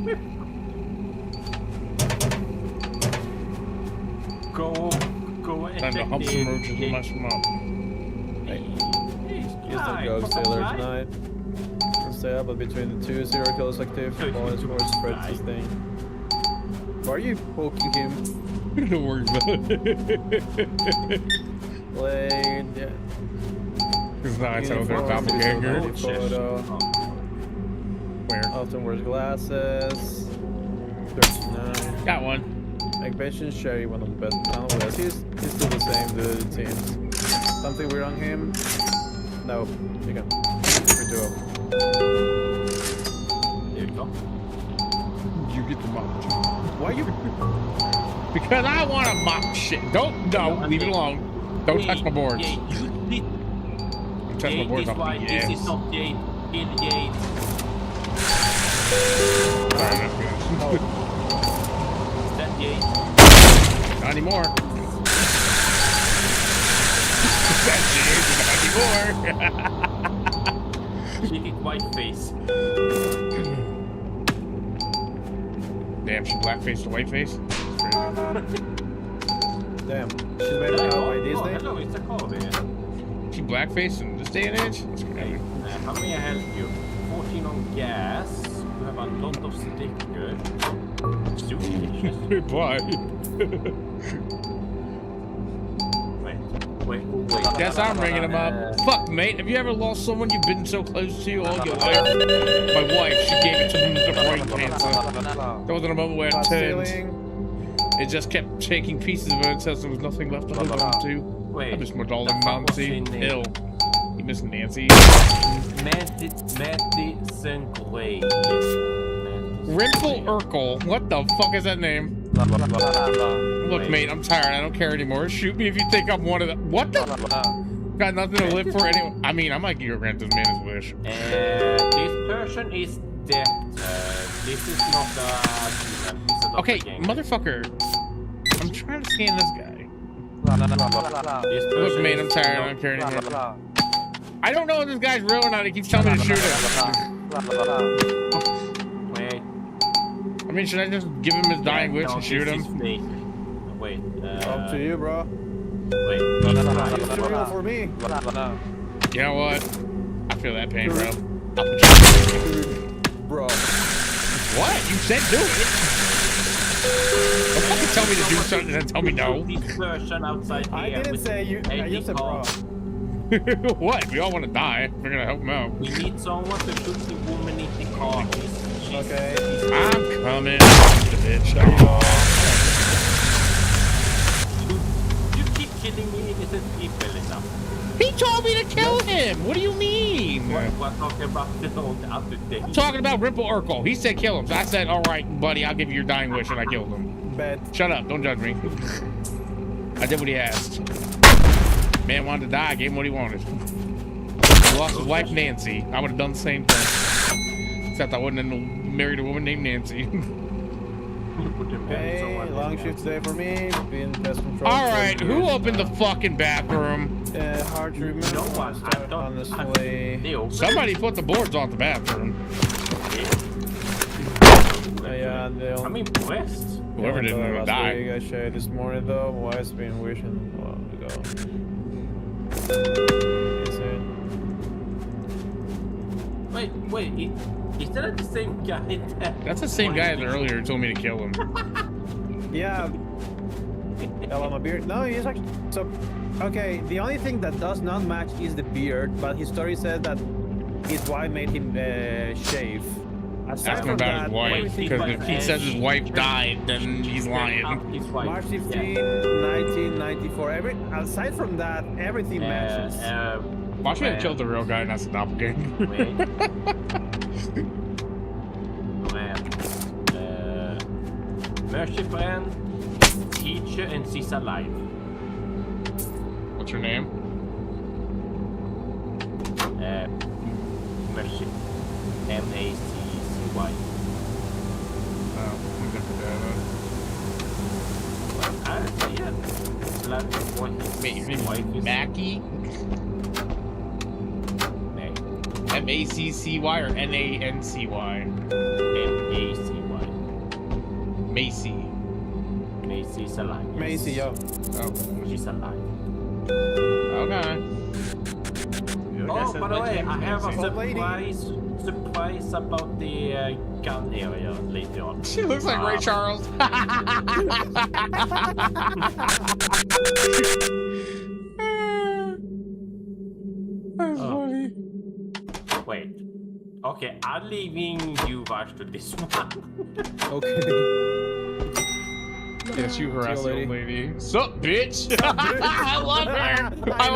Go and Time to check hump the- some roaches with my smoke. Use the ghost sailor tonight. Stay up, but between the two, 0 kills active. Bonus more spread sustain. Why are you poking him? Don't worry about it. Played. Yeah. It's nice how they're doppelganger. Photo. Where? Often wears glasses. 39. Got one. Activation Sherry, one of the best panel players. He's still the same, the teams. Something weird on him? No, you can. Free to up. Here you go. You get the mop. Why you? Because I want to mop shit. No, leave it alone. Don't touch my boards. Yeah, you did. Don't touch my Gate boards is off why the this is ass. not gate. Kill gate. Alright, that's good. Is that gate? Not anymore. Not anymore. She did white face. Damn, she blackface to whiteface? Damn, she's made it out by Disney. Oh, hello, it's a Kobe. She blackface in this day and age? That's Hey, crazy. how may I help you? 14 on gas. We have a lot of stickers. Sushi. Reply. Wait. Yes, I'm ringing him up. Fuck, mate. Have you ever lost someone you've been so close to all your life? My wife, she gave it to me with the brain cancer. There wasn't a moment where it turned. It just kept taking pieces of her until there was nothing left to hold on to. Wait. I miss my darling Nancy. Hill. You miss Nancy? Madison Gray. Rimple Urkel. What the fuck is that name? Look, mate, I'm tired. I don't care anymore. Shoot me if you think I'm one of the. What the? Got nothing to live for anyway. I mean, I might grant this man his wish. This person is dead. This is not a demon. It's a Okay, doppelganger. motherfucker. I'm trying to scan this guy. This Look, person mate, I'm is tired. I not- don't care anymore. I don't know if this guy's real or not. He keeps telling me to shoot him. Wait. I mean, should I just give him his dying wish No, and shoot this him? is fake. Wait. Up to you, bro. Wait. It's real for me. You know what? I feel that pain, bro. Bro. What? You said do it. Don't fucking tell me to do something and then tell me no. This person outside I here didn't with say you. I just said bro. What? We all want to die. We're gonna help him out. We need someone to shoot the woman in the car. She's Okay. I'm coming. Bitch. You keep kidding me. Isn't people enough? He told me to kill him. What do you mean? We're talking about the other day. I'm talking about Ripple Urkel. He said kill him. So I said, all right, buddy, I'll give you your dying wish, and I killed him. Bet. Shut up. Don't judge me. I did what he asked. Man wanted to die. I gave him what he wanted. He lost his wife, Nancy. I would have done the same thing. Except I wouldn't have married a woman named Nancy. Hey, long shift today for me. Being pest control. All right, who opened the fucking bathroom? Hard to remember. No one. I don't. Honestly. Somebody put the boards off the bathroom. Yeah, they'll. I'm impressed. Whoever didn't know die. I shared this morning though. Why it's been wishing a while ago. Wait. Is that the same guy? That's the same guy that earlier told me to kill him. Yeah. Hello, my beard. No, he's actually so. Okay, the only thing that does not match is the beard, but his story said that his wife made him shave. Ask him about his wife, because if he says his wife died, then he's lying. March 15, 1994. Aside from that, everything matches. Watch me have killed the real guy, and that's the doppelganger. Mercy friend, teacher, and she's alive. What's her name? Mercy. M-A-C-C-Y. Oh, I'm good for that. Wait, your name is Mackie? M-A-C-C-Y or N-A-N-C-Y? M-A-C-Y. Macy. Macy's alive. Macy, yo. Oh. She's alive. Okay. Oh, by the way, I have a Macy. surprise about the gun area later on. She looks like Ray Charles. That's funny. Wait. Okay, I'm leaving you watch to this one. Okay. Yes, you harass the lady. old lady. Sup, bitch? I love her. I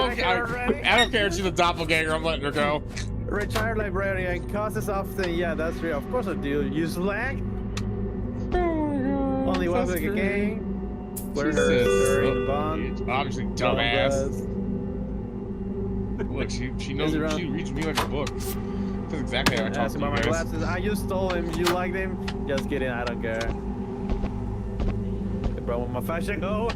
don't care if she's a doppelganger. I'm letting her go. Retired librarian causes often. Yeah, that's real. Of course I do. You slag. Only one That's like a great. game. Where Jesus. her in bond. Obviously, dumbass. Look, she knows. She reads me like a book. That's exactly how I talk Ask to him you about my guys. glasses. You stole him. You like them? Just kidding. I don't care. Hey, bro, with my fashion go. 2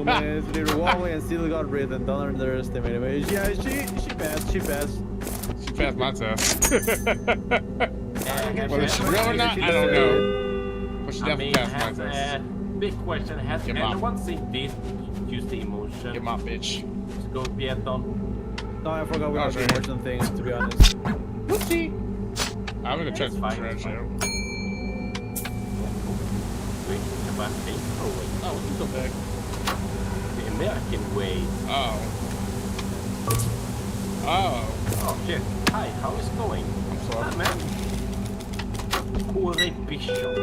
minutes. Leave the walkway and still got written. Don't underestimate it. Yeah, she passed. She passed. She passed my test. Whether she's she- real or not, I don't know. But she definitely passed my has test. a big question. Has Get my- anyone seen this? Use the emotion. Get my bitch. Let's go, Pieton. No, I forgot we Oh, had the sure. emotion things, to be honest. Whoopsie. I'm gonna try It's to fine, trash it's fine. out. Wait, about this? Oh, wait. Oh, we can go back. The American way. Oh. Oh. Oh, shit. Hi, how is it going? I'm sorry. Hi, man. Corey Bishop.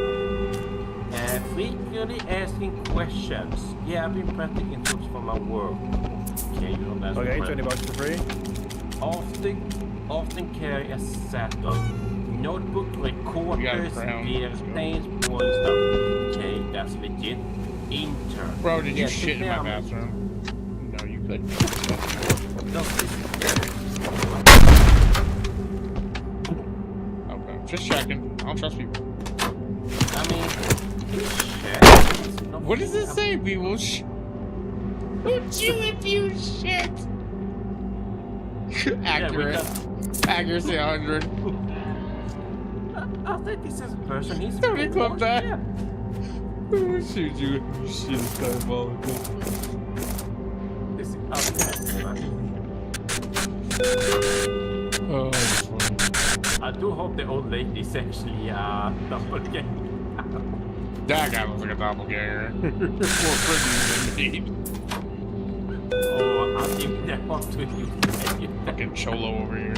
Frequently asking questions. Yeah, I've been practicing tools for my work. Okay, you don't ask Okay, me $20 for free. Often carry a saddle. notebook, recorders, crown. beer stains, boring stuff. Okay, that's legit. Intern. Bro, did you Yeah, shit in my down. bathroom? No, you couldn't. No, Okay, just checking. I don't trust people. I mean, shit. What does it say? We will shoot you if you shit. Accurate. Accuracy 100. I think this is a person. He's Somebody clip that. Yeah. We will shoot you if you shit. Diabolical. This is Oh, that's funny. I do hope the old lady is actually doppelganger. That guy looks like a doppelganger. More pretty than me. Oh, I think they want to use Fucking cholo over here.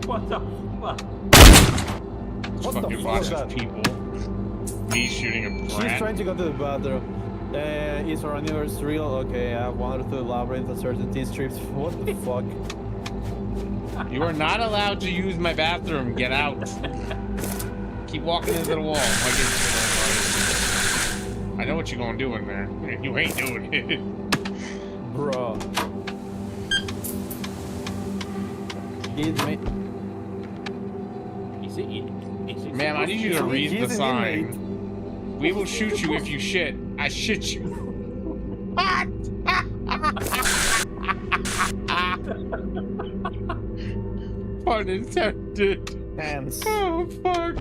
What the fuck? What the Fucking fuck watch was that? people. Me shooting a She's brat. trying to go to the bathroom. Is our universe real? Okay, I wanted to elaborate on certain teen strips. What the fuck? You are not allowed to use my bathroom. Get out. Keep walking into the wall. I know what you're gonna do in there. You ain't doing it. Bro. Is it Ma'am, I need you to read the He's an sign. We will shoot you if you shit. I shit you. Pun intended. Hands. Oh, fuck.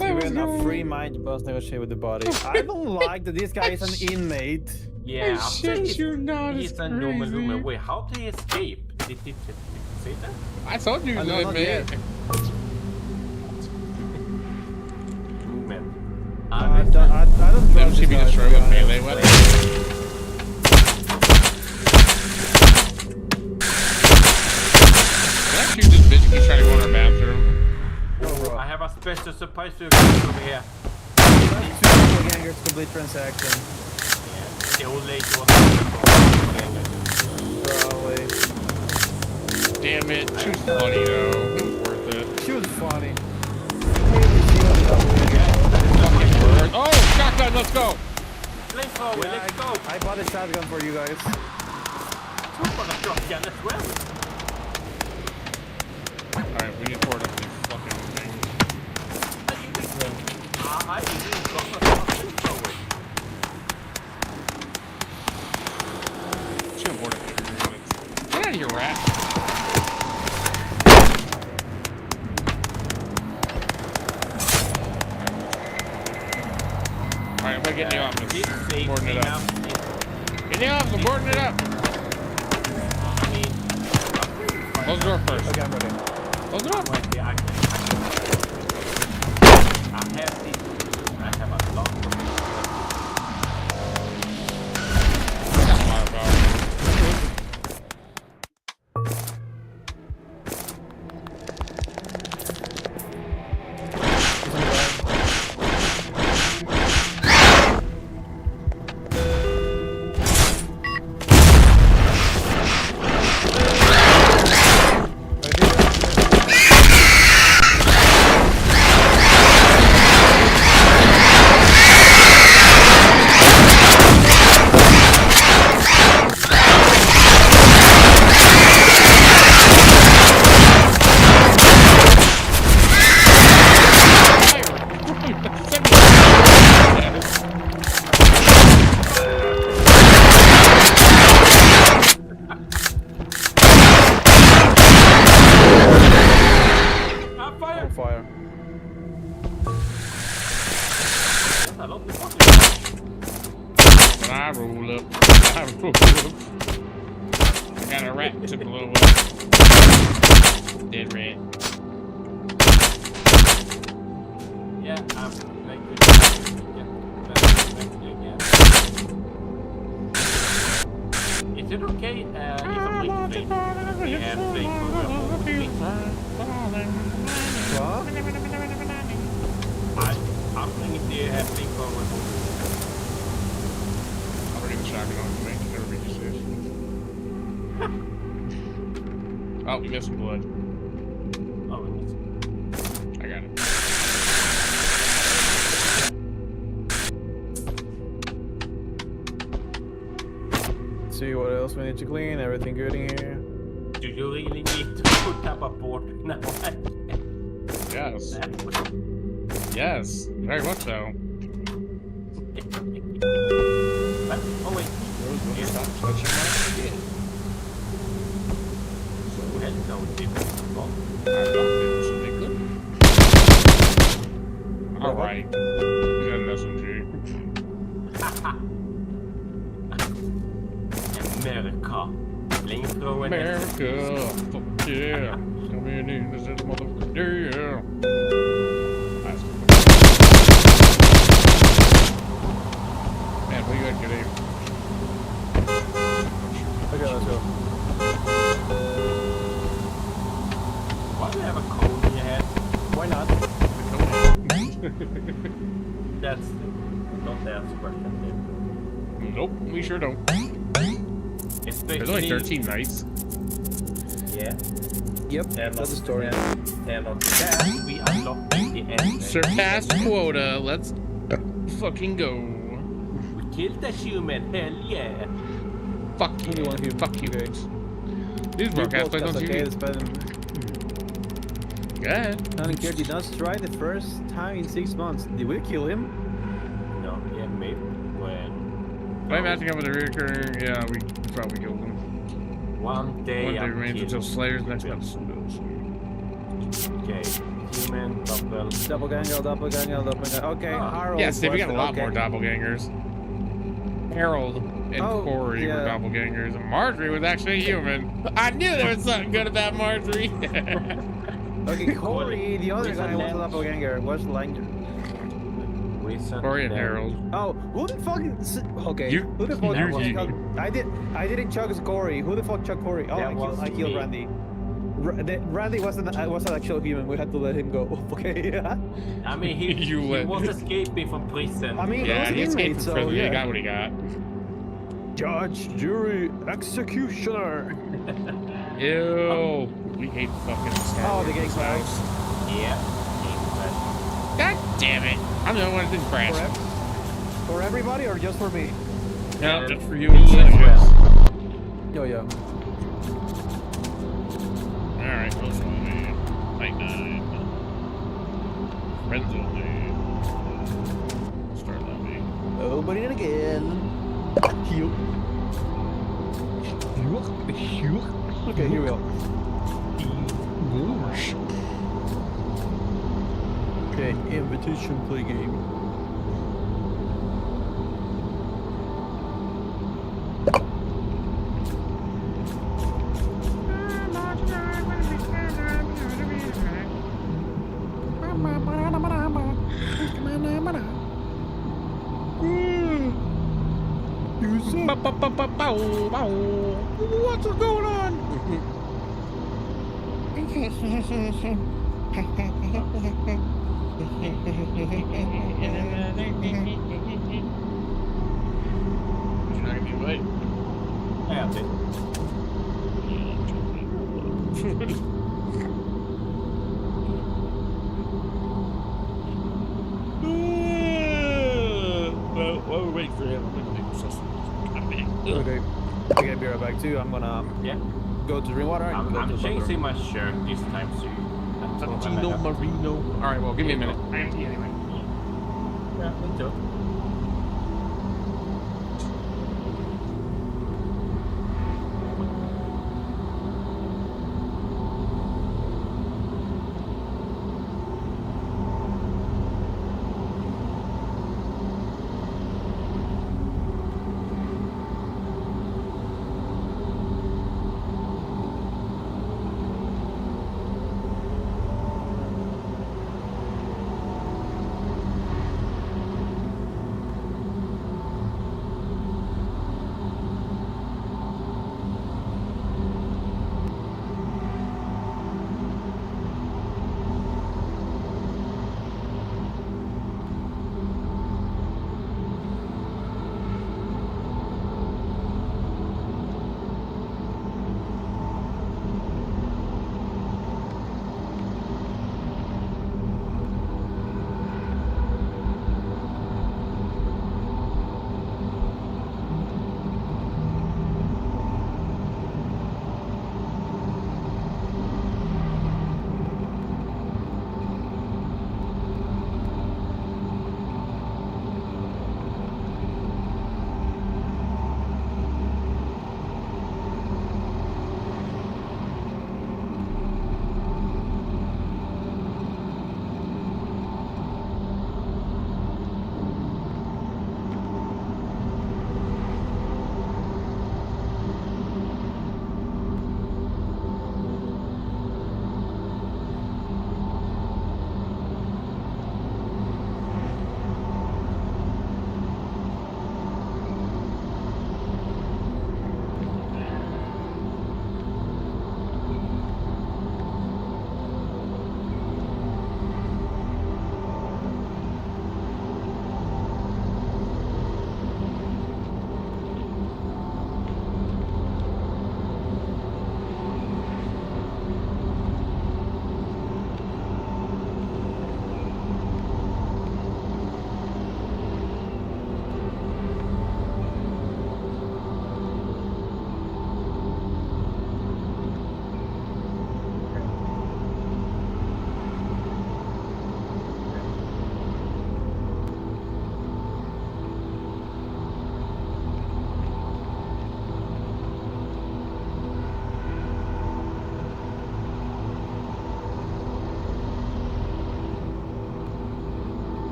Given a free mind, you must negotiate with the body. I don't like that this guy is an inmate. Yeah, I shit you not. He's It's a normal crazy. woman. Wait, how did he escape? Did he say that? I told you I he know, was not an yet. inmate. Movement. I don't Them trust should be this guy, destroyed to with be melee honest. weapons. Can I shoot this bitch if he's trying to go in our bathroom? Oh, I have a special surprise for you guys over here. Two gangers complete transaction. Yeah, the old lady was Probably. Damn it. She was funny though. It was worth it. She was funny. Oh, shotgun, let's go. Let's go, let's go. I bought a shotgun for you guys. Two for the shotgun as well. Alright, we need to port up these fucking things. I didn't go for the shotgun. Should have boarded it. Get out of here, rat. Alright, I'm gonna get in the office. Boarding it up. Get in the office, I'm boarding it up. Close the door first. Okay, I'm ready. Close the door. I have this. I have a lot of Fire. When I roll up, I roll up. I got a rat to blow up. Dead rat. Yeah, I'm like Is it okay if I'm like playing and playing for the whole thing? What? I'm playing if they have playing for the whole thing. I'm already shotgun on the main. Everybody just is. Oh, we got some blood. Oh, it is. Let's see what else we need to clean. Everything good in here? Do you really need to put up a port now? Yes. Yes, very much so. But, oh wait. Stop touching my shit. Hello, people. Alright. We got an SMG. America. Flamethrower. America. Fuck yeah. Come in, this is motherfucker. Yeah. Man, we gotta get in. Okay, let's go. Why do you have a cone in your head? Why not? That's not the answer question. Nope, we sure don't. Especially, There's only 13 nights. Yeah. Yep, And that's the story. And on that, we unlock the end. Surpassed quota. Let's fucking go. We killed a human. Hell yeah. Fuck you. Fuck you. Okay. These broadcast plays on Okay, TV. it's better. Go ahead. Nanker did not try the first time in 6 months. Did we kill him? No, yeah, maybe. When. By matching up with the reoccurring, yeah, we probably killed them. One day One day I'm remains until killed. Slayer's next episode. Okay. Human, Doppelganger. Okay, Harold. Yeah, Steve, we was- got a lot okay. more doppelgangers. Harold and Corey were yeah. doppelgangers, and Marjorie was actually a human. I knew there was something good about Marjorie. Okay, Corey, the other guy was a Lynch. doppelganger. What's Langer? Corey and Harold. Oh, who the fuck is... Okay, You- who the fuck... you're- I didn't chuck Corey. Who the fuck chucked Corey? Oh, That was I killed me. Randy. Randy wasn't an actual human. We had to let him go. Okay, yeah. I mean, he You he let- was escaping from prison. I mean, Yeah, he escaped from so, prison. He yeah. got what he got. Judge, jury, executioner. Ew. We hate fucking Star Oh, Wars the in this gang's back. house. Yeah. God damn it. I'm the only one that didn't crash. For everybody or just for me? No, just for you Me and as Slayers. well. Oh, yeah. Alright, what's on me? Night night. Friends only. Start that me. Opening it again. Heal. Okay, here we go. Okay, invitation play game. What's going on? You're not gonna be late. I have it. Well, we're waiting for him. I'm gonna make this. Okay. Okay, be right back too. I'm gonna Yeah. go to drink water. and I'm go to the bathroom. changing my shirt this time, so Santino Marino. Alright, well, give me a minute. I am tea anyway. Yeah, me too.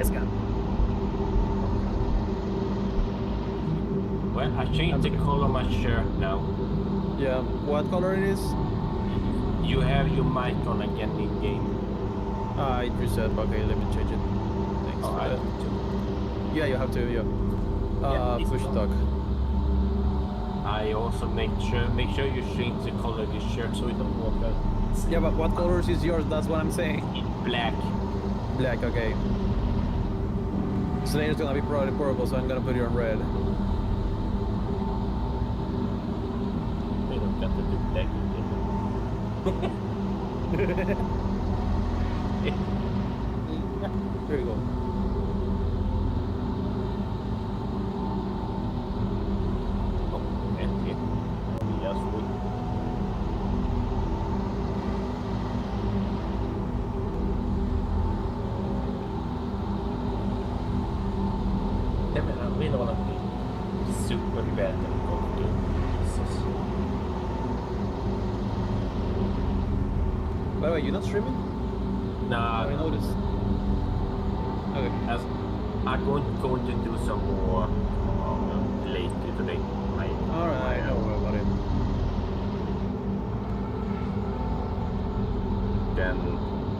Yes, can. Well, I changed the color of my shirt now. Yeah, what color it is? You have your mic on again in game. It reset. Okay, let me change it. Thanks Oh, for I that. have to. Yeah, you have to. Yeah. Yeah, Push talk. I also make sure you change the color of your shirt so it don't walk out. Yeah, but what colors is yours? That's what I'm saying. Black. Black. Okay. So later's gonna be probably purple, so I'm gonna put it on red. We don't got to do black again. There you go. Oh, and it. Just wait. Nej men han vill hålla på superbad and go to Jesus. By the way, you're not streaming? Nah, I noticed. Okay. as I'm going to do some more later today. Alright, don't worry about it. Then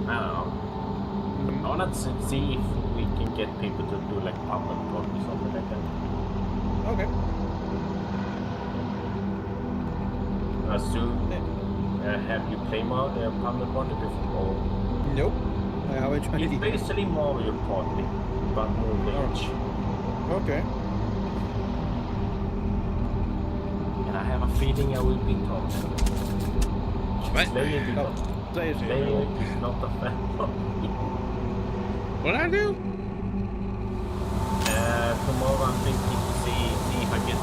I don't know. I wanna see if we can get people to do like public talk or something like that. Okay. Soon, have you played Public Party before? Nope. I haven't tried It's it. basically Mario Party, but more rich. Okay. And I have a feeling I will be top. What? Slayer is not, Players. Slayer is not a fan of me. What'd I do? Tomorrow I'm thinking to see if I can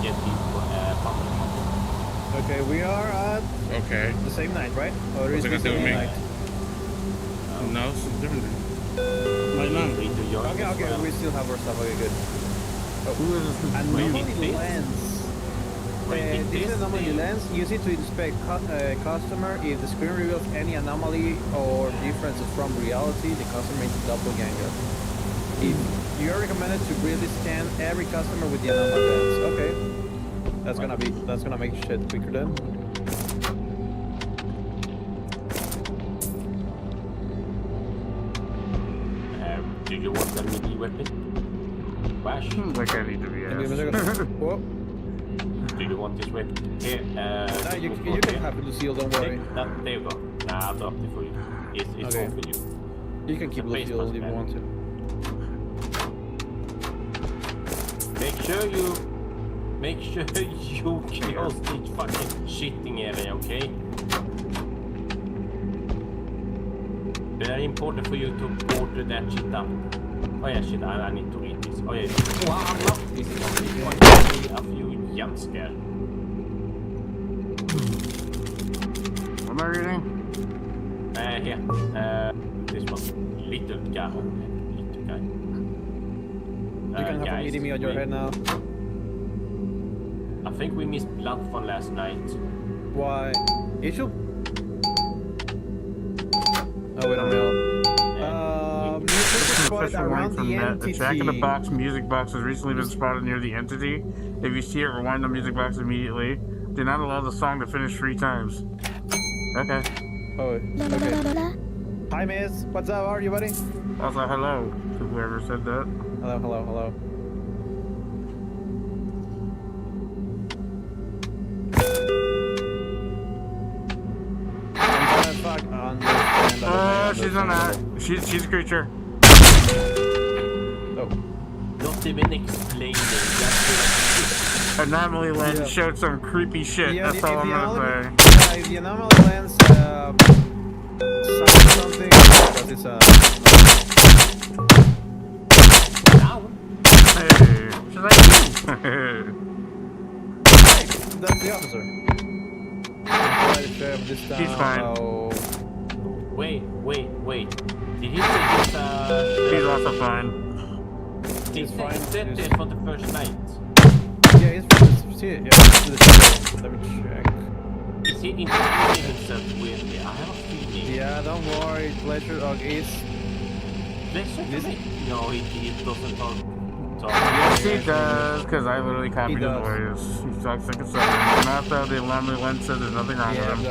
get people Public Party. Okay, we are at Okay. the same night, right? Or What's is it this got to do with the me? night? No, it's different. Like none. Need to join Okay, as okay, well. we still have our stuff. Okay, good. Maybe Anomaly this. lens. Maybe This this anomaly thing. lens, use it to inspect customer. If the screen reveals any anomaly or differences from reality, the customer is a doppelganger. If you are recommended to really scan every customer with the anomaly lens. Okay. That's gonna make shit quicker then. Do you want a mini weapon? Wash? Like I need to be Give me a asked. second. Whoa. Do you want this weapon? Here, No, you can have it, Lucille, don't worry. There you go. Nah, I'll drop it for you. It's Okay. all for you. You can keep The face Lucille mask, if you man. want to. Make sure you close this fucking shitting area, okay? Very important for you to order that shit up. Oh yeah, shit, I need to read this. Oh yeah, wow, this is only a few jump scare. What am I reading? Here. This one. Little guy. Little guy. You can have a guys, mini me on your head now. I think we missed blood from last night. Why? It should. Oh, we don't know. Music is spotted Official link around from the net. The entity. Jack in the Box music box has recently been spotted near the entity. If you see it, rewind the music box immediately. Do not allow the song to finish 3 times. Okay. Oh, okay. Hi, Miss. What's up? How are you, buddy? Also, hello to whoever said that. Hello, hello, hello. I'm trying to fuck understand. She's on that. She's a creature. Oh. Not even explaining. Just Anomaly lens Yeah. showed some creepy shit. Yeah, That's all I'm gonna say. if the anomaly lens sounds something, because it's Hey, should I do? that's the officer. I'm trying to sheriff this time. He's fine. Oh. wait. Did he say he's He's also fine. He's fine. said this for the first night. Yeah, he's from the city. Yeah, he's from the city. Let me check. Is he introducing himself weirdly? I have a feeling. Yeah, don't worry. Pleasure Dog is No, he doesn't talk. Yes, he does, because I literally copied his voice. He talks like a southern. And also, the alarm Len said there's nothing wrong with him.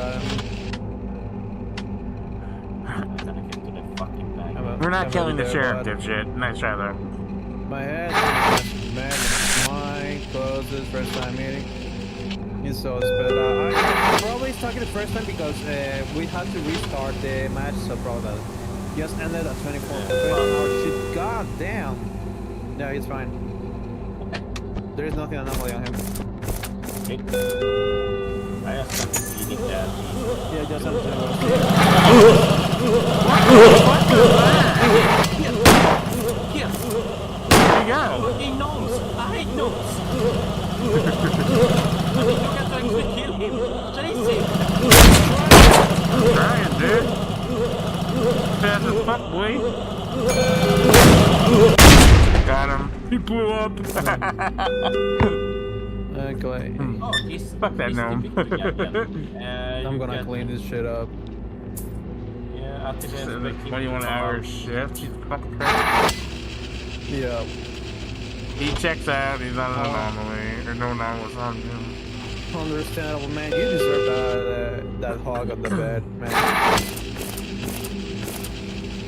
We're not killing the sheriff, dipshit. Nice try, though. My head met my closest first time meeting. He saw us, but I probably stuck it the first time because we had to restart the match, so probably that just ended at 24. Oh shit, god damn. No, it's fine. There is nothing anomaly on him. Okay. I have something eating that. Yeah, just have There you go. He knows! I hate knows! I mean, look at trying to kill him! Chase him! Trying, dude. Fast as fuck, boy. Got him. He blew up. Okay. Oh, he's... Fuck that gnome. I'm gonna clean this shit up. Yeah, I think it's 21-hour shift. He's fucking crazy. Yeah. He checks out. He's not an anomaly. Or no anomaly on him. Understandable, man. You deserve that hog on the bed, man.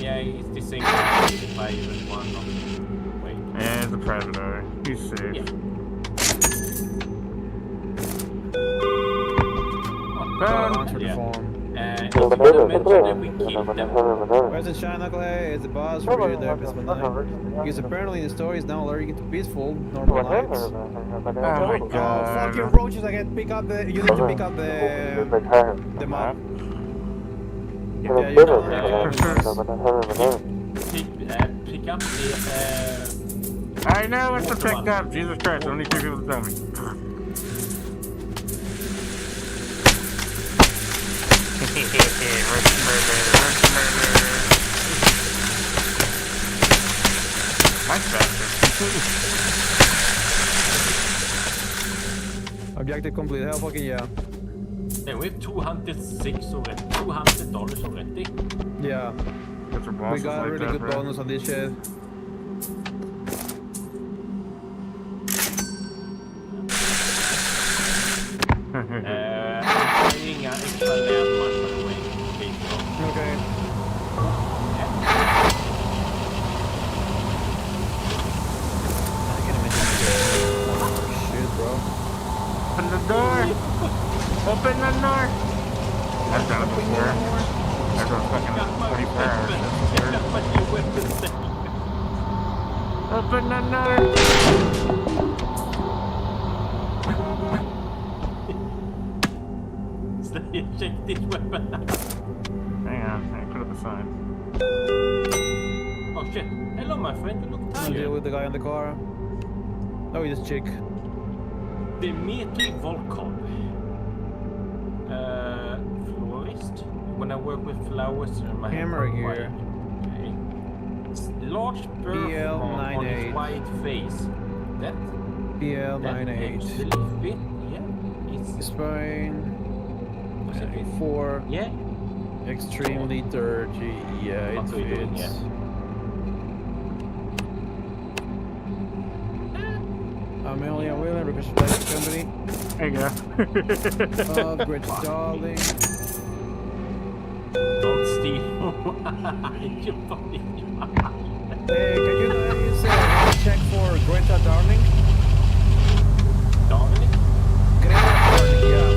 Yeah, he's the same guy if I even want him. Wait. Yeah, it's a private eye. He's safe. Yeah. Answer the Yeah. phone. If you mention that we killed them. Where's the Shine Knucklehead? It's the boss for your therapist, because apparently in the story is now allergic to peaceful, normal nights. Oh my Oh, god. fucking roaches! I can pick up the. You need to pick up the map. Yeah, you Pick up the... I know it's a picked up. Jesus Christ, only two people to tell me. Nice bastard. Objective complete. Hell fucking yeah. Yeah, we have 206 already. $200 already. Yeah. That's for We bosses got a like really that, good bro. bonus on this shit. I'm finding an extra landmark by the way. Okay. Shit, bro. Open the door! Open the door! I've done it before. I've done fucking 24 hours. Open the door! Check this weapon out. Hang on, I put up a sign. Oh shit. Hello my friend, you look I'll deal tired. with the guy in the car. Oh, this chick. Dmitry Volkov. Florist. When I work with flowers in my Camera gear. Okay. Large birthmark on his PL98. white face. That PL98. actually fit. Yeah. It's Spain. was it fit? 4. Yeah. Extremely dirty. Yeah, it What are we doing fits. here? Amelia Wheeler, representation company. There you go. Of Great Darling. Don't steal. You fucking... Hey, can you guys check for Greta Darling? Dominic? Greta Darling, yeah.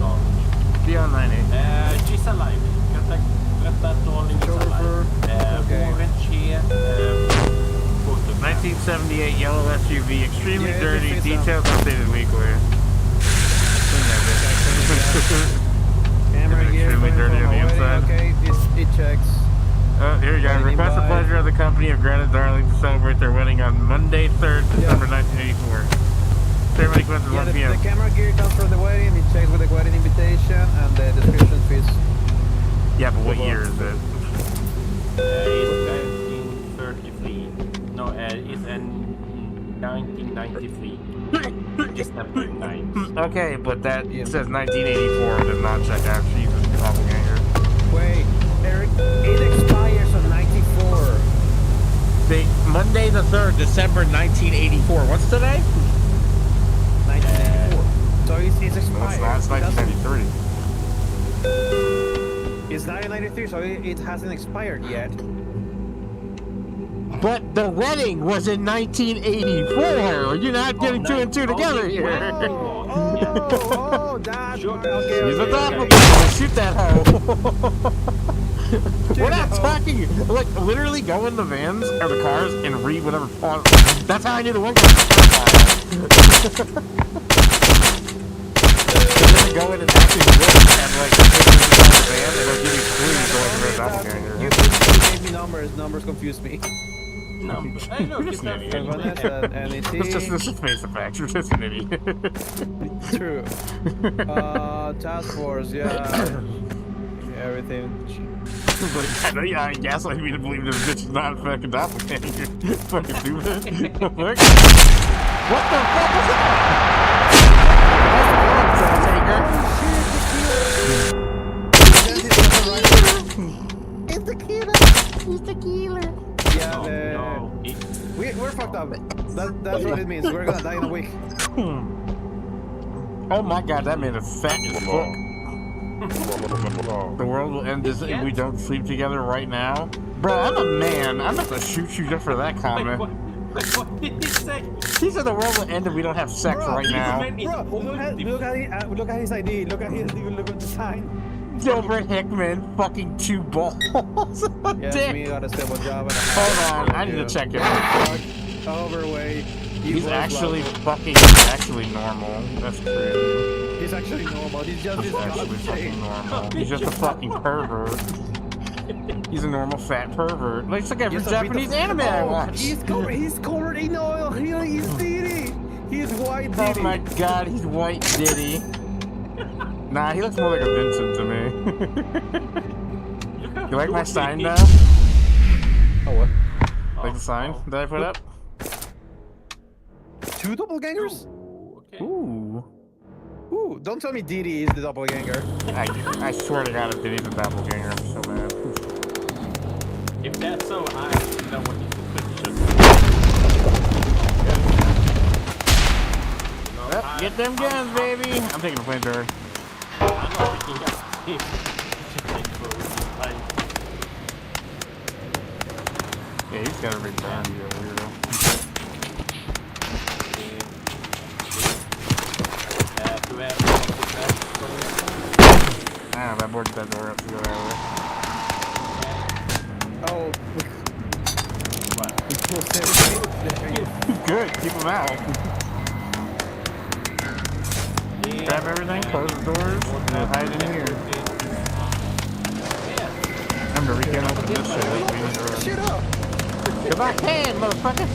Dominic. Beyond 98. She's alive. Greta Darling is alive. Okay. Orange hair. 1978 yellow SUV, extremely Yeah, it dirty, fits details updated weekly. Clean that bitch. Camera Is it gear. extremely dirty on the inside? Okay, it checks. Here you go. Wedding Request the invite. pleasure of the company of Greta Darling to celebrate their wedding on Monday, 3rd December 1984. Ceremony commences Yeah, 1 the p.m. camera gear comes from the wedding. It checks with the wedding invitation and the description fits. Yeah, but what year is it? It's 1933. No, it's in 1993. December 9th. Okay, but that Yeah. says 1984 does not check out. Jesus, doppelganger. Wait, Eric, it expires on 94. the 3rd, December 1984. What's today? 1994. So it's That's expired. not, it's 1993. It's 1993, so it hasn't expired yet. But the wedding was in 1984. You're not getting two and two together here. Oh, that's okay. He's a okay, doppelganger. Shoot that hoe. We're not talking, like, literally go in the vans or the cars and read whatever font. That's how I knew the one guy was and then go in and actually look at, like, the pictures inside the van, and they'll give you clues to, like, where it's doppelganger. You gave me numbers. Numbers confuse me. Numbers. Hey, look, it's not Vanessa, NET. Let's just face the facts. You're just an idiot. True. Task Force, yeah. Everything. I know you gaslight me to believe this bitch is not a fucking doppelganger. Fucking stupid. What the fuck was that? It's the killer. He's the killer. Yeah, Oh, no. we're fucked up. That's what it means. We're gonna die in a week. Oh my god, that man is fat as fuck. The world will end if we don't sleep together right now. Bro, I'm a man. I'm not gonna shoot you just for that comment. What did he say? He said the world will end if we don't have sex right now. Bro, look at his ID. Look at the sign. Gilbert Hickman, fucking 2 balls. Yes, Dick. me got a stable job. And a Hold on, I need to check him. Overweight. He's actually normal. That's crazy. He's actually normal. He's just He's actually fucking normal. He's just a fucking pervert. He's a normal fat pervert. Like, it's like every Japanese anime I watch. He's covered in oil. He's Diddy. He's white Oh Diddy. my god, he's white Diddy. Nah, he looks more like a Vincent to me. You like my sign now? Oh, what? Like the sign that I put up? 2 doppelgangers? Okay. Ooh. Ooh, don't tell me Diddy is the doppelganger. I swear to god if Diddy's a doppelganger, I'm so mad. If that's so, I know what you should. Yep, get them guns, baby! I'm taking a flamethrower. I'm not picking up. Yeah, he's gotta return, you weirdo. Ah, that board's that door up to go that way. Oh. What? Good, keep him out. Grab everything, close the doors, and then hide in here. Remember, we can't open this shit. We need to run. Shut up! Come back, hand, motherfucker!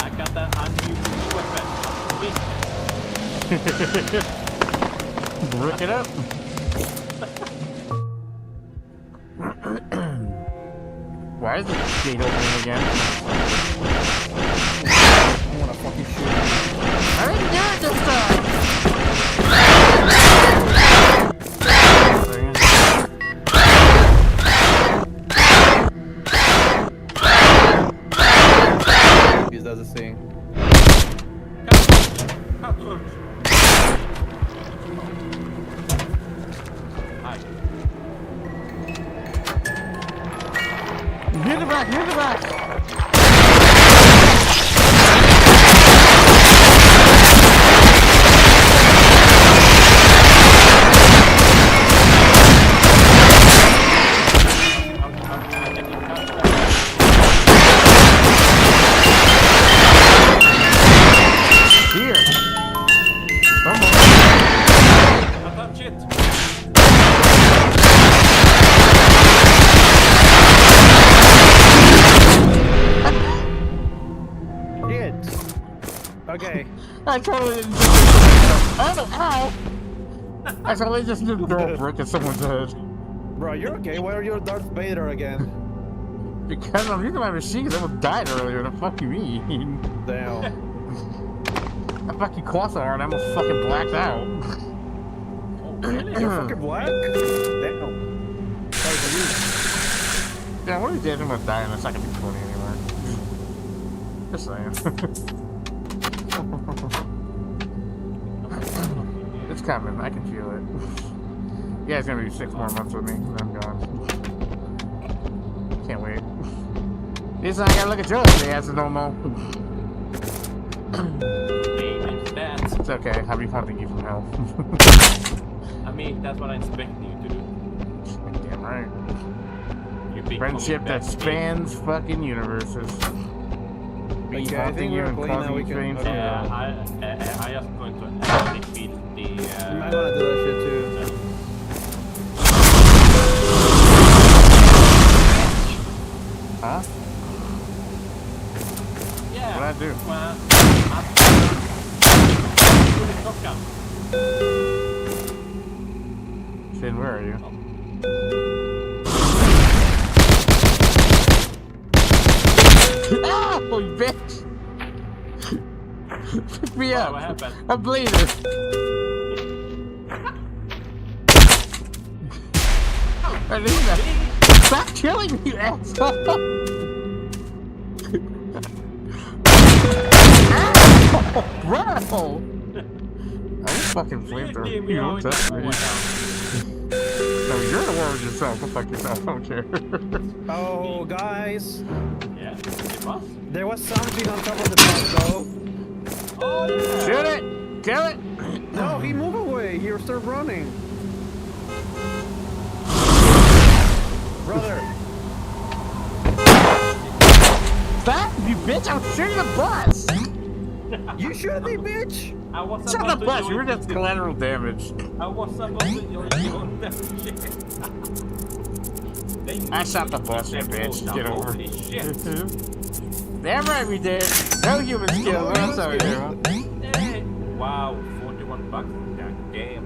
I got that unused weapon. Brick it up. Why is the gate opening again? I wanna fucking shoot you. I didn't do it this time! He does the thing. Near the back, near the back! Here! Okay. I totally didn't just ow! I totally just didn't throw a brick at someone's head. Bro, you're okay. Why are you Darth Vader again? Because I'm using my machine because I almost died earlier. The fuck you mean? Damn. I fucking crossed and I almost fucking blacked out. Oh, really? You're fucking black? Damn. Sorry for you. Yeah, what are you doing about dying? That's not gonna be funny anymore. Just saying. It's coming. I can feel it. Yeah, it's gonna be 6 more months with me, and I'm gone. Can't wait. This I gotta look at yours. They has no more. It's okay. I'll be hunting you from hell. I mean, that's what I expect you to do. Damn right. You big Friendship coming that back spans fucking universes. Be Okay, I hunting think you we're and clean now, causing we can- strange okay. Yeah, I just going to actually feel the. You might wanna do that shit too. Huh? Yeah. What'd I do? Well, Finn, where are you? Ah! Oh, you bitch! Pick me up! What happened? I'm bleeding! Alina! Stop killing me, you asshole! Ow! Bro! I just fucking flamethrower. You don't touch me. No, you're the one with yourself. Go fuck yourself. I don't care. Oh, guys. Yeah, it was. There was something on top of the bus, though. Oh, yeah. Shoot it! Kill it! No, he moved away. He started running. Brother. Stop, you bitch! I'm shooting the bus! You shoot me, bitch! I was Shut about the to bus! join You were just collateral damage. I was about to join that shit. I shot the bus, you bitch. Get over Holy shit. Damn right we did. No human skill. I'm sorry, Daryl. Hey. Wow, $41. God damn.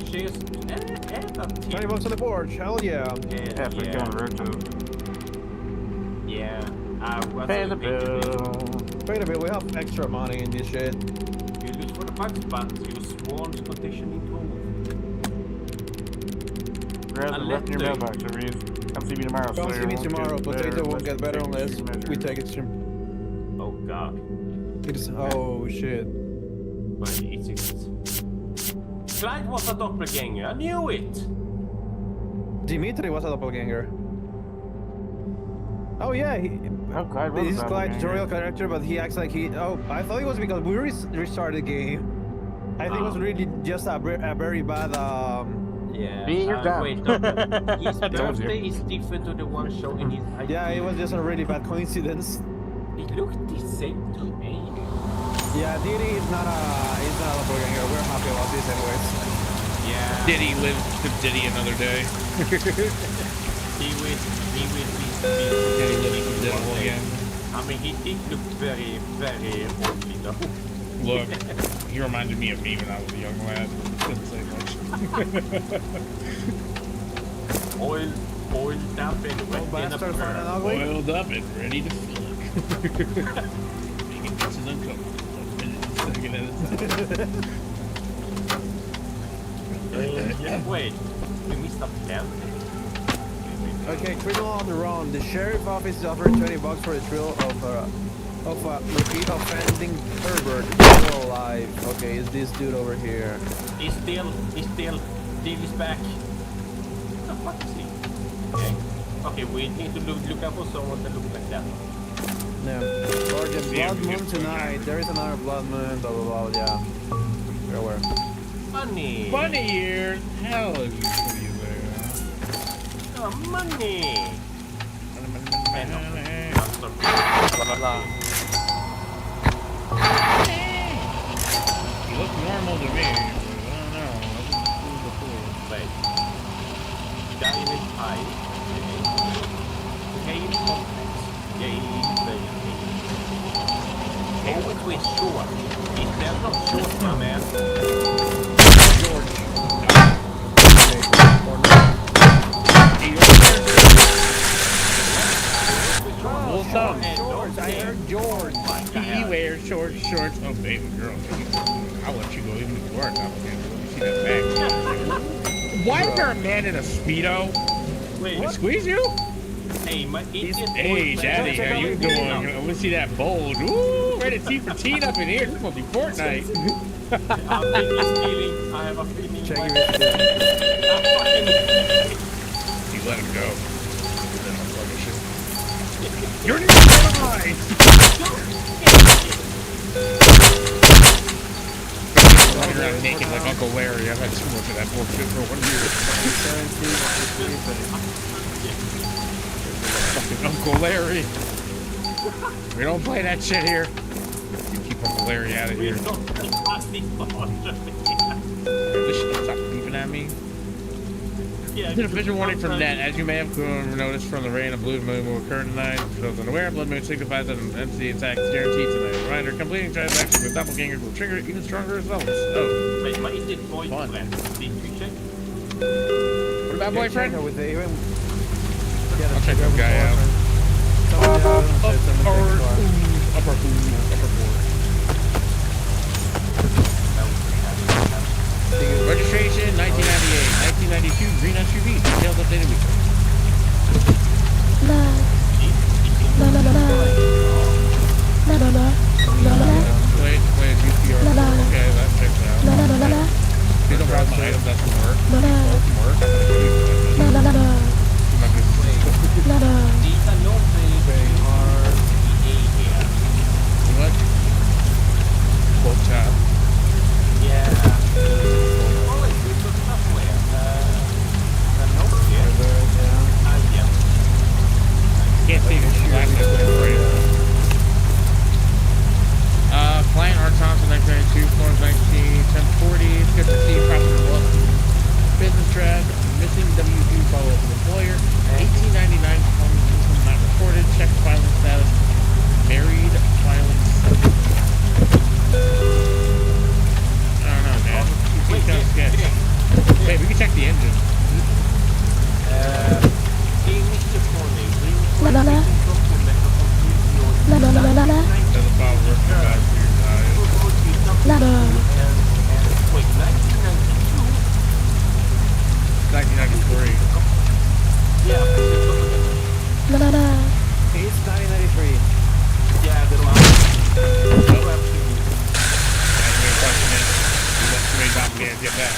Cheers. $20 on the board. Hell yeah. Yeah, for killing roaches. Yeah. Pay the bill. Wait a minute, we have extra money in this shit. You lose for the bucks, but you sworn's condition improved. Grab the left in your mailbox, Reed. Come see me tomorrow. Come see me tomorrow. Potato won't get better unless we take it stream. Oh god. It's, oh shit. But it is. Clyde was a doppelganger. I knew it. Dimitri was a doppelganger. Oh yeah, Clyde was this is a Clyde's doppelganger. real character, but he acts like he. Oh, I thought it was because we restarted the game. I think it was really just a very bad. Yeah. Me, you're done. Wait, his I told you. birthday is different to the one shown in his ID. Yeah, it was just a really bad coincidence. It looked the same to me. Yeah, Diddy is not a doppelganger. We're happy about this, anyways. Yeah. Diddy live to Diddy another day. He will be Devil again. I mean, he did look very, very ugly though. Look, he reminded me of me when I was a young lad. Couldn't say much. Oiled up and wet in a bastard, find an ugly. Oiled up and ready to fuck. Making bitches uncomfortable. 1 minute, second at a time. Wait, we missed a plan? Okay, criminal on the run. The sheriff office is offering $20 for the thrill of a repeat offending pervert still alive. Okay, is this dude over here? He's still, Dave is back. What the fuck is he? Okay, we need to look out for someone that looks like that. No. Sergeant, blood moon tonight. There is another blood moon, blah blah blah, yeah. We're aware. Money! Bunny ears! Hell is you there? Oh, money! You look normal to me, but I don't know. Wait. Diamond Eye. Game complex. Game baby. Oh, wait, short. Is that not short, my man? George. Well done. George, I heard George. He wears shorts. Oh, baby girl. I'll let you go even if you are not. You see that back. Why is there a man in a Speedo? Wait, What? Squeeze you? Hey, my idiot Hey, boyfriend- Daddy, how you doing? I want to see that bold. Ooh, ready to see for teen up in here. This must be Fortnite. I'm thinking stealing. I have a feeling. Check my- your You let him go. You're not mine! Running around naked like Uncle Larry. I've had too much of that bullshit for 1 year. Fucking Uncle Larry. We don't play that shit here. You keep Uncle Larry out of here. This shit stop beeping at me. Yeah, There's a vision warning from NET. As you may have noticed from the rain, a blue moon will occur tonight. For those unaware, blood moon signifies that an entity attack is guaranteed tonight. Reminder, completing transactions with doppelgangers will trigger even stronger results. Oh, Wait, my idiot boyfriend. Did you check? what about boyfriend? with the even. I'll check that guy out. Upper board. Registration 1998, 1992 green SUV. Details updated weekly. Wait, UPR. Okay, that checks out. These don't have my items, that can work. These are not What? Quote tab. Yeah. Oh, it's good software. Yeah. Can't see this last for you. Client Art Thompson, 1992, Forms 19, 1040, good to see, profitable business drag, missing W2 follow up with employer, 1899, performance income not reported, check filing status, married, filing subject. I don't know, man. You kind of sketch. Hey, we can check the engine. Doesn't follow work for guys for your eyes. Wait, 1992? 1993. Yeah, It's 1993. yeah, the last. Get back.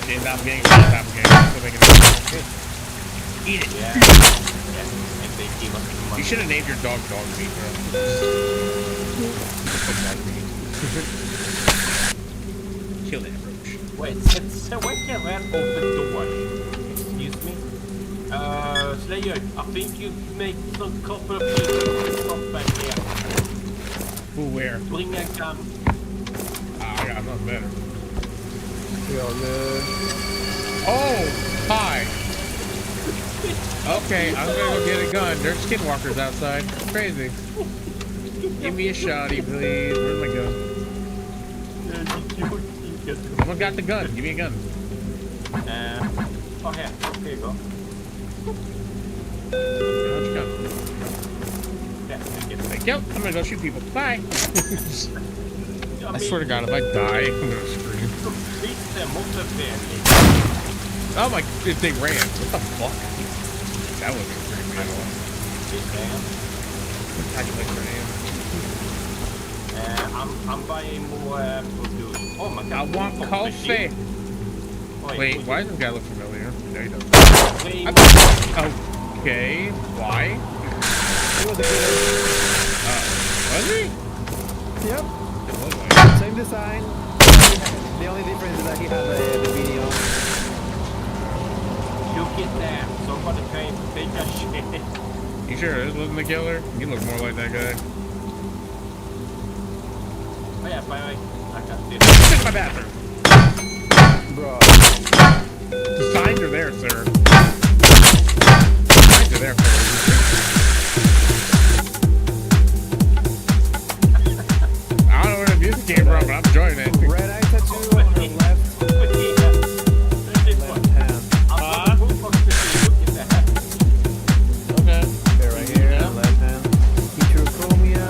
Get doppelganger, doppelganger. Eat it. Yeah. And they gave us the money. You should have named your dog meat, bro. Kill that roach. Wait, so why can't I open the door? Excuse me? Slayer, I think you make some couple of people stop back here. Who, where? Bring a gun. I got nothing better. We all good. Oh, hi. Okay, I'm gonna go get a gun. There's skinwalkers outside. Crazy. Give me a shotty, please. Where's my gun? Someone got the gun. Give me a gun. Oh, here. Here you go. Let's go. Yeah, take it. Thank you. I'm gonna go shoot people. Bye. I swear to God, if I die, I'm gonna scream. Oh my! If they ran, what the fuck? That would be pretty bad. I'm buying more produce. Oh my God! I want coffee. Wait, why does this guy look familiar? No, he doesn't. Okay, why? Was he? Yep. Same design. The only difference is that he had the beanie on. You get that. Somebody came to take a shit. You sure this wasn't the killer? You look more like that guy. Oh yeah, by the way, I got this. Sit in my bathroom. Bro. The signs are there, sir. The signs are there for you. I don't know where the music came from, but I'm enjoying it. Red eye tattoo on her left hand. Okay. Okay, right here, left hand. Heterochromia.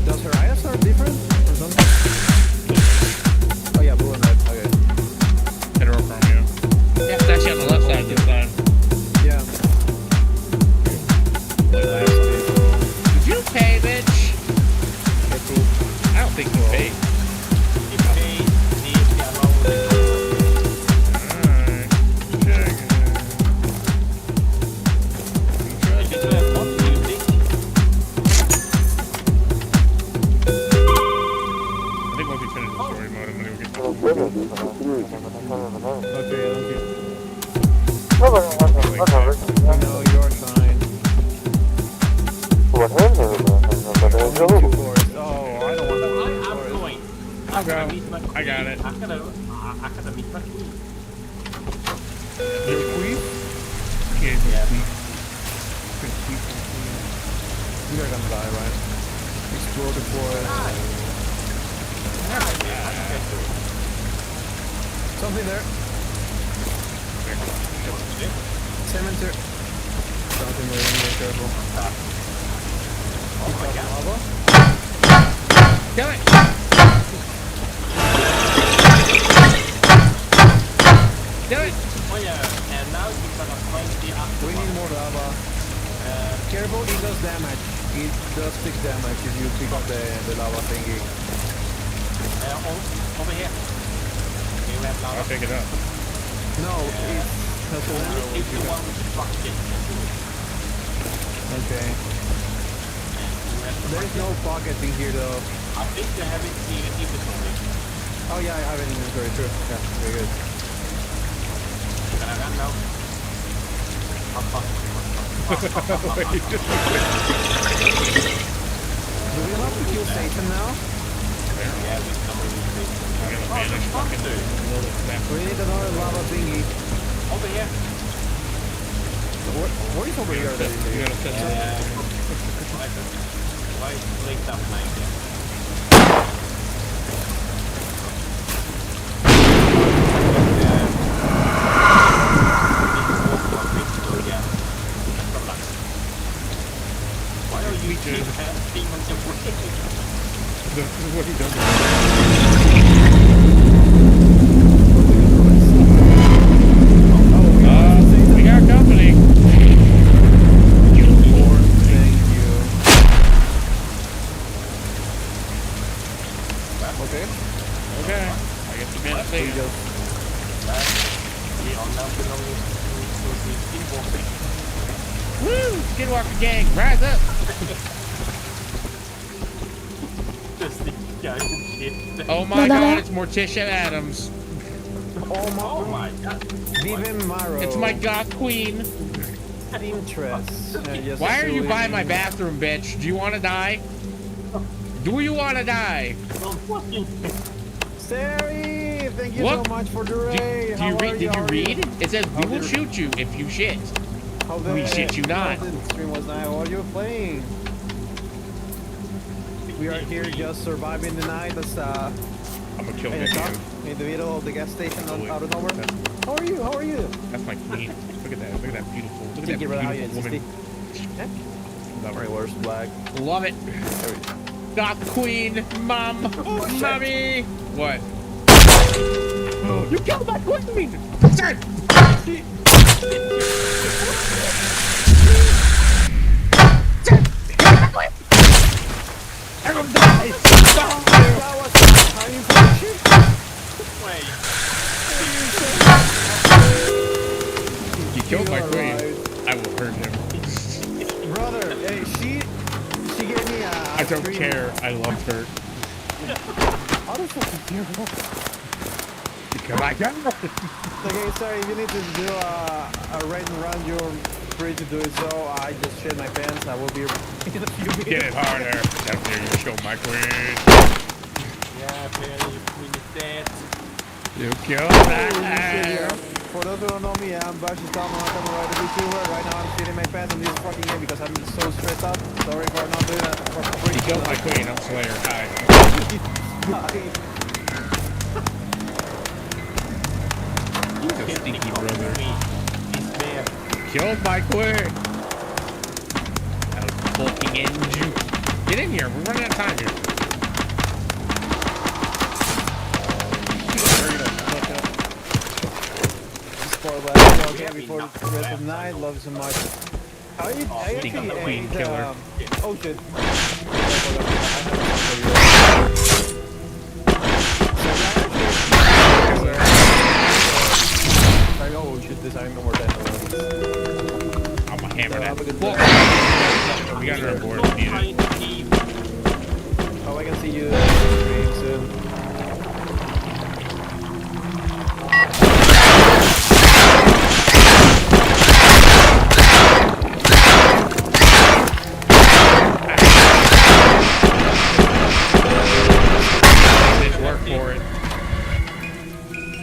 Does her eyes are different or something? Oh yeah, blue and red. Okay. I know your sign. Oh, I don't want I'm going. I'll go. I got it. I gotta meet my queen. Your queen? Yeah. We are gonna die, right? Explore the forest. Something there. Cemetery. Something there, be careful. Oh my god. Lava. Kill it! Kill it! Oh yeah, and now you gotta find the We need more lava. Careful, it does damage. It does 6 damage if you pick up the lava thingy. Over here. You have lava. I'll pick it up. No, it doesn't matter what It's you the got. one with the bucket. Okay. There is no pocket in here though. I think they have it in inventory. Oh yeah, I have it in inventory too. Yeah, very good. Can I run now? Do we have to kill Satan now? Yeah, we come with this. We need another lava thingy. Over here. What is over here? You gotta set something. Why linked up like that? Why are you keep being on your way? This is what he does. We got company. Thank you. Okay. Okay. I guess you can't see it. We are now belonging to the Skinwalker. Woo! Skinwalker gang, rise up! Just the guy who kid. Oh my god, it's Morticia Adams. Oh my god. Vivian Marrow. It's my goth queen. Interest. Why are you by my bathroom, bitch? Do you want to die? Do you want to die? Sari, thank you What? so much for the Do raid. you read? Did you read? It says we will shoot you if you shit. We shit you not. The stream was night. What are you playing? We are here just surviving the night. That's I'm gonna kill in this the dark, dude. in the middle of the gas station out of nowhere. How are you? How are you? That's my queen. Look at that. Look at that beautiful. Look at that Thank you, brother. How are you? beautiful woman. Love her. Where's black? Love it. Goth queen, mom, mommy. What? You killed my queen. Sir. Everyone dies. You killed my queen. I will hurt him. Brother, hey, she gave me a. I don't care. I love her. How the fuck is your Because I got her. Okay, sorry, if you need to do a raid and run, you're free to do it. So I just shit my pants. I will be in a few minutes. Get it harder. How dare you kill my queen? Yeah, apparently your queen is dead. You killed her. For those who don't know me, I'm Bashi Tom. I'm a VTuber. Right now I'm shitting my pants in this fucking game because I'm so stressed out. Sorry for not doing that for free. You killed my queen. I'm Slayer. Hi. You stinky brother. He's there. Killed my queen. That fucking engine. Get in here. We're running out of time here. Okay, before the rest of the night, love you so much. I Stinky queen ate, killer. oh shit. I know, oh shit, this I know more than I'm gonna hammer that. have a good Whoa. We got her on board. We need it. Oh, I can see you soon.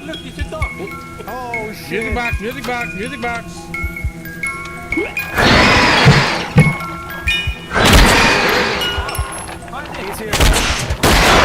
Look, it's a dog. Oh shit! Music box, music box, music box. He's here.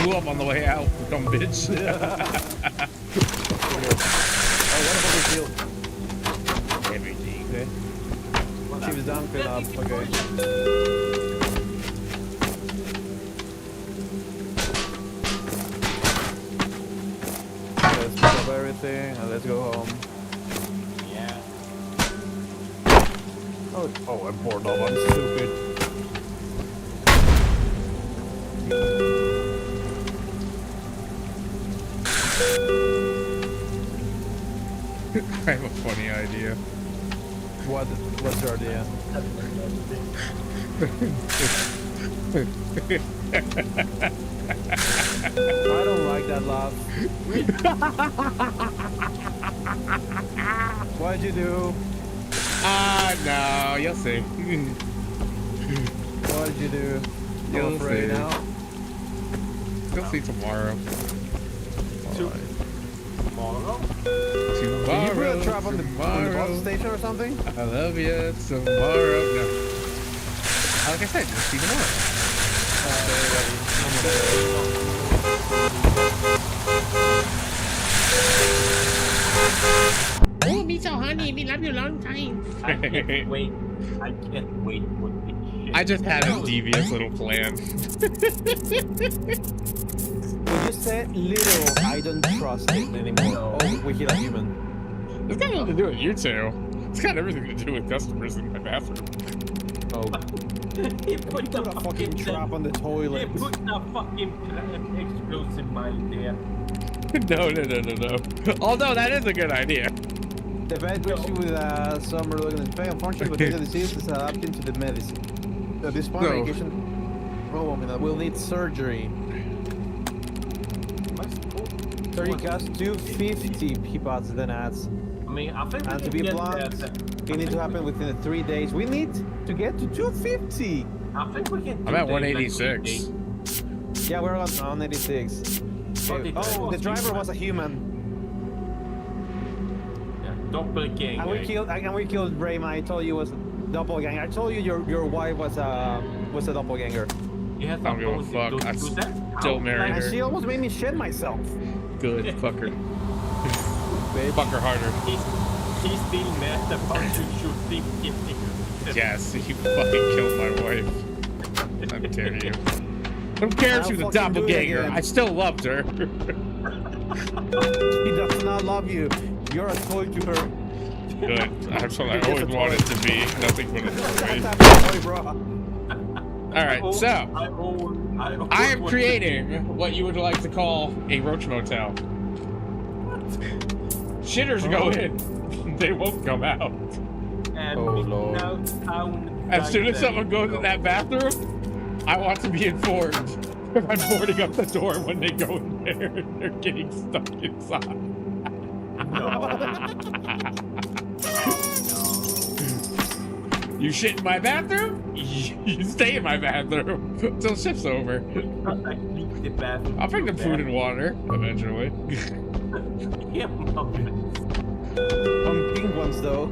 Blew up on the way out, dumb bitch. Everything. Okay. She was down, clean up. Okay. Let's pick up everything and let's go home. Yeah. Oh, I'm bored of. I'm stupid. I have a funny idea. What's your idea? I don't like that laugh. What'd you do? No, you'll see. What did you do? You're You'll afraid see. now? You'll see tomorrow. Tomorrow? Can you put a trap on the tomorrow. bus station or something? I love you tomorrow. No. Like I said, you'll see tomorrow. Oh, me so honey, me love you long time. I can't wait. I can't wait for this shit. I just had a devious little plan. When you say little, I don't trust it anymore. Oh, we hit a human. It's got nothing to do with you two. It's got everything to do with customers in my bathroom. Oh. He put the Put a fucking trap on the He toilet. put the fucking explosive mine there. No. Although that is a good idea. The vet treats you with some reluctant pain. Unfortunately, the disease is adapting to the medicine. At this point, No. medication will need surgery. 30 costs 250 peapods then adds. I mean, I think we And to can be get blunt, that. it needs to happen within the 3 days. We need to get to 250. I think we can. I'm do at that, like, 186. Yeah, we're on 186. Okay. Oh, the driver was a human. Yeah, doppelganger. And we killed Brayma. I told you it was a doppelganger. I told you your wife was a doppelganger. You have I don't give a fuck. I still married And her. she almost made me shit myself. Good. Fuck her. Babe. Fuck her harder. He's still mad about you shooting him. Yes, you fucking killed my wife. How dare you? I don't care if she was a I'll fucking do it doppelganger. again. I still loved her. He does not love you. You're a toy to her. Good. That's what I always wanted to be. Nothing but a toy. Toy, bro. Alright, so I am want creating what you would like to call a roach motel. Shitters go in. They won't come out. And Oh, Lord. As soon as someone goes in that bathroom, I want to be informed. If I'm boarding up the door when they go in there, they're getting stuck inside. You shit in my bathroom? You stay in my bathroom until shift's over. I'll bring them food and water eventually. On pink ones though.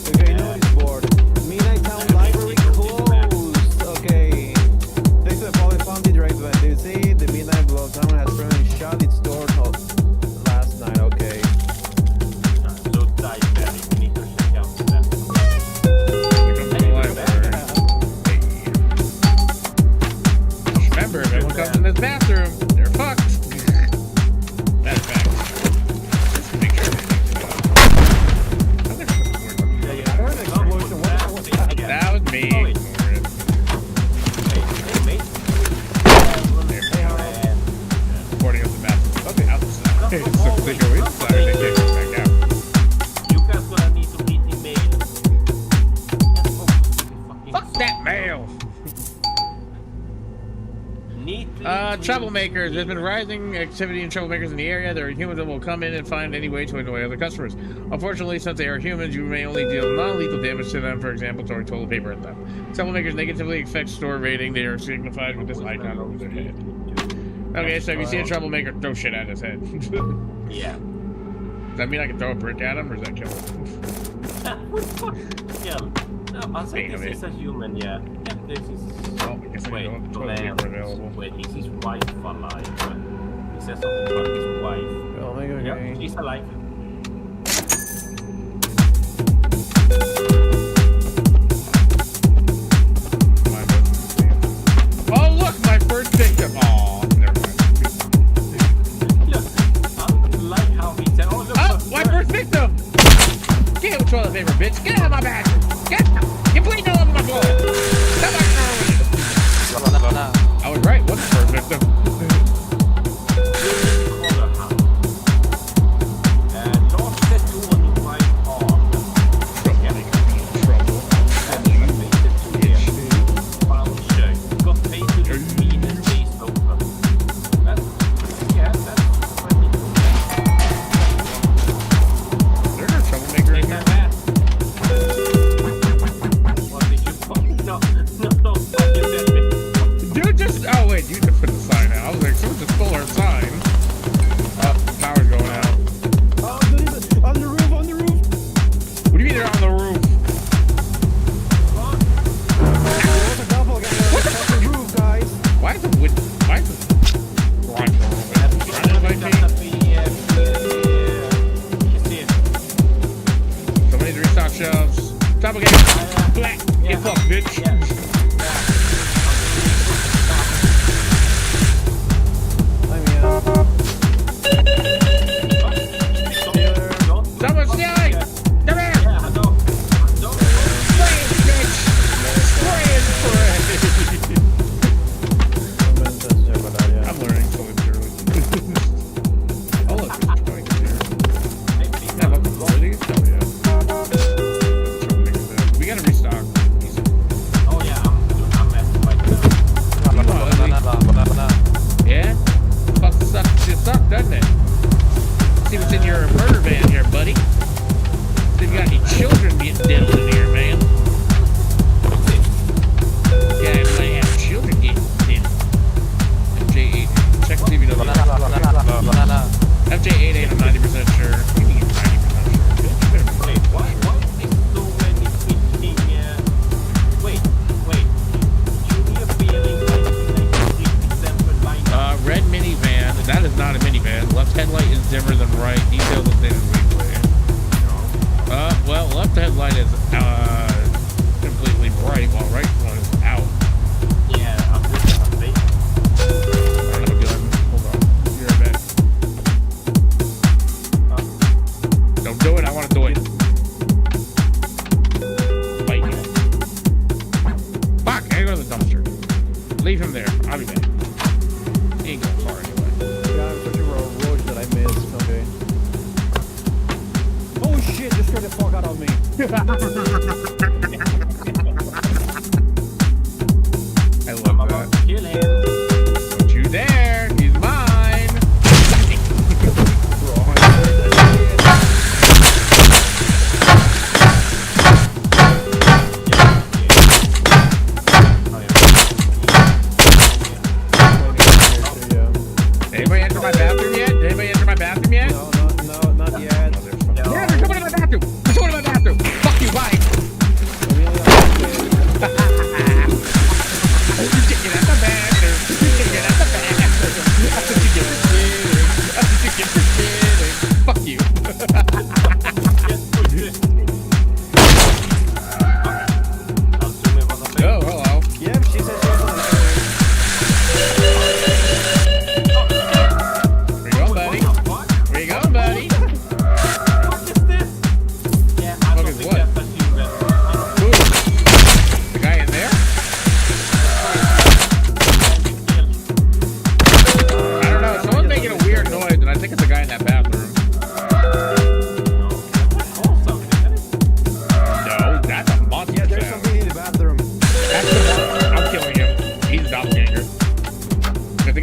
Okay, notice board. Midnight Town Library closed. Okay. Thanks to the Poly Founded directed by DZ, the Midnight Blood Town has permanently shut its doors last night. Okay. Remember, if anyone comes in this bathroom, they're fucked. That's fact. Just to make sure everything's That was me. Boarding up the bathroom. Okay, outside. So if they go inside, they can't come back out. You guys gonna need to meet in mail. Fuck that mail! Troublemakers. There's been rising activity in troublemakers in the area. There are humans that will come in and find any way to annoy other customers. Unfortunately, since they are humans, you may only deal non-lethal damage to them, for example, throwing toilet paper at them. Troublemakers negatively affect store rating. They are signified with this icon over their head. Okay, so if you see a troublemaker, throw shit at his head. Yeah. Does that mean I can throw a brick at him, or does that kill him? Kill. No, I think this is a human, yeah. Yeah, this is... Oh, I guess I wait, don't have toilet paper available. Wait, is his wife alive? He says something about his wife. Oh, okay. Yeah, she's alive. Oh, look, my first victim. Oh, never mind. Look, I like how he said, oh, look. Oh, my first victim. Get him toilet paper, bitch. Get out of my bathroom. Get him. You're bleeding all over my floor. Come back now. I was right. What's the first victim?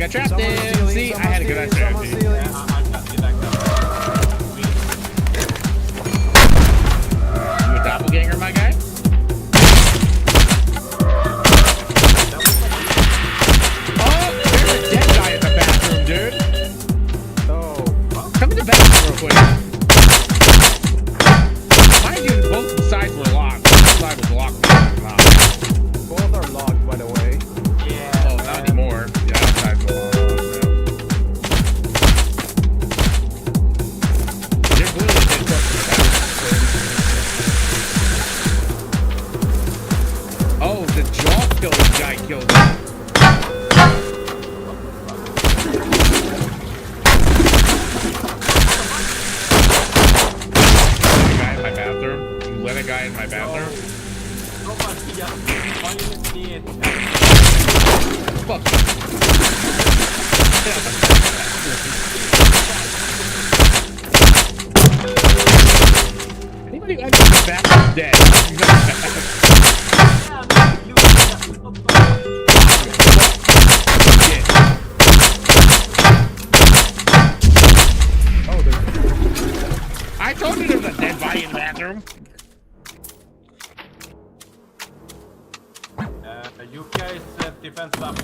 got trapped in. See, I had a good idea. Yeah, I got it, I got it. You a doppelganger, my guy? Oh, there's a dead guy in the bathroom, dude. Oh. Come in the bathroom real quick. Mind you, both sides were locked. One side was locked. Both are locked, by the way. Yeah. Oh, not anymore. Yeah, that side's locked. They're clearly dead fucking. Oh, the jaw killing guy killed him. Let a guy in my bathroom? Fuck. Anybody got the bathroom dead? I told you there was a dead body in the bathroom. You guys defense up.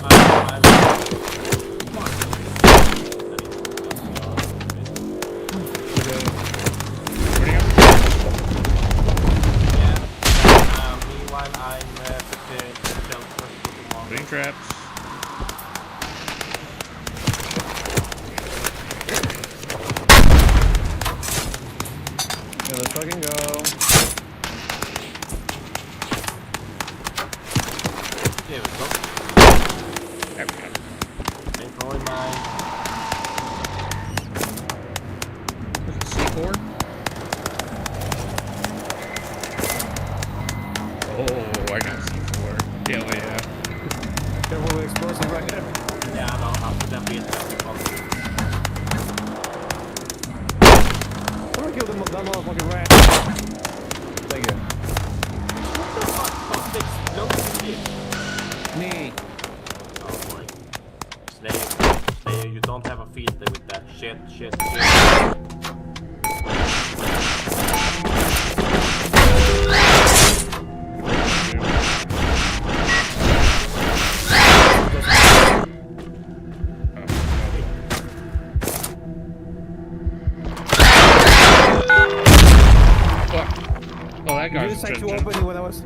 Meanwhile, I'm preparing shelter. Putting traps. Yeah, let's fucking go. There we go. There we go. Throwing mine. C4? Oh, I got C4. Hell yeah. Careful with explosive right here. Yeah, no, after that beat, Someone killed that motherfucking rat. Thank you. Me. Oh boy. Slayer, you don't have a filter with that shit. Oh, that guy. You decided to open it when I was.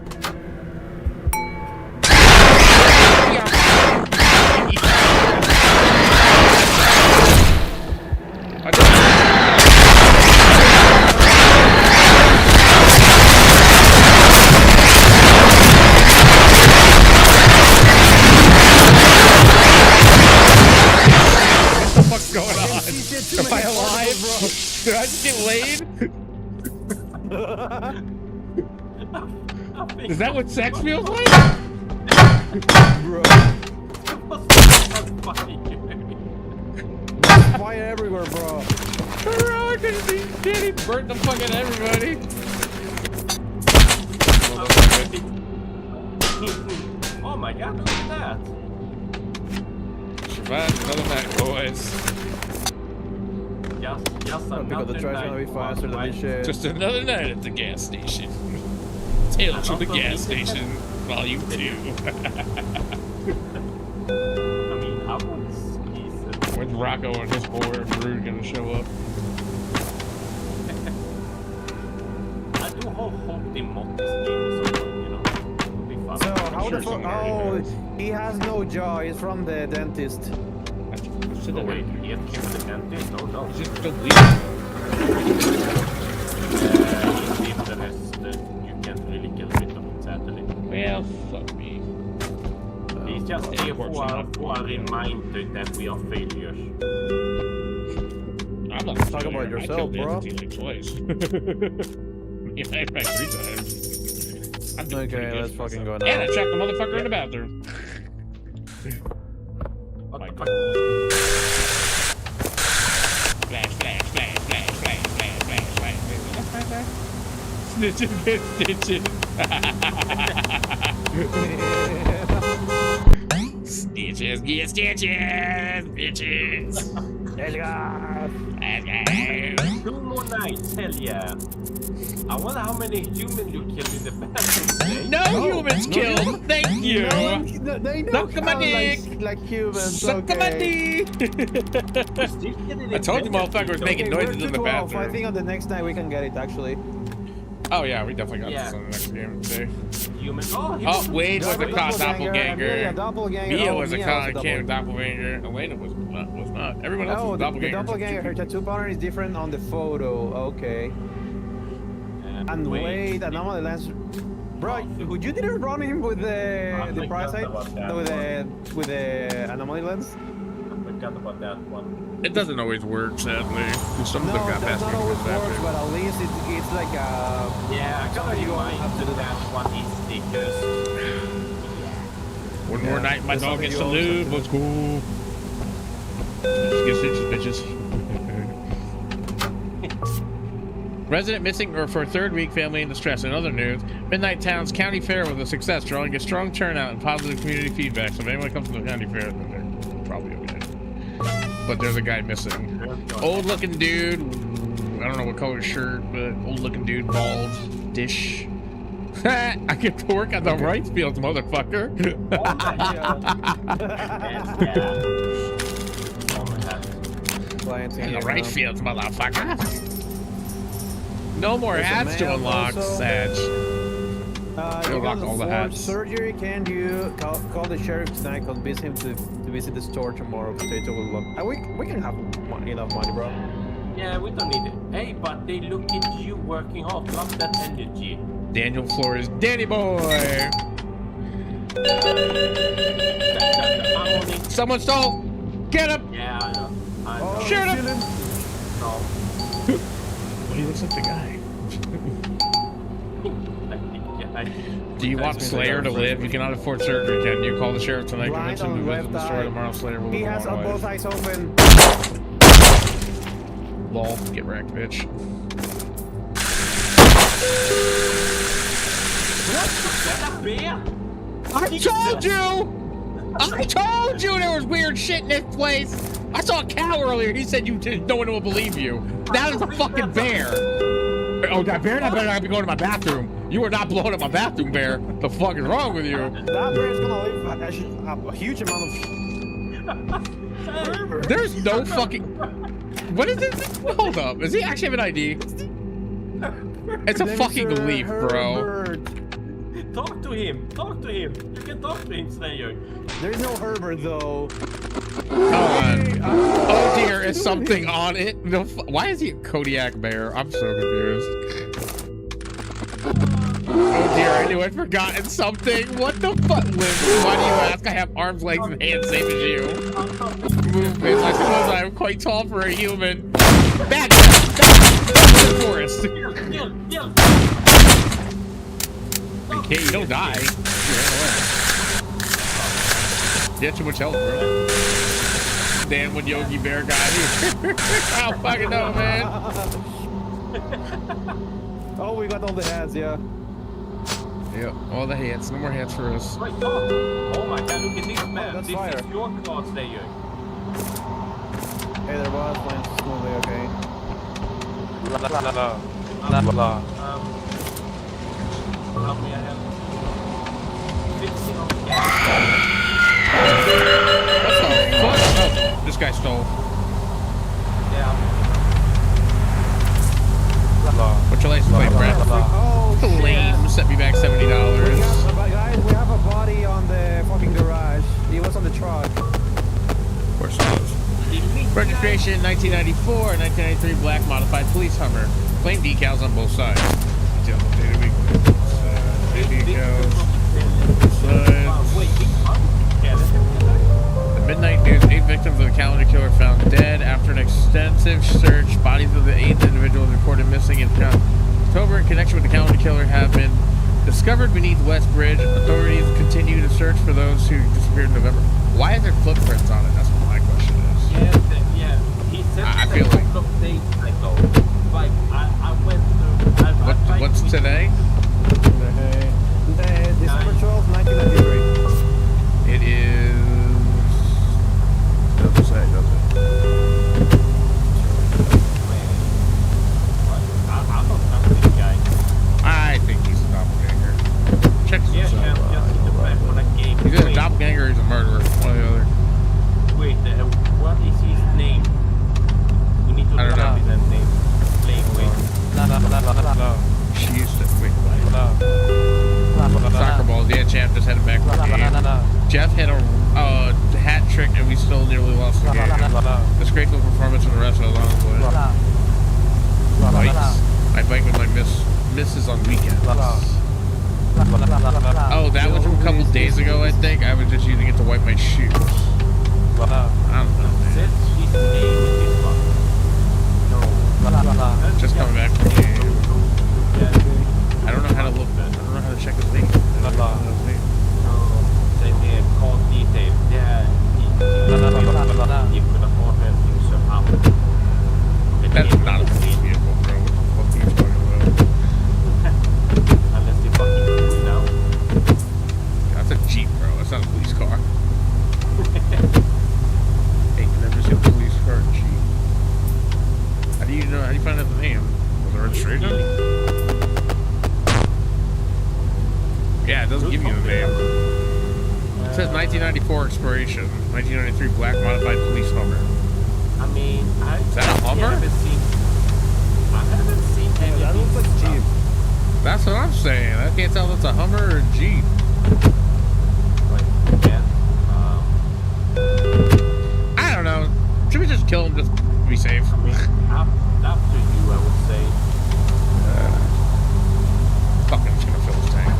What the fuck's going on? Am I alive? Did I just get laid? Is that what sex feels like? Bro. Fire everywhere, bro. Bro, I couldn't see shit. He burnt the fucking everybody. Oh my god, look at that. Survived another night, boys. Just Because the trash gonna be faster than this shit. Just another night at the gas station. Tales from the gas station, volume 2. I mean, I was decent. When's Rocco and his boy Brood gonna show up? I do hope they mod this game or something, you know. It'll be fun. So, how the fuck? Oh, he has no jaw. He's from the dentist. Oh wait, he came to the dentist? Oh no. Just delete it. In the rest, you can't really kill it on Saturday. Well, fuck me. He's just here for a reminder that we are failures. I'm not Talk about yourself, bro. Twice. Yeah, I back 3 times. I'm doing Okay, let's fucking go now. And I trapped the motherfucker in the bathroom. What my the god. Flash, flash, flash, flash, flash, flash, flash, flash. That's my guy. Snitching, bitch, snitching. Snitch, Stitches, get stitches, bitches. Let's go. Let's go. 2 more nights, hell yeah. I wonder how many humans you killed in the bathroom today. No humans killed. Thank you. Suck my dick. Like humans. Suck my dick. I told you motherfucker was making noises in the bathroom. I think on the next night we can get it actually. Oh yeah, we definitely got this on the next game today. Human. Oh, Wade was a doppelganger. Yeah, doppelganger. Mia was a doppelganger. Elena was not. Everyone else was doppelganger. The doppelganger, her tattoo pattern is different on the photo. Okay. And Wade, anomaly lens. Bro, you didn't run him with the price side? With the anomaly lens? I forgot about that one. It doesn't always work, sadly. Some of them got that's best not always people works, but at least it's like a... Yeah, I got you have to do that one easy because... One more night, my dog gets to live. Let's go. Just get stitches, bitches. Resident missing or for a third week, family in distress. In other news, Midnight Town's county fair was a success, drawing a strong turnout and positive community feedback. So if anyone comes to the county fair, then they're probably okay. But there's a guy missing. Old looking dude. I don't know what color shirt, but old looking dude, bald, dish. I get to work on the rice fields, motherfucker. In the rice fields, motherfucker. No more hats to unlock, Sag. You unlock all the hats. Surgery, can you call the sheriff tonight? Convince him to visit the store tomorrow. Potato will love. We can have enough money, bro. Yeah, we don't need it. Hey, but they look at you working hard. Love that energy. Daniel Flores, Danny boy. Someone stole. Get him. Yeah, I know. Shoot him. No. Well, he looks like the guy. Do you want Slayer to live? You cannot afford surgery, can you? Call the sheriff tonight. Convince him to visit the store tomorrow. Slayer will live. He has both eyes open. Lol. Get wrecked, bitch. I told you! I told you there was weird shit in this place! I saw a cow earlier. He said you did. No one will believe you. That is a fucking bear. Oh, that bear? That better not be going to my bathroom. You are not blowing up my bathroom, bear. The fuck is wrong with you? That bear is gonna leave a huge amount of... There's no fucking... What is this? Hold up. Does he actually have an ID? It's a fucking leaf, bro. Talk to him. Talk to him. You can talk to him, Slayer. There's no Herbert, though. Hold on. Oh dear, is something on it? Why is he a Kodiak bear? I'm so confused. Oh dear, I knew I'd forgotten something. What the fuck, Liv? Why do you ask? I have arms, legs, and hands, same as you. Movements. I suppose I'm quite tall for a human. Bad forest. Okay, you don't die. You have too much health, bro. Damn, when Yogi Bear got here. I don't fucking know, man. Oh, we got all the hats, yeah. Yep, all the hats. No more hats for us. Oh my god, look at this, man. That's this fire. is your class, Slayer. Hey there, boss. Playing smoothly, okay? How many I have? 15 on the What the fuck? Oh, this guy stole. Yeah. What's your license plate, Brett? Oh, Lame. Set me back $70. Guys, we have a body on the fucking garage. He was on the truck. Of course it is. Registration 1994, 1993 black modified police Hummer. Flame decals on both sides. Details updated weekly. Decals. The Midnight News, 8 victims of the calendar killer found dead after an extensive search. Bodies of the 8 individuals reported missing in October in connection with the calendar killer have been discovered beneath West Bridge. Authorities continue to search for those who disappeared in November. Why are there footprints on it? That's what my question is. Yeah. He said I feel like... Like, I went through... What's today? December 12th, 1993. It is we still nearly lost the game. Disgraceful performance from the rest of the long play. Bikes. I bike with my misses on weekends. Oh, that was from a couple days ago, I think. I was just using it to wipe my shoes. I don't know, man. Just coming back from the game. I don't know how to look. I don't know how to check his name. Same here, call detail. Yeah. That's not a police vehicle, bro. What the fuck are you talking about? Unless they fucking do it now. That's a Jeep, bro. That's not a police car. Hey, you never seen a police car Jeep. How do you know? How do you find out the name? Was the registration? Yeah, it doesn't give you the name. It says 1994 expiration, 1993 black modified police Hummer. I mean, Is that a Hummer? I haven't seen any. That looks like Jeep. That's what I'm saying. I can't tell if it's a Hummer or a Jeep. I don't know. Should we just kill him just to be safe? I mean, up to you, I would say. Fucking just gonna fill this tank.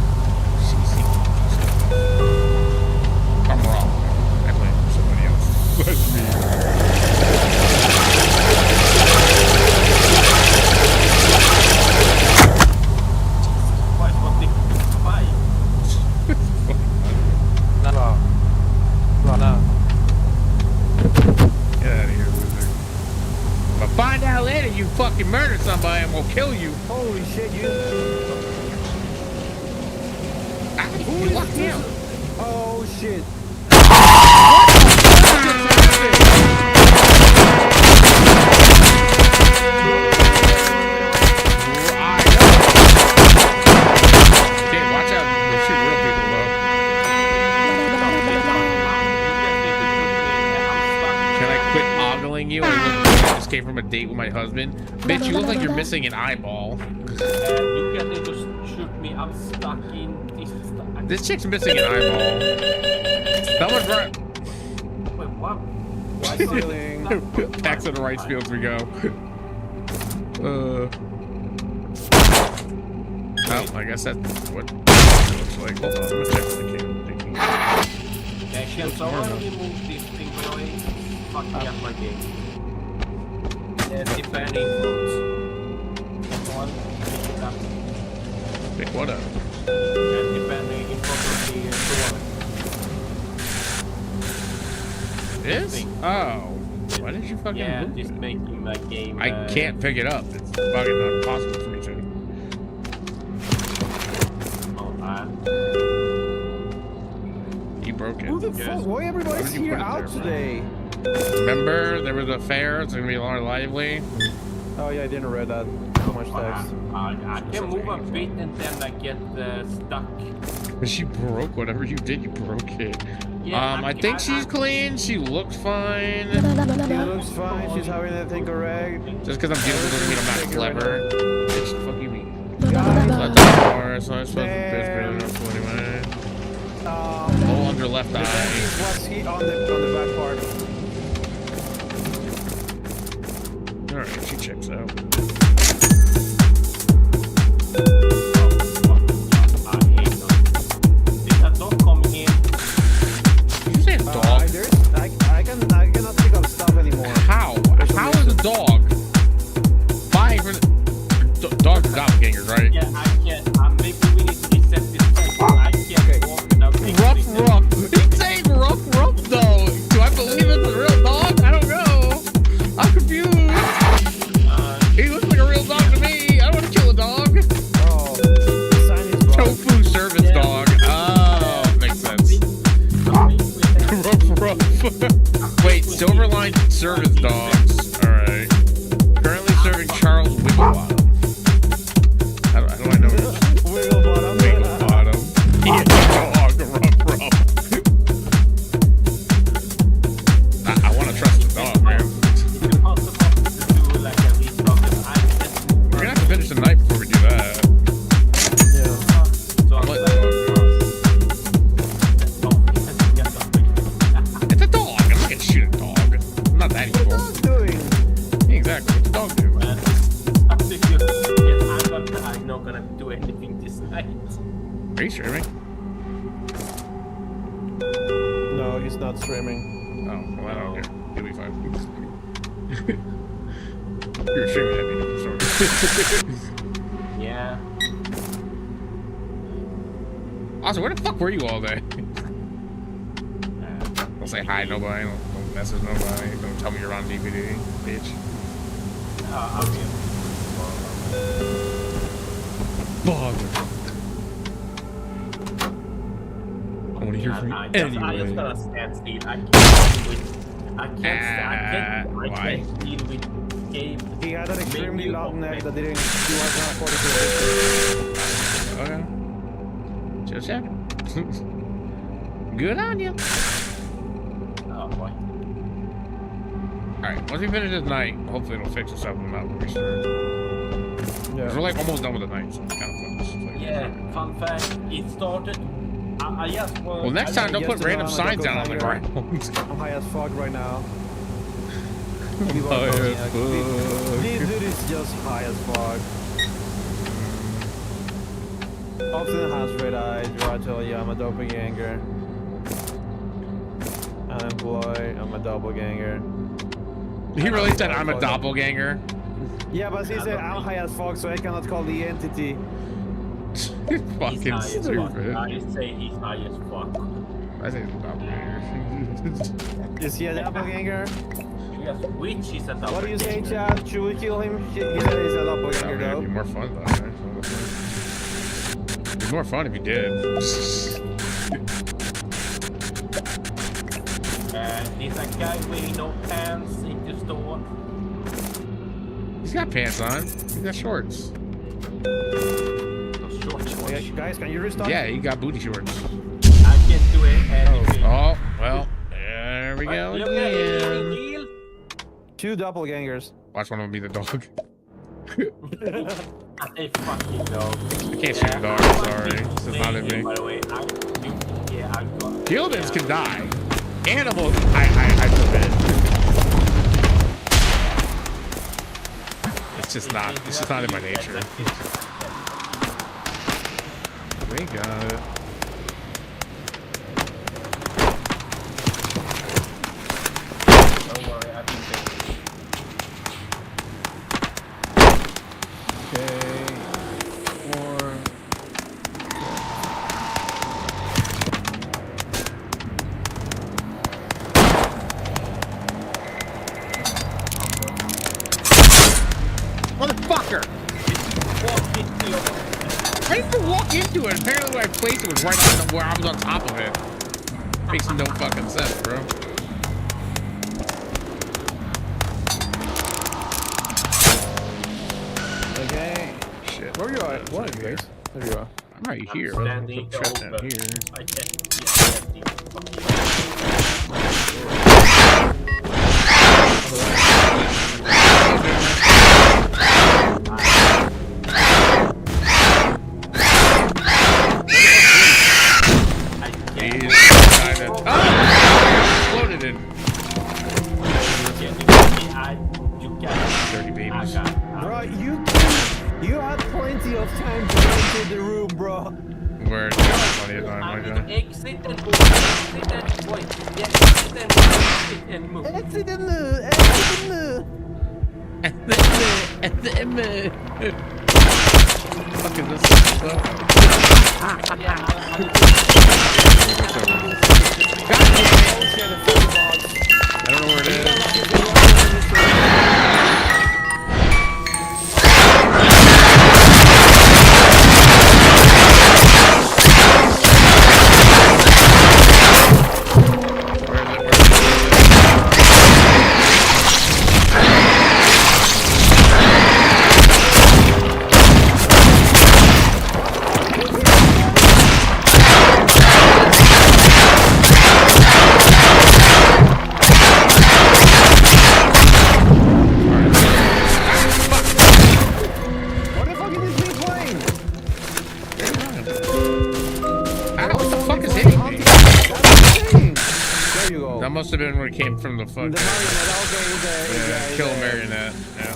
I'm wrong. I blame somebody else. That's me. Get out of here, loser. But find out later you fucking murdered somebody and we'll kill you. Holy shit, you locked me out. Oh shit. Okay, watch out. We'll shoot real people, though. Can I quit ogling you? I just came from a date with my husband. Bitch, you look like you're missing an eyeball. You can just shoot me. I'm stuck in this. This chick's missing an eyeball. Someone's right. Wait, what? Back to the rice fields we go. Oh, I guess that's what it looks like. Hold on, I'm gonna check the camera. Okay, so I want to remove this thing, but it's fucking up my game. Depending fruits. One, pick it up. Pick what up? And depending in front of the This? Oh. Why did you fucking yeah, move just it? making my game. I can't pick it up. It's fucking impossible for me to. You broke it. Who the fuck? Why everybody's did you here put it out there, today? Remember, there was a fair. It's gonna be more lively. Oh yeah, I didn't read that. How much text? I can move a bit and then I get stuck. But she broke whatever you did. You broke it. Yeah, I think she's clean. She looks fine. She looks fine. She's having everything correct. Just because I'm beautiful doesn't mean I'm not clever. Bitch, the fuck you mean? Guys, Let the door. It's not supposed to be enough anyway. Oh, under left eye. What's he on the back part? Alright, she checks out. I cannot pick up stuff anymore. How? How is a dog buying for the dog's doppelgangers, right? Yeah, I can't. Maybe we need to reset this thing. I can't walk without taking Ruff. reset. He's saying rough though. Do I believe it's a real dog? I don't know. I'm confused. He looks like a real dog to me. I don't want to kill a dog. Oh, the sign is wrong. Tofu service dog. Oh, makes sense. Ruff. Wait, Silverline service dogs. Alright. Currently serving Charles Wigglebottom. How do I know this? Wigglebottom. Wigglebottom. Yeah, dog. Ruff. I want to trust the dog, man. We're gonna have to finish the night before we do that. Yeah. I'm letting the dog go. It's a dog. I'm not gonna shoot Are you streaming? No, he's not streaming. Oh, well, I don't care. You'll be fine. You're streaming at me. Sorry. Yeah. Also, where the fuck were you all day? Don't say hi to nobody. Don't message nobody. Don't tell me you're on DVD, bitch. I'll be Bother. I want to hear from you I just anyway. gotta stand still. I can't deal with game. He had an extremely loud neck that didn't. He was not 42. Okay. Just checking. Good on you. Oh boy. Alright, once we finish this night, hopefully it'll fix itself and not restart. Yeah. We're like almost done with the night, so it's kind of fun. It's like, Yeah, fun fact, it started. I just was. well, next time, don't put Yesterday random on, I signs got down on the hungry. ground. I'm high as fuck right now. High as fuck. This dude is just high as fuck. Often has red eyes, I tell you, I'm a doppelganger. Unemployed, I'm a doppelganger. He really said I'm a doppelganger. Yeah, but he said I'm high as fuck, so I cannot call the entity. Fucking stupid. I say he's high as fuck. I think it's a doppelganger. Is he a doppelganger? Yes, which is a doppelganger. What do you say, Chad? Should we kill him? He said he's a doppelganger, It'd though. be more fun though. Actually. It'd be more fun if you did. There's a guy wearing no pants in the store. He's got pants on. He's got shorts. Those short shorts. Yeah, guys, can you restart? Yeah, he got booty shorts. I can't do it. Oh, well, there we go again. 2 doppelgangers. Watch one of them be the dog. A fucking dog. I can't shoot the dog, sorry. This is not in me. By the way, I got. Humans can die. Animals, I forbid. It's just not in my nature. We got it. Don't worry, I've been fixing. Okay. 4. Motherfucker! I didn't even walk into it. Apparently where I placed it was right on where I was on top of it. Makes no fucking sense, bro. Okay. Shit. Where you are? What, guys? There you are. I'm right here. I'm Bro. standing Check down over. here. I can't. Exploded in. Dirty babies. Bro, you had plenty of time to enter the room, bro. Where plenty of time, my guy. Exit and move. Exit and wait. Yeah, exit and move. Exit and move. Exit and move. Fuck is this? I don't know where it is. That must have been where it came from the fuck. Yeah, kill a marionette. Yeah.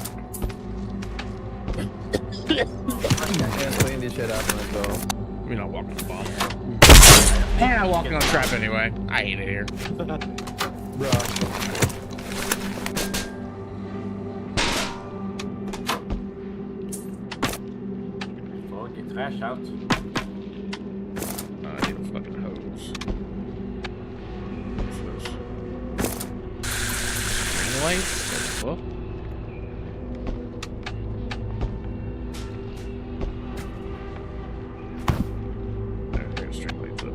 Can't clean this shit up, let's go. You're not walking on bomb. And I walking on trap anyway. I hate it here. Bro. Oh, get trash out. I need a fucking hose. What's this? Ring light? Oh. There, string lights up.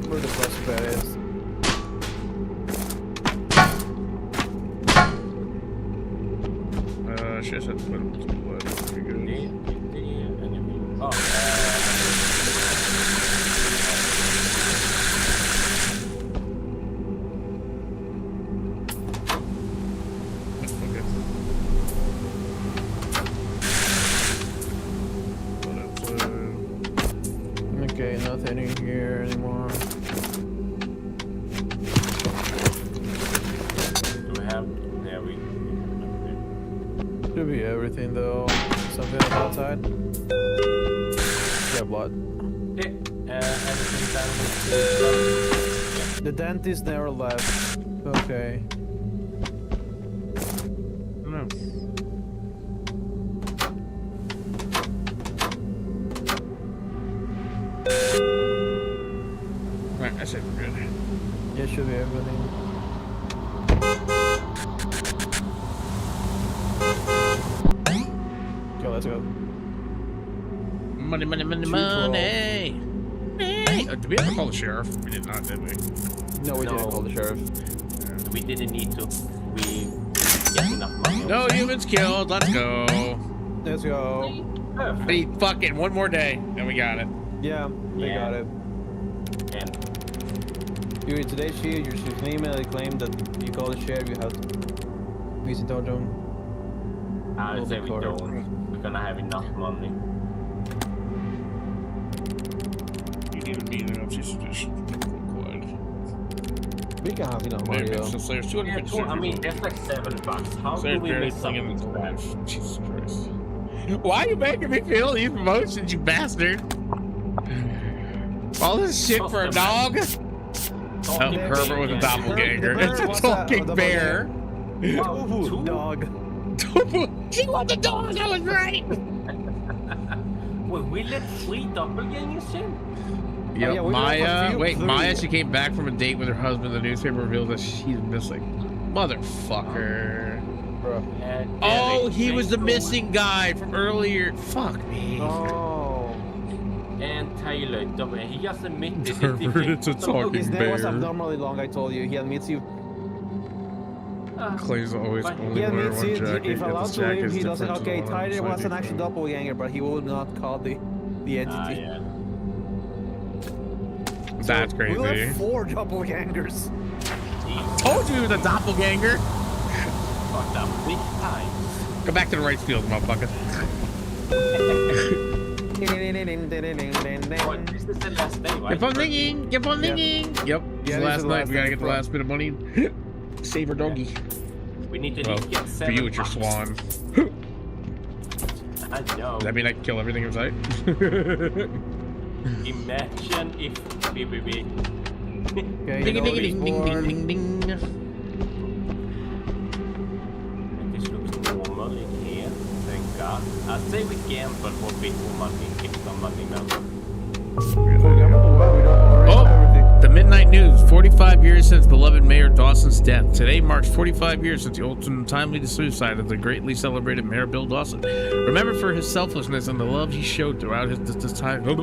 Where the bus bed is. Shit, that's what it was. Pretty good. Okay, nothing in here anymore. Do we have? Yeah, we. Should be everything though. Something on the outside. Yeah, blood. Yeah, everything down. The dentist never left. Okay. No. Right, I said we're good. Yeah, should be everything. Okay, let's go. Money, money, money, money. Hey. Did we ever call the sheriff? We did not, did we? No, we didn't call the sheriff. We didn't need to. We get enough money. No humans killed. Let's go. Let's go. Perfect. Hey, fucking one more day, and we got it. Yeah, they Yeah. got it. And Dude, today she received an email that claimed that you call the sheriff, you have to visit Dodom. I would say we don't. We're gonna have enough money. You need a meeting of these We can have enough money though. So there's Yeah, 250 I mean, that's like $7. How so do we barely make flinging something the bad? life. Jesus Christ. Why are you making me feel these emotions, you bastard? All this shit for a dog? Oh, Herbert with a doppelganger. It's a talking bear. Ooh, dog. She was a dog, I was right. Well, we let 3 doppelgangers in? Yep, Oh, yeah, we Maya. went Wait, for Maya. She came back from a date with her husband. The newspaper reveals that she's missing. Motherfucker. Bro. Oh, he was the missing guy from earlier. Fuck me. Oh. And Tyler, he just admitted Herbert, it's a talking His name was bear. abnormally long, I told you. He admits you. Clay's always only He wear admits one it. jacket. If yet allowed this to live, jacket's he doesn't. different Okay, to the one Tyler I'm was an fighting actual for. doppelganger, but he will not call the entity. yeah. That's crazy. We have 4 doppelgangers. Told you he was a doppelganger. Fucked up big time. Go back to the right field, motherfucker. What, this is the last day, right? Keep on dinging. Keep on dinging. Yep. Yeah, It's this last is the night. last We gotta day get the for- last bit of money. Save our doggy. We need to Well, get for 7 you, it's your bucks. swan. I know. Does that mean I can kill everything in sight? Imagine if BBB. Okay, Ding, you know ding, he's ding, ding, born. ding, ding, ding. This looks normal in here. Thank God. I'd say we gamble for a bit more money and get some money now. Oh, the Midnight News. 45 years since beloved Mayor Dawson's death. Today marks 45 years since the ultimate timely suicide of the greatly celebrated Mayor Bill Dawson. Remembered for his selflessness and the love he showed throughout his time in Yeah,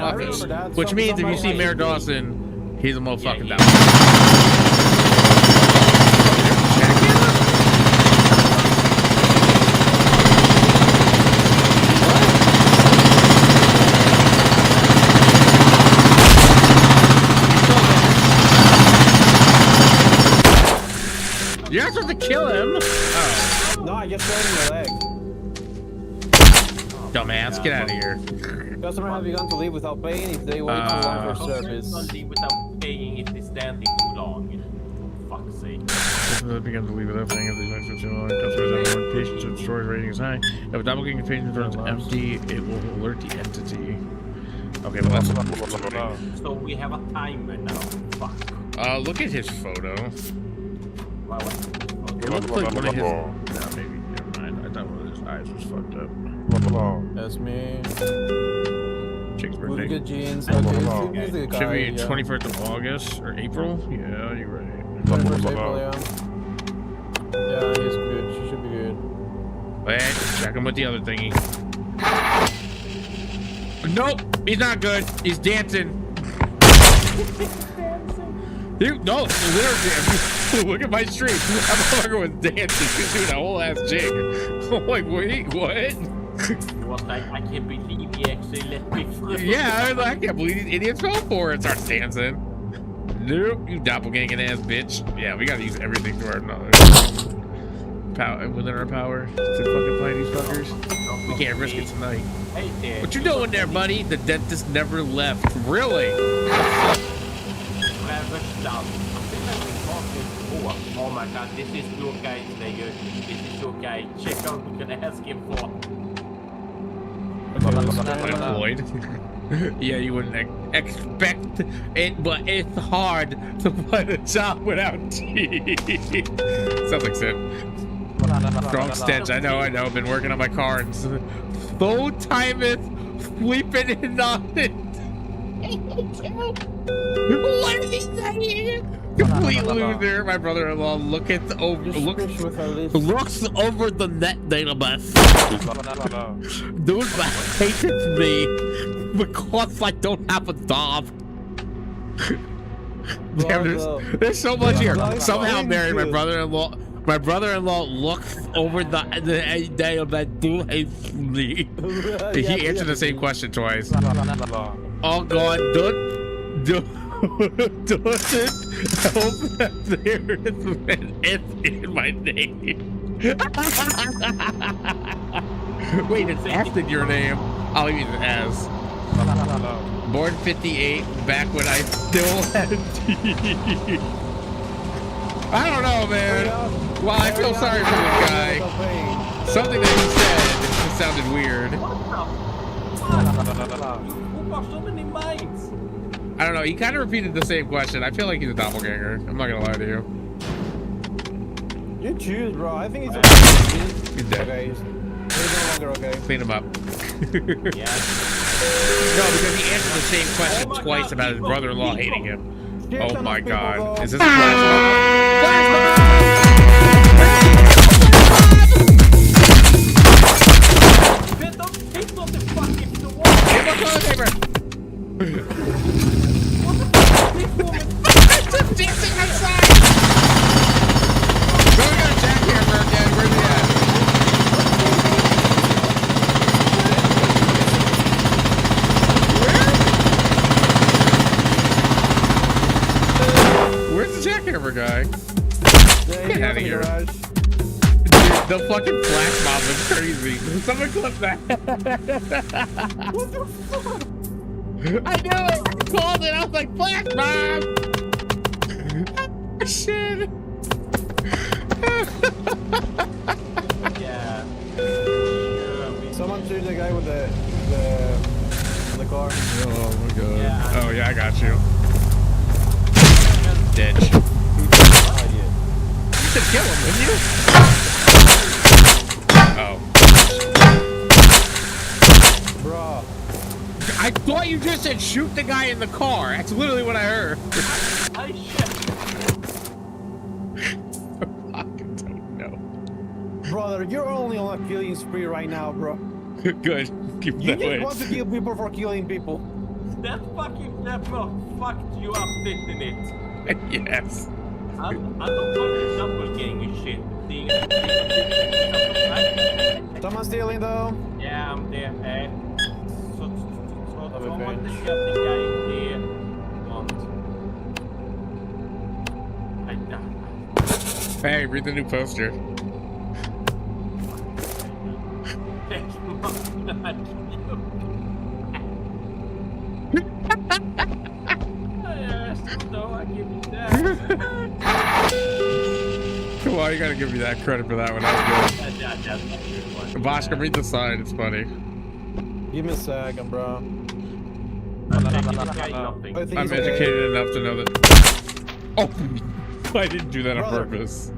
I office. remember that. Which means if you Somebody see like Mayor me. Dawson, he's a motherfucking Yeah, down. You're not supposed to kill him. Oh, No, I just shot him in the leg. dumbass, get out of here. Customer have begun to leave without paying if they wait too long for service. Without paying if they're standing too long. For fuck's sake. began to leave it up, hang up these nights for too long. Customers have more patience and storage rating is high. If a doppelganger patient runs empty, it will alert the entity. Okay, well that's So we have a timer now. Fuck. look at his photo. Wow. It looks like one of his. No, maybe. Never mind. I thought one of his eyes was fucked up. That's me. Chick's With birthday. good jeans. Okay, he's the guy, Should be yeah. 21st of August or April? Yeah, you're right. 21st April, yeah. Yeah, he's good. She should be good. Wait, check him with the other thingy. Nope, he's not good. He's dancing. No, literally, look at my stream. That motherfucker was dancing. He's doing a whole ass jig. I'm like, wait, what? What? I can't believe he actually let me flip. Yeah, I can't believe these idiots fell for it and starts dancing. Nope, you doppelganging ass bitch. Yeah, we gotta use everything to our knowledge. Within our power to fucking find these fuckers. We can't risk it tonight. Hey there. What you doing there, buddy? The dentist never left. Really? Oh my god, this is your guy, nigga. This is your guy. Check out what we're gonna ask him for. Unemployed? Yeah, you wouldn't expect it, but it's hard to find a job without teeth. Sounds like Sid. Strong stench. I know. Been working on my car and so time is sleeping in on it. What is he saying? Complete loser. My brother-in-law looks over the net database. Dude hates me because I don't have a job. Damn, there's so much here. Somehow married my brother-in-law. My brother-in-law looks over the database. Dude hates me. He answered the same question twice. Oh God, doesn't help that there is an S in my name. Wait, it's S in your name. I'll use an S. Born 58, back when I still had teeth. I don't know, man. Well, I feel sorry for this guy. Something that he said sounded weird. So many minds. I don't know. He kind of repeated the same question. I feel like he's a doppelganger. I'm not gonna lie to you. You choose, bro. I think he's okay. He's dead. Okay, he's no longer okay. Clean him up. Yeah. No, because he answered the same question twice about his brother-in-law hating him. Oh my God! Is this a Just dancing outside! Go get a jackhammer again. Where's he at? Where's the jackhammer guy? Get out of here. Dude, the fucking flash mob was crazy. Someone clip that. What the fuck? I knew it! I called it! I was like, flash mob! Shit! Yeah. Someone shoot the guy with the car. Oh my God. Yeah. Oh yeah, I got you. Ditch. You should kill him, wouldn't you? Oh. Bro. I thought you just said shoot the guy in the car. That's literally what I heard. I shit. I don't know. Brother, you're only on a killing spree right now, bro. Good. Keep You that just way. want to kill people for killing people. That fucking level fucked you up, didn't it? Yes. I don't want to doppelganger shit. Someone stealing though. Yeah, I'm there. So someone that got the guy there. I died. Hey, read the new poster. That's not you. No, I give you that. Come on, you gotta give me that credit for that one. That was That's a good one. good. Voshka, read the sign. It's funny. Give me a second, bro. I'm taking this guy nothing. I think I'm it's okay. educated enough to know that. Oh, I didn't do that on Brother. purpose.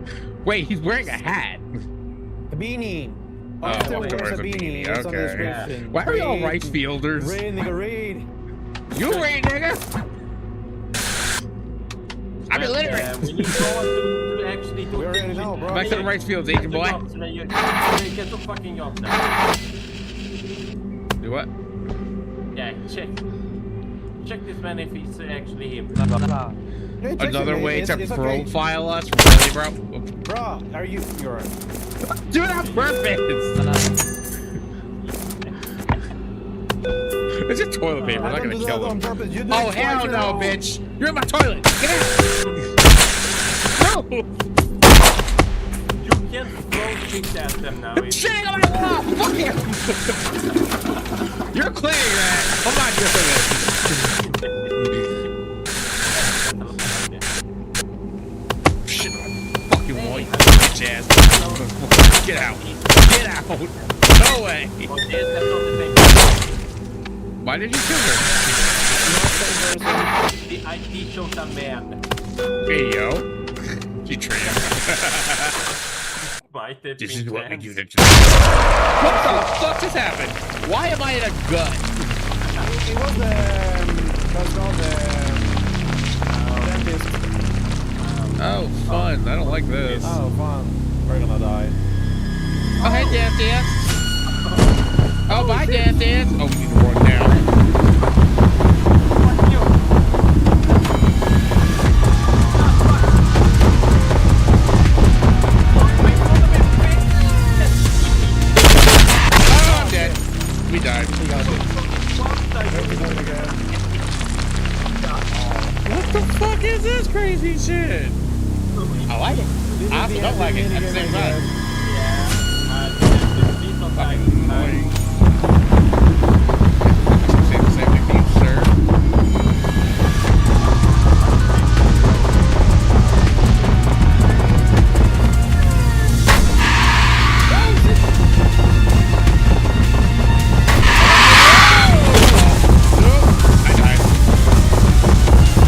Wait, he's wearing a hat. A beanie. Oh, Officer Walter wears a beanie. It's on the Okay. description. Why are we all Raid. rice fielders? Raid, nigga, raid. You read, nigga. I'm illiterate. Yeah, we need someone to actually do We already know, bro. Back to the rice fields, Asian boy. Get the fucking job now. Do what? Yeah, check this man if he's actually him. Hey, check Another it, way it's- to it's okay. profile us? Really, bro? Bro, are you? You're. Do it on purpose. It's just toilet paper. I'm not gonna kill him. Oh, hell no, bitch. You're in my toilet. Get out. No. You can't throw shit at them now. It's Shitting on my wall. Fuck you. You're cleaning that. I'm not doing it. Shit on my fucking wall, you bitch ass. Get out. Get out. No way. Why did you kill her? The IT shows a man. Hey, yo. She trammed. Might have This been is what we trans. do to. What the fuck just happened? Why am I in a gut? It was what's called dentist. Oh, fun. I don't like this. Oh, fun. We're gonna die. Oh, hey, Dance. Oh, bye, Dance. Oh, we need to run now. Oh, I'm dead. We died. We got it. What the fuck is this crazy shit? I like it. I also don't like it at the same time. Fucking annoying. I should say the same thing to you, sir. I died.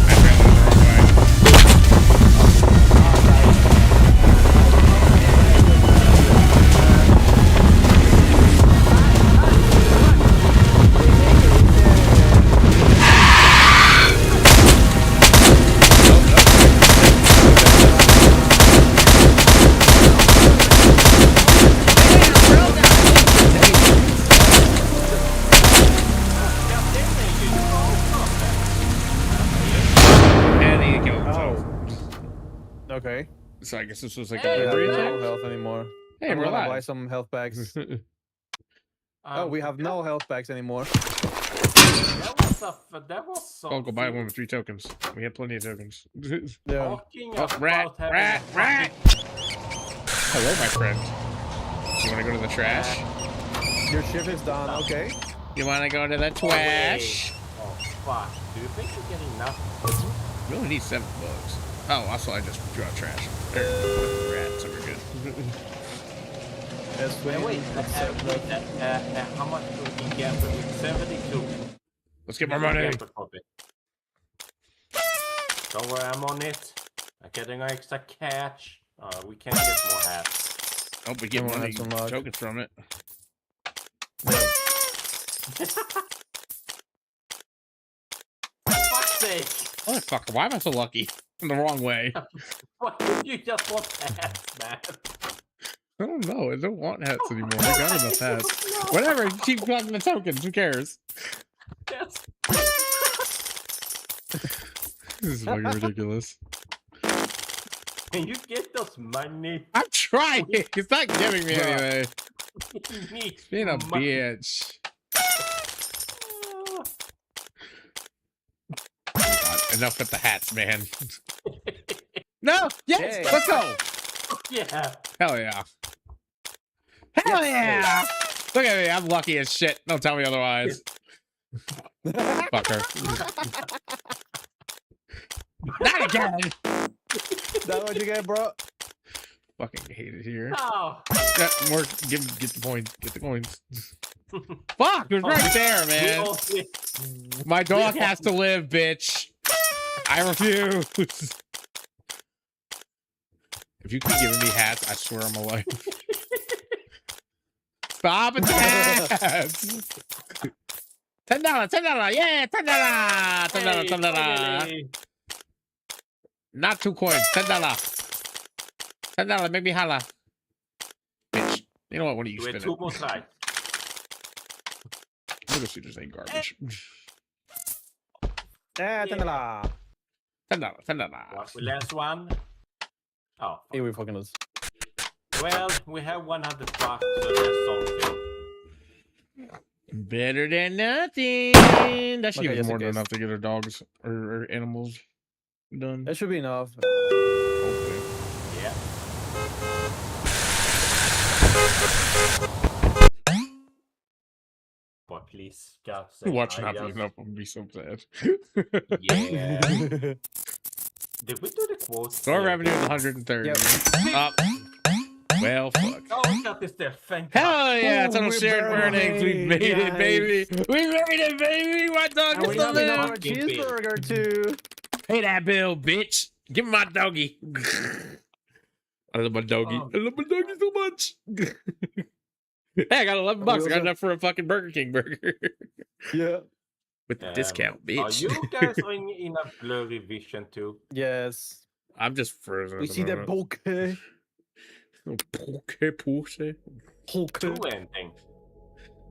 I ran the wrong way. And he killed himself. Okay. So I guess this was like We a have delivery no check? health anymore. Hey, I'm we're gonna buy alive. some health packs. Oh, we have no health packs anymore. That was so. Oh, go buy one with 3 tokens. We have plenty of tokens. Yeah. Talking Oh, rat, about having rat, a rat! Hello, my friend. You wanna go to the trash? Your shift is done. Okay. You wanna go to the trash? Oh fuck! Do you think you get enough? We only need $7. Oh, also I just threw out trash. There, rat, so we're good. That's Wait, how much do we get with 72? Let's get more money. Don't worry, I'm on it. I'm getting an extra cash. We can't get more hats. Oh, we get Everyone money has some luck. tokens from it. Fuck's sake! Motherfucker, why am I so lucky? In the wrong way. What? You just want hats, man. I don't know. I don't want hats anymore. I got enough hats. Whatever. Keep collecting the tokens. Who cares? Yes. This is fucking ridiculous. Can you get those money? I'm trying. It's not giving me Bruh. anything. Need Being a money. bitch. God, enough with the hats, man. No. Yes. Hey. Let's go. Yeah. Hell yeah. Hell yeah. Look at me. I'm lucky as shit. Don't tell me otherwise. Fucker. Not again. That what you get, bro? Fucking hate it here. Oh. Got more. Get the coins. Get the coins. Fuck! It was right there, man. My dog has to live, bitch. I refuse. If you keep giving me hats, I swear I'm alive. Stop it, hats. $10, yeah, $10. Not 2 coins, $10. $10, make me holla. Bitch. You know what? What do you spin it? 2 more sides. I'm gonna see this ain't garbage. Yeah, $10. $10. What's the last one? Oh. Here we fucking is. Well, we have 100 bucks, so that's something. Better than nothing. That should Okay, be yes, more it than is. enough to get our dogs or animals done. That should be enough. Hopefully. Yeah. But please, God sake. Watch I not be just- enough. I'm gonna be so sad. Yeah. Did we do the quotes? Store revenue is 130. Yep. Up. Well, fuck. Oh, we got this there. Thank God. Hell yeah, Ooh, Tunnel we're shared earnings. We burning. made it, Nice. baby. We made it, baby. My dog And is we still have enough live. for a cheeseburger too. Pay that bill, bitch. Give me my doggy. I love my doggy. Oh. I love my doggy so much. Hey, I got 11 bucks. I got enough for a fucking Burger King burger. Yeah. With the discount, Are bitch. you guys in a blurry vision too? Yes. I'm just frozen. We at the see that moment. bokeh. Poke. True ending.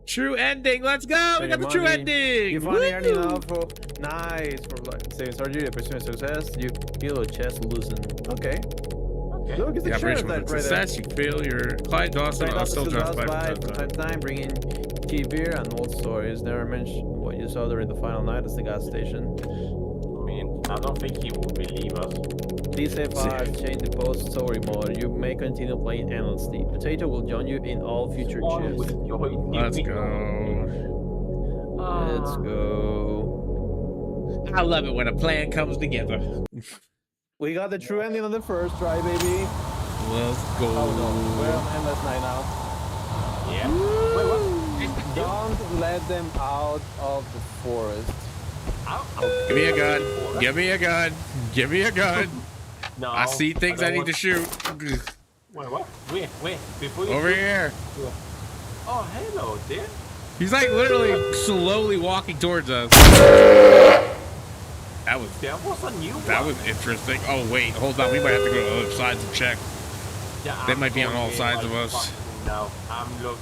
True ending. Let's go. We got the true ending. You finally earned Woo! enough for nice for like saving surgery, pursuing success. You feel your chest loosen. Okay. Okay. Look at The the shirt operation that was a right there. success. You feel your Clyde Dawson. Played I'll up still to just Lost by Life from time to time, bringing cheap beer and old stories. Never mention what you saw during the final night at the gas station. I mean, I don't think he will believe us. DC5 change the post story mode. You may continue playing endlessly. Potato will join you in all future On shifts. with joy. Let's go. Let's go. I love it when a plan comes together. We got the true ending on the first try, baby. Let's go. Oh no, we're on endless night now. Yeah. Wait, what? Don't let them out of the forest. Give me a gun. Give me a gun. Give me a gun. No. I see things I need to shoot. Wait, what? Wait. Before you Over shoot- here. Oh, hello there. He's like literally slowly walking towards us. That was There was a new one. that was interesting. Oh wait, hold on. We might have to go to the other sides and check. Yeah, They I'm might be on going all in sides like of us. fucking now. I'm going to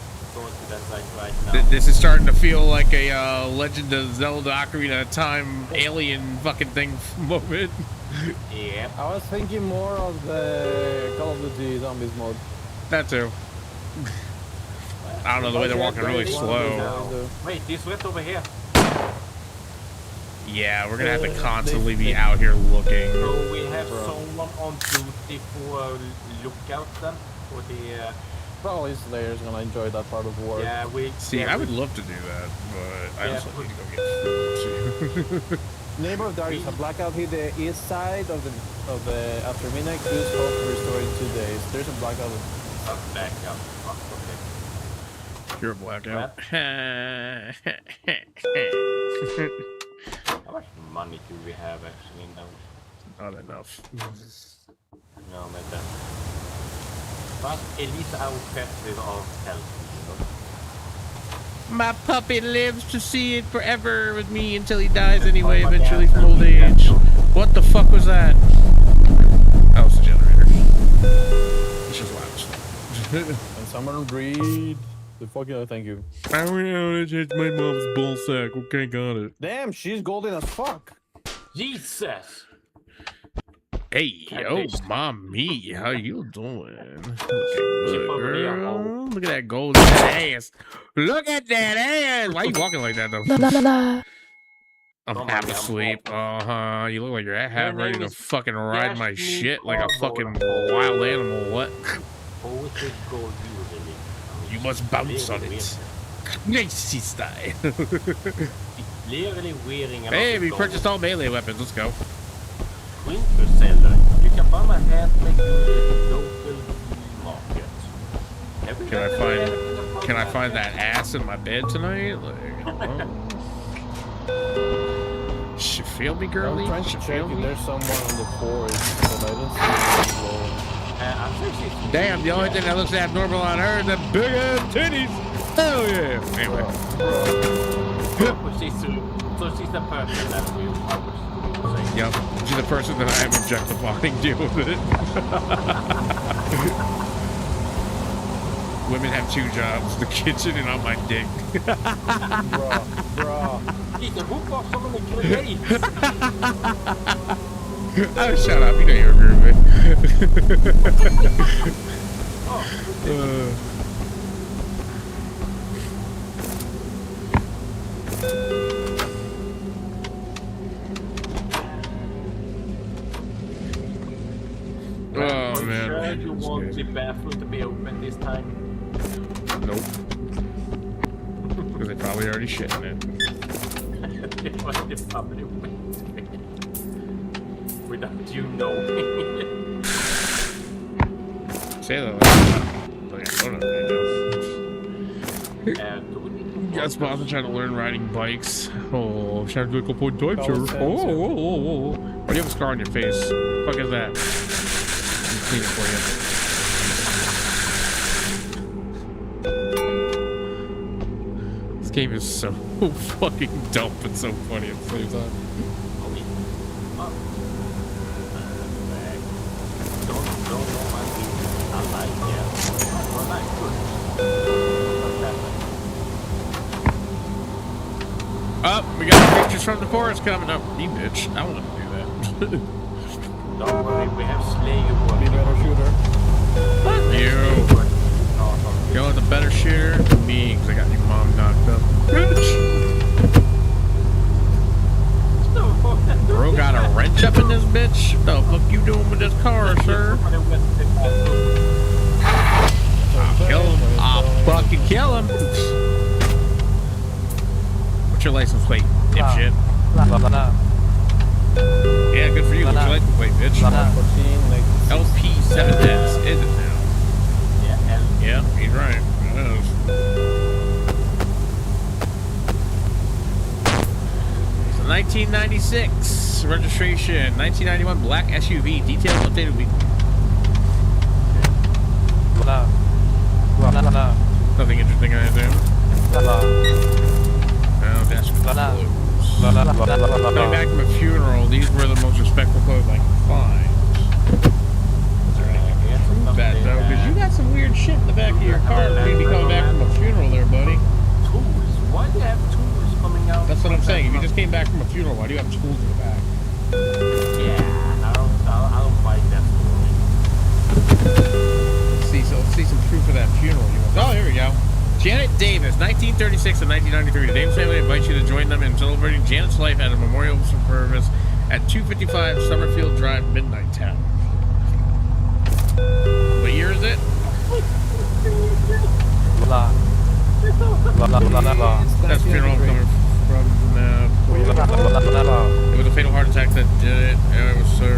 that side right now. This is starting to feel like a Legend of Zelda Ocarina of Time alien fucking thing moment. Yeah. I was thinking more of the Call of Duty Zombies mode. That too. I don't know, the way they're walking really slow. No. Wait, this went over here. Yeah, we're gonna have to constantly be out here looking. So we have someone on duty for lookout then for the. Probably Slayer's gonna enjoy that part of the war. Yeah, we. See, yeah, I would love to do that, but I Yeah, also need to go get food. Neighbor of Darkness, a blackout hit the east side of the after midnight. Cruise hope to restore in 2 days. There's a blackout. Blackout. Oh, okay. You're a blackout. How much money do we have actually now? Not enough. No, men det. Fast at least our pet is all healthy. My puppy lives to see it forever with me until he dies anyway, eventually from old age. What the fuck was that? That was the generator. It's just loud. And someone read the fucking thank you. It's my mom's ball sack. Okay, got it. Damn, she's golden as fuck. Jesus! Hey, yo, mommy, how you doing? Looking good, girl. Look at that golden ass. Look at that ass. Why are you walking like that, though? I'm half asleep. You look like you're half ready to fucking ride my shit like a fucking wild animal. What? You must bounce on it. Nice style. Literally wearing a Hey, we purchased all melee weapons. Let's go. winter seller. You can buy my hat like you at the local market. Can I find that ass in my bed tonight? Like, oh. She feel me, girlie? I'm trying to She check feel if me? there's someone on the forest, but I don't see anyone. Damn, the only thing that looks abnormal on her is the big ass titties. Hell yeah. Anyway. So she's the person that we say. Yep. She's the person that I am objectifying. Deal with it. Women have 2 jobs, the kitchen and on my dick. Bro. He's a hook off someone that creates. Oh, shut up. You know you're a groovy. Oh, man. Sure you want the bathroom to be open this time? Nope. Because they probably already shit in it. They probably went without you knowing. Say that like I don't know. Got spots trying to learn riding bikes. Oh, trying to do a couple of types here. Oh. Why do you have a scar on your face? The fuck is that? Let me clean it for you. This game is so fucking dumb but so funny at the same time. Oh, we got pictures from the forest coming up. You bitch. I want to do that. Don't worry, we have Slayer. Be better shooter. Fuck you. You want the better shooter? Me, because I got your mom knocked up. Bitch. Bro got a wrench up in this bitch? What the fuck you doing with this car, sir? I'll kill him. I'll fucking kill him. What's your license plate, dipshit? Yeah, good for you. What's your license plate, bitch? LP7S, is it now? Yeah, he's right. It is. So 1996 registration, 1991 black SUV, details updated week. Nothing interesting, I assume. Oh, that's clothes. Coming back from a funeral, these were the most respectful clothes I could find. Is there anything to prove that, though? Because you got some weird shit in the back of your car. Maybe coming back from a funeral there, buddy. Tools? Why do you have tools coming out? That's what I'm saying. If you just came back from a funeral, why do you have tools in the back? Yeah, I don't fight that story. Let's see some proof of that funeral. Oh, here we go. Janet Davis, 1936 to 1993. The Davis family invites you to join them in celebrating Janet's life at a memorial service at 255 Summerfield Drive, Midnight Town. What year is it? That's funeral coming from. It was a fatal heart attack that did it. It was so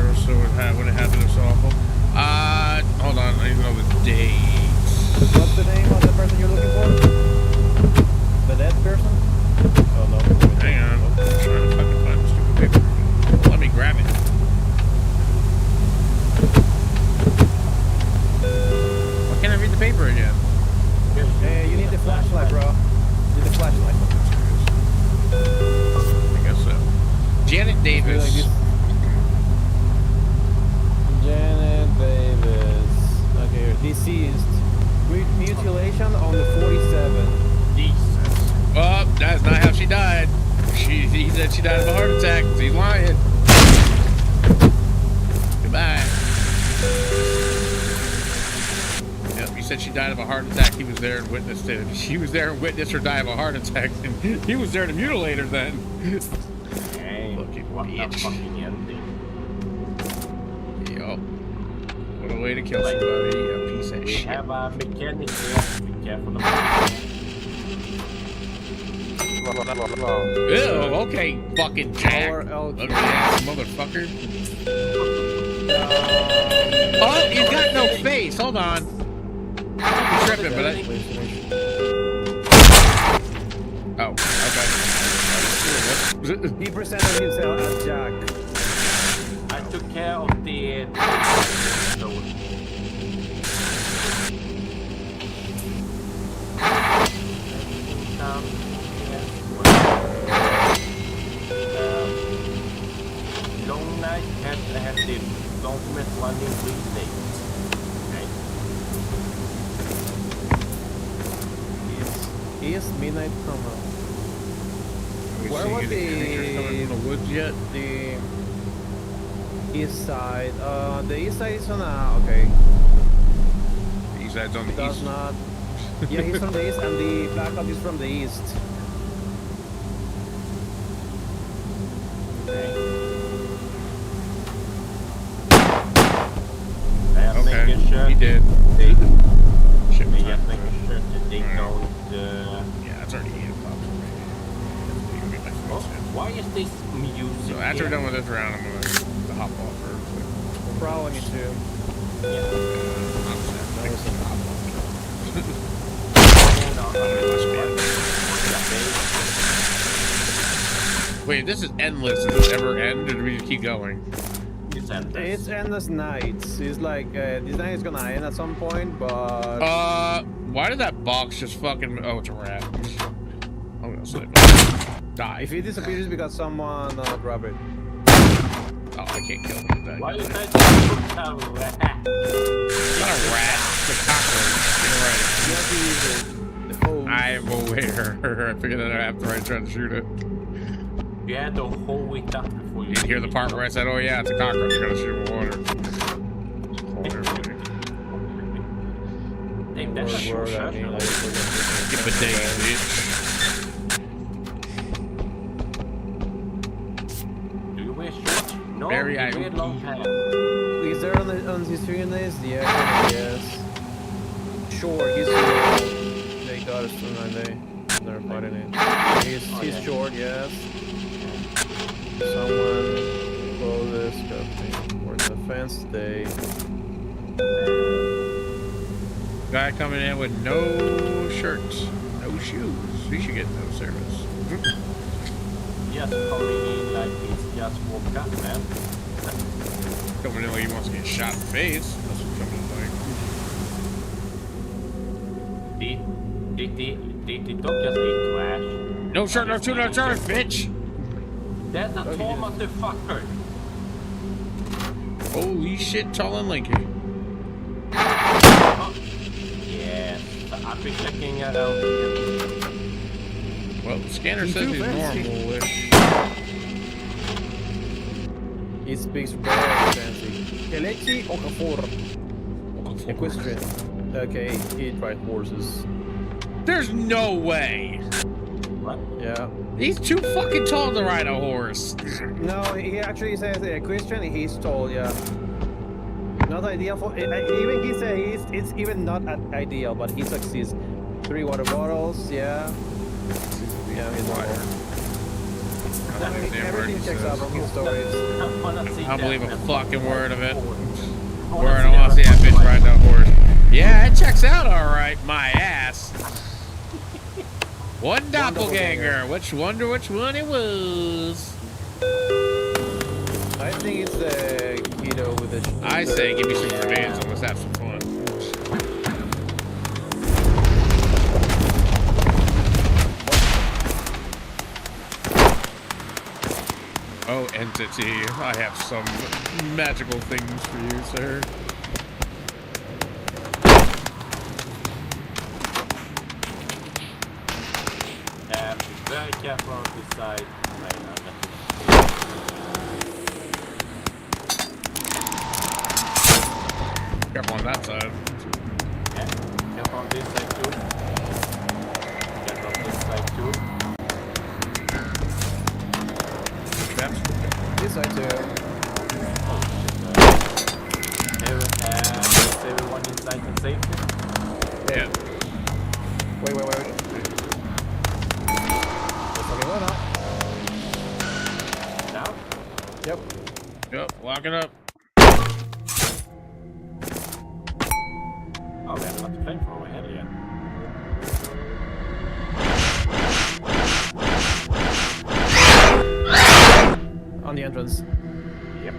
when it happened, it was so awful. Hold on, I need to know the date. What's the name of the person you're looking for? The dead person? Oh no. Hang on. I'm trying to fucking find the stupid paper. Let me grab it. Why can't I read the paper again? Hey, you need the flashlight, bro. You need the flashlight. I guess so. Janet Davis. Janet Davis. Okay, deceased. Mutilation on the 47. Jesus. Oh, that's not how she died. He said she died of a heart attack. He's lying. Goodbye. Yep, he said she died of a heart attack. He was there and witnessed it. She was there and witnessed her die of a heart attack. And he was there to mutilate her then. Hey, what the fucking ending? Yup. What a way to kill somebody, you piece of We shit. have a mechanic here. Be careful about Ew, okay, fucking Jack. Look at that motherfucker. Oh, he's got no face. Hold on. I'm tripping, but oh, okay. He presented himself as Jack. I took care of the long night have the ultimate one in 3 days. Okay. Is Midnight Promo. Where was coming from the woods yet? the east side? The east side is on okay. The east side's on He the does east. not. Yeah, he's from the east, and the Black Ops is from the east. Okay, sure he did. Shit, They just making sure that they don't. Yeah, it's already 8 o'clock for me. Why is this music? So after we're done with this round, I'm gonna hop off real quick. Probably me too. Wait, this is endless. Does this ever end, or do we just keep going? It's endless nights. It's like this night is gonna end at some point, but why did that box just fucking? Oh, it's a rat. I'm gonna slip. Die. if it disappears because someone grab it. Oh, I can't kill him with that. Why is that a rat? It's not a rat. It's a cockroach. You have to use it. The hose. I'm aware. I figured that out after I tried to shoot it. You had to hold it up before You didn't hear the part where I said, "Oh yeah, it's a cockroach. You gotta shoot it with water." Hold everything. Hey, that's a short shot. Get the day, bitch. Do you wear shorts? No, Very you wear Aoki. long pants. Is there on his fingernails? Yeah, yes. Sure, he's short. They got us tonight. They're fighting it. He's short, yes. Someone blow this thing for the fence. They Guy coming in with no shirts, no shoes. He should get no service. Just coming in like he's just woke up, man. Coming in like he wants to get shot in the face. That's what coming in like. Did the dog just eat trash? No shirt, no shoes, no service, bitch. That's a tall motherfucker. Holy shit, tall and lanky. Yeah, I've been checking it out again. Well, the scanner says he's normal-ish. he speaks very fancy. Kelechi Okafor. Equestrian. Okay, he tried horses. There's no way. What? Yeah. He's too fucking tall to ride a horse. No, he actually says Christian. He's tall, yeah. Not ideal for. Even he said it's even not ideal, but he succeeds. 3 water bottles, yeah. Yeah, he's water. Everything checks out from his stories. I don't believe a fucking word of it. Word, I want to see that bitch ride that horse. Yeah, it checks out all right. My ass. One doppelganger. Wonder which one it was. I think it's the keto with the. I say, give me some grenades and let's have some fun. Oh, entity, I have some magical things for you, sir. Very careful on this side. Careful on that side. Yeah, careful on this side too. Careful on this side too. This side too. Oh shit. Is everyone inside and safe? Yeah. Wait. Now? Yep. Yep, lock it up. Oh, we have not flamethrower, hell yeah. On the entrance. Yep.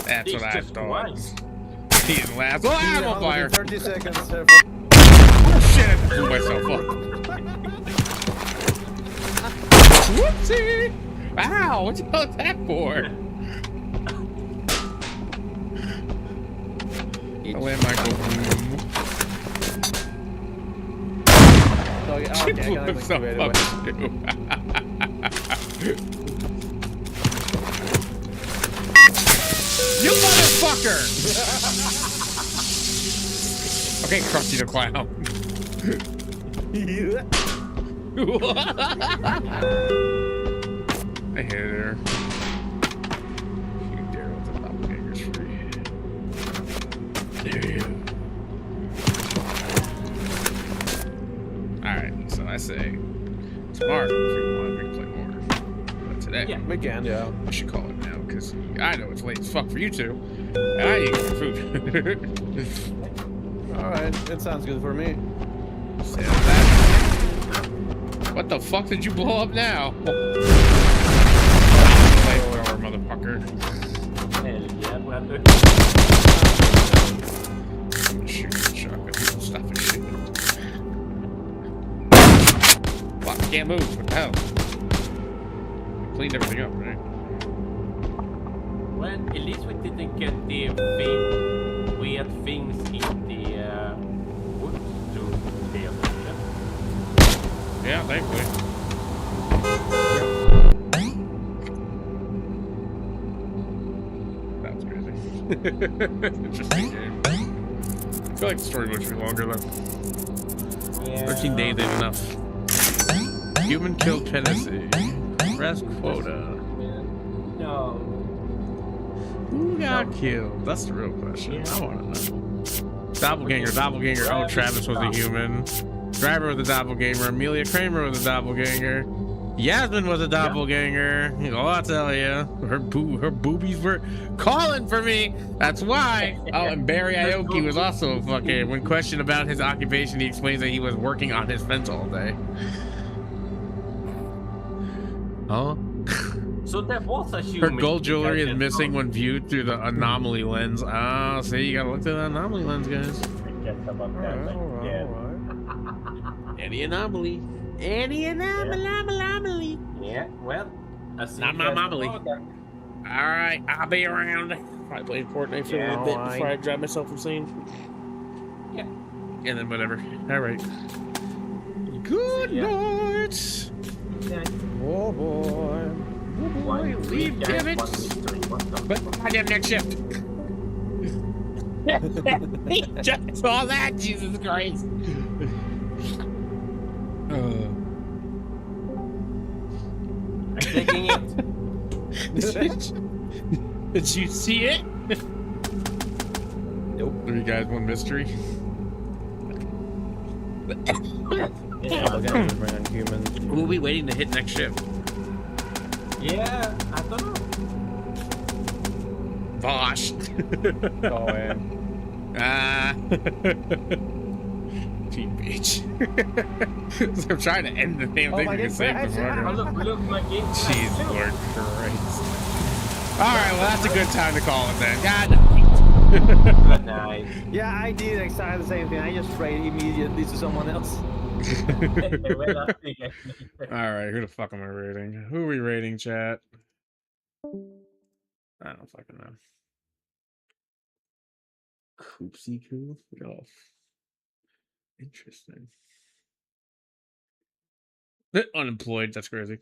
That's what I Jesus thought. Christ. He's last. Oh, I'm on fire. 30 seconds. Oh, shit, I blew myself up. Whoopsie! Ow, what the hell is that for? I land Michael. Okay, I She can blew actually himself do it up anyway. too. You motherfucker! Okay, Krusty the Clown. I hit her. You dare with the doppelgangers free. There you go. Alright, so I say tomorrow if we want we can play more. But today We can, yeah. we should call it now because I know it's late as fuck for you two. And I need some food. Alright, it sounds good for me. Say that. What the fuck did you blow up now? Flamethrower, motherfucker. Hell yeah, we have to... I'm gonna shoot the shotgun. Stop it shooting. Fuck, can't move. What the hell? Cleaned everything up, right? Well, at least we didn't get the weird things in the woods to the attention. Yeah, thankfully. That was crazy. Interesting game. I feel like the story would be longer though. Yeah. 13 days ain't enough. Human killed Tennessee. Rest quota. No. Who got killed? That's the real question. I want to know. Doppelganger. Oh, Travis was a human. Driver was a doppelganger. Amelia Kramer was a doppelganger. Yasmin was a doppelganger. Oh, I'll tell you. Her boobies were calling for me. That's why. Oh, and Barry Aoki was also a fucking. When questioned about his occupation, he explains that he was working on his fence all day. Huh? So there was a Her human. gold jewelry is that missing when viewed through the anomaly lens. Ah, see, you gotta look through the anomaly lens, guys. Any anomaly. Any anomaly. Yeah, well, I see. Not my anomaly. Alright, I'll be around. Probably playing Fortnite for a little bit before I drive myself insane. Yeah. And then whatever. Alright. Good night. Oh boy. Boy, leave, damn it. But I have next shift. Just saw that, Jesus Christ. I'm taking it. Did you see it? Nope. Do you guys want mystery? Humans. We'll be waiting to hit next shift. Yeah, I don't know. Bosh. Oh, man. Team Beach. So I'm trying to end the damn thing. We can save the Oh, look, my game. Jeez, Lord Christ. Alright, well, that's a good time to call it then. God. Good night. Yeah, I did exactly the same thing. I just prayed immediately to someone else. Alright, who the fuck am I rating? Who are we rating, chat? I don't fucking know. Koopsie Koo? Oh. Interesting. Unemployed, that's crazy.